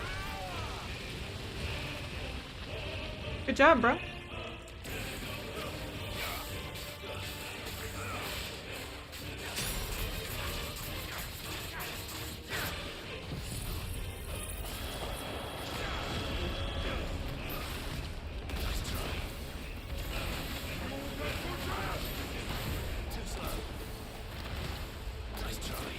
Good job, bro. Too slow. Nice try.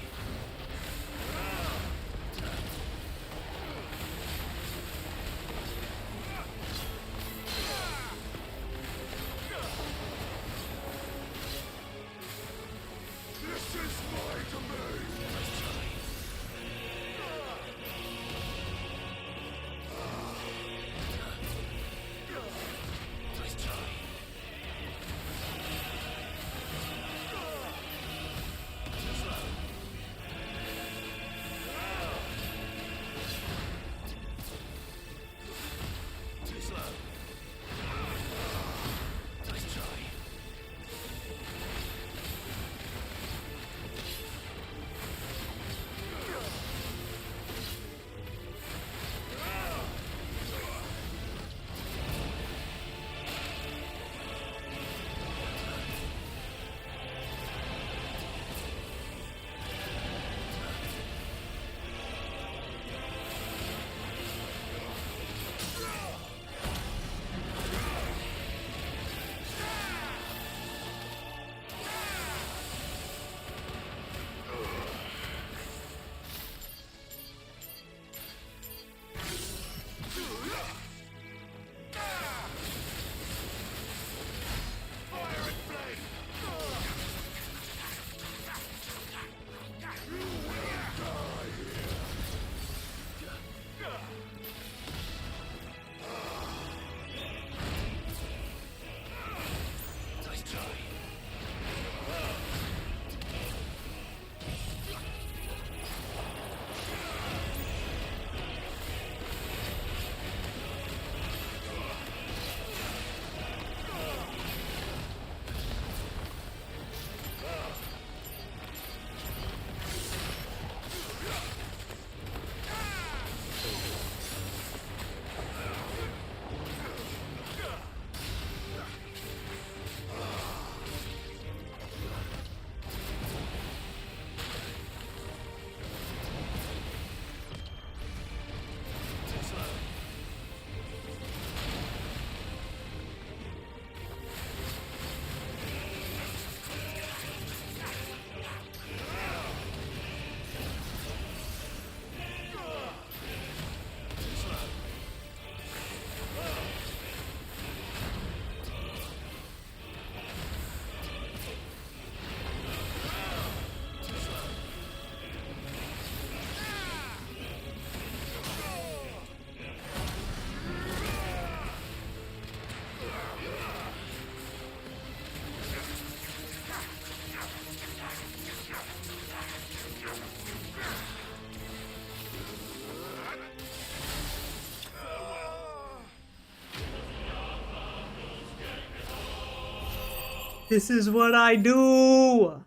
This is what I do!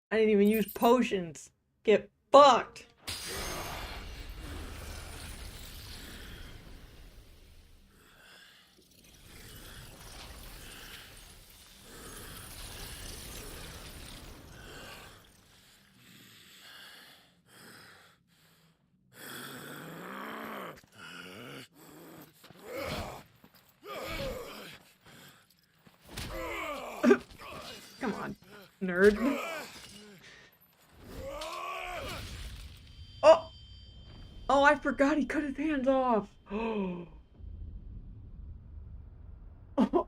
I didn't even use potions. Get fucked! Come on, nerd. Oh! Oh, I forgot he cut his hands off! Oh. Oh.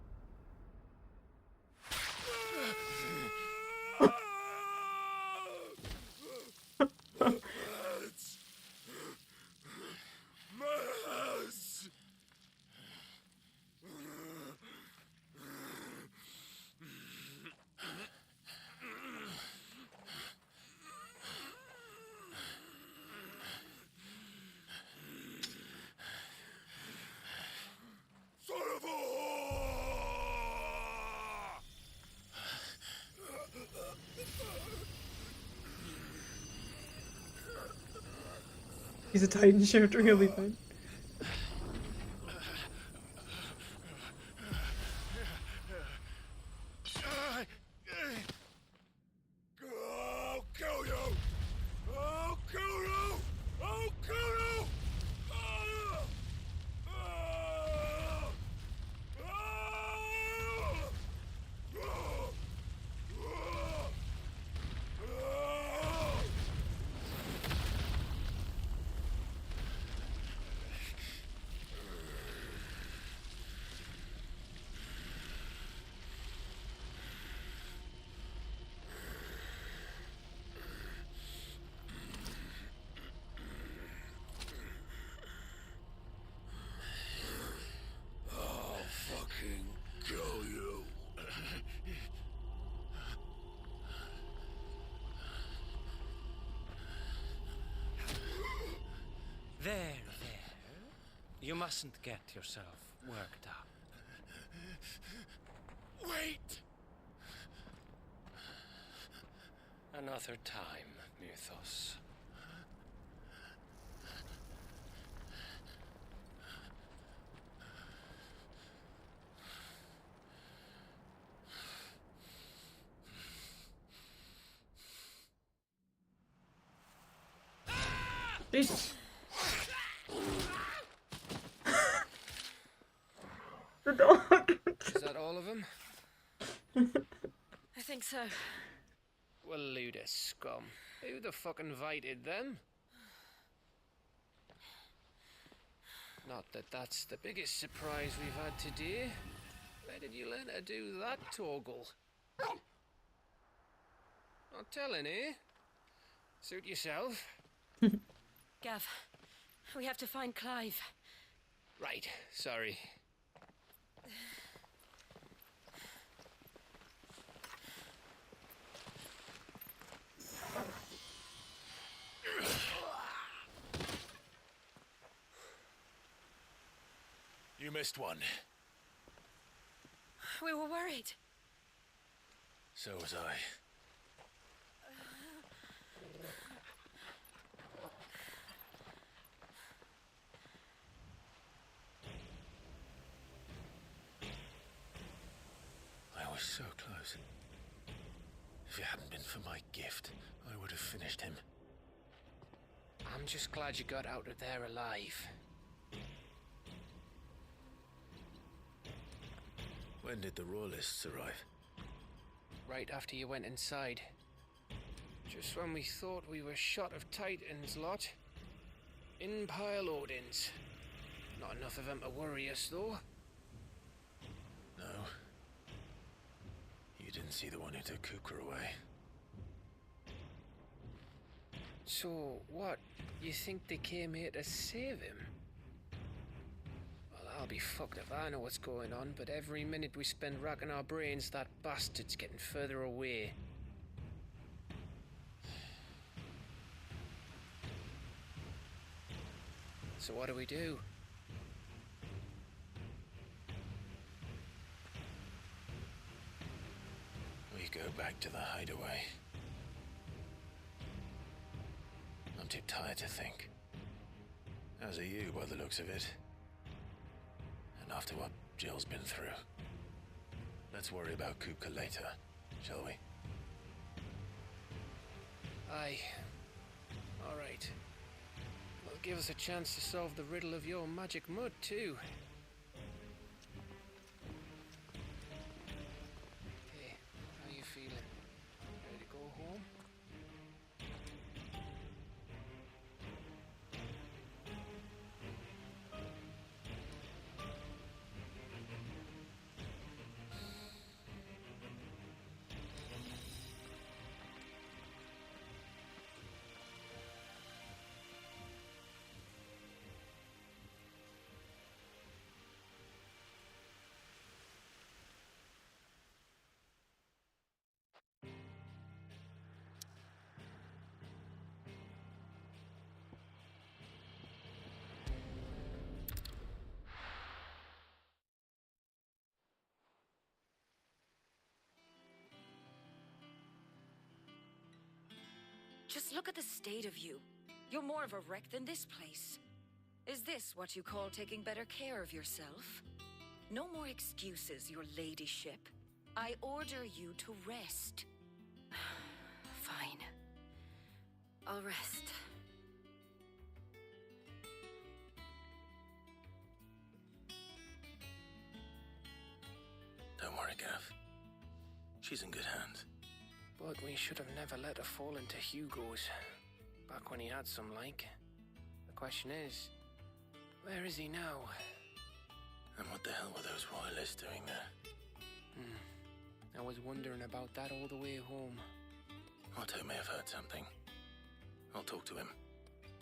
He's a Titan shifter, he'll be fine. I'll kill you! I'll kill you! I'll kill you! I'll fucking kill you. There, there. You mustn't get yourself worked up. Wait! Another time, Mythos. Jesus. The dog. Is that all of them? I think so. Well, load of scum. Who the fuck invited them? Not that that's the biggest surprise we've had today. Where did you learn to do that, Torgal? Not telling, eh? Suit yourself. Gav, we have to find Clive. Right, sorry. You missed one. We were worried. So was I. I was so close. If it hadn't been for my gift, I would have finished him. I'm just glad you got out of there alive. When did the Royalists arrive? Right after you went inside. Just when we thought we were shot of Titans lot. In pile Odins. Not enough of them to worry us, though. No. You didn't see the one who took Kukra away. So, what? You think they came here to save him? Well, I'll be fucked if I know what's going on, but every minute we spend racking our brains, that bastard's getting further away. So what do we do? back to the hideaway. I'm too tired to think. As are you, by the looks of it. And after what Jill's been through. Let's worry about Kupka later, shall we? Aye. Alright. Well, give us a chance to solve the riddle of your magic mud, too. Hey, how you feeling? Ready to go home? Just look at the state of you. You're more of a wreck than this place. Is this what you call taking better care of yourself? No more excuses, your ladyship. I order you to rest. Fine. I'll rest. Don't worry, Gav. She's in good hands. But we should have never let her fall into Hugo's. Back when he had some like. The question is, where is he now? And what the hell were those royalists doing there? I was wondering about that all the way home. Otto may have heard something. I'll talk to him.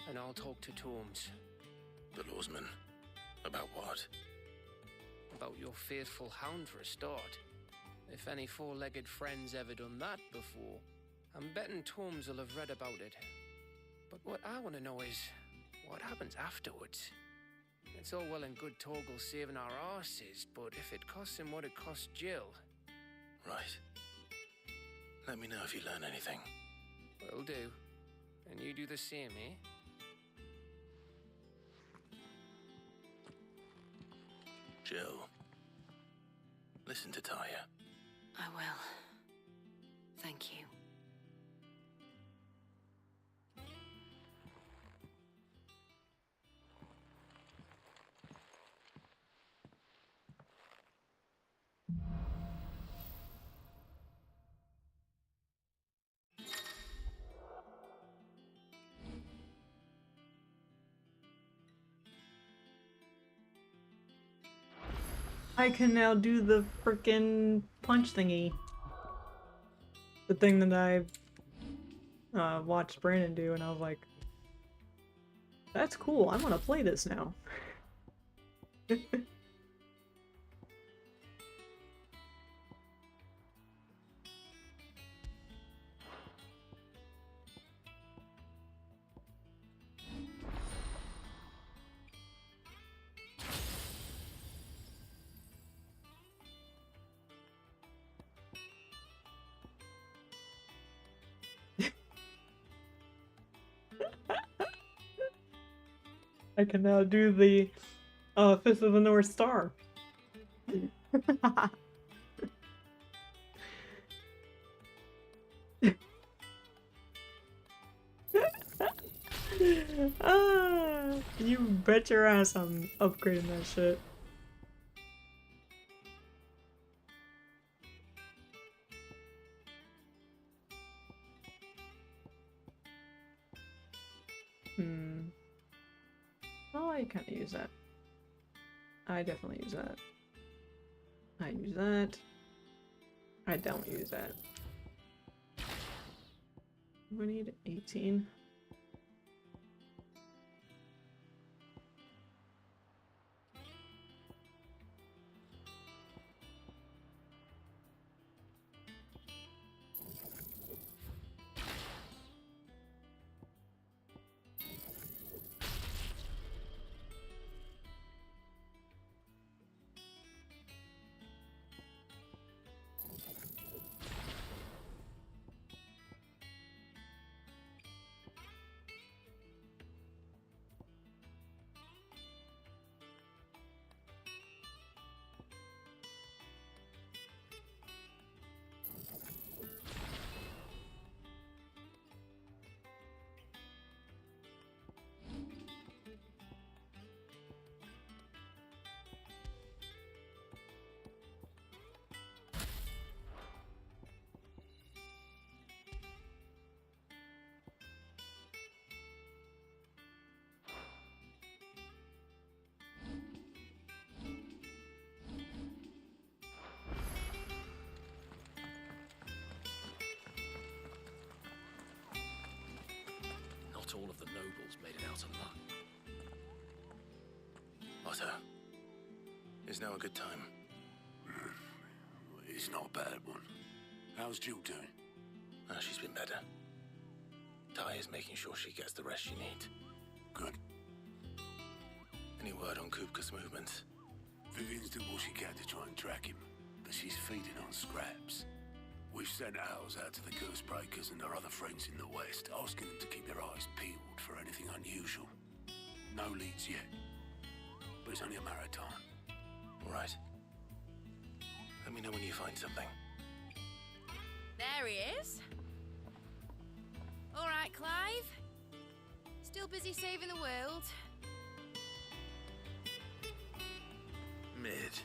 And I'll talk to Tomes. The lawsman. About what? About your faithful hound for a start. If any four-legged friend's ever done that before, I'm betting Tomes will have read about it. But what I want to know is, what happens afterwards? It's all well and good Torgal saving our arses, but if it costs him what it cost Jill... Right. Let me know if you learn anything. Will do. And you do the same, eh? Jill. Listen to Taya. I will. Thank you. I can now do the frickin' punch thingy. The thing that I watched Brandon do, and I was like, that's cool, I want to play this now. I can now do the Fist of the North Star. You bet your ass I'm upgrading that shit. Well, I kind of use that. I definitely use that. I use that. I don't use that. We need 18. not all of the nobles made it out alive. Otto, is now a good time? It's not a bad one. How's Jill doing? She's been better. Ty is making sure she gets the rest she needs. Good. Any word on Kupka's movements? Vivian's doing what she can to try and track him, but she's feeding on scraps. We've sent ours out to the Cursebreakers and our other friends in the West, asking them to keep their eyes peeled for anything unusual. No leads yet, but it's only a matter of time. All right. Let me know when you find something. There he is. All right, Clive. Still busy saving the world. Mid.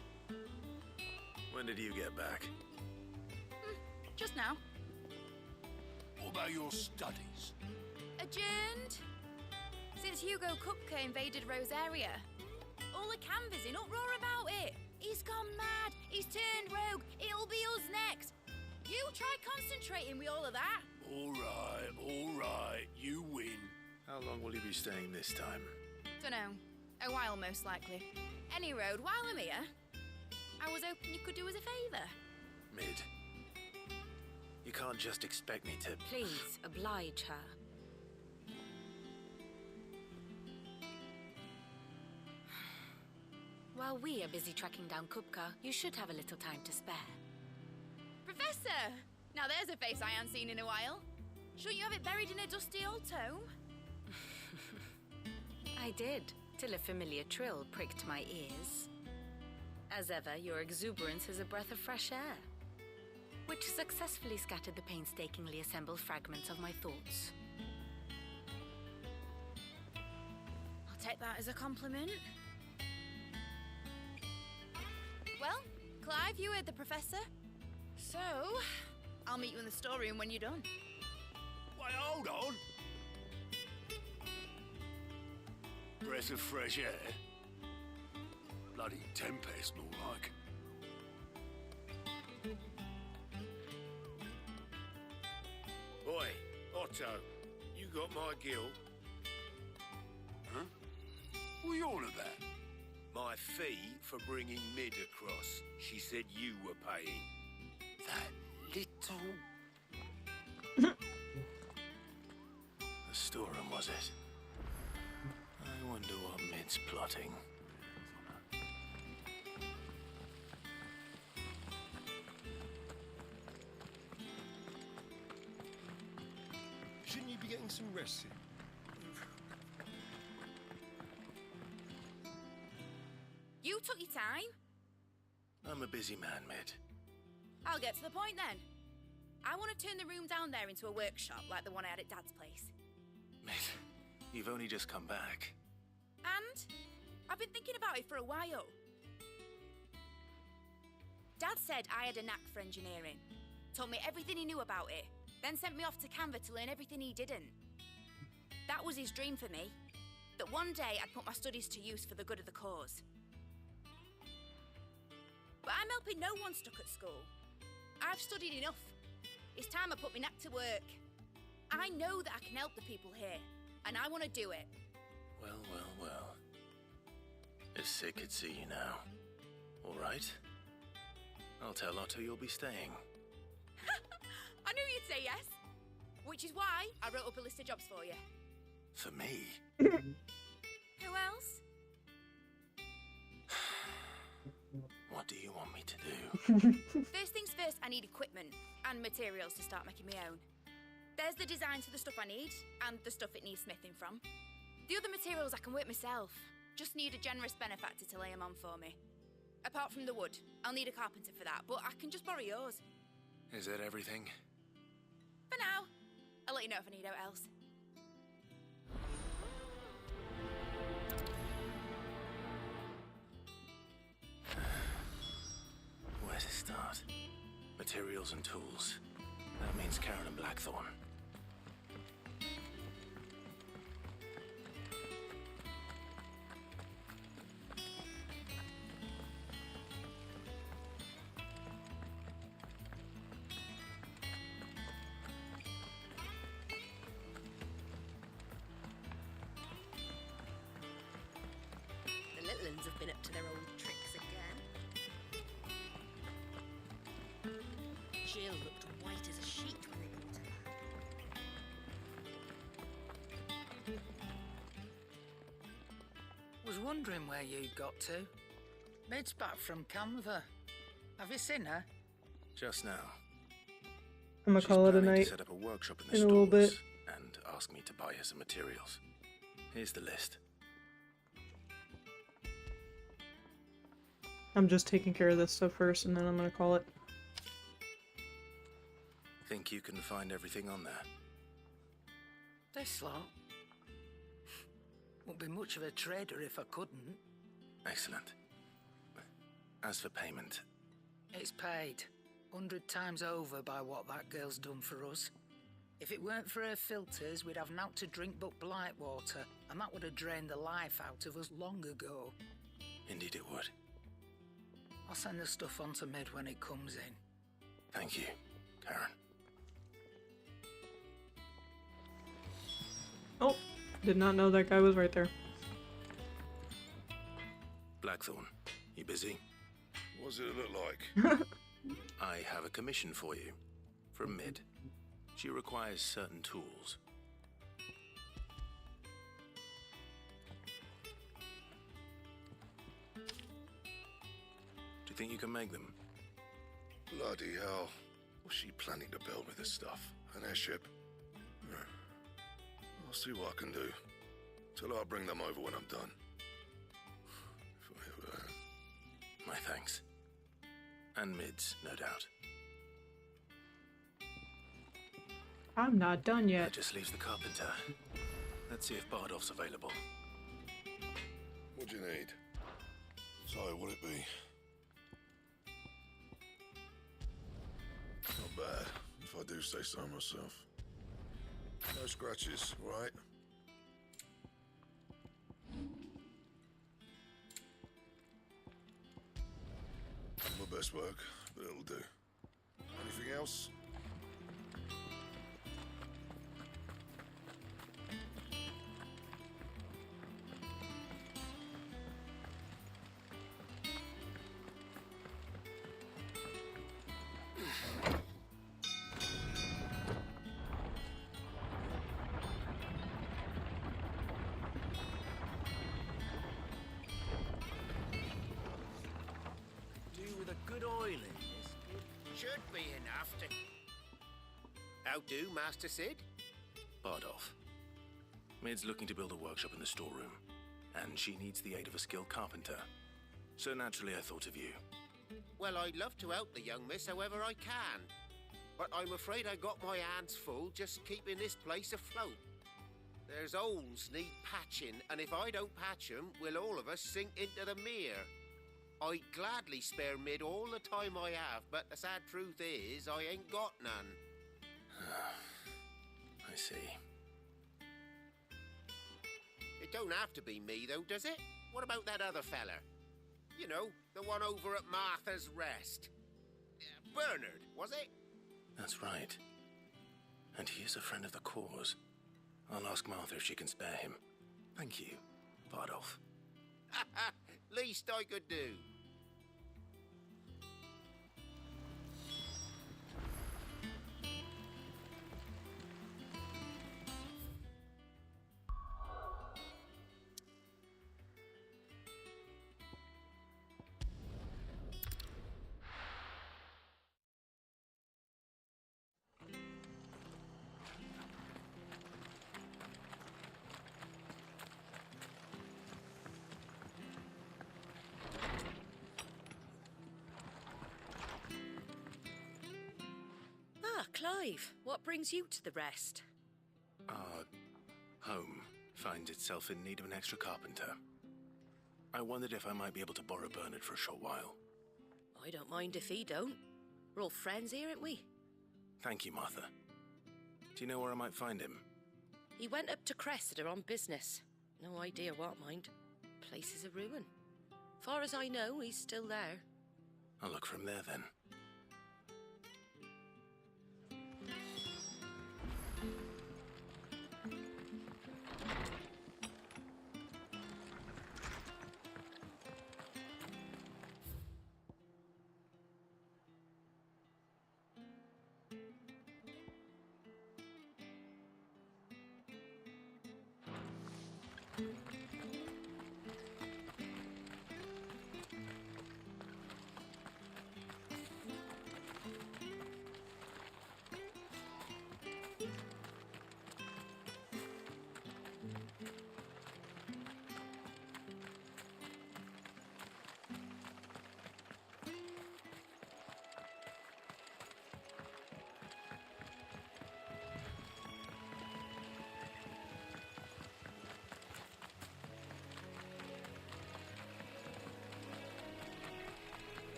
When did you get back? Just now. What about your studies? Adjourned. Since Hugo Kupka invaded Rosaria. All the canvas in uproar about it. He's gone mad. He's turned rogue. It'll be us next. You try concentrating with all of that. All right. You win. How long will you be staying this time? Dunno. A while, most likely. Any road, while I'm here, I was hoping you could do us a favour. Mid. You can't just expect me to... Please, oblige her. While we are busy tracking down Kupka, you should have a little time to spare. Professor! Now there's a face I haven't seen in a while. Shouldn't you have it buried in a dusty old tome? I did, till a familiar trill pricked my ears. As ever, your exuberance is a breath of fresh air, which successfully scattered the painstakingly assembled fragments of my thoughts. I'll take that as a compliment. Well, Clive, you heard the professor. So, I'll meet you in the storeroom when you're done. Wait, hold on. Breath of fresh air. Bloody tempest, more like. Oi, Otto, you got my guilt? Huh? What are you on about? My fee for bringing Mid across. She said you were paying. That little... The storeroom, was it? I wonder what Mid's plotting. Shouldn't you be getting some rest soon? You took your time. I'm a busy man, Mid. I'll get to the point then. I want to turn the room down there into a workshop like the one I had at Dad's place. Mid, you've only just come back. And I've been thinking about it for a while. Dad said I had a knack for engineering. Told me everything he knew about it. Then sent me off to Canva to learn everything he didn't. That was his dream for me. That one day I'd put my studies to use for the good of the cause. But I'm helping no one stuck at school. I've studied enough. It's time I put my knack to work. I know that I can help the people here, and I want to do it. Well. If Sid could see you now. All right. I'll tell Otto you'll be staying. I knew you'd say yes. Which is why I wrote up a list of jobs for you. For me? Who else? What do you want me to do? First things first, I need equipment and materials to start making my own. There's the designs for the stuff I need and the stuff it needs smithing from. The other materials I can work myself. Just need a generous benefactor to lay them on for me. Apart from the wood, I'll need a carpenter for that, but I can just borrow yours. Is that everything? For now. I'll let you know if I need out else. Where to start? Materials and tools. That means Karen and Blackthorn. goblins have been up to their old tricks again. Jill looked white as a sheet when they brought her back. Was wondering where you got to. Mid's back from Canva. Have you seen her? Just now. I'm gonna call it a Planning night to set up a workshop in the in a little stores bit. and ask me to buy her some materials. Here's the list. I'm just taking care of this stuff first, and then I'm gonna call it. Think you can find everything on there? This lot. Wouldn't be much of a trader if I couldn't. Excellent. As for payment, It's paid 100 times over by what that girl's done for us. If it weren't for her filters, we'd have naught to drink but blight water, and that would have drained the life out of us long ago. indeed it would. I'll send the stuff on to Mid when it comes in. Thank you, Karen. Oh, did not know that guy was right there. Blackthorn, you busy? What does it look like? I have a commission for you. From Mid. She requires certain tools. Do you think you can make them? Bloody hell. What's she planning to build with this stuff? An airship? I'll see what I can do. Tell her I'll bring them over when I'm done. My thanks. And Mid's, no doubt. I'm not done That yet. just leaves the carpenter. Let's see if Bardolph's available. What do you need? Sorry, what it be? Not bad, if I do say so myself. No scratches, right? My best work, but it'll do. Anything else? Do with a good oil in this. Should be enough to... How do, Master Sid? Bardolph. Mid's looking to build a workshop in the storeroom, and she needs the aid of a skilled carpenter. So naturally I thought of you. Well, I'd love to help the young miss however I can. But I'm afraid I got my hands full just keeping this place afloat. There's holes need patching, and if I don't patch 'em, will all of us sink into the mere. I'd gladly spare Mid all the time I have, but the sad truth is, I ain't got none. I see. It don't have to be me, though, does it? What about that other fella? You know, the one over at Martha's Rest. Bernard, was it? That's right. And he is a friend of the cause. I'll ask Martha if she can spare him. Thank you, Bardolph. Least I could do. Ah, Clive, what brings you to the rest? Our home finds itself in need of an extra carpenter. I wondered if I might be able to borrow Bernard for a short while. I don't mind if he don't. We're all friends here, aren't we? Thank you, Martha. Do you know where I might find him? He went up to Cressida on business. No idea what, mind. Place is a ruin. Far as I know, he's still there. I'll look for him there then.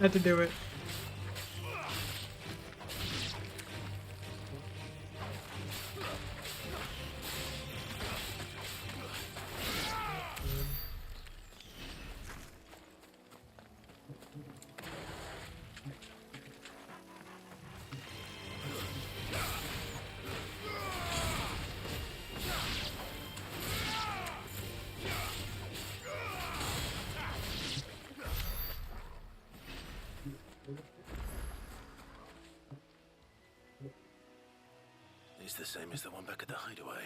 Had to do it. It's the same as the one back at the hideaway.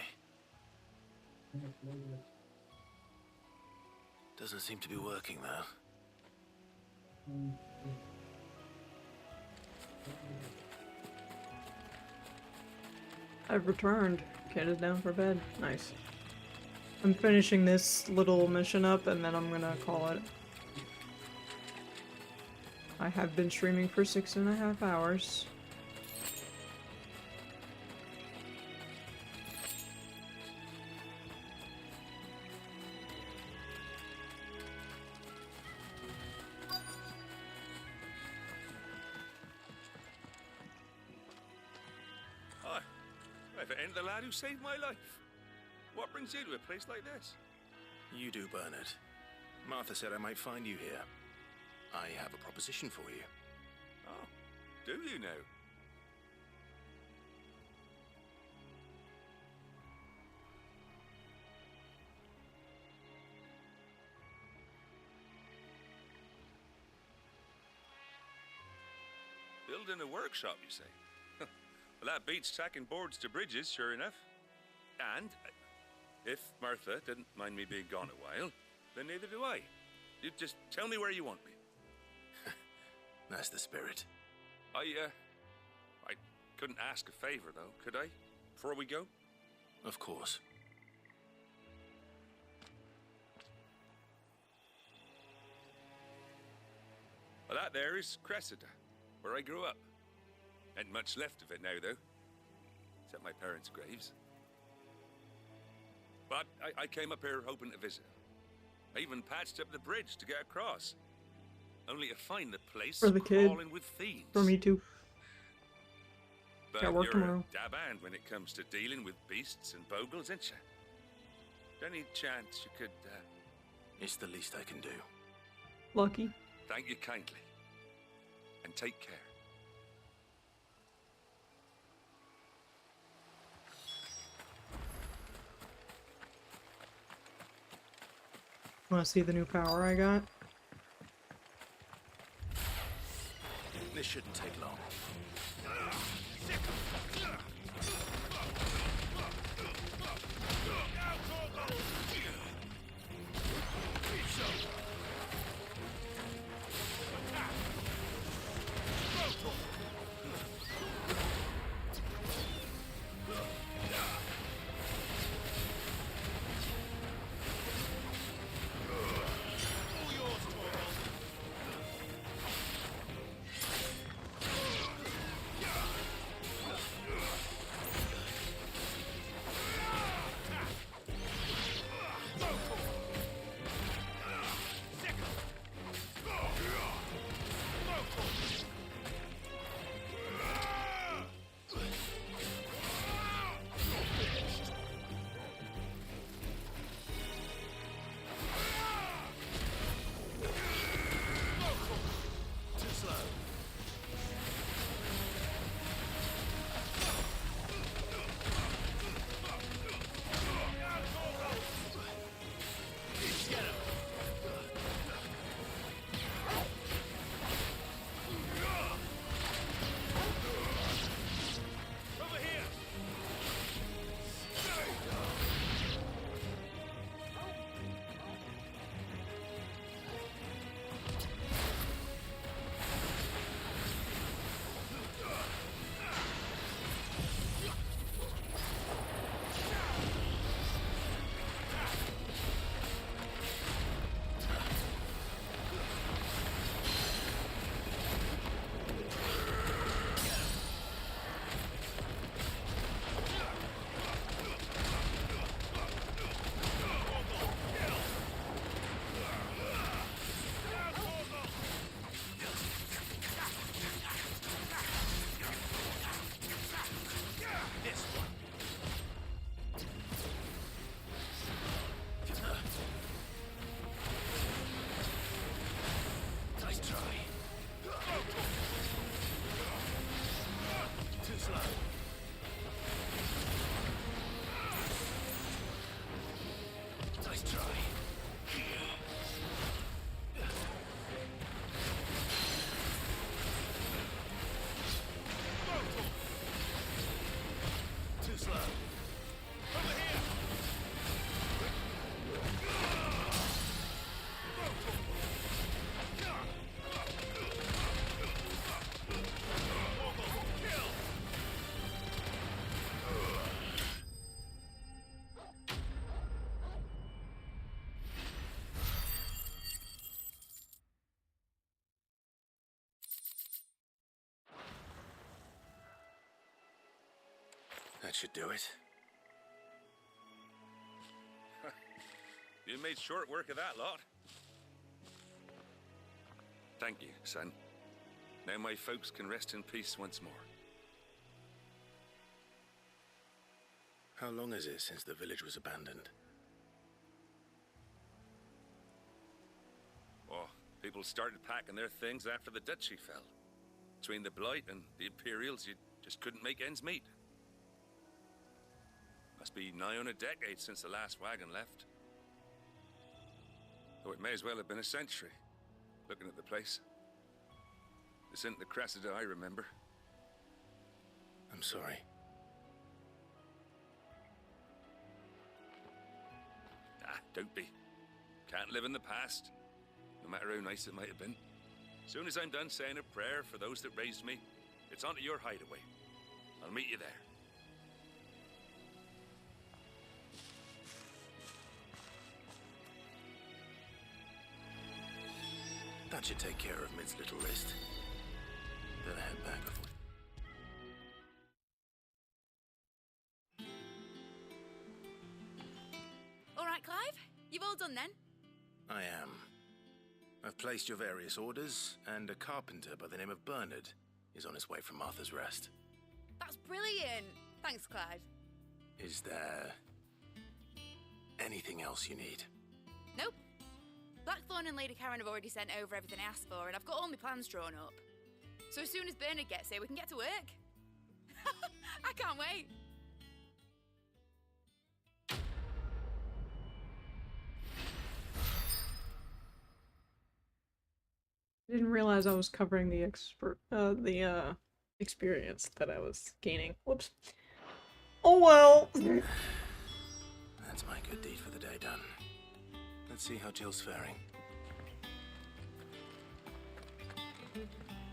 Doesn't seem to be working, though. I've returned. Kid is down for bed. Nice. I'm finishing this little mission up and then I'm gonna call it. I have been streaming for 6.5 hours. Hi. If it ain't the lad who saved my life. What brings you to a place like this? You do, Bernard. Martha said I might find you here. I have a proposition for you. Oh, do you now? Building a workshop, you say? Well, that beats tacking boards to bridges, sure enough. And if Martha didn't mind me being gone a while, then neither do I. You just tell me where you want me. That's the spirit. I couldn't ask a favor, though, could I? Before we go? Of course. Well, that there is Cressida, where I grew up. Ain't much left of it now, though. Except my parents' graves. But I came up here hoping to visit. I even patched up the bridge to get across. Only to find the place For the kid. crawling with thieves. For me too. But Got work you're tomorrow. a dab hand when it comes to dealing with beasts and bogles, ain't you? Any chance you could, It's the least I can do. Lucky. Thank you kindly. And take care. Wanna see the new power I got? This shouldn't take long. That should do it. You made short work of that lot. Thank you, son. Now my folks can rest in peace once more. How long is it since the village was abandoned? Oh, people started packing their things after the duchy fell. Between the Blight and the Imperials, you just couldn't make ends meet. Must be nigh on a decade since the last wagon left. Though it may as well have been a century, looking at the place. This isn't the Cressida I remember. I'm sorry. Ah, don't be. Can't live in the past, no matter how nice it might have been. Soon as I'm done saying a prayer for those that raised me, it's on to your hideaway. I'll meet you there. That should take care of Mid's little list. Better head back before... All right, Clive? You've all done then? I am. I've placed your various orders, and a carpenter by the name of Bernard is on his way from Arthur's Rest. That's brilliant. Thanks, Clive. Is there... anything else you need? Nope. Blackthorn and Lady Karen have already sent over everything I asked for, and I've got all my plans drawn up. So as soon as Bernard gets here, we can get to work. I can't wait. I didn't realize I was covering the experience that I was gaining. Whoops. Oh well. That's my good deed for the day done. Let's see how Jill's faring.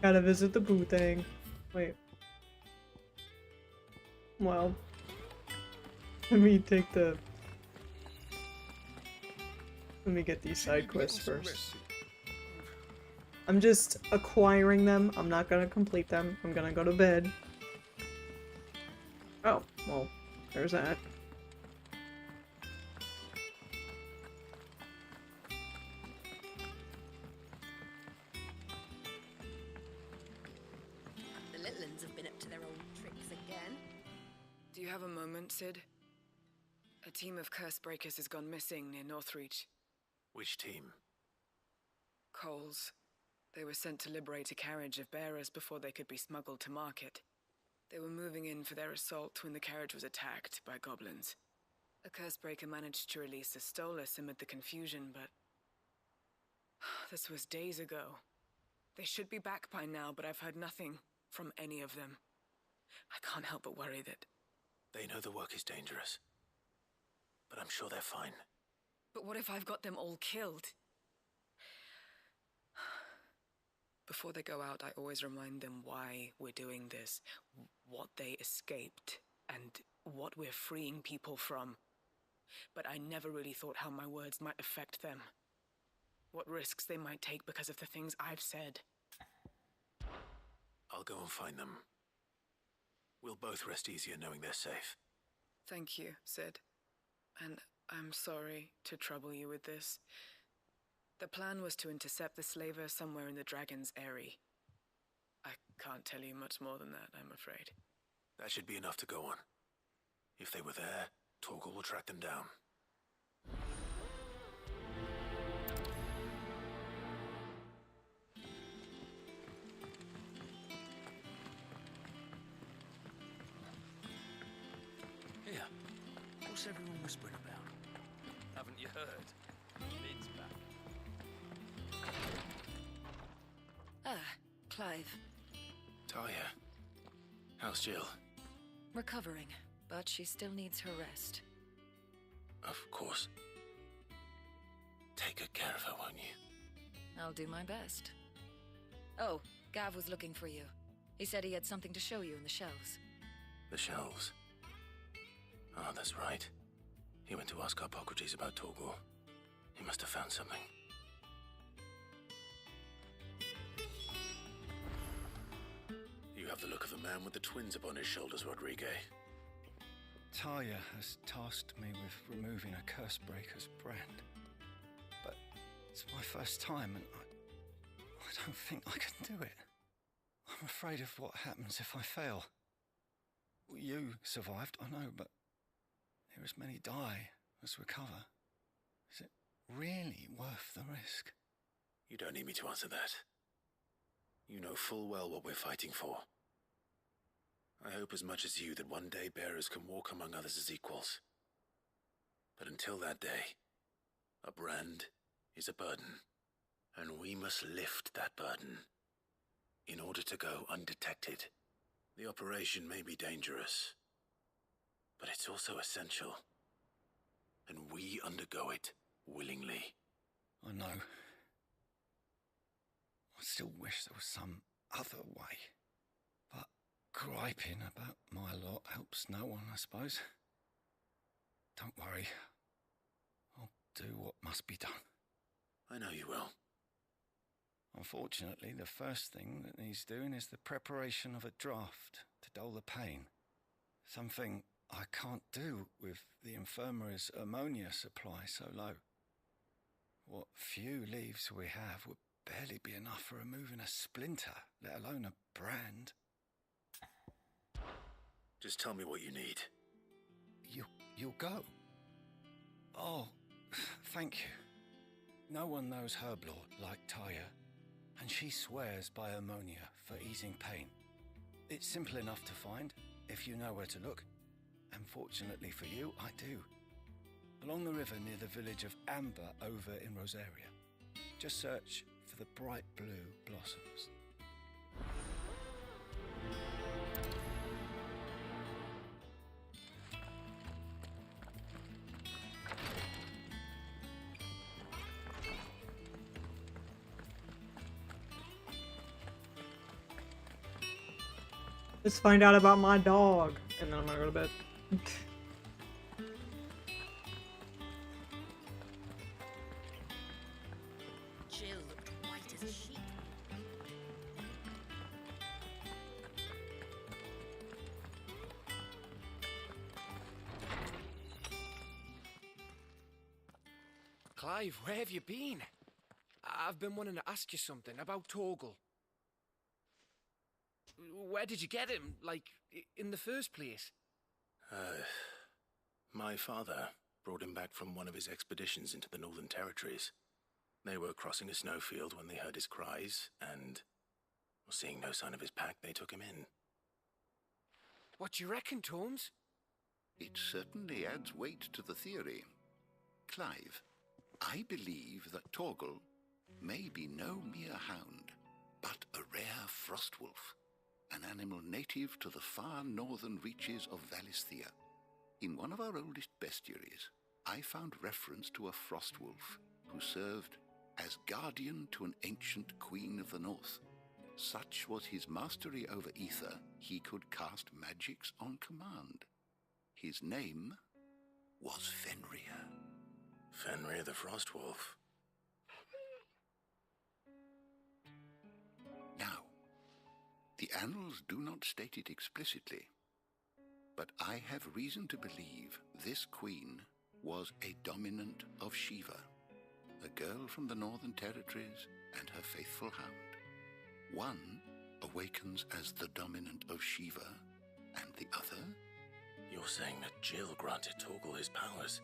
Gotta visit the boo thing. Wait. Well. Let me take the... Let me get these side quests first. I'm just acquiring them. I'm not gonna complete them. I'm gonna go to bed. Oh, well, there's that. The little uns have been up to their old tricks again. Do you have a moment, Sid? A team of curse breakers has gone missing near Northreach. Which team? Coles. They were sent to liberate a carriage of bearers before they could be smuggled to market. They were moving in for their assault when the carriage was attacked by goblins. A cursebreaker managed to release a Stolas amid the confusion, but... this was days ago. They should be back by now, but I've heard nothing from any of them. I can't help but worry that... They know the work is dangerous. But I'm sure they're fine. But what if I've got them all killed? Before they go out, I always remind them why we're doing this, what they escaped, and what we're freeing people from. But I never really thought how my words might affect them. What risks they might take because of the things I've said. I'll go and find them. We'll both rest easier knowing they're safe. Thank you, Sid. And I'm sorry to trouble you with this. The plan was to intercept the slaver somewhere in the Dragon's Eyrie. I can't tell you much more than that, I'm afraid. That should be enough to go on. If they were there, Torgal will track them down. Here, what's everyone whispering about? Haven't you heard? Mid's back. Ah, Clive. Talia. How's Jill? Recovering, but she still needs her rest. Of course. Take good care of her, won't you? I'll do my best. Oh, Gav was looking for you. He said he had something to show you in the shelves. The shelves. Ah, that's right. He went to ask Harpocrates about Torgal. He must have found something. You have the look of a man with the twins upon his shoulders, Rodrigue. Talia has tasked me with removing a Cursebreaker's brand. But it's my first time and I don't think I can do it. I'm afraid of what happens if I fail. You survived, I know, but here as many die as recover. Is it really worth the risk? You don't need me to answer that. You know full well what we're fighting for. I hope as much as you that one day bearers can walk among others as equals. But until that day, a brand is a burden, and we must lift that burden in order to go undetected. The operation may be dangerous, but it's also essential, and we undergo it willingly. I know. I still wish there was some other way. But griping about my lot helps no one, I suppose. Don't worry. I'll do what must be done. I know you will. Unfortunately, the first thing that needs doing is the preparation of a draft to dull the pain. Something I can't do with the infirmary's ammonia supply so low. What few leaves we have would barely be enough for removing a splinter, let alone a brand. Just tell me what you need. You'll go? Oh, thank you. No one knows Herblord like Taya, and she swears by ammonia for easing pain. It's simple enough to find, if you know where to look. And fortunately for you, I do. Along the river near the village of Amber over in Rosaria. Just search for the bright blue blossoms. Let's find out about my dog, and then I'm gonna go to bed. Jill looked white as a sheet. Clive, where have you been? I've been wanting to ask you something about Torgal. Where did you get him, like, in the first place? My father brought him back from one of his expeditions into the Northern Territories. They were crossing a snowfield when they heard his cries, and, seeing no sign of his pack, they took him in. What do you reckon, Torms? It certainly adds weight to the theory. Clive, I believe that Torgal may be no mere hound, but a rare frostwolf, an animal native to the far northern reaches of Valisthea. In one of our oldest bestiaries, I found reference to a frostwolf who served as guardian to an ancient queen of the north. Such was his mastery over ether, he could cast magics on command. His name was Fenrir. Fenrir the Frostwolf. Now, the annals do not state it explicitly, but I have reason to believe this queen was a dominant of Shiva, a girl from the Northern Territories and her faithful hound. One awakens as the dominant of Shiva, and the other... You're saying that Jill granted Torgal his powers?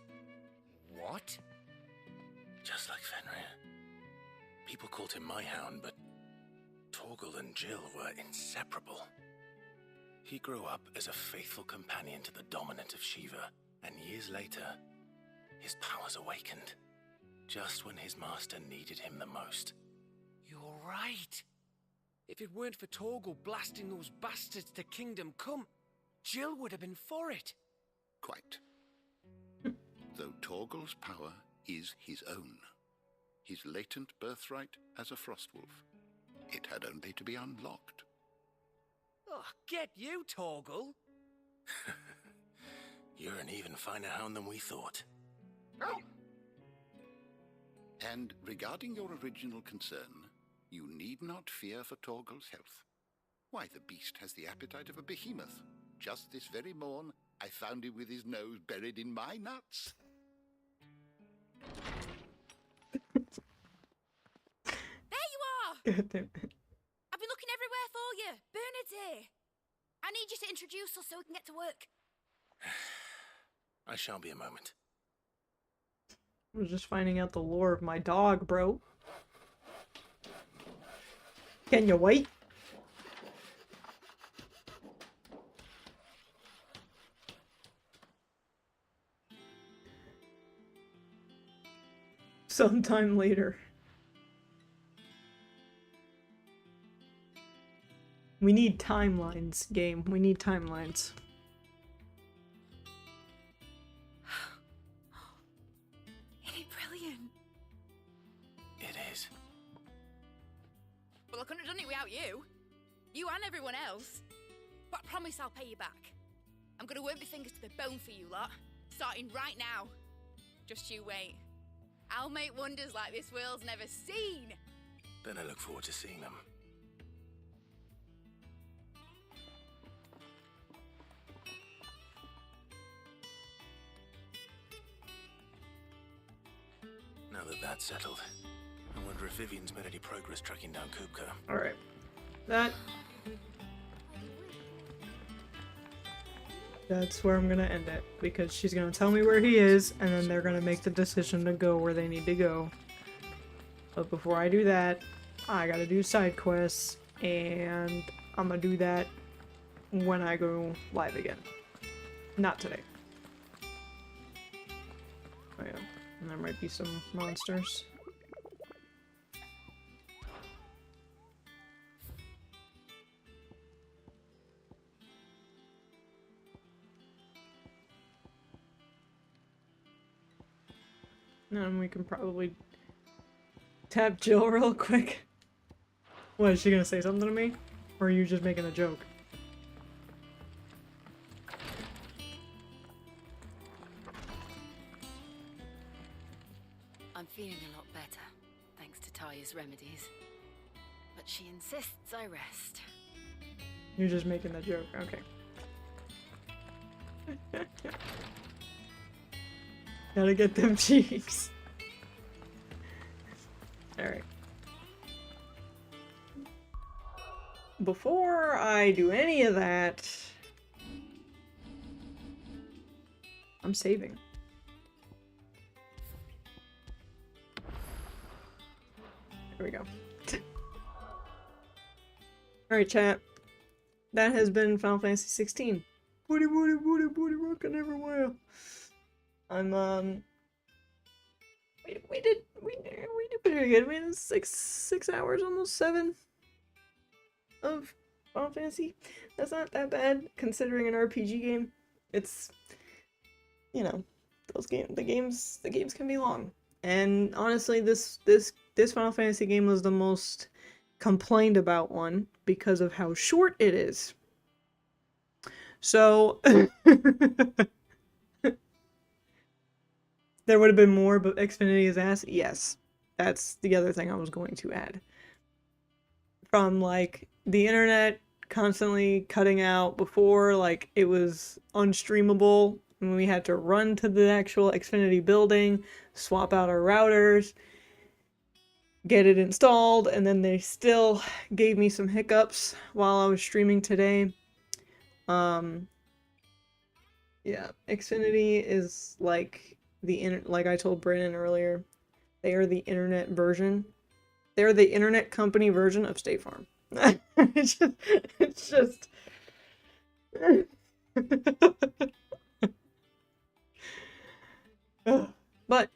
What? Just like Fenrir. People called him my hound, but Torgal and Jill were inseparable. He grew up as a faithful companion to the dominant of Shiva, and years later, his powers awakened, just when his master needed him the most. You're right. If it weren't for Torgal blasting those bastards to Kingdom Come, Jill would have been for it. Quite. Though Torgal's power is his own, his latent birthright as a frostwolf, it had only to be unlocked. Oh, get you, Torgal! You're an even finer hound than we thought. And regarding your original concern, you need not fear for Torgal's health. Why, the beast has the appetite of a behemoth. Just this very morn, I found him with his nose buried in my nuts. There you are! God damn it. I've been looking everywhere for you. Bernard's here. I need you to introduce us so we can get to work. I shall be a moment. I was just finding out the lore of my dog, bro. Can you wait? Sometime later. We need timelines, game. We need timelines. Ain't it brilliant? It is. Well, I couldn't have done it without you. You and everyone else. But I promise I'll pay you back. I'm gonna work my fingers to the bone for you lot. Starting right now. Just you wait. I'll make wonders like this world's never seen. Then I look forward to seeing them. Now that that's settled, I wonder if Vivian's made any progress tracking down Kupka. Alright. That's where I'm gonna end it, because she's gonna tell me where he is, and then they're gonna make the decision to go where they need to go. But before I do that, I gotta do side quests, and I'm gonna do that when I go live again. Not today. Oh yeah, and there might be some monsters. And we can probably tap Jill real quick. What, is she gonna say something to me? Or are you just making a joke? I'm feeling a lot better, thanks to Taya's remedies. But she insists I rest. You're just making the joke, okay. Gotta get them cheeks. Alright. Before I do any of that, I'm saving. There we go. Alright, chat. That has been Final Fantasy XVI. Booty, rockin' everywhere. We did pretty good. We had six hours, almost 7 of Final Fantasy. That's not that bad considering an RPG game. It's, you know, the games can be long. And honestly, this Final Fantasy game was the most complained about one because of how short it is. So there would have been more, but Xfinity is ass. Yes, that's the other thing I was going to add. From like the internet constantly cutting out before, like it was unstreamable, and we had to run to the actual Xfinity building, swap out our routers, get it installed, and then they still gave me some hiccups while I was streaming today. Yeah, Xfinity is like like I told Brandon earlier, they are the internet version. They're the internet company version of State Farm. It's just But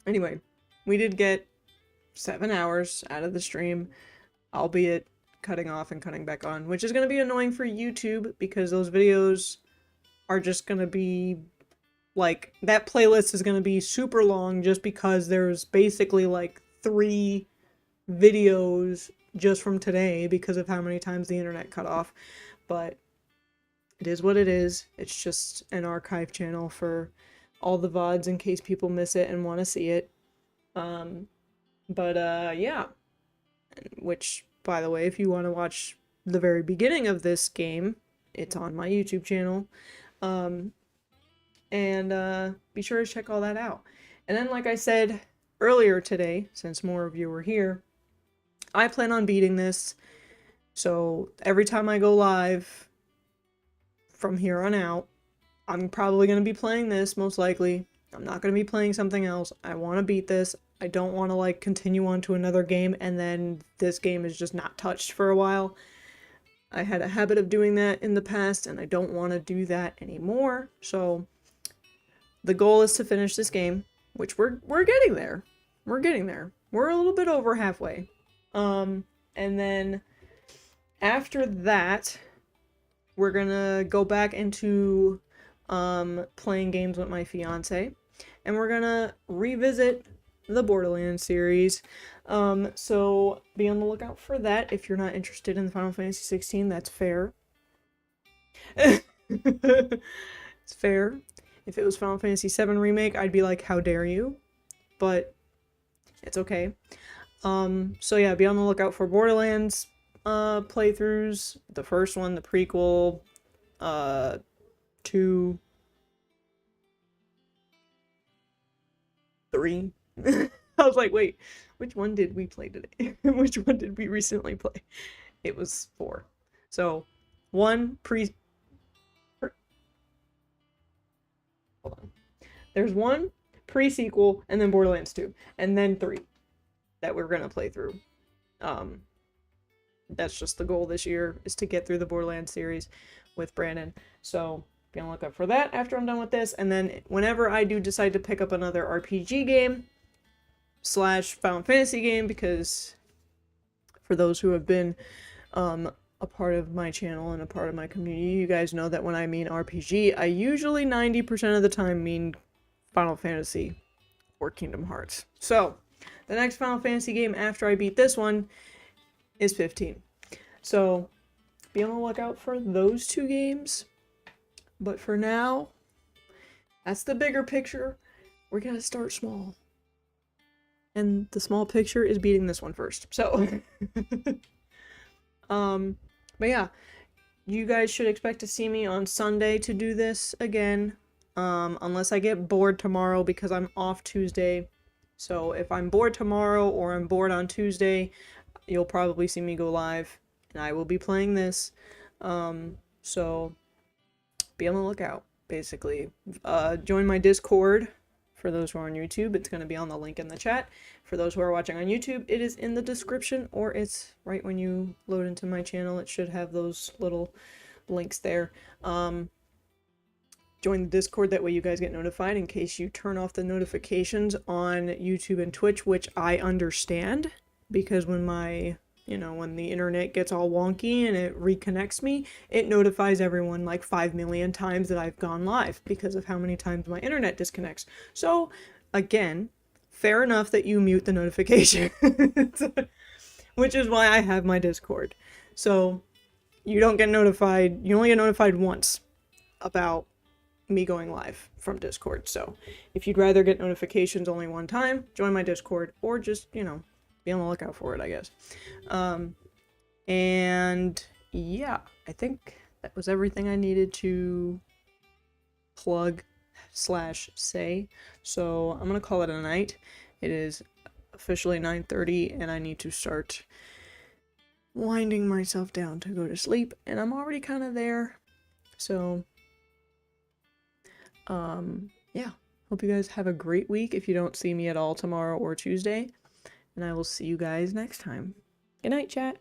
anyway, we did get 7 hours out of the stream, albeit cutting off and cutting back on, which is going to be annoying for YouTube because those videos are just going to be like, that playlist is going to be super long just because there's basically like 3 videos just from today because of how many times the internet cut off. But it is what it is. It's just an archive channel for all the VODs in case people miss it and want to see it. Yeah. Which, by the way, if you want to watch the very beginning of this game, it's on my YouTube channel. And be sure to check all that out. And then, like I said earlier today, since more of you were here, I plan on beating this. So every time I go live from here on out, I'm probably going to be playing this, most likely. I'm not going to be playing something else. I want to beat this. I don't want to, like, continue on to another game and then this game is just not touched for a while. I had a habit of doing that in the past, and I don't want to do that anymore. So the goal is to finish this game, which we're getting there. We're getting there. We're a little bit over halfway. And then after that, we're gonna go back into playing games with my fiance, and we're gonna revisit the Borderlands series. So be on the lookout for that. If you're not interested in the Final Fantasy XVI, that's fair. It's fair. If it was Final Fantasy VII Remake, I'd be like, how dare you? But it's okay. So yeah, be on the lookout for Borderlands playthroughs. The first one, the prequel, 2, 3. I was like, wait, which one did we play today? Which one did we recently play? It was 4. So, 1 Hold on. There's 1 pre-sequel, and then Borderlands 2, and then 3 that we're gonna play through. That's just the goal this year, is to get through the Borderlands series with Brandon. So be on the lookout for that after I'm done with this. And then whenever I do decide to pick up another RPG game / Final Fantasy game, because for those who have been a part of my channel and a part of my community, you guys know that when I mean RPG, I usually 90% of the time mean Final Fantasy or Kingdom Hearts. So the next Final Fantasy game after I beat this one is 15. So be on the lookout for those 2 games. But for now, that's the bigger picture. We're gonna start small. And the small picture is beating this one first. So but yeah, you guys should expect to see me on Sunday to do this again. Unless I get bored tomorrow, because I'm off Tuesday. So if I'm bored tomorrow or I'm bored on Tuesday, you'll probably see me go live, and I will be playing this. So be on the lookout, basically. Join my Discord for those who are on YouTube. It's going to be on the link in the chat. For those who are watching on YouTube, it is in the description, or it's right when you load into my channel. It should have those little links there. Join the Discord, that way you guys get notified in case you turn off the notifications on YouTube and Twitch, which I understand, because when when the internet gets all wonky and it reconnects me, it notifies everyone like 5 million times that I've gone live because of how many times my internet disconnects. So, again, fair enough that you mute the notification, which is why I have my Discord. So, you don't get notified, you only get notified once about me going live from Discord. So, if you'd rather get notifications only one time, join my Discord, or just, be on the lookout for it, I guess. And yeah, I think that was everything I needed to plug / say. So I'm gonna call it a night. It is officially 9:30, and I need to start winding myself down to go to sleep, and I'm already kind of there. So yeah, hope you guys have a great week if you don't see me at all tomorrow or Tuesday. And I will see you guys next time. Good night, chat.